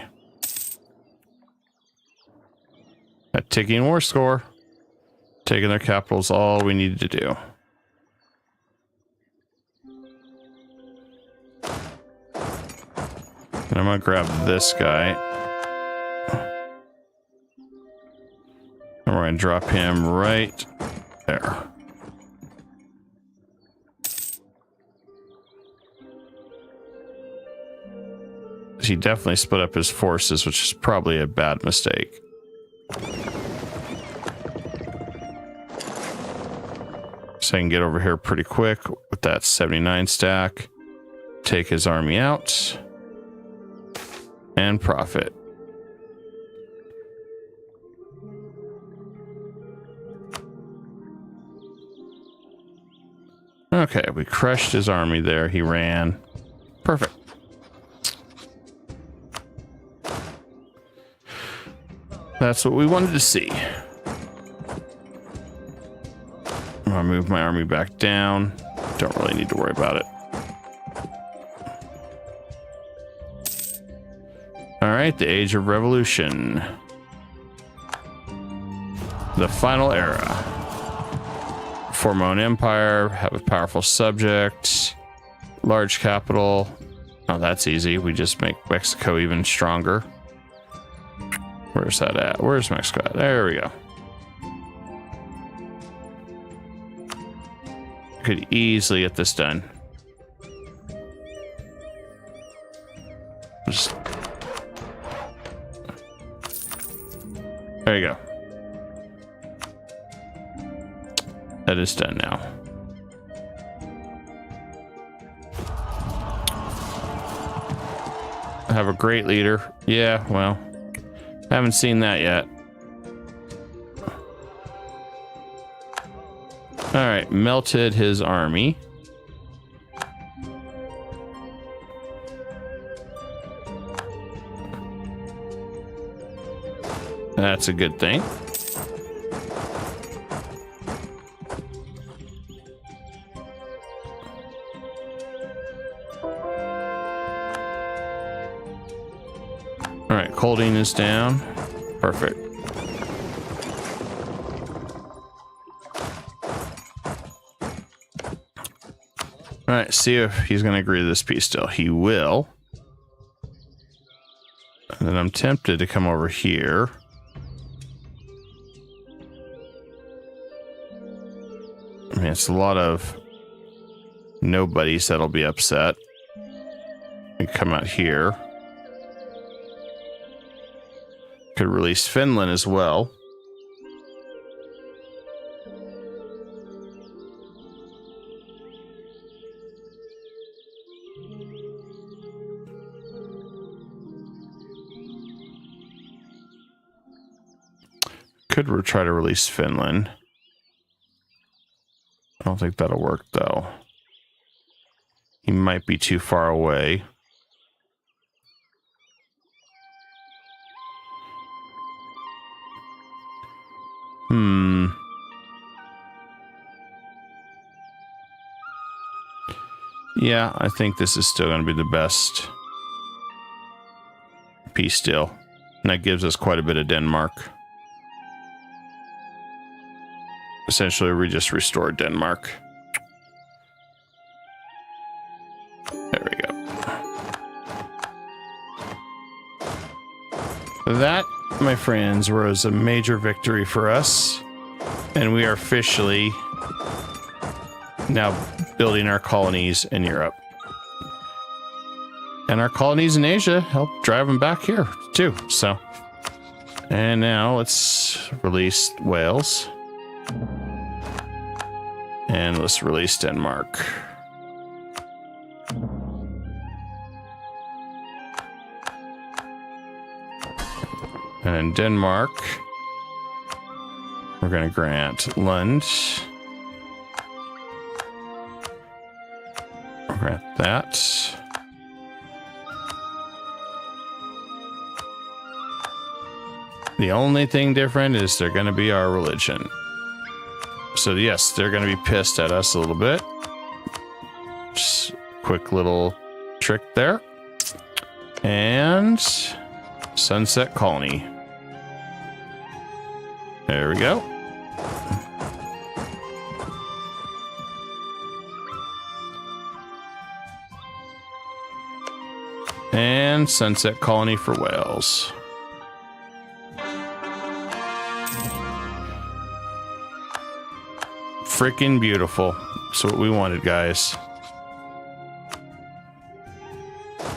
A ticking war score. Taking their capital is all we needed to do. And I'm gonna grab this guy. And we're gonna drop him right there. He definitely split up his forces, which is probably a bad mistake. So I can get over here pretty quick with that 79 stack. Take his army out. And profit. Okay, we crushed his army there. He ran. Perfect. That's what we wanted to see. I'm gonna move my army back down. Don't really need to worry about it. All right, the Age of Revolution. The final era. Form my own empire, have a powerful subject, large capital. Oh, that's easy. We just make Mexico even stronger. Where's that at? Where's Mexico at? There we go. Could easily get this done. Just... There you go. That is done now. I have a great leader. Yeah, well, haven't seen that yet. All right, melted his army. That's a good thing. All right, Colding is down. Perfect. All right, see if he's going to agree to this peace deal. He will. And then I'm tempted to come over here. I mean, it's a lot of nobodies that'll be upset. We come out here. Could release Finland as well. Could try to release Finland. I don't think that'll work though. He might be too far away. Yeah, I think this is still going to be the best peace deal. And that gives us quite a bit of Denmark. Essentially, we just restored Denmark. There we go. That, my friends, was a major victory for us. And we are officially now building our colonies in Europe. And our colonies in Asia help drive them back here, too. So, and now let's release Wales. And let's release Denmark. And Denmark We're going to grant Lund. We'll grant that. The only thing different is they're going to be our religion. So yes, they're going to be pissed at us a little bit. Just quick little trick there. And Sunset Colony. There we go. And Sunset Colony for Wales. Freaking beautiful. That's what we wanted, guys.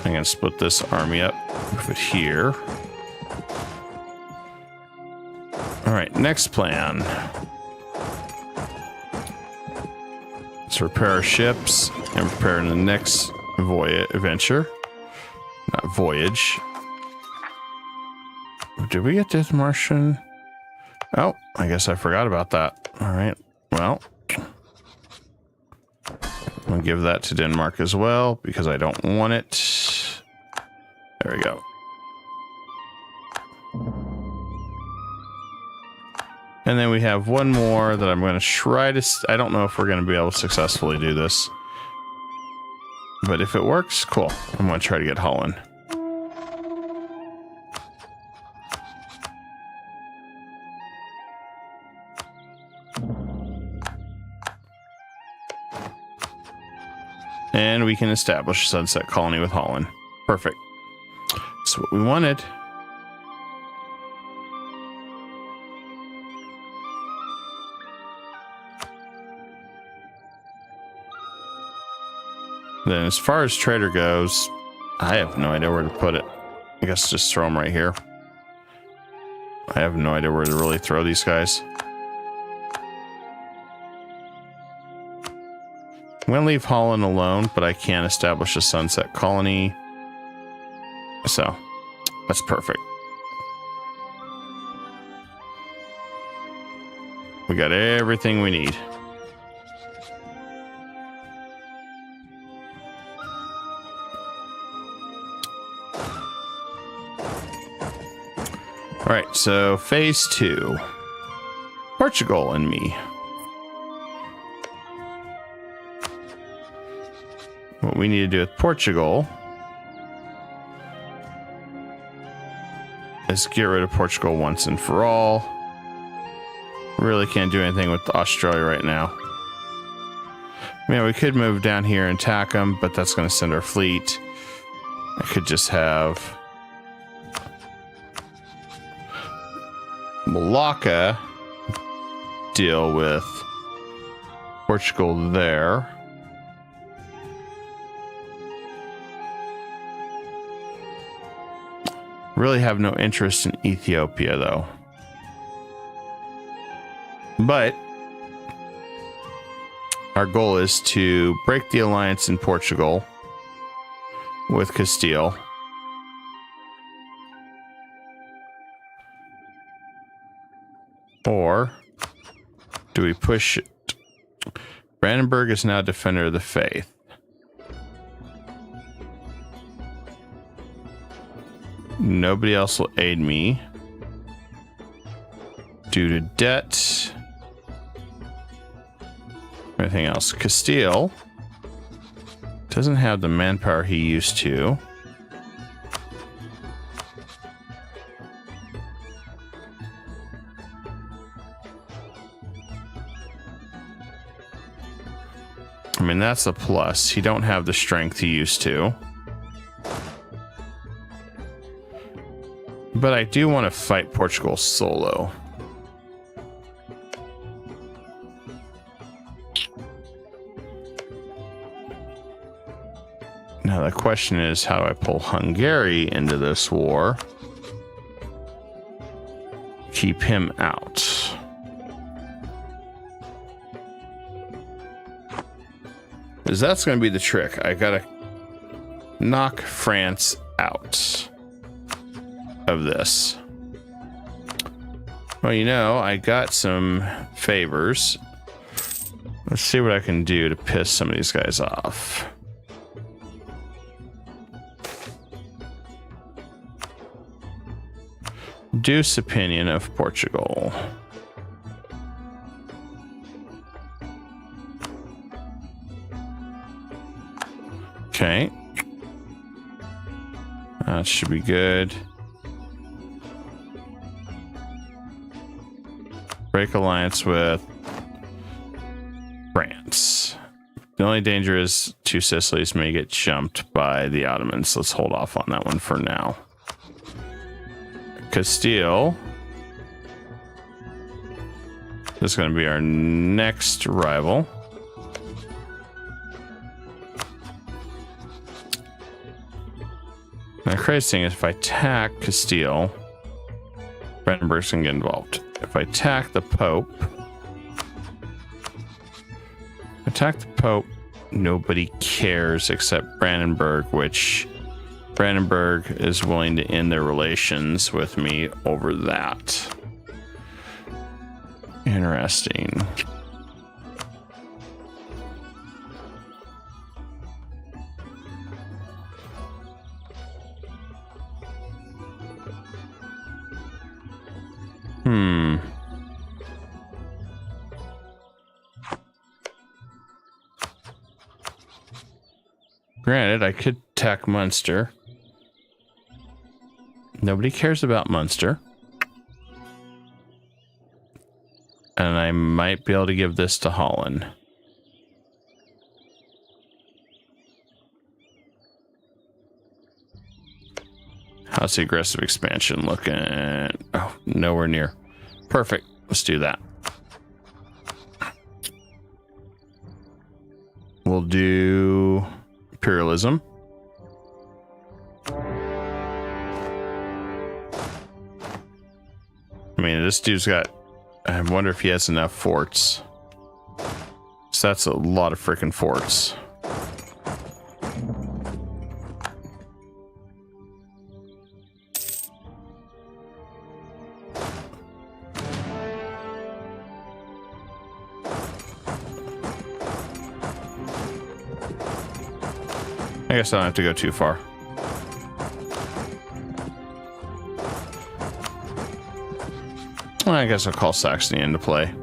I'm gonna split this army up, move it here. All right, next plan. Let's repair our ships and prepare in the next adventure. Not voyage. Did we get this Martian? Oh, I guess I forgot about that. All right, well. I'll give that to Denmark as well because I don't want it. There we go. And then we have one more that I'm going to try to... I don't know if we're going to be able to successfully do this. But if it works, cool. I'm going to try to get Holland. And we can establish Sunset Colony with Holland. Perfect. That's what we wanted. Then as far as trader goes, I have no idea where to put it. I guess just throw them right here. I have no idea where to really throw these guys. I'm going to leave Holland alone, but I can establish a Sunset Colony. So, that's perfect. We got everything we need. All right, so phase 2. Portugal and me. What we need to do with Portugal is get rid of Portugal once and for all. Really can't do anything with Australia right now. I mean, we could move down here and attack them, but that's going to send our fleet. I could just have Malacca deal with Portugal there. Really have no interest in Ethiopia, though. But our goal is to break the alliance in Portugal with Castile. Or do we push it? Brandenburg is now defender of the faith. Nobody else will aid me due to debt. Anything else? Castile doesn't have the manpower he used to. I mean, that's a plus. He don't have the strength he used to. But I do want to fight Portugal solo. Now the question is, how do I pull Hungary into this war? Keep him out. Because that's going to be the trick. I gotta knock France out of this. Well, you know, I got some favors. Let's see what I can do to piss some of these guys off. Reduce opinion of Portugal. Okay. That should be good. Break alliance with France. The only danger is two Sicilies may get jumped by the Ottomans. Let's hold off on that one for now. Castile. This is going to be our next rival. Now, the crazy thing is if I attack Castile, Brandenburg's going to get involved. If I attack the Pope, nobody cares except Brandenburg, which Brandenburg is willing to end their relations with me over that. Interesting. Granted, I could attack Munster. Nobody cares about Munster. And I might be able to give this to Holland. How's the aggressive expansion looking? Oh, nowhere near. Perfect. Let's do that. We'll do imperialism. I mean, this dude's got... I wonder if he has enough forts. So that's a lot of freaking forts. I guess I don't have to go too far. Well, I guess I'll call Saxony into play.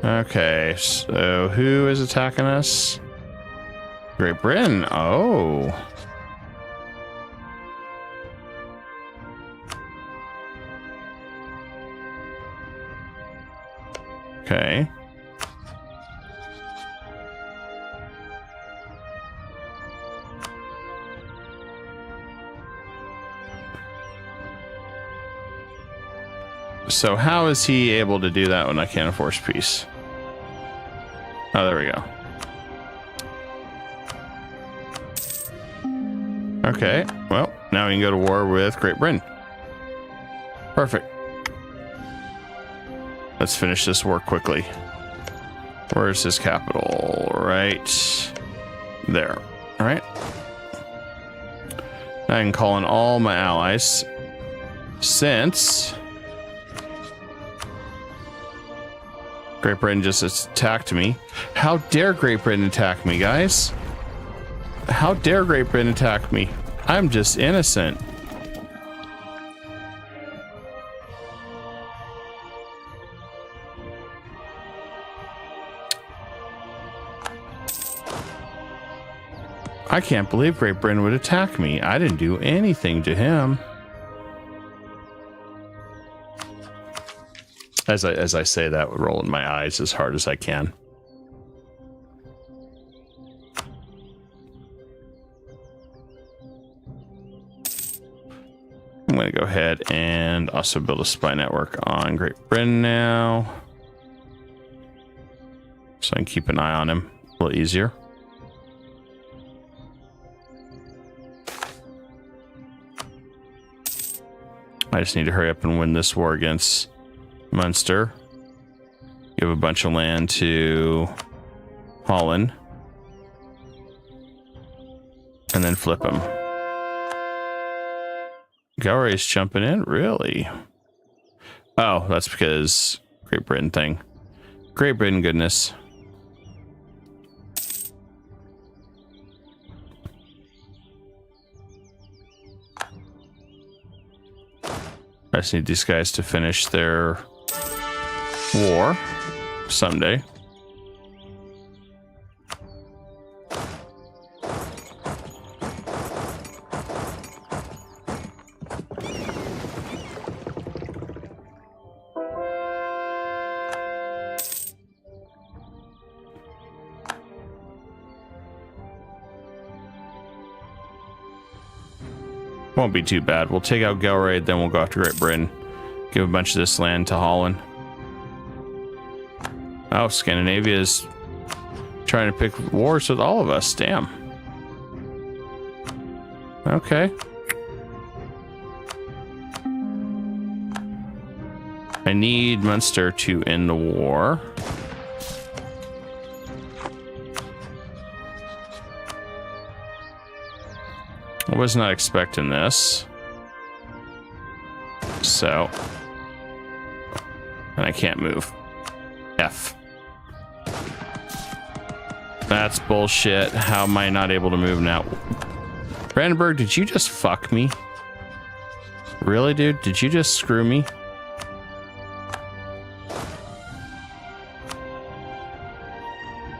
Okay, so who is attacking us? Great Britain. Oh. Okay. So how is he able to do that when I can't enforce peace? Oh, there we go. Okay, well, now we can go to war with Great Britain. Perfect. Let's finish this war quickly. Where's his capital? Right there. All right. I can call in all my allies since Great Britain just attacked me. How dare Great Britain attack me, guys? How dare Great Britain attack me? I'm just innocent. I can't believe Great Britain would attack me. I didn't do anything to him. As I say that, rolling my eyes as hard as I can. I'm going to go ahead and also build a spy network on Great Britain now, so I can keep an eye on him a little easier. I just need to hurry up and win this war against Munster. Give a bunch of land to Holland. and then flip him. Galway's jumping in? Really? Oh, that's because Great Britain thing. Great Britain goodness. I just need these guys to finish their war someday. Won't be too bad. We'll take out Gelraid, then we'll go after Great Britain. Give a bunch of this land to Holland. Oh, Scandinavia is trying to pick wars with all of us. Damn. Okay. I need Munster to end the war. I was not expecting this. So. And I can't move. F. That's bullshit. How am I not able to move now? Brandenburg, did you just fuck me? Really, dude? Did you just screw me?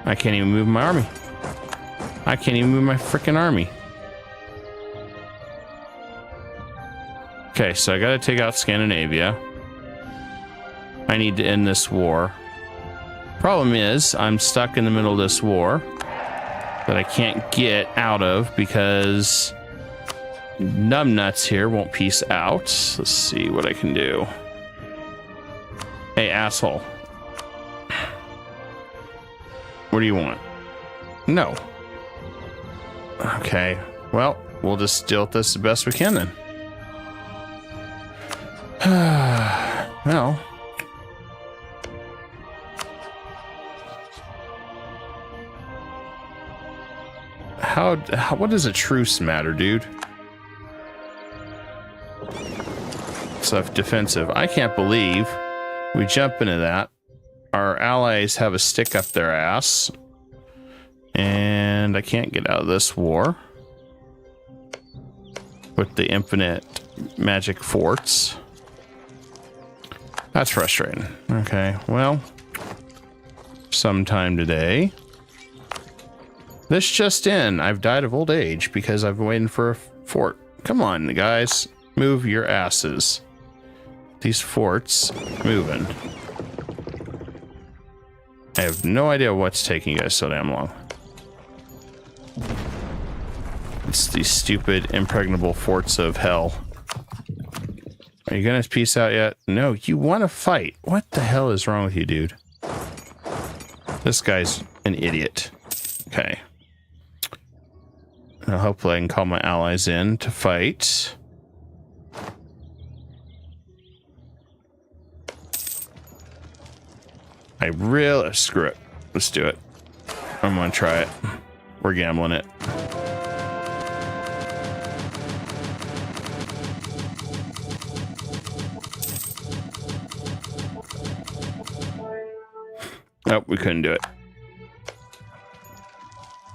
I can't even move my army. I can't even move my freaking army. Okay, so I gotta take out Scandinavia. I need to end this war. Problem is, I'm stuck in the middle of this war that I can't get out of because numbnuts here won't peace out. Let's see what I can do. Hey, asshole. What do you want? No. Okay, well, we'll just deal with this the best we can then. Well, what does a truce matter, dude? Stuff defensive. I can't believe we jump into that. Our allies have a stick up their ass, and I can't get out of this war with the infinite magic forts. That's frustrating. Okay, well, sometime today. This just in, I've died of old age because I've been waiting for a fort. Come on, guys, move your asses. These forts moving. I have no idea what's taking you guys so damn long. It's these stupid, impregnable forts of hell. Are you gonna peace out yet? No, you want to fight. What the hell is wrong with you, dude? This guy's an idiot. Okay. Now, hopefully I can call my allies in to fight. I really... Screw it. Let's do it. I'm gonna try it. We're gambling it. Nope, we couldn't do it.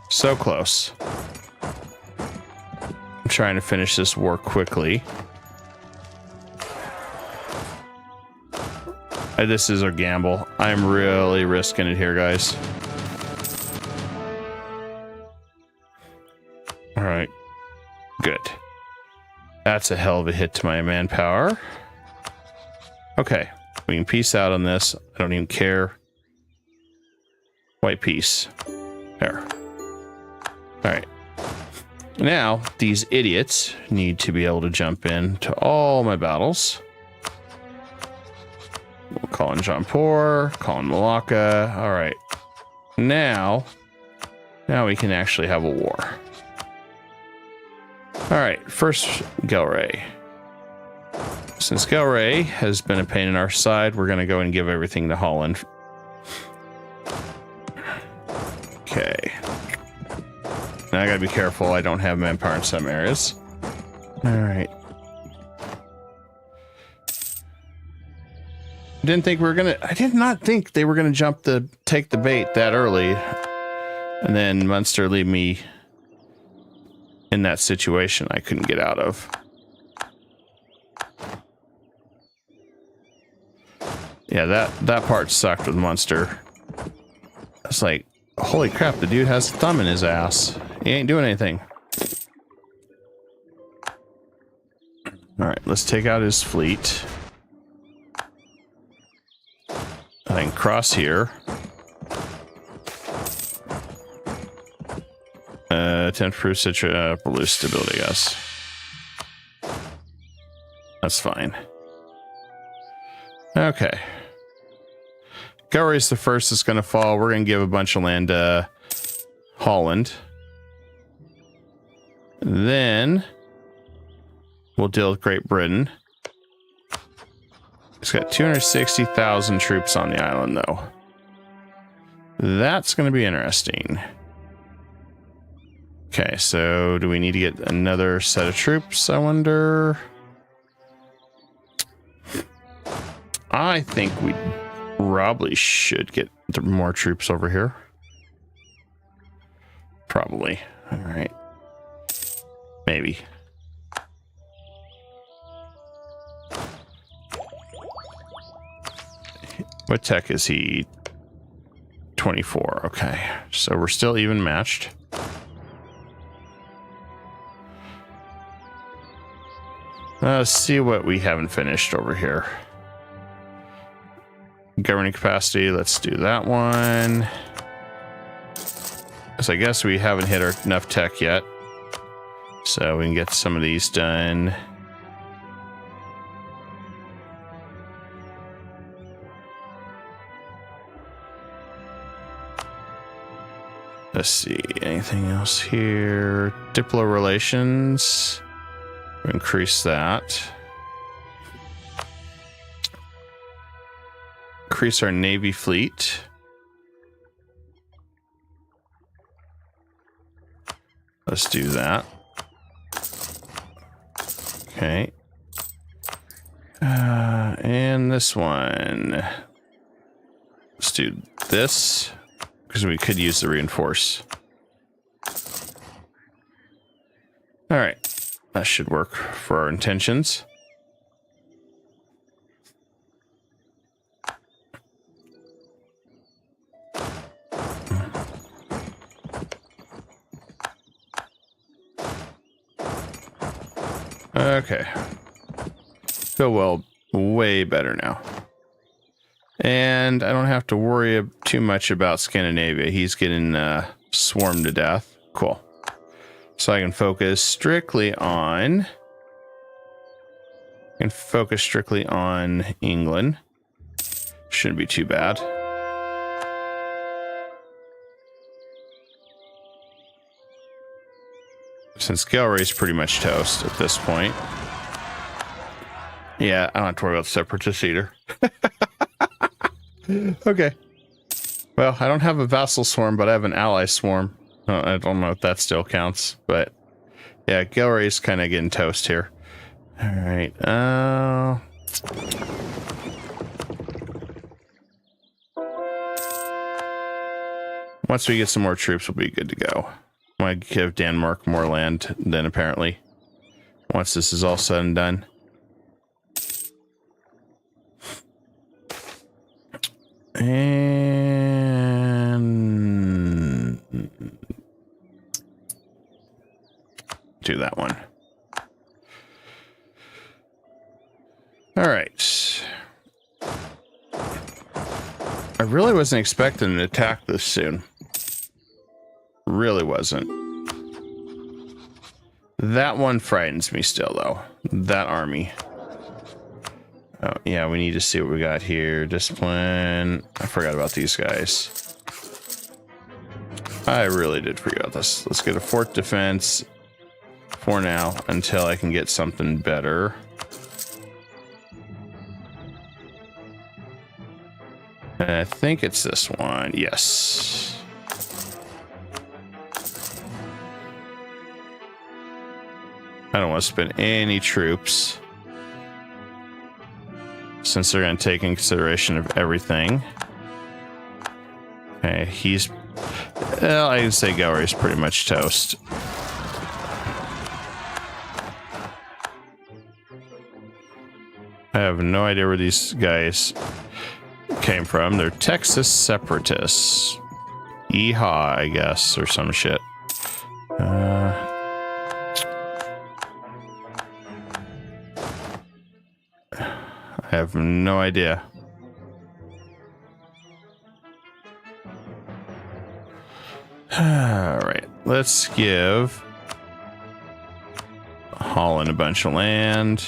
So close. I'm trying to finish this war quickly. This is a gamble. I'm really risking it here, guys. All right. Good. That's a hell of a hit to my manpower. Okay. We can peace out on this. I don't even care. White peace. There. All right. Now, these idiots need to be able to jump in to all my battles. We'll call in Jaunpur, call in Malacca. All right. Now we can actually have a war. All right. First, Gelray. Since Gelray has been a pain in our side, we're going to go and give everything to Holland. Okay. I gotta be careful. I don't have manpower in some areas. All right. Didn't think we were gonna. I did not think they were gonna take the bait that early, and then Munster leave me in that situation I couldn't get out of. Yeah, that part sucked with Munster. It's like, holy crap, the dude has a thumb in his ass. He ain't doing anything. All right, let's take out his fleet. I can cross here. Attempt to improve balloon stability, I guess. That's fine. Okay. Galway's the first that's going to fall. We're going to give a bunch of land to Holland. Then we'll deal with Great Britain. It's got 260,000 troops on the island, though. That's going to be interesting. Okay, so do we need to get another set of troops, I wonder? I think we probably should get more troops over here. Probably. All right. Maybe. What tech is he? 24. Okay. So we're still even matched. Let's see what we haven't finished over here. Governing capacity. Let's do that one. So I guess we haven't hit enough tech yet. So we can get some of these done. Let's see, anything else here? Diplo relations. Increase that. Increase our Navy fleet. Let's do that. Okay. And this one. Let's do this. Because we could use the reinforce. All right. That should work for our intentions. Okay. Feel well, way better now. And I don't have to worry too much about Scandinavia. He's getting swarmed to death. Cool. So I can focus strictly on... England. Shouldn't be too bad. Since Galway's pretty much toast at this point. Yeah, I don't have to worry about separatists either. Okay. Well, I don't have a vassal swarm, but I have an ally swarm. I don't know if that still counts, but yeah, Galway's kind of getting toast here. All right. Once we get some more troops, we'll be good to go. I might give Denmark more land than apparently. Once this is all said and done. And do that one. All right. I really wasn't expecting an attack this soon. Really wasn't. That one frightens me still, though. That army. Oh, yeah, we need to see what we got here. Discipline. I forgot about these guys. I really did forget about this. Let's get a fort defense for now until I can get something better. And I think it's this one. Yes. I don't want to spend any troops, since they're going to take in consideration of everything. Okay, well, I can say Gallery's pretty much toast. I have no idea where these guys came from. They're Texas separatists. Yeehaw, I guess, or some shit. I have no idea. All right, let's give Holland a bunch of land.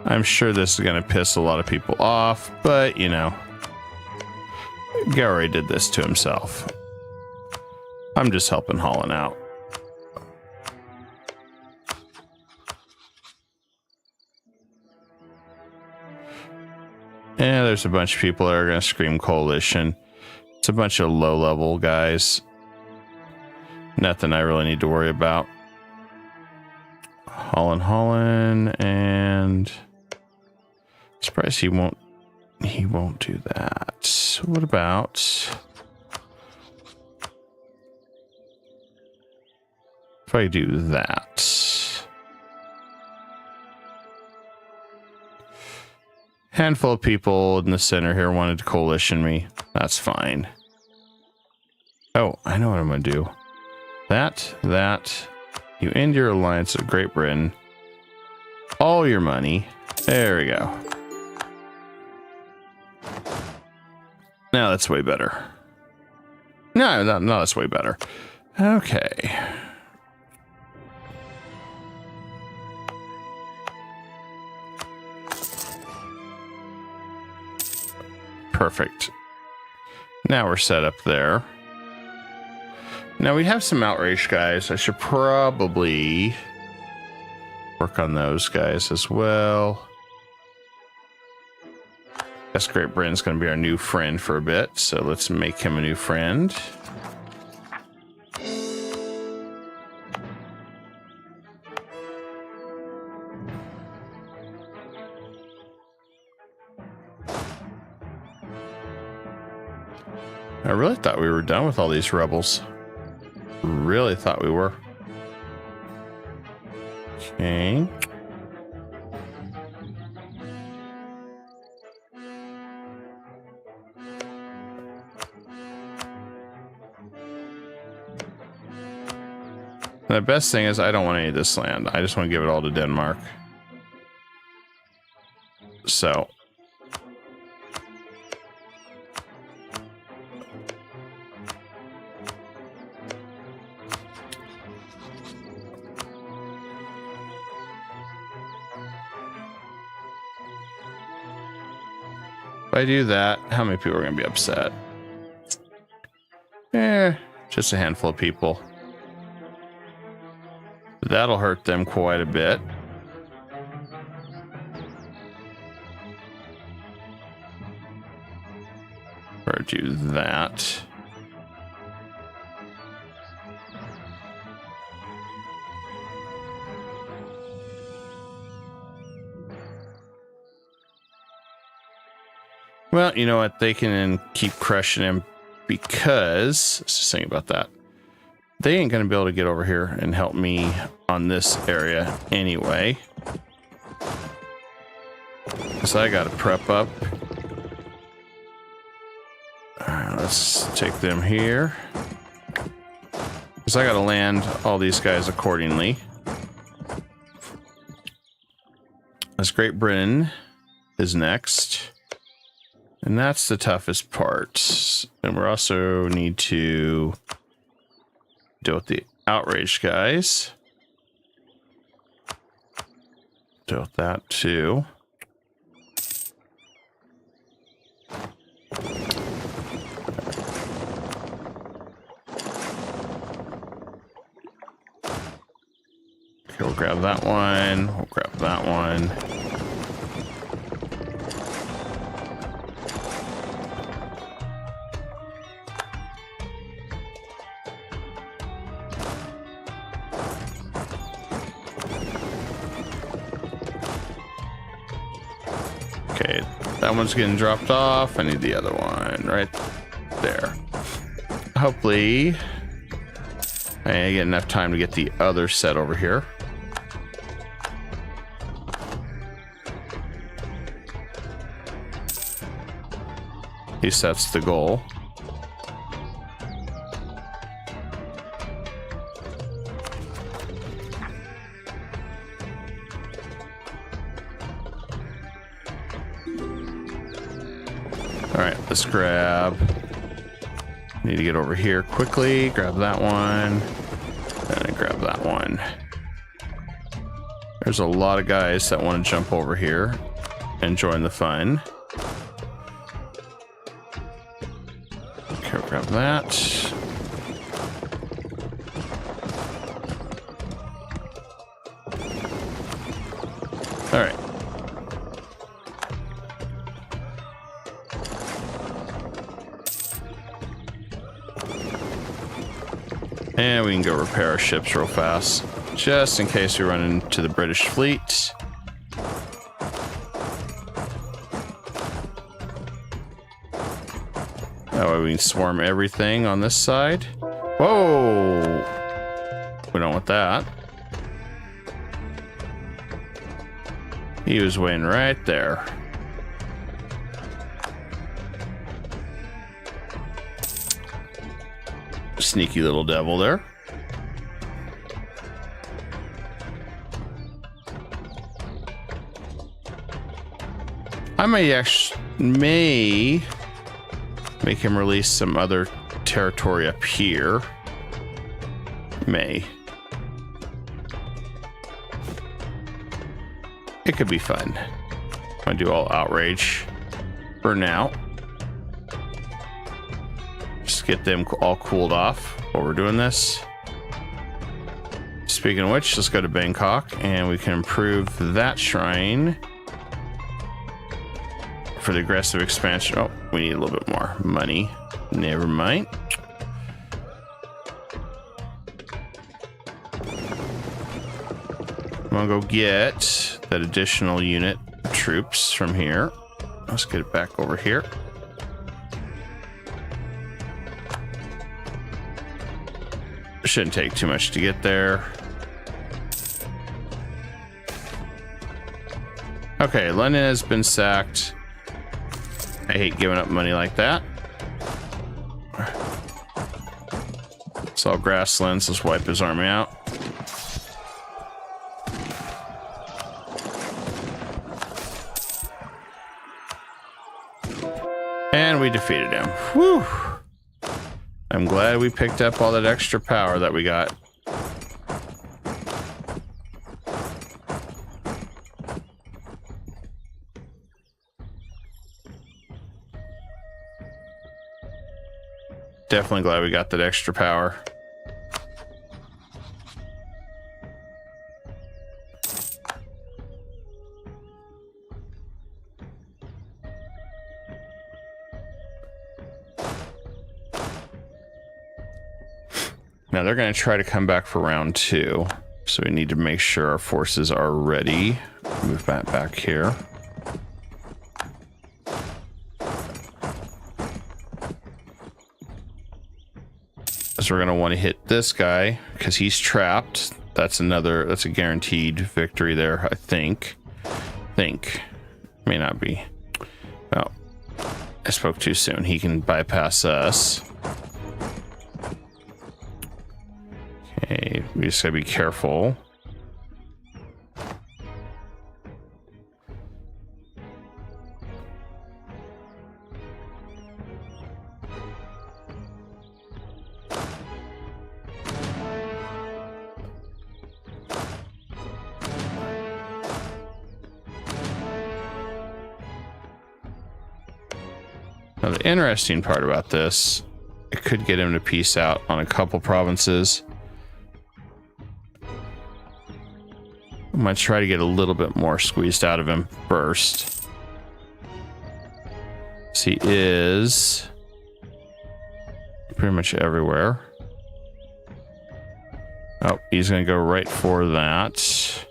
I'm sure this is going to piss a lot of people off, but, you know, Gary did this to himself. I'm just helping Holland out. Yeah, there's a bunch of people that are going to scream coalition. It's a bunch of low-level guys. Nothing I really need to worry about. Holland, and surprised he won't do that. What about if I do that? Handful of people in the center here wanted to coalition me. That's fine. Oh, I know what I'm going to do. That. You end your alliance with Great Britain. All your money. There we go. Now that's way better. No, that's way better. Okay. Perfect. Now we're set up there. Now we have some outrage guys. I should probably work on those guys as well. Guess Great Britain's going to be our new friend for a bit, so let's make him a new friend. I really thought we were done with all these rebels. Really thought we were. Okay. The best thing is I don't want any of this land. I just want to give it all to Denmark. So. If I do that, how many people are going to be upset? Just a handful of people. That'll hurt them quite a bit. Or do that. Well, you know what? They can keep crushing him because, let's just think about that. They ain't going to be able to get over here and help me on this area anyway. So I got to prep up. All right, let's take them here. Because I got to land all these guys accordingly. As Great Britain is next. And that's the toughest part. And we also need to deal with the outraged guys. Deal with that too. Okay, we'll grab that one. We'll grab that one. Okay, that one's getting dropped off. I need the other one right there. Hopefully, I get enough time to get the other set over here. At least that's the goal. All right, let's grab. Need to get over here quickly. Grab that one. And grab that one. There's a lot of guys that want to jump over here and join the fun. Okay, grab that. All right. And we can go repair our ships real fast, just in case we run into the British fleet. That way we can swarm everything on this side. Whoa! We don't want that. He was waiting right there. Sneaky little devil there. I may make him release some other territory up here. May. It could be fun. I'm gonna do all outrage for now. Just get them all cooled off while we're doing this. Speaking of which, let's go to Bangkok and we can improve that shrine for the aggressive expansion. Oh, we need a little bit more money. Never mind. I'm gonna go get that additional unit of troops from here. Let's get it back over here. Shouldn't take too much to get there. Okay, London has been sacked. I hate giving up money like that. It's all grasslands. Let's wipe his army out. And we defeated him. Whew. I'm glad we picked up all that extra power that we got. Definitely glad we got that extra power. Now they're going to try to come back for round 2. So we need to make sure our forces are ready. Move that back here. So we're going to want to hit this guy because he's trapped. That's a guaranteed victory there, I think. May not be. Oh, I spoke too soon. He can bypass us. Okay, we just gotta be careful. Now, the interesting part about this, it could get him to peace out on a couple provinces. I'm going to try to get a little bit more squeezed out of him first. So he is pretty much everywhere. Oh, he's going to go right for that.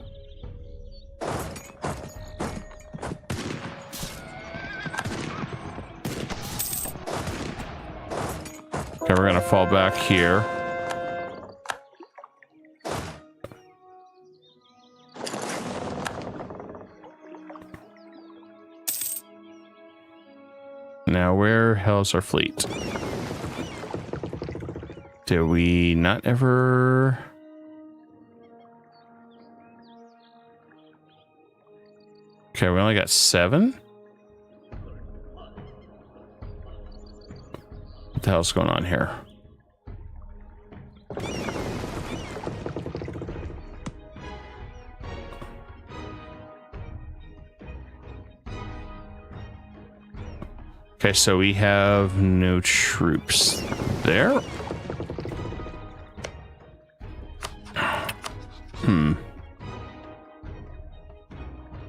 fall back here. Now, where hell's our fleet? Did we not ever... Okay, we only got 7? What the hell's going on here? Okay, so we have no troops there.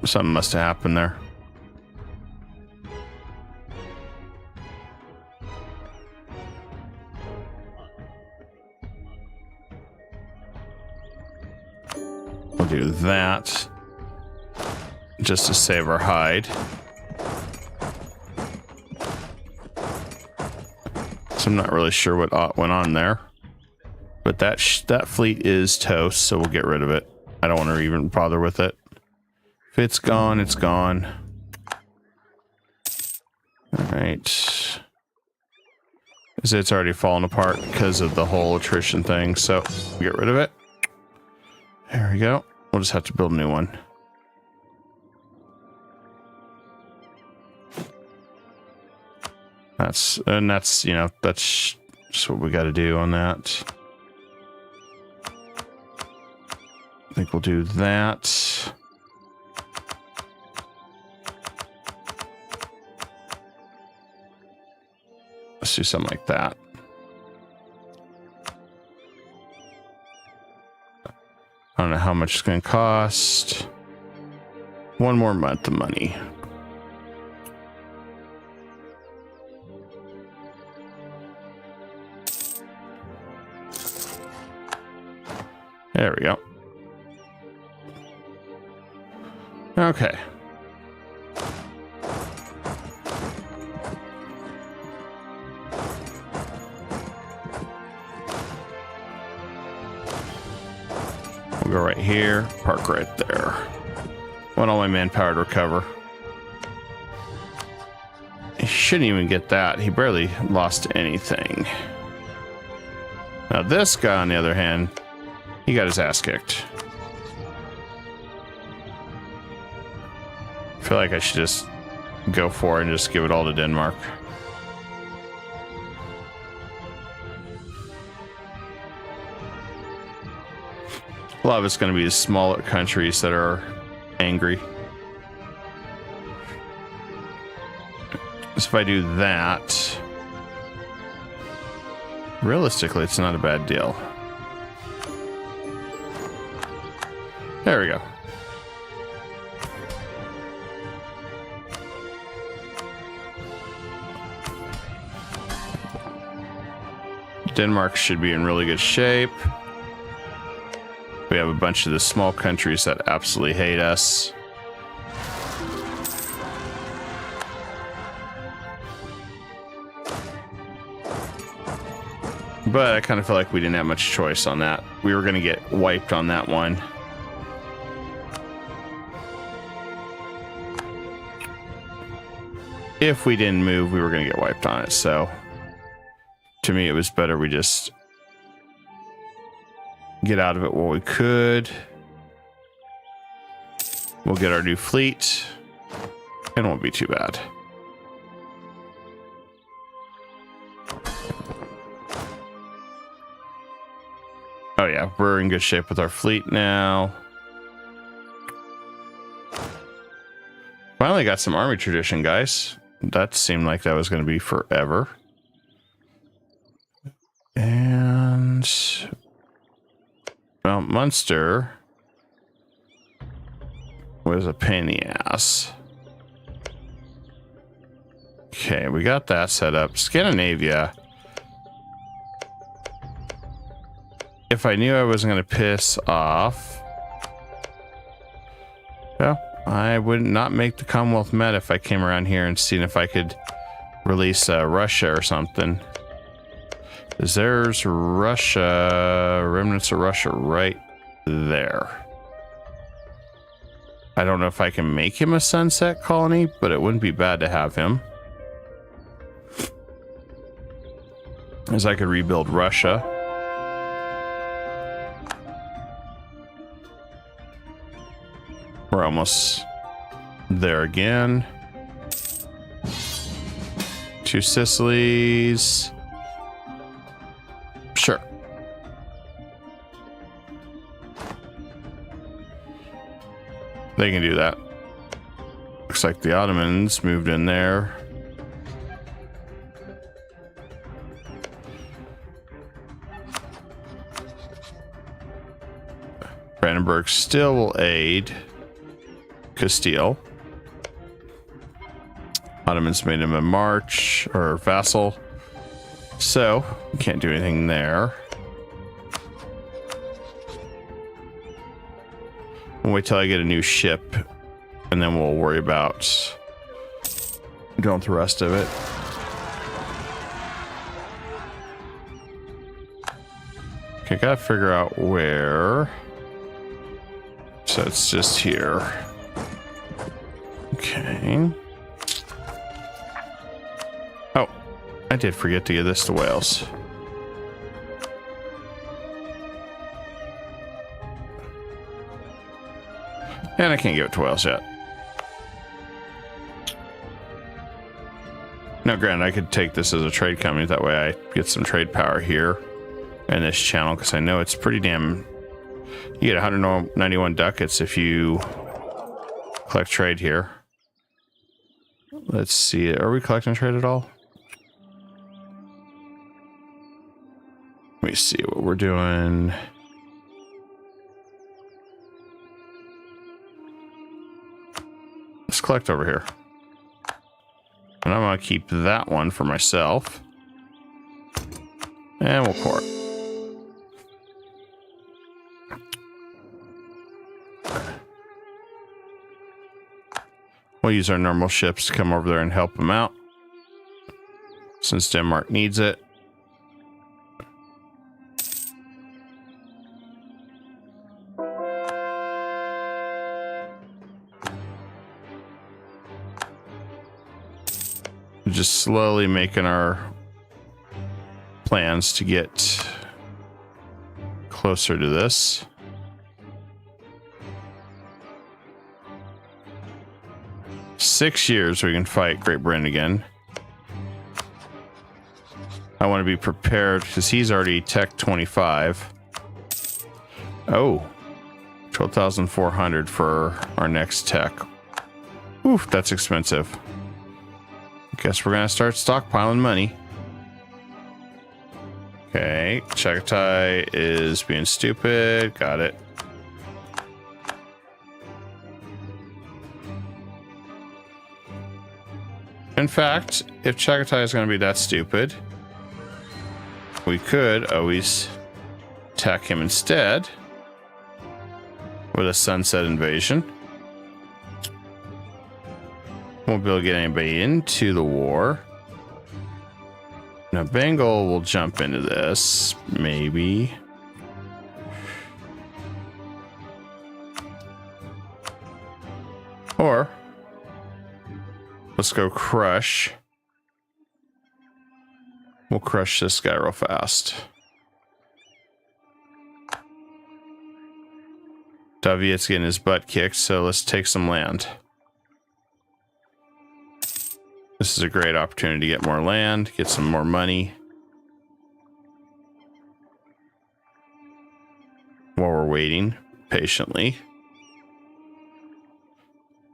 Something must have happened there. We'll do that just to save our hide. So I'm not really sure what went on there, but that fleet is toast, so we'll get rid of it. I don't want to even bother with it. If it's gone, it's gone. All right. It's already fallen apart because of the whole attrition thing, so we'll get rid of it. There we go. We'll just have to build a new one. That's you know, that's just what we got to do on that. I think we'll do that. Let's do something like that. I don't know how much it's going to cost. 1 more month of money. There we go. Okay. We'll go right here, park right there. Want all my manpower to recover. He shouldn't even get that. He barely lost anything. Now this guy, on the other hand, he got his ass kicked. I feel like I should just go for it and just give it all to Denmark. A lot of it's going to be the smaller countries that are angry. So if I do that, realistically, it's not a bad deal. There we go. Denmark should be in really good shape. We have a bunch of the small countries that absolutely hate us. But I kind of feel like we didn't have much choice on that. We were going to get wiped on that one. If we didn't move, we were going to get wiped on it. So to me, it was better we just get out of it while we could. We'll get our new fleet. It won't be too bad. Oh yeah, we're in good shape with our fleet now. Finally got some army tradition, guys. That seemed like that was going to be forever. And well, Munster was a pain in the ass. Okay, we got that set up. Scandinavia. If I knew I wasn't going to piss off, well, I would not make the Commonwealth Met if I came around here and seen if I could release Russia or something. There's Russia, remnants of Russia right there. I don't know if I can make him a sunset colony, but it wouldn't be bad to have him. As I could rebuild Russia. We're almost there again. 2 Sicilies. Sure. They can do that. Looks like the Ottomans moved in there. Brandenburg still will aid Castile. Ottomans made him a march or vassal, so we can't do anything there. We'll wait till I get a new ship, and then we'll worry about doing the rest of it. Okay, gotta figure out where. So it's just here. Okay. Oh, I did forget to give this to Wales. And I can't give it to Wales yet. Now, granted, I could take this as a trade company. That way I get some trade power here in this channel, because I know it's pretty damn... You get 191 ducats if you collect trade here. Let's see. Are we collecting trade at all? Let me see what we're doing. Let's collect over here. And I'm going to keep that one for myself. And we'll port. We'll use our normal ships to come over there and help them out, since Denmark needs it. We're just slowly making our plans to get closer to this. Six years we can fight Great Britain again. I want to be prepared because he's already tech 25. Oh, 12,400 for our next tech. Oof, that's expensive. Guess we're gonna start stockpiling money. Okay, Chagatai is being stupid. Got it. In fact, if Chagatai is going to be that stupid, we could always attack him instead with a sunset invasion. Won't be able to get anybody into the war. Now, Bengal will jump into this, maybe. Or let's go crush. We'll crush this guy real fast. Daviet's getting his butt kicked, so let's take some land. This is a great opportunity to get more land, get some more money. While we're waiting patiently.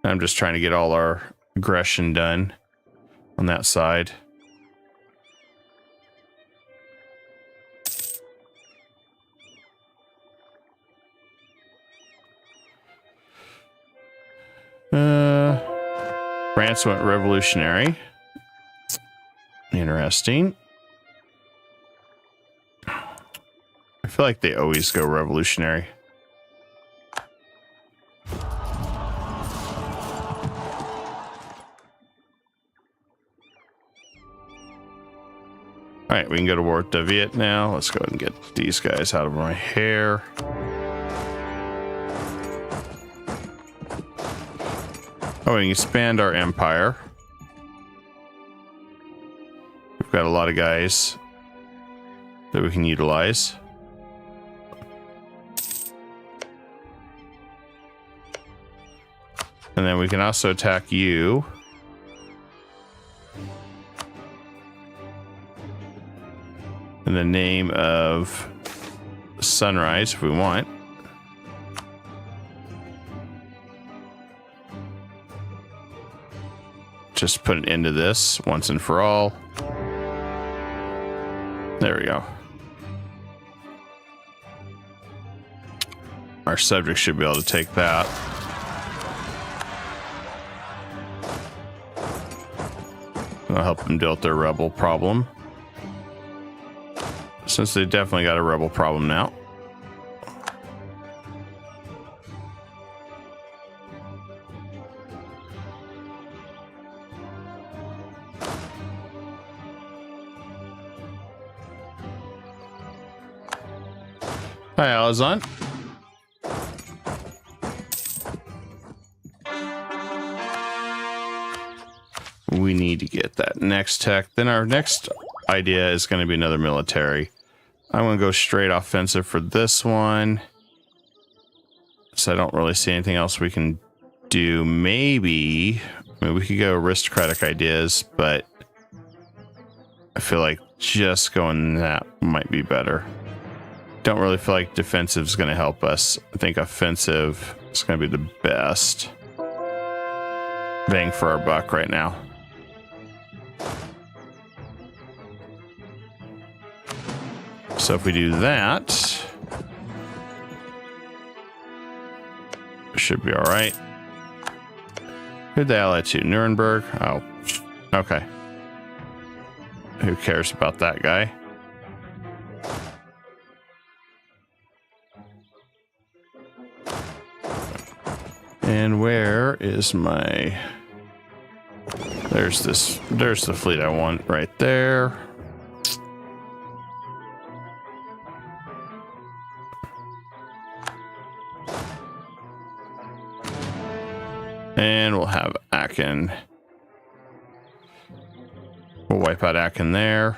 I'm just trying to get all our aggression done on that side. France went revolutionary. Interesting. I feel like they always go revolutionary. All right, we can go to war with the Viet now. Let's go ahead and get these guys out of my hair. Oh, we can expand our empire. We've got a lot of guys that we can utilize. And then we can also attack you. In the name of Sunrise, if we want. Just put an end to this once and for all. There we go. Our subjects should be able to take that. I'll help them deal with their rebel problem. Since they definitely got a rebel problem now. Hi, Alizon. We need to get that next tech. Then our next idea is going to be another military. I'm going to go straight offensive for this one. So I don't really see anything else we can do. Maybe, I mean, we could go aristocratic ideas, but I feel like just going that might be better. Don't really feel like defensive is going to help us. I think offensive is going to be the best bang for our buck right now. So if we do that, it should be all right. Who'd they ally to? Nuremberg? Oh, okay. Who cares about that guy? And where is my... There's the fleet I want right there. And we'll have Aachen. We'll wipe out Aachen there.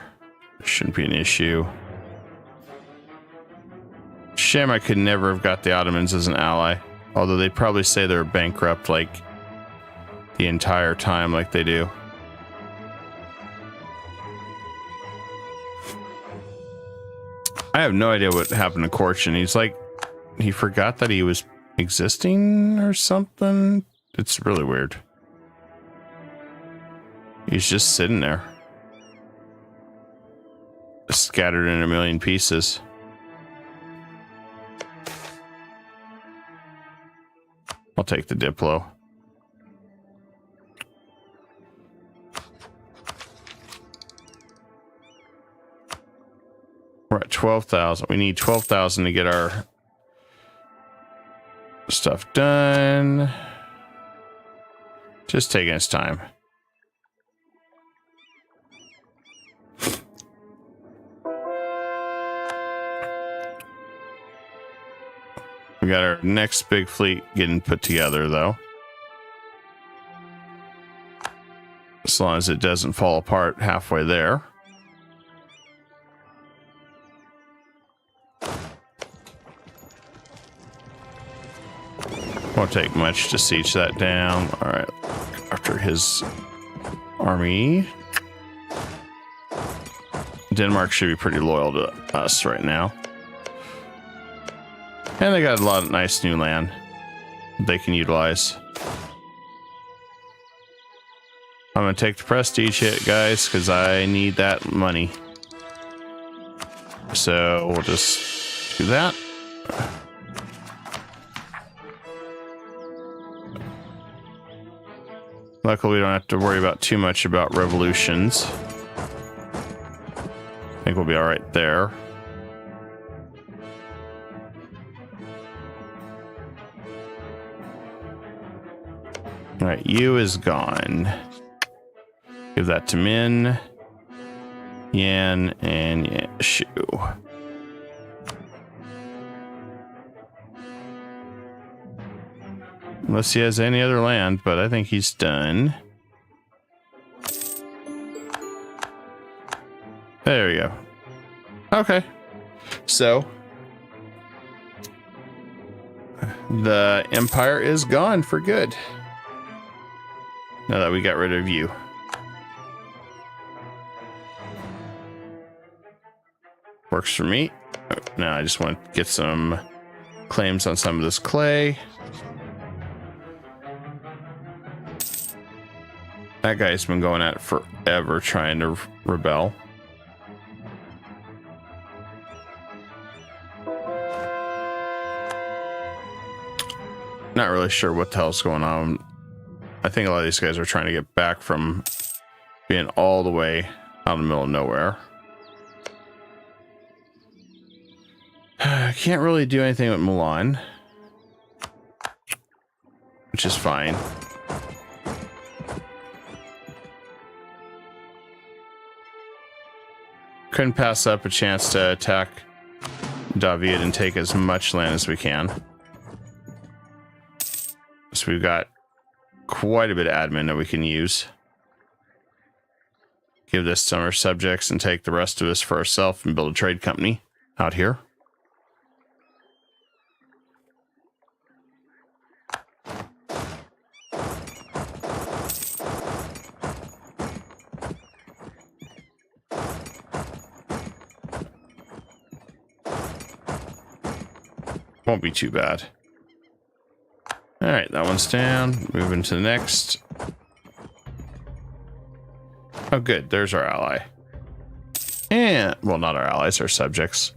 Shouldn't be an issue. Shame I could never have got the Ottomans as an ally. Although they'd probably say they're bankrupt like the entire time like they do. I have no idea what happened to Korchin. He's like, he forgot that he was existing or something. It's really weird. He's just sitting there. Scattered in a million pieces. I'll take the Diplo. We're at 12,000. We need 12,000 to get our stuff done. Just taking its time. We got our next big fleet getting put together, though. As long as it doesn't fall apart halfway there. Won't take much to siege that down. All right, after his army. Denmark should be pretty loyal to us right now. And they got a lot of nice new land they can utilize. I'm going to take the prestige hit, guys, because I need that money. So we'll just do that. Luckily, we don't have to worry about too much about revolutions. I think we'll be all right there. All right, you is gone. Give that to Min. Yan and Shu. Unless he has any other land, but I think he's done. There we go. Okay. So the empire is gone for good. Now that we got rid of you. Works for me. Now I just want to get some claims on some of this clay. That guy's been going at it forever trying to rebel. Not really sure what the hell's going on. I think a lot of these guys are trying to get back from being all the way out in the middle of nowhere. I can't really do anything with Milan, which is fine. Couldn't pass up a chance to attack David and take as much land as we can. So we've got quite a bit of admin that we can use. Give this to our subjects and take the rest of us for ourselves and build a trade company out here. Won't be too bad. All right, that one's down. Moving to the next. Oh, good. There's our ally. And, well, not our allies, our subjects.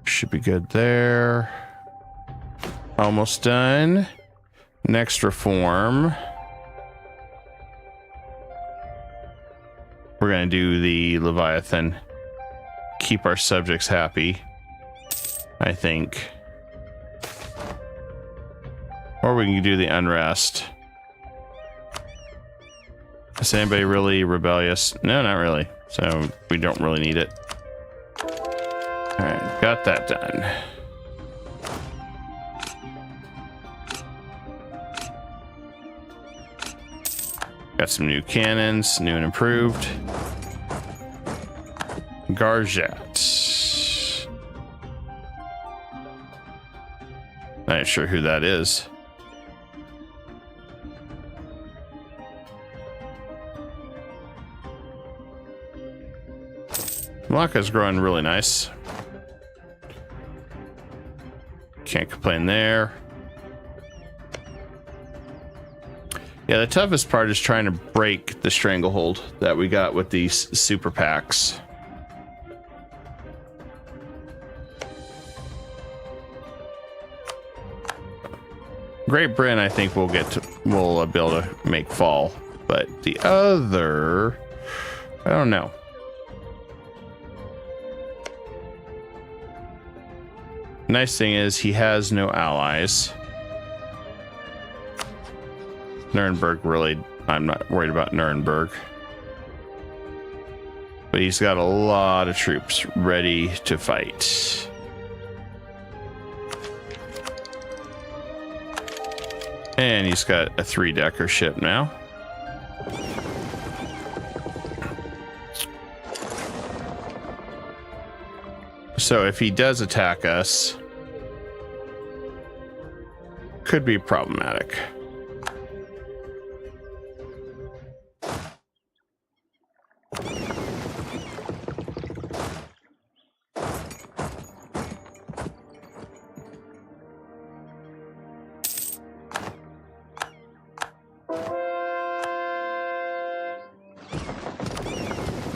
Should be good there. Almost done. Next reform. We're going to do the Leviathan. Keep our subjects happy, I think. Or we can do the unrest. Is anybody really rebellious? No, not really. So we don't really need it. All right, got that done. Got some new cannons, new and improved. Garjet. Not sure who that is. Malacca's growing really nice. Can't complain there. Yeah, the toughest part is trying to break the stranglehold that we got with these super packs. Great Britain, I think we'll be able to make fall, but the other, I don't know. Nice thing is he has no allies. Nuremberg, really, I'm not worried about Nuremberg. But he's got a lot of troops ready to fight. And he's got a 3-decker ship now. So if he does attack us, could be problematic.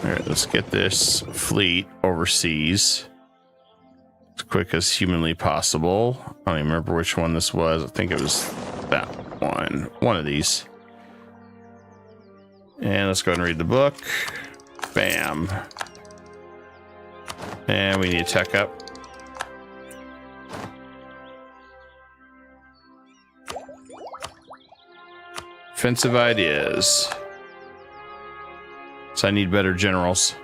All right, let's get this fleet overseas as quick as humanly possible. I don't even remember which one this was. I think it was that one. One of these. And let's go ahead and read the book. Bam. And we need to tech up. Offensive ideas. So I need better generals.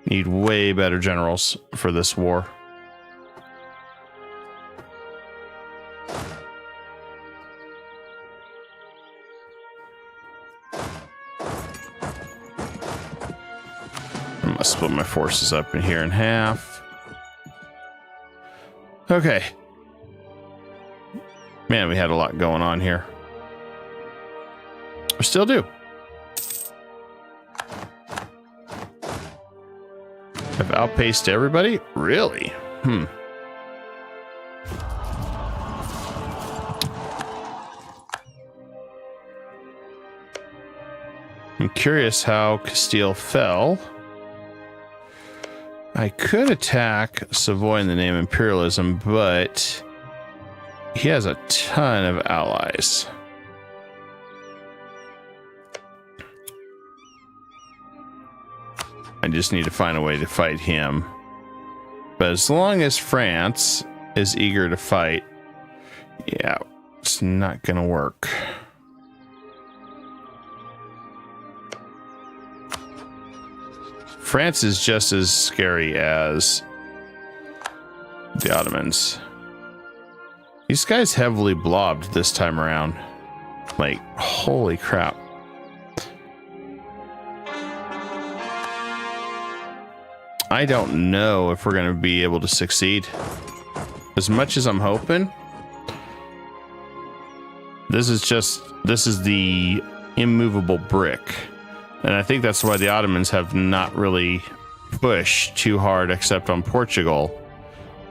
Need way better generals for this war. I'm gonna split my forces up in here in half. Okay. Man, we had a lot going on here. We still do. I've outpaced everybody? Really? I'm curious how Castile fell. I could attack Savoy in the name of imperialism, but he has a ton of allies. I just need to find a way to fight him. But as long as France is eager to fight, yeah, it's not going to work. France is just as scary as the Ottomans. These guys heavily blobbed this time around. Like, holy crap. I don't know if we're going to be able to succeed. As much as I'm hoping. This is the immovable brick. And I think that's why the Ottomans have not really pushed too hard except on Portugal,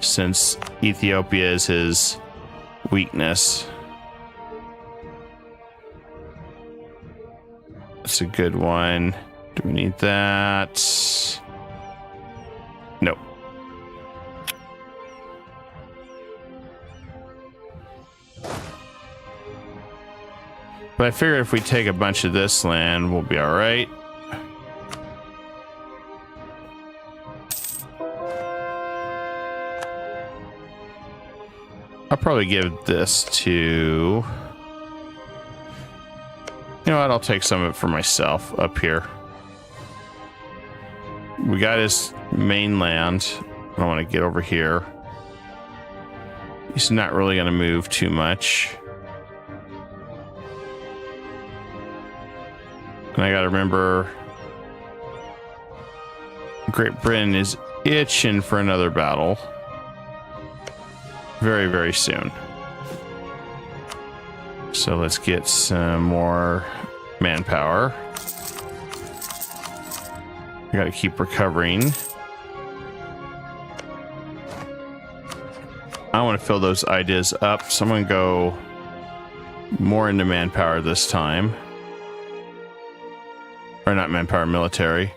since Ethiopia is his weakness. That's a good one. Do we need that? Nope. But I figure if we take a bunch of this land, we'll be all right. I'll probably give this to... You know what? I'll take some of it for myself up here. We got his mainland. I want to get over here. He's not really going to move too much. And I gotta remember, Great Britain is itching for another battle. Very, very soon. So let's get some more manpower. I gotta keep recovering. I want to fill those ideas up, so I'm gonna go more into manpower this time. Or not manpower, military.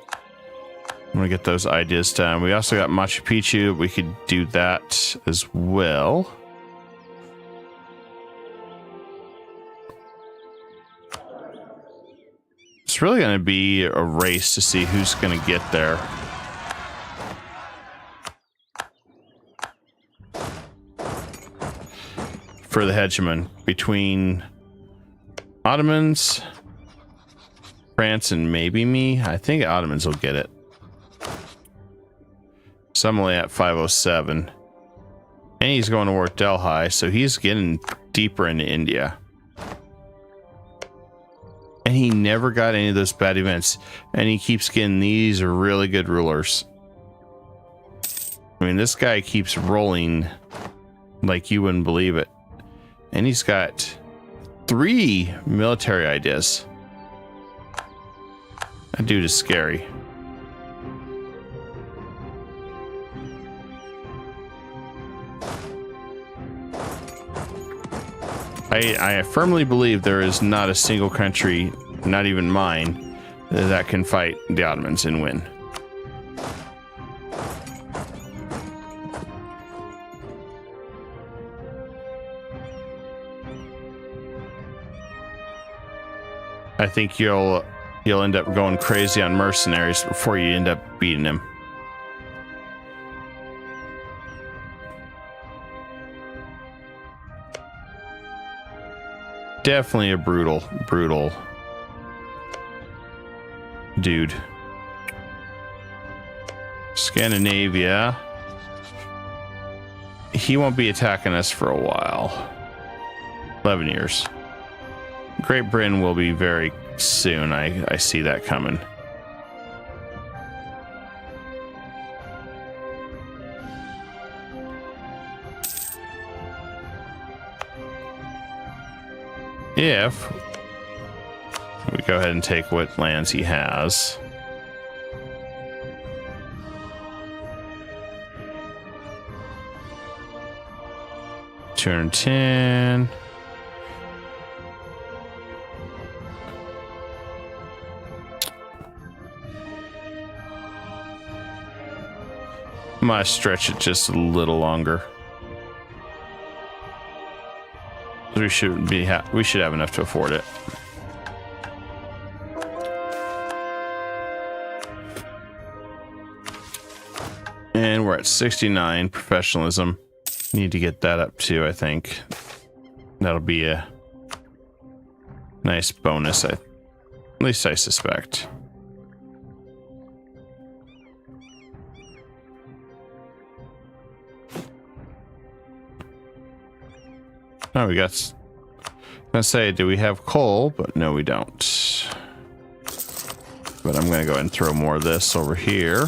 I'm gonna get those ideas done. We also got Machu Picchu. We could do that as well. It's really gonna be a race to see who's gonna get there. For the hegemon between Ottomans, France, and maybe me. I think Ottomans will get it. So I'm only at 507. And he's going to war with Delhi, so he's getting deeper into India. And he never got any of those bad events. And he keeps getting these really good rulers. I mean, this guy keeps rolling like you wouldn't believe it. And he's got 3 military ideas. That dude is scary. I firmly believe there is not a single country, not even mine, that can fight the Ottomans and win. I think you'll end up going crazy on mercenaries before you end up beating him. Definitely a brutal dude. Scandinavia. He won't be attacking us for a while. 11 years. Great Britain will be very soon. I see that coming. If we go ahead and take what lands he has. $210. Might stretch it just a little longer. We should have enough to afford it. And we're at 69 professionalism. Need to get that up too, I think. That'll be a nice bonus, at least I suspect. Oh, we got... I was gonna say, do we have coal? But no, we don't. But I'm gonna go ahead and throw more of this over here.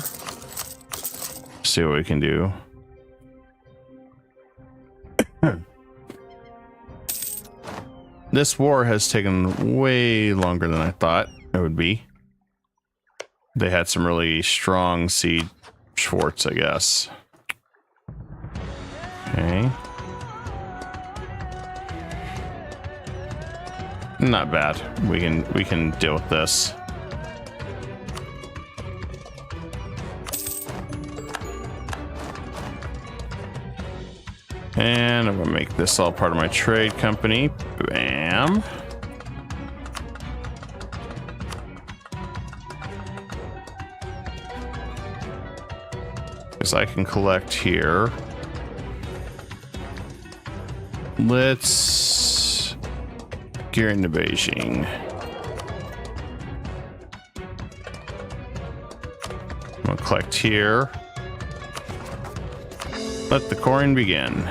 See what we can do. This war has taken way longer than I thought it would be. They had some really strong siege forts, I guess. Okay. Not bad. We can deal with this. And I'm gonna make this all part of my trade company. Bam. Because I can collect here. Let's gear into Beijing. I'm gonna collect here. Let the coring begin.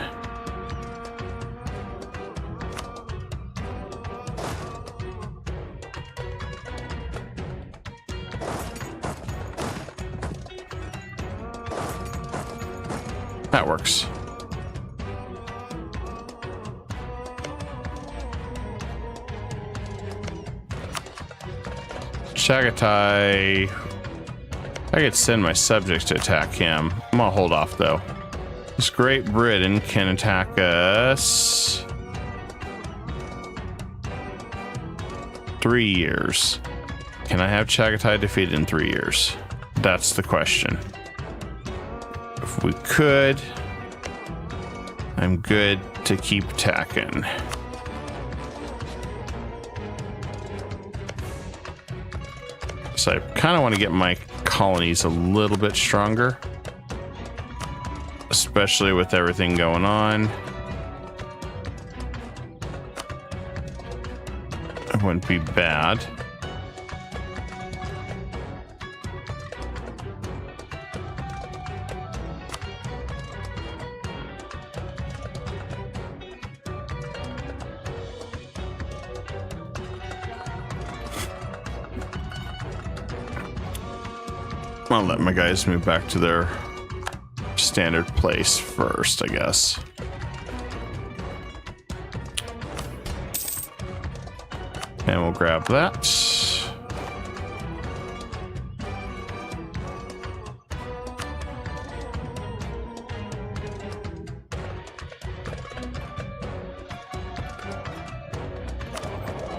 That works. Chagatai. I could send my subjects to attack him. I'm gonna hold off though. This Great Britain can attack us 3 years. Can I have Chagatai defeated in 3 years? That's the question. If we could, I'm good to keep attacking. So I kind of want to get my colonies a little bit stronger, especially with everything going on. It wouldn't be bad. I'll let my guys move back to their standard place first, I guess. And we'll grab that.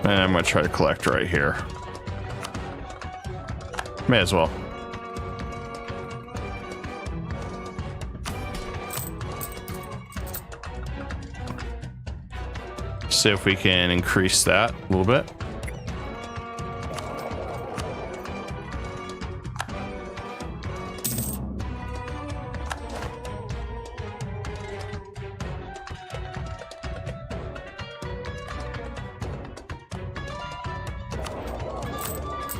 And I'm going to try to collect right here. May as well. See if we can increase that a little bit.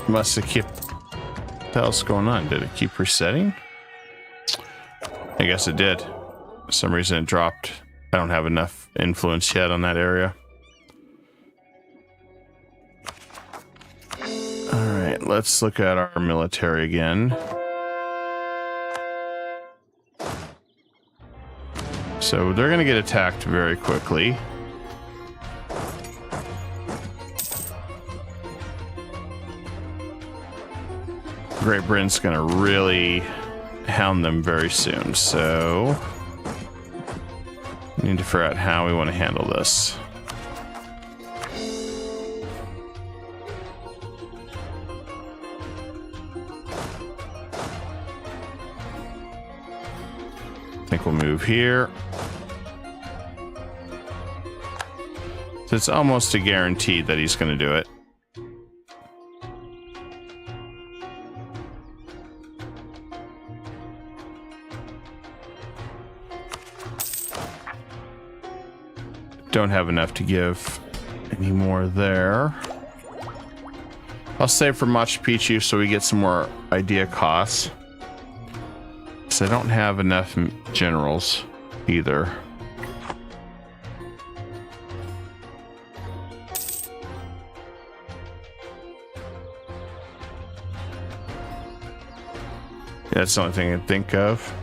Must have kept... What the hell's going on? Did it keep resetting? I guess it did. For some reason it dropped. I don't have enough influence yet on that area. Alright, let's look at our military again. So they're going to get attacked very quickly. Great Britain's going to really hound them very soon, so we need to figure out how we want to handle this. I think we'll move here. So it's almost a guarantee that he's going to do it. Don't have enough to give any more there. I'll save for Machu Picchu so we get some more idea costs. So I don't have enough generals either. That's the only thing I can think of.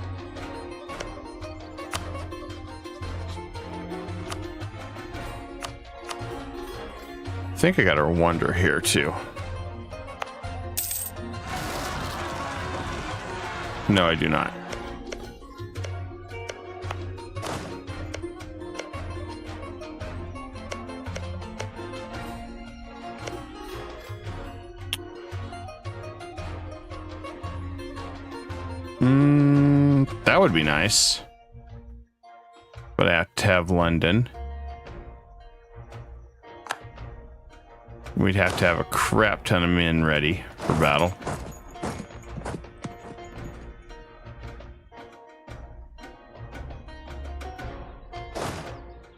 I think I got a wonder here too. No, I do not. That would be nice. But I have to have London. We'd have to have a crap ton of men ready for battle.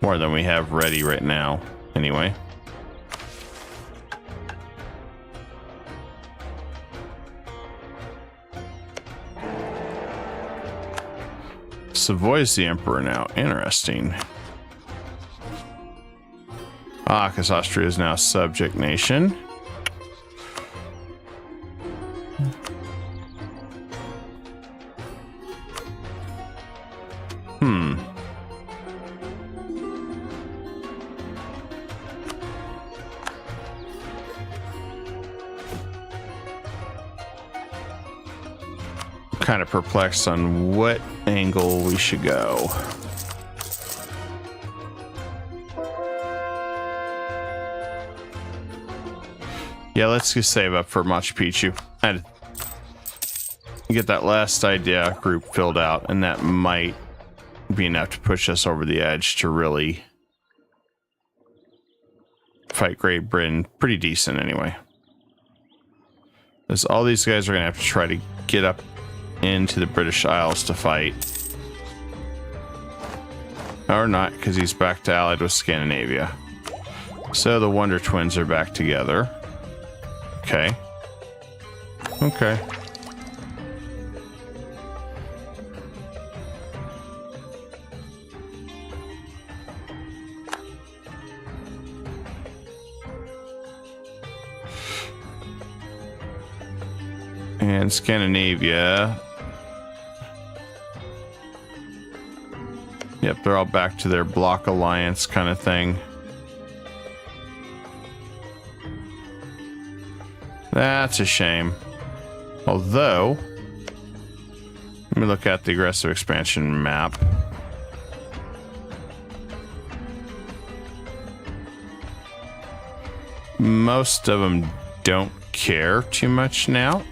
More than we have ready right now, anyway. Savoy's the emperor now. Interesting. Ah, because Austria is now a subject nation. Kind of perplexed on what angle we should go. Yeah, let's just save up for Machu Picchu and get that last idea group filled out, and that might be enough to push us over the edge to really fight Great Britain pretty decent anyway. Because all these guys are going to have to try to get up into the British Isles to fight. Or not, because he's back to allied with Scandinavia. So the Wonder Twins are back together. Okay. Okay. And Scandinavia. Yep, they're all back to their block alliance kind of thing. That's a shame. Although, let me look at the aggressive expansion map. Most of them don't care too much now.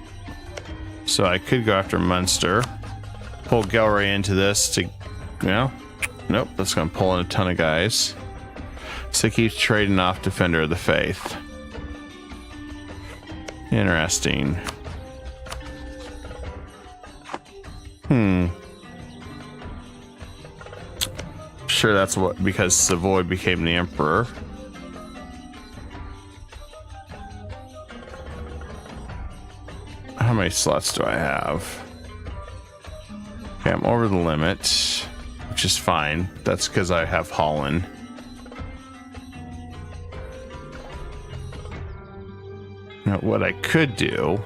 So I could go after Munster. Pull Gelray into this to, you know, nope, that's going to pull in a ton of guys. So it keeps trading off Defender of the Faith. Interesting. Sure, that's what, because Savoy became the emperor. How many slots do I have? Okay, I'm over the limit, which is fine. That's because I have Holland. Now, what I could do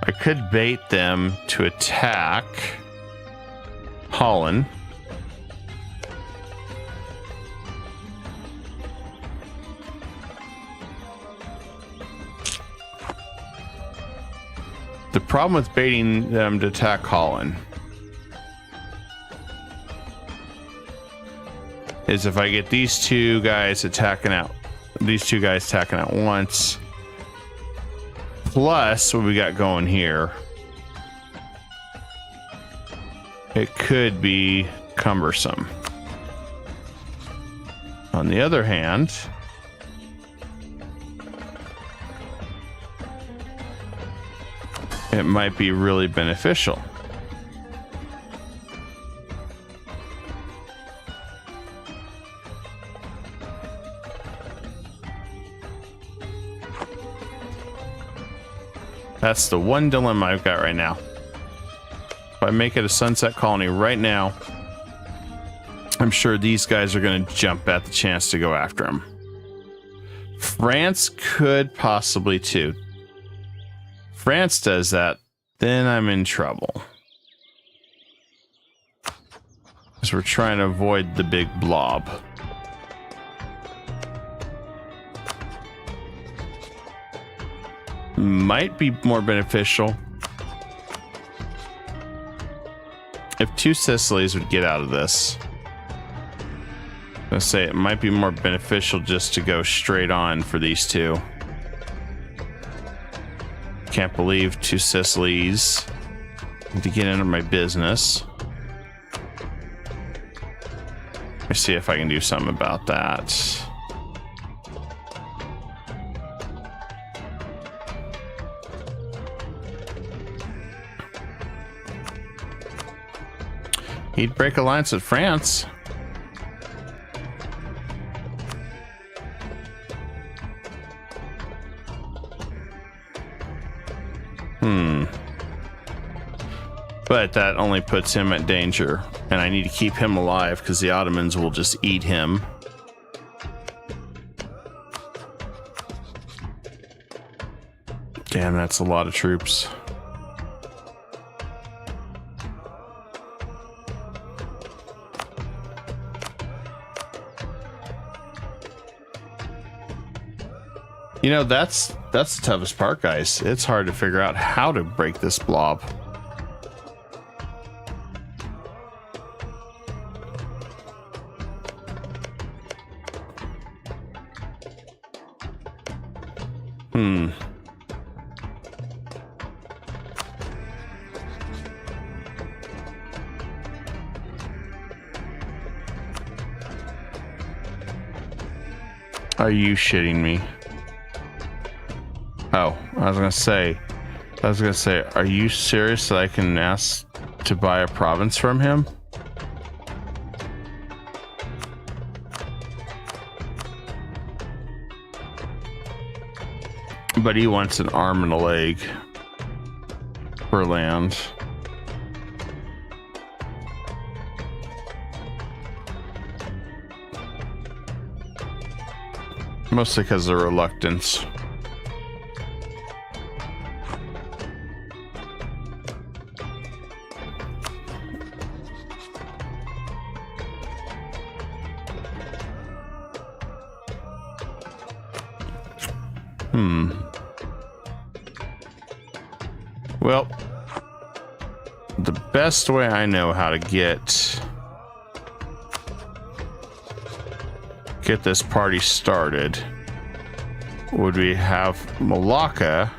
I could bait them to attack Holland. The problem with baiting them to attack Holland is if I get these two guys attacking out once, plus what we got going here, it could be cumbersome. On the other hand, it might be really beneficial. That's the one dilemma I've got right now. If I make it a sunset colony right now, I'm sure these guys are going to jump at the chance to go after him. France could possibly too. France does that, then I'm in trouble. Because we're trying to avoid the big blob. Might be more beneficial if two Sicilies would get out of this. I'm gonna say it might be more beneficial just to go straight on for these two. Can't believe two Sicilies to get into my business. Let me see if I can do something about that. He'd break alliance with France. But that only puts him at danger, and I need to keep him alive because the Ottomans will just eat him. Damn, that's a lot of troops. You know, that's the toughest part, guys. It's hard to figure out how to break this blob. Are you shitting me? Oh, I was gonna say, are you serious that I can ask to buy a province from him? But he wants an arm and a leg for land. Mostly because of reluctance. Well, the best way I know how to get this party started would be have Malacca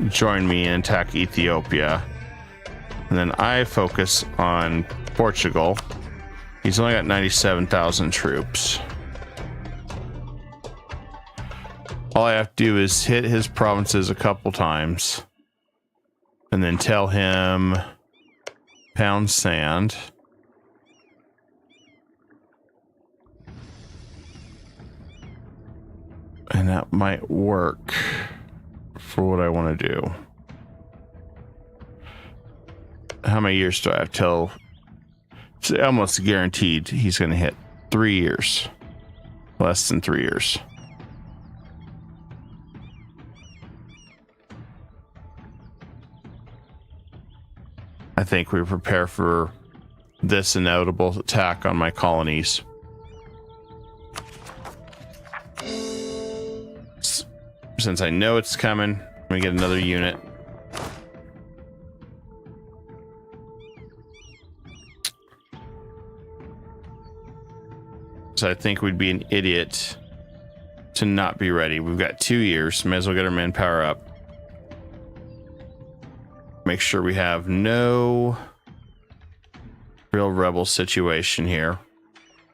join me and attack Ethiopia, and then I focus on Portugal. He's only got 97,000 troops. All I have to do is hit his provinces a couple times and then tell him pound sand. And that might work for what I want to do. How many years do I have till? It's almost guaranteed he's going to hit 3 years. Less than 3 years. I think we prepare for this inevitable attack on my colonies. Since I know it's coming, I'm going to get another unit. So I think we'd be an idiot to not be ready. We've got 2 years. May as well get our manpower up. Make sure we have no real rebel situation here,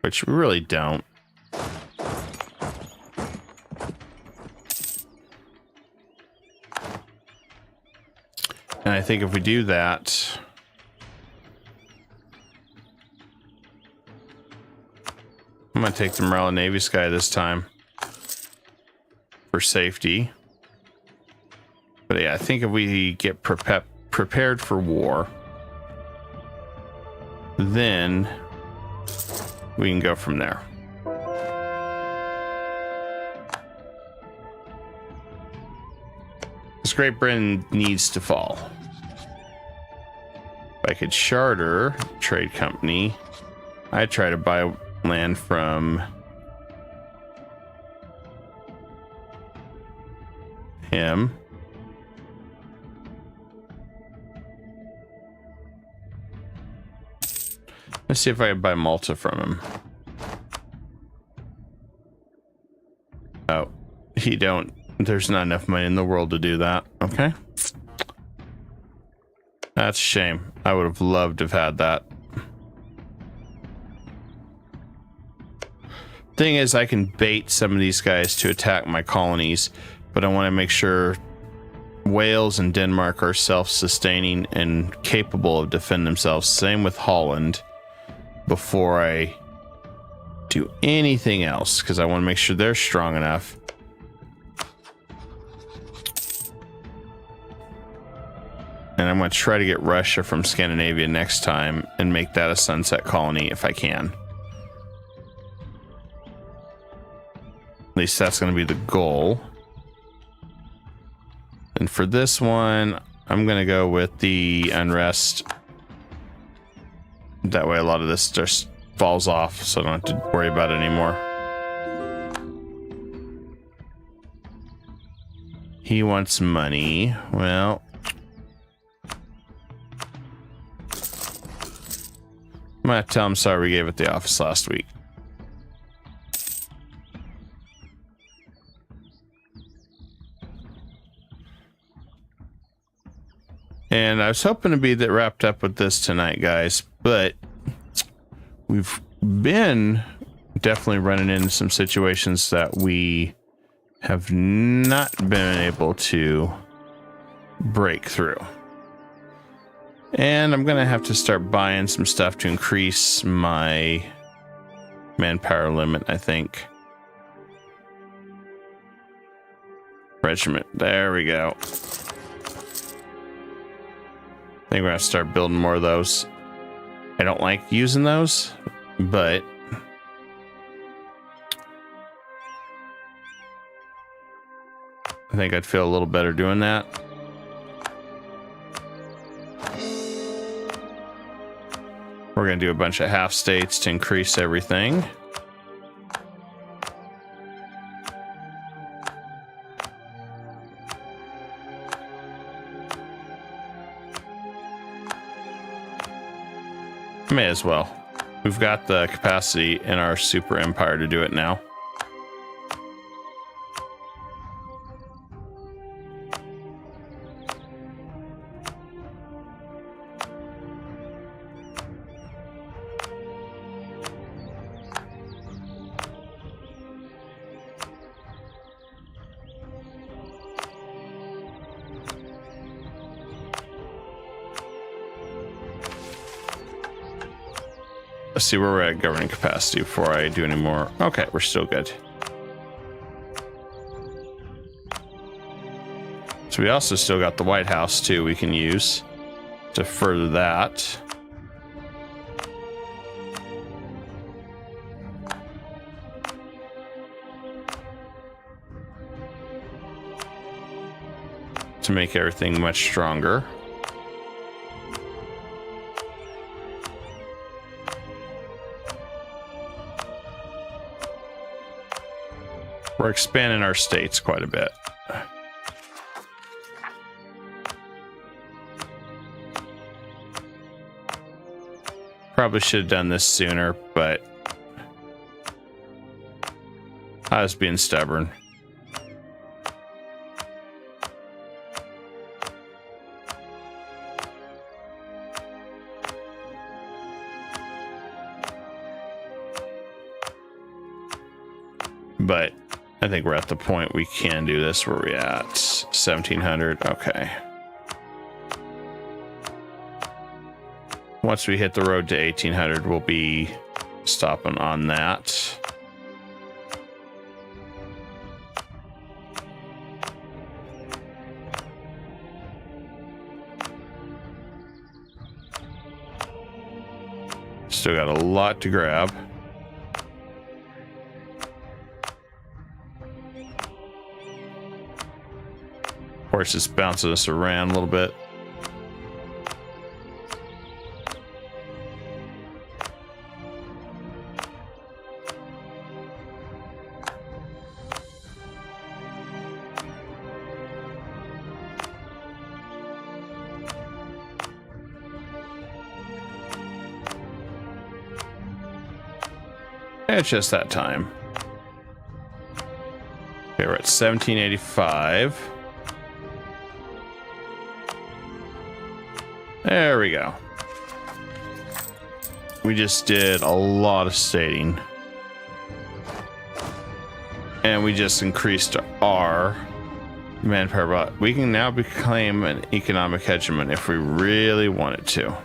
which we really don't. And I think if we do that, I'm going to take the Morale Navy Sky this time for safety. But yeah, I think if we get prepared for war, then we can go from there. This Great Britain needs to fall. If I could charter a trade company, I'd try to buy land from him. Let's see if I can buy Malta from him. Oh, he don't. There's not enough money in the world to do that. Okay. That's a shame. I would have loved to have had that. Thing is, I can bait some of these guys to attack my colonies, but I want to make sure Wales and Denmark are self-sustaining and capable of defending themselves. Same with Holland before I do anything else, because I want to make sure they're strong enough. And I'm going to try to get Russia from Scandinavia next time and make that a sunset colony if I can. At least that's going to be the goal. And for this one, I'm going to go with the unrest. That way a lot of this just falls off, so I don't have to worry about it anymore. He wants money. Well, I'm going to tell him sorry we gave it the office last week. And I was hoping to be that wrapped up with this tonight, guys, but we've been definitely running into some situations that we have not been able to break through. And I'm going to have to start buying some stuff to increase my manpower limit, I think. Regiment. There we go. I think we're going to start building more of those. I don't like using those, but I think I'd feel a little better doing that. We're going to do a bunch of half states to increase everything. May as well. We've got the capacity in our super empire to do it now. Let's see where we're at governing capacity before I do any more. Okay, we're still good. So So we also still got the White House too we can use to further that. To make everything much stronger. We're expanding our states quite a bit. Probably should have done this sooner, but I was being stubborn. But I think we're at the point we can do this. Where we at? 1700. Okay. Once we hit the road to 1800, we'll be stopping on that. Still got a lot to grab. Of course, it's bouncing us around a little bit. It's just that time. Okay, we're at 1785. There we go. We just did a lot of stating. And we just increased our manpower. But we can now claim an economic hegemon if we really wanted to.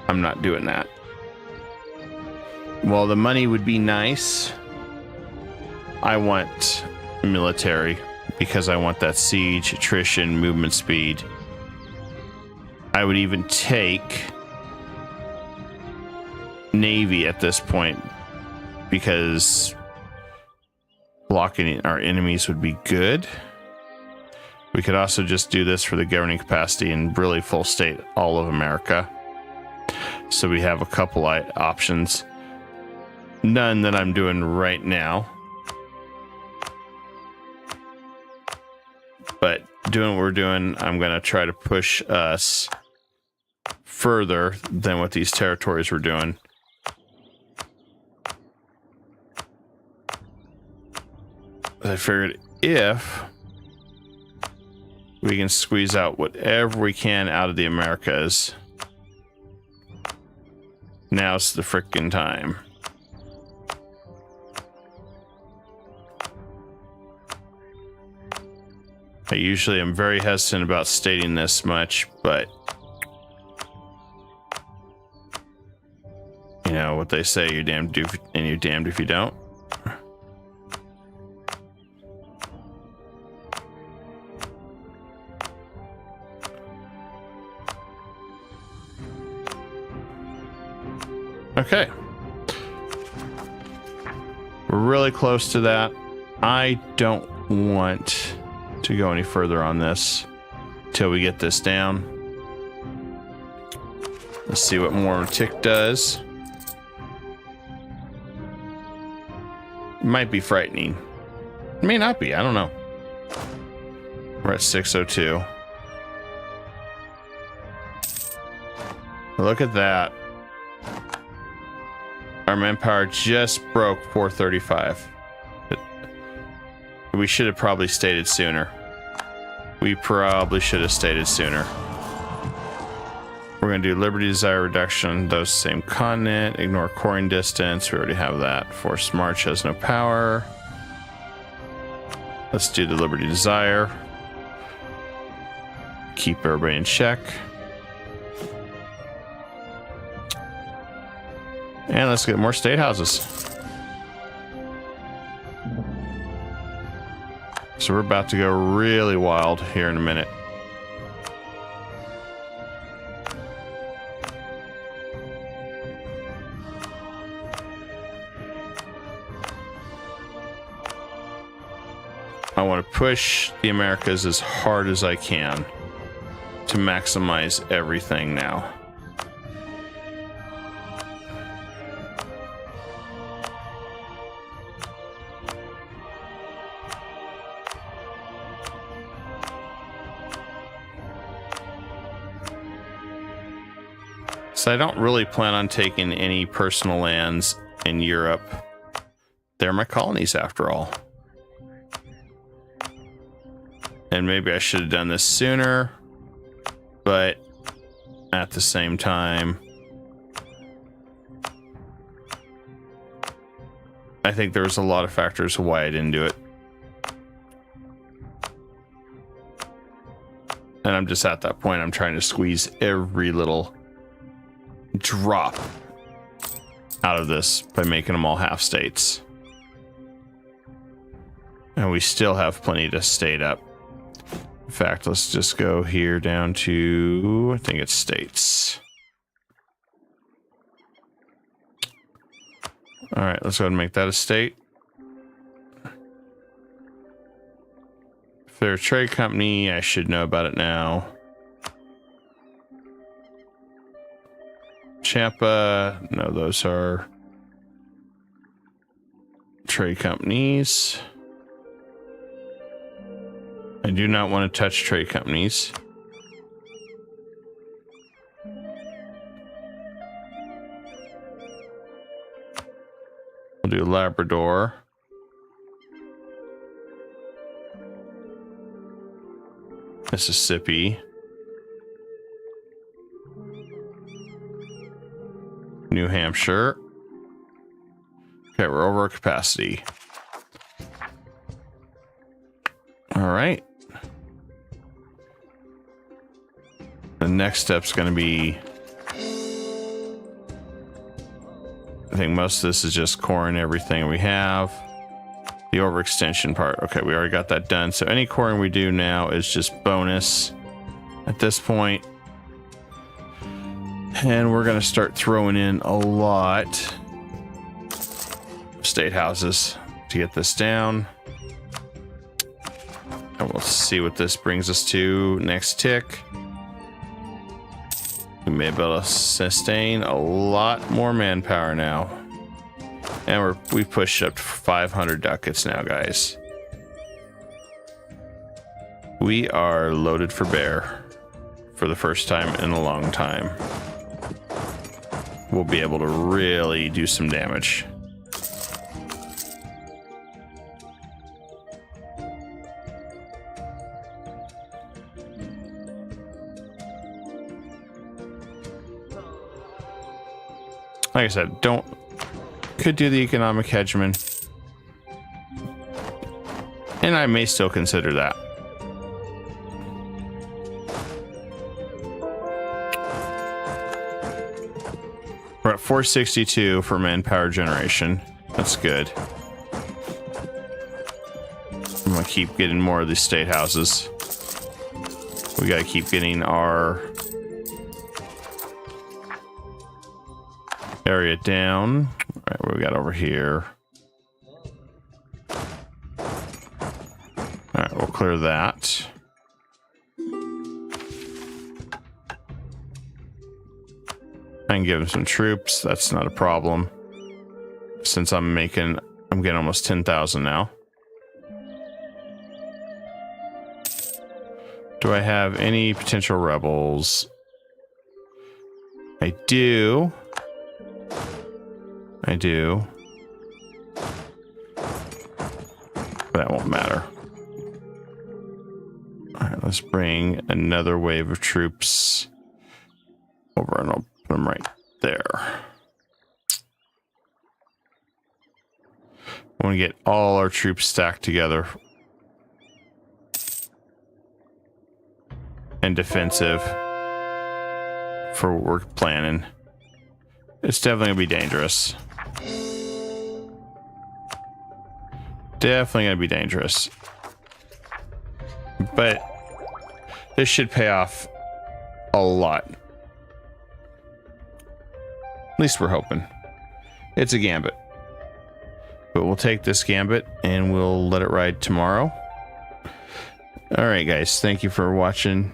I'm not doing that. Well, the money would be nice. I want military because I want that siege, attrition, movement speed. I would even take Navy at this point because blocking our enemies would be good. We could also just do this for the governing capacity and really full state all of America. So we have a couple options. None that I'm doing right now. But doing what we're doing, I'm going to try to push us further than what these territories were doing. I figured if we can squeeze out whatever we can out of the Americas, now's the frickin' time. I usually am very hesitant about stating this much, but you know what they say, you're damned and you're damned if you don't. Okay. We're really close to that. I don't want to go any further on this till we get this down. Let's see what more tick does. Might be frightening. It may not be. I don't know. We're at 602. Look at that. Our manpower just broke 435. We should have probably stated sooner. We probably should have stated sooner. We're going to do Liberty Desire Reduction, those same continent, ignore coring distance. We already have that. Forced March has no power. Let's do the Liberty Desire. Keep everybody in check. And let's get more state houses. So we're about to go really wild here in a minute. I want to push the Americas as hard as I can to maximize everything now. So I don't really plan on taking any personal lands in Europe. They're my colonies after all. And maybe I should have done this sooner, but at the same time, I think there was a lot of factors why I didn't do it. And I'm just at that point, I'm trying to squeeze every little drop out of this by making them all half states. And we still have plenty to state up. In fact, let's just go here down to, I think it's states. All right, let's go ahead and make that a state. If they're a trade company, I should know about it now. Champa, no, those are trade companies. I do not want to touch trade companies. We'll do Labrador. Mississippi. New Hampshire. Okay, we're over our capacity. All right. The next step's going to be, I think most of this is just coring everything we have. The overextension part. Okay, we already got that done. So any coring we do now is just bonus at this point. And we're going to start throwing in a lot of state houses to get this down. And we'll see what this brings us to next tick. We may be able to sustain a lot more manpower now. And we've pushed up to 500 ducats now, guys. We are loaded for bear for the first time in a long time. We'll be able to really do some damage. Like I said, could do the economic hegemon. And I may still consider that. We're at 462 for manpower generation. That's good. I'm gonna keep getting more of these state houses. We gotta keep getting our area down. All right, what we got over here? All right, we'll clear that. I can give him some troops. That's not a problem. Since I'm getting almost 10,000 now. Do I have any potential rebels? I do. That won't matter. All right, let's bring another wave of troops over and I'll put them right there. I want to get all our troops stacked together and defensive for what we're planning. It's definitely gonna be dangerous. Definitely gonna be dangerous. But this should pay off a lot. At least we're hoping. It's a gambit. But we'll take this gambit and we'll let it ride tomorrow. All right, guys. Thank you for watching.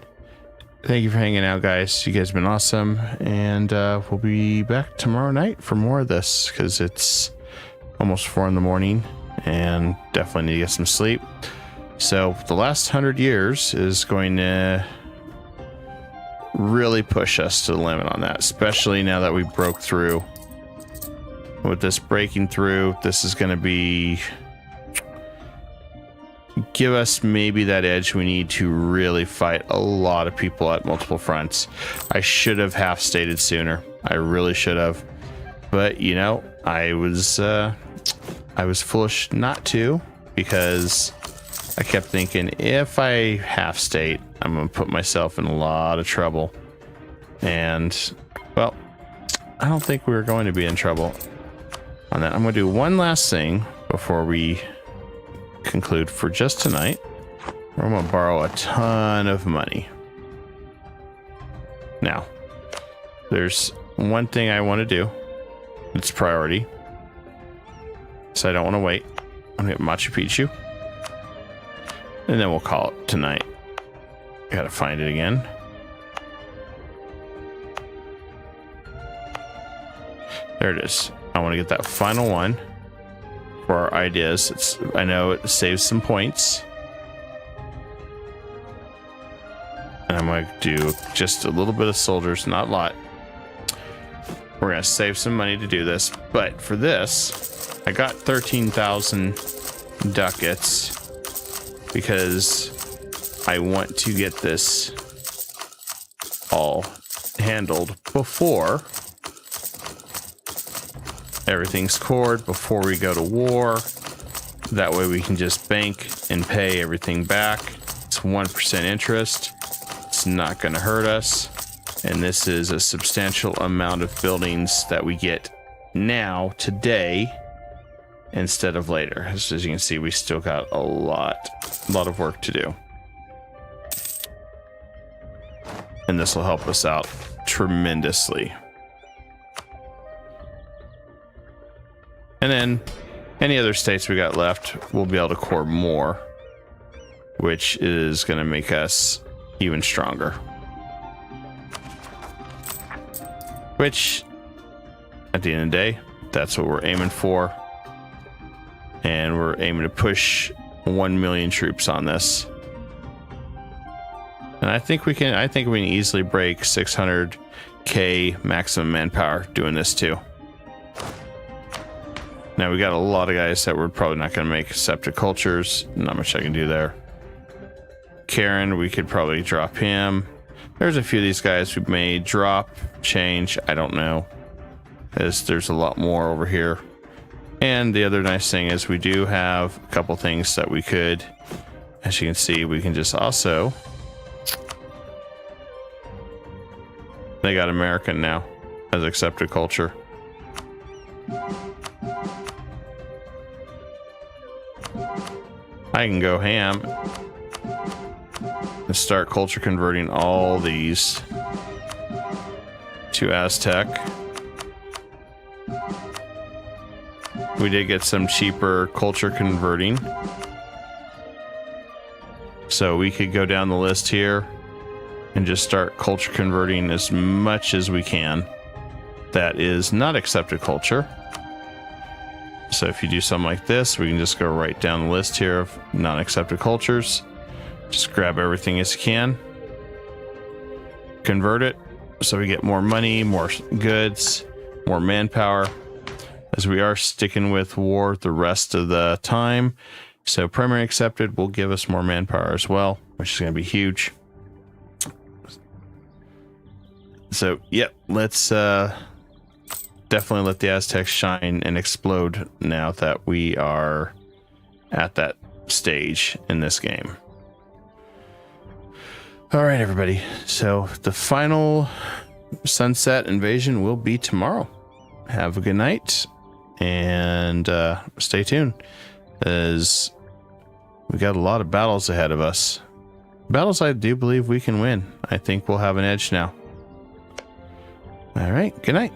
Thank you for hanging out, guys. You guys have been awesome. And we'll be back tomorrow night for more of this because it's almost 4 in the morning and definitely need to get some sleep. So the last 100 years is going to really push us to the limit on that, especially now that we broke through. With this breaking through, this is going to be give us maybe that edge we need to really fight a lot of people at multiple fronts. I should have half stated sooner. I really should have, but you know, I was foolish not to, because I kept thinking if I half state, I'm going to put myself in a lot of trouble. And, well, I don't think we're going to be in trouble on that. I'm going to do one last thing before we conclude for just tonight. I'm going to borrow a ton of money. Now, there's one thing I want to do. It's priority. So I don't want to wait. I'm going to get Machu Picchu. And then we'll call it tonight. Gotta find it again. There it is. I want to get that final one for our ideas. I know it saves some points. And I'm going to do just a little bit of soldiers, not a lot. We're going to save some money to do this. But for this, I got 13,000 ducats because I want to get this all handled before everything's cored, before we go to war. That way we can just bank and pay everything back. It's 1% interest. It's not going to hurt us. And this is a substantial amount of buildings that we get now, today, instead of later. As you can see, we still got a lot of work to do. And this will help us out tremendously. And then any other states we got left, we'll be able to core more, which is going to make us even stronger. Which, at the end of the day, that's what we're aiming for. And we're aiming to push 1 million troops on this. And I think we can easily break 600k maximum manpower doing this too. Now we got a lot of guys that we're probably not going to make septic cultures. Not much I can do there. Karen, we could probably drop him. There's a few of these guys we may drop, change. I don't know, as there's a lot more over here. And the other nice thing is we do have a couple things that we could, as you can see, we can just also. They got American now as accepted culture. I can go ham and start culture converting all these to Aztec. We did get some cheaper culture converting. So we could go down the list here and just start culture converting as much as we can. That is not accepted culture. So if you do something like this, we can just go right down the list here of non-accepted cultures. Just grab everything as you can. Convert it so we get more money, more goods, more manpower, as we are sticking with war the rest of the time. So primary accepted will give us more manpower as well, which is going to be huge. So, yep, let's definitely let the Aztecs shine and explode now that we are at that stage in this game. All right, everybody. So the final sunset invasion will be tomorrow. Have a good night and stay tuned, as we got a lot of battles ahead of us. battles I do believe we can win. I think we'll have an edge now. All right, good night.